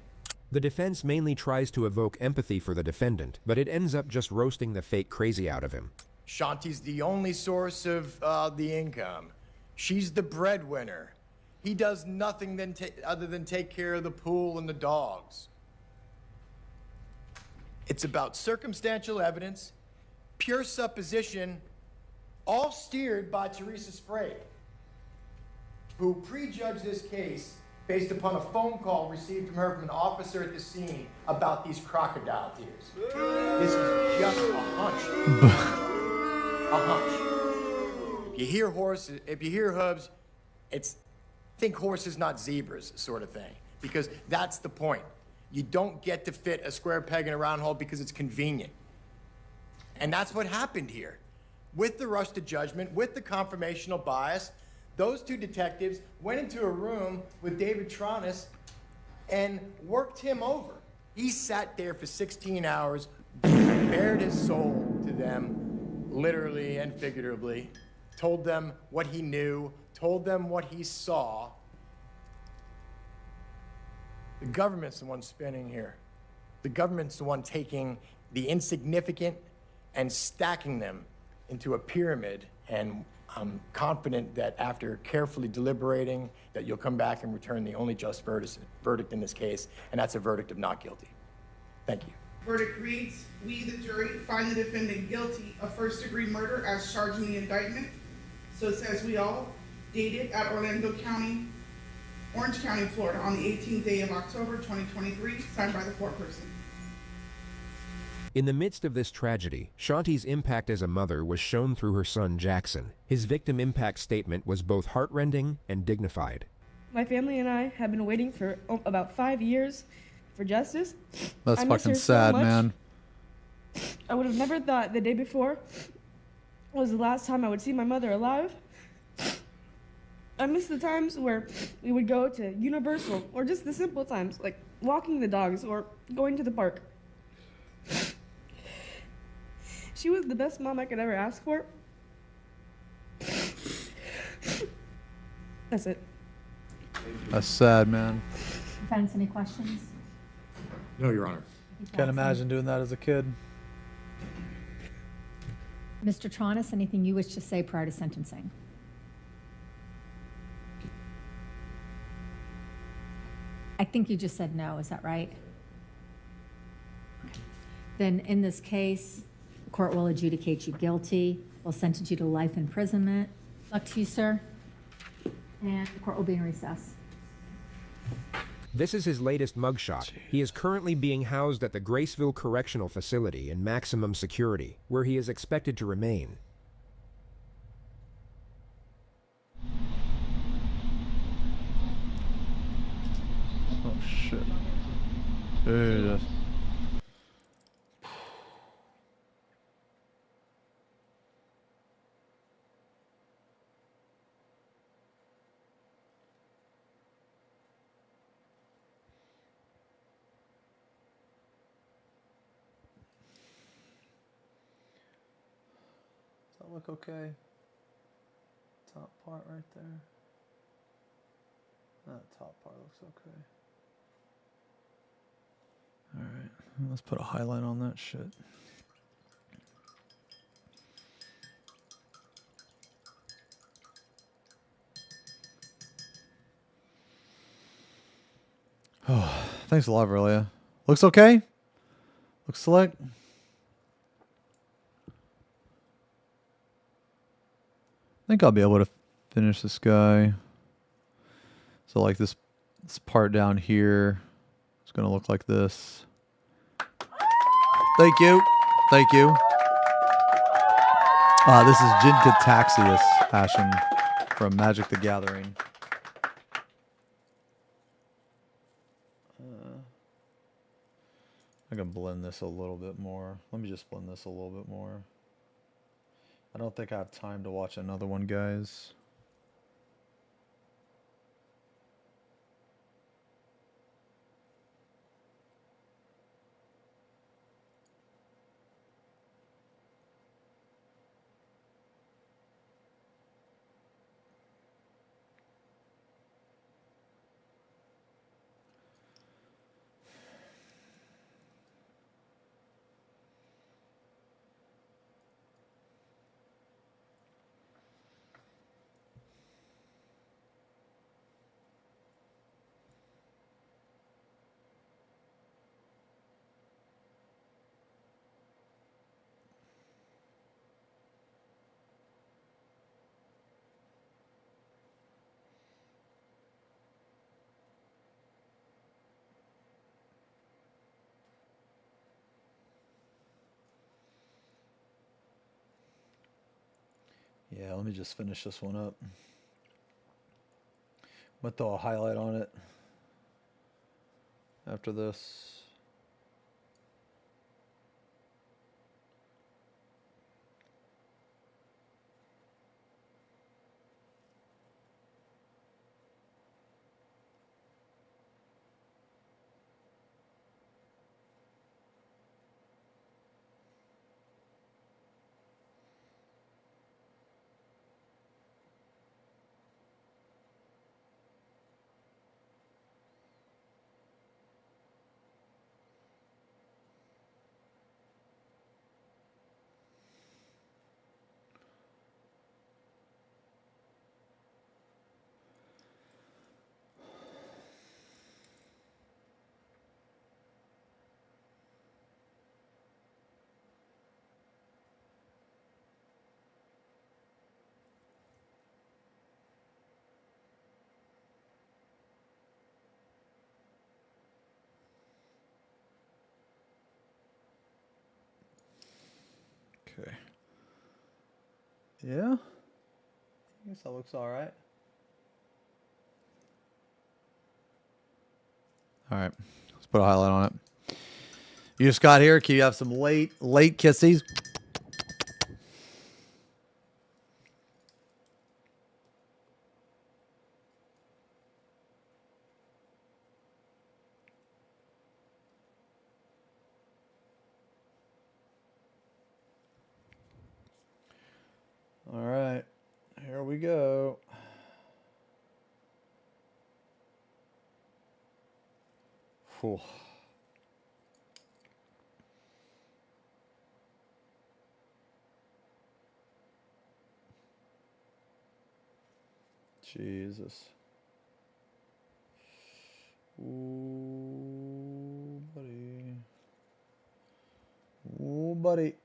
The defense mainly tries to evoke empathy for the defendant, but it ends up just roasting the fake crazy out of him. Shanti's the only source of the income. She's the breadwinner. He does nothing other than take care of the pool and the dogs. It's about circumstantial evidence, pure supposition, all steered by Teresa Sprague, who prejudged this case based upon a phone call received from her from an officer at the scene about these crocodile tears. This is just a hunch. A hunch. If you hear horses, if you hear hooves, think horses, not zebras, sort of thing. Because that's the point. You don't get to fit a square peg in a round hole because it's convenient. And that's what happened here. With the rush to judgment, with the confirmational bias, those two detectives went into a room with David Tronis and worked him over. He sat there for 16 hours, bared his soul to them, literally and figuratively, told them what he knew, told them what he saw. The government's the one spinning here. The government's the one taking the insignificant and stacking them into a pyramid, and I'm confident that after carefully deliberating, that you'll come back and return the only just verdict in this case, and that's a verdict of not guilty. Thank you. Verdict reads, we, the jury, find the defendant guilty of first-degree murder as charged in the indictment. So says we all, dated at Orange County, Florida, on the 18th day of October, 2023, signed by the foreperson. In the midst of this tragedy, Shanti's impact as a mother was shown through her son Jackson. His victim impact statement was both heartrending and dignified. My family and I have been waiting for about 5 years for justice. That's I miss fucking her so sad, much. man. I would have never thought the day before was the last time I would see my mother alive. I miss the times where we would go to Universal, or just the simple times, like walking the dogs or going to the park. She was the best mom I could ever ask for. That's it. That's sad, man. Defense, any questions? No, Your Honor. Can't imagine doing that as a kid. Mr. Tronis, anything you wish to say prior to sentencing? I think you just said no, is that right? Okay. Then in this case, the court will adjudicate you guilty, will sentence you to life imprisonment. Luck to you, sir. And the court will be in recess. This is his latest mugshot. He is currently being housed at the Graceville Correctional Facility in maximum security, where he is expected to remain. Oh shit. Jesus. Does that look okay? Top part right there. That top part looks okay. Alright, let's put a highlight on that shit. Oh, thanks a lot, Aurelia. Looks okay? Looks select? think I'll be able to finish this guy. So like this part down here is going to look like this. Thank you. Thank you. This is Jinkataxius Ashen from Magic the Gathering. I can blend this a little bit more. Let me just blend this a little bit more. I don't think I have time to watch another one, guys. Yeah, let me just finish this one up. I'm going to throw a highlight on it after this. Okay. Yeah. I guess that looks all right. All right. Let's put a highlight on it. You just got here. Can you have some late kissies? All right. Here we go. Whew. Jesus. Ooh, buddy. Ooh, buddy.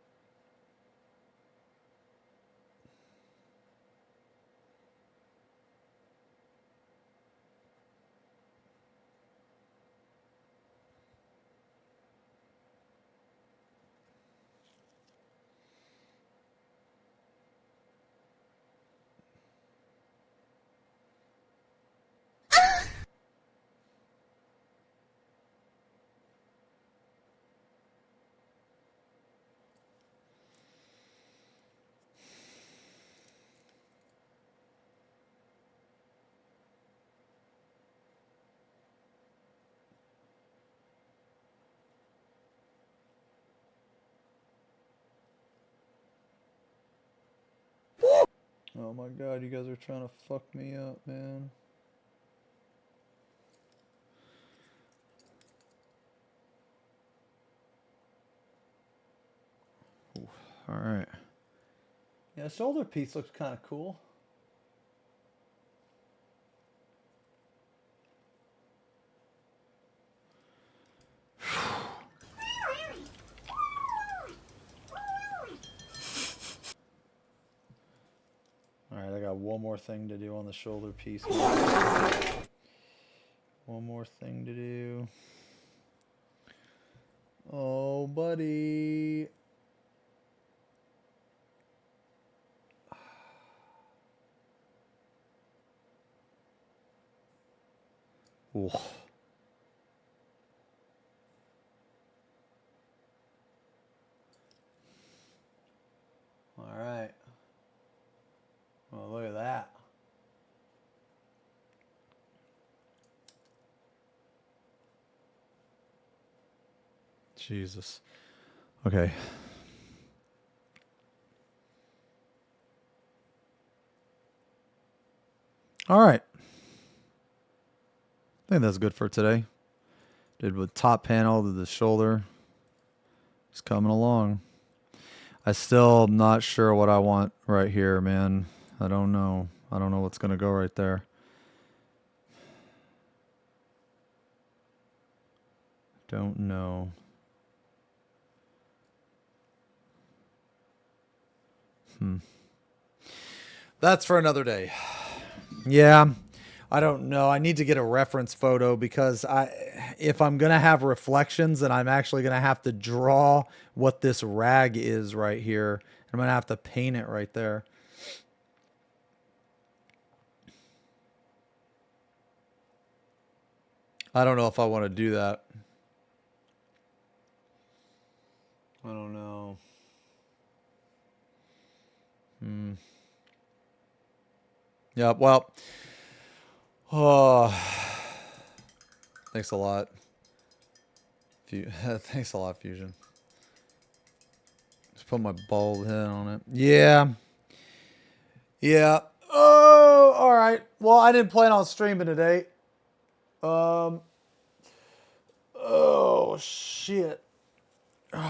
Oh my god, you guys are trying to fuck me up, man. Ooh, all right. Yeah, shoulder piece looks kind of cool. All Alright, I got one more thing to do on the shoulder piece. One more thing to do. Oh, buddy. Ooh. All right. Well, look at that. Jesus. Okay. All right. I think that's good for today. Did with top panel to the shoulder. It's coming along. I still am not sure what I want right here, man. I don't know. I don't know what's going to go right there. Don't know. That's for another day. Yeah. I don't know. I need to get a reference photo because if I'm going to have reflections, then I'm actually going to have to draw what this rag is right here. I'm going to have to paint it right there. I don't know if I want to do that. I don't know. Yeah, well. Oh. Thanks a lot. Thanks a lot, Fusion. Just put my bald head on it. Yeah. Yeah. Oh, all right. Well, I didn't plan on streaming today. Oh, shit. All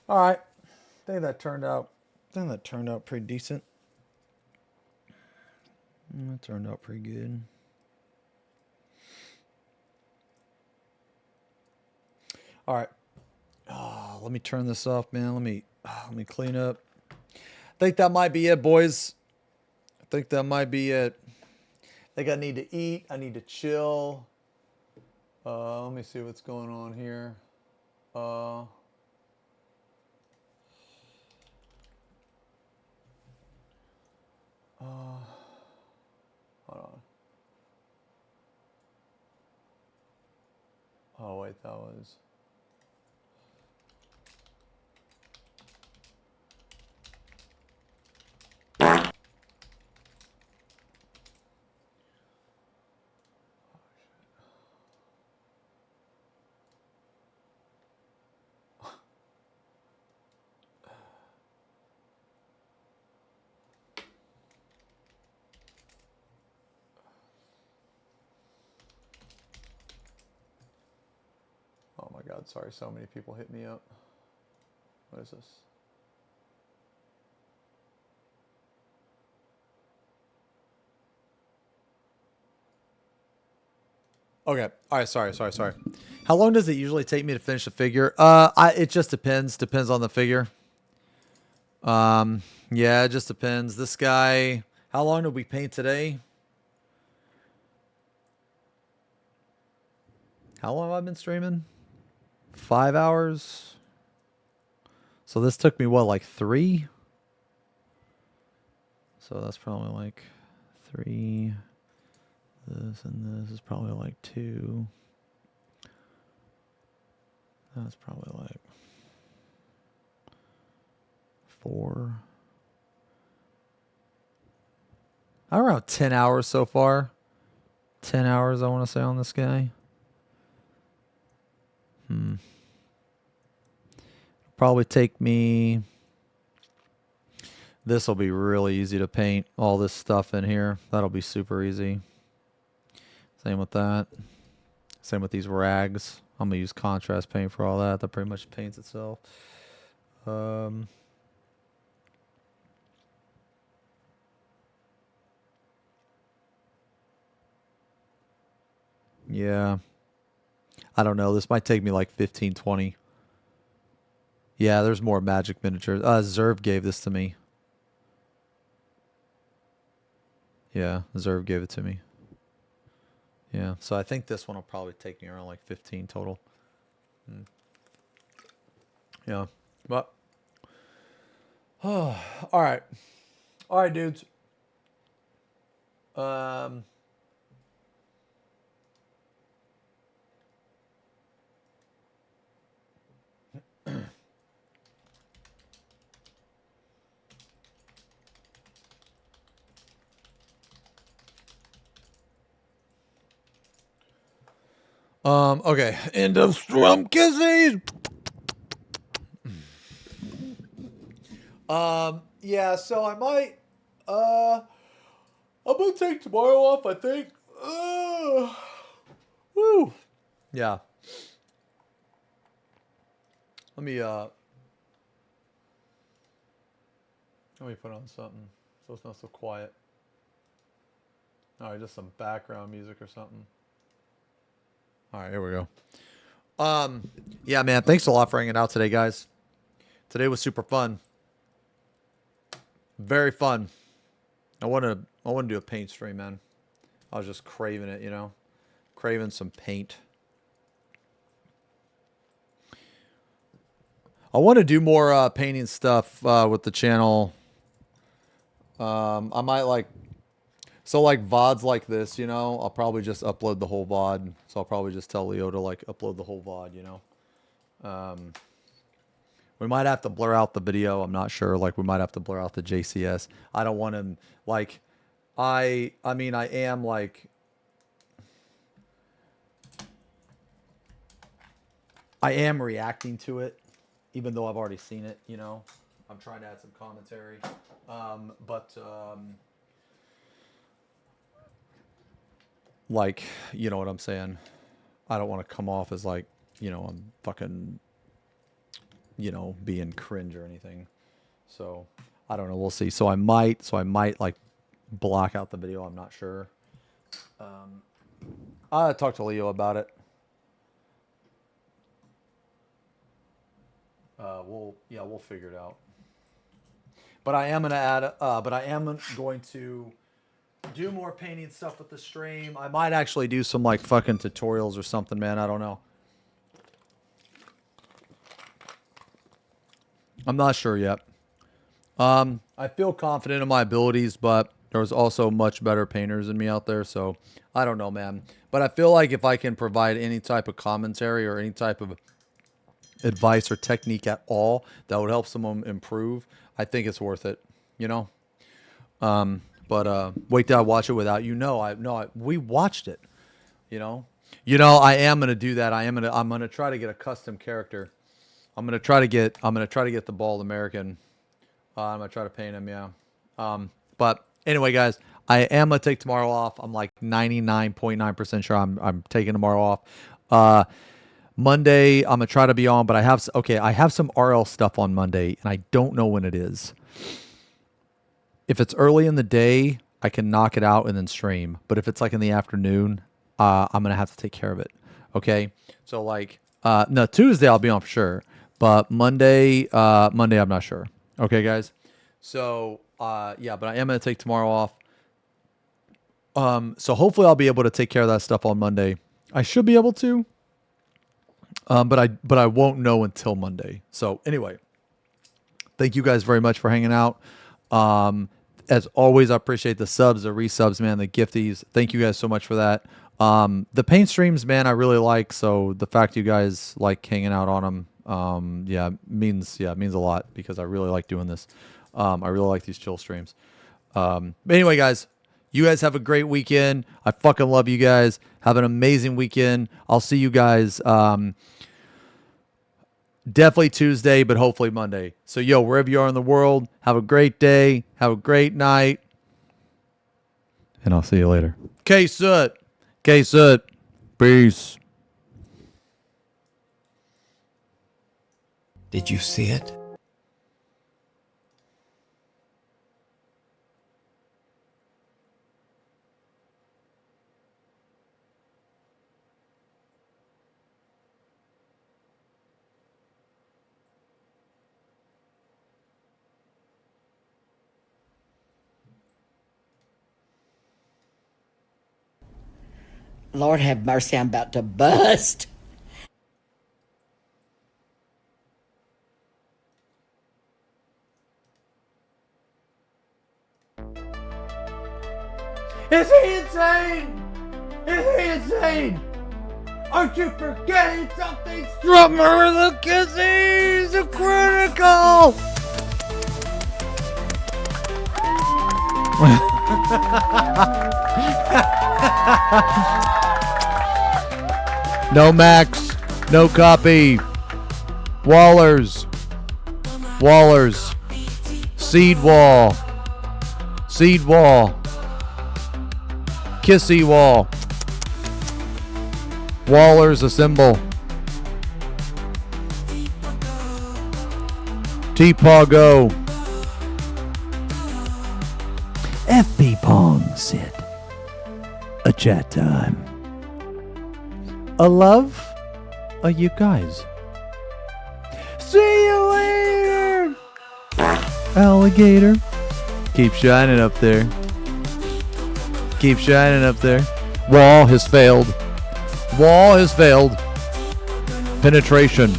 right. I think that turned out pretty decent. That turned out pretty good. All right. Let me turn this off, man. Let me clean up. I think that might be it, boys. I think that might be it. I think I need to eat. I need to chill. Let me see what's going on here. Hold on. Oh, wait, that was... Oh my God, sorry, so many people hit me up. What is this? Okay. All right. Sorry. How long does it usually take me to finish a figure? It just depends. Depends on the figure. Yeah, it just depends. This guy, how long did we paint today? How long have I been streaming? 5 hours. So this took me what, like 3? So that's probably like 3. This and this is probably like 2. That's probably like 4. Around 10 hours so far. 10 hours I want to say on this guy. Probably take me... This will be really easy to paint. All this stuff in here. That'll be super easy. Same with that. Same with these rags. I'm going to use contrast paint for all that. That pretty much paints itself. Yeah. I don't know. This might take me like 15, 20. Yeah, there's more magic miniatures. Zerv gave this to me. Yeah, Zerv gave it to me. Yeah, so I think this one will probably take me around like 15 total. Yeah, but all right, dudes. Okay, end of Strum Kisses. Yeah, so I might, I'm gonna take tomorrow off, I think. Woo. Yeah. Let me put on something so it's not so quiet. All right, just some background music or something. All right, here we go. Yeah, man, thanks a lot for hanging out today, guys. Today was super fun. Very fun. I want to do a paint stream, man. I was just craving it, you know. Craving some paint. I want to do more painting stuff with the channel. I might like VODs like this, you know. I'll probably just upload the whole VOD. So I'll probably just tell Leo to like upload the whole VOD, you know. We might have to blur out the video. I'm not sure. Like we might have to blur out the JCS. I don't want him like I mean I am like I am reacting to it, even though I've already seen it, you know. I'm trying to add some commentary. Like, you know what I'm saying? I don't want to come off as like, you know, I'm fucking, you know, being cringe or anything. So I don't know. We'll see. So I might like block out the video. I'm not sure. I'll talk to Leo about it. We'll figure it out. But I am going to do more painting stuff with the stream. I might actually do some like fucking tutorials or something, man. I don't know. I'm not sure yet. I feel confident in my abilities, but there's also much better painters than me out there, so I don't know, man. But I feel like if I can provide any type of commentary or any type of advice or technique at all that would help someone improve, I think it's worth it, you know? But wait till I watch it without you. We watched it, you know? I am going to do that. I'm going to try to get a custom character. I'm going to try to get the Bald American. I'm going to try to paint him, yeah. But anyway, guys, I am going to take tomorrow off. I'm like 99.9% sure I'm taking tomorrow off. Monday, I'm going to try to be on, but I have some RL stuff on Monday, and I don't know when it is. If it's early in the day, I can knock it out and then stream. But if it's like in the afternoon, I'm going to have to take care of it. Okay? So like, no, Tuesday I'll be on for sure. But Monday, I'm not sure. Okay, guys? So, yeah, but I am going to take tomorrow off. So hopefully I'll be able to take care of that stuff on Monday. I should be able to. But I won't know until Monday. So anyway, thank you guys very much for hanging out. As always, I appreciate the subs, the resubs, man, the gifties. Thank you guys so much for that. The paint streams, man, I really like. So the fact you guys like hanging out on them, means a lot because I really like doing this. I really like these chill streams. But anyway, guys, you guys have a great weekend. I fucking love you guys. Have an amazing weekend. I'll see you guys definitely Tuesday, but hopefully Monday. So, wherever you are in the world, have a great day. Have a great night. And I'll see you later. K-Soot. K-Soot. Peace. Did you see it? Lord have mercy, I'm about to bust. Is he insane? Is he insane? Aren't you forgetting something? Drummer the Kissies are critical! No Max, no copy. Wallers. Seed wall. Kissy wall. Wallers assemble. T-Paw go. FP Pong sit. A chat time. A love? You guys. See you later! Alligator. Keep shining up there. Keep shining up there. Wall has failed. Wall has failed. Penetration.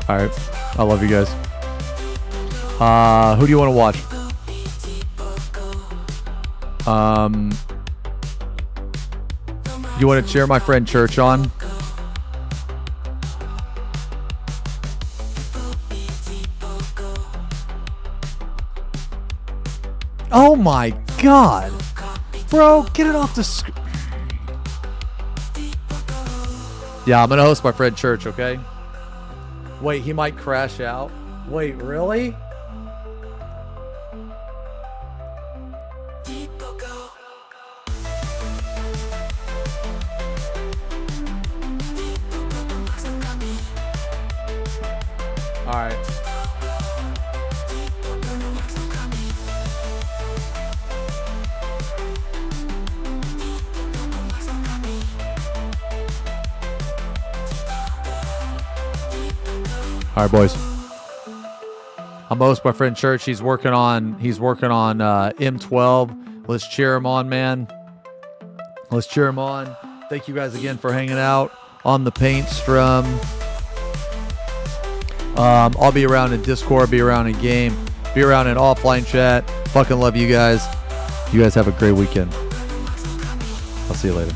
Alright. I love you guys. Who do you want to watch? You want to cheer my friend Church on? Oh my god. Bro, get it off the screen. Yeah, I'm going to host my friend Church, okay? Wait, he might crash out. Wait, really? All right. All right, boys. I'm host my friend Church. He's working on M12. Let's cheer him on, man. Let's cheer him on. Thank you guys again for hanging out on the paint strum. I'll be around in Discord, be around in game, be around in offline chat. Fucking love you guys. You guys have a great weekend. I'll see you later.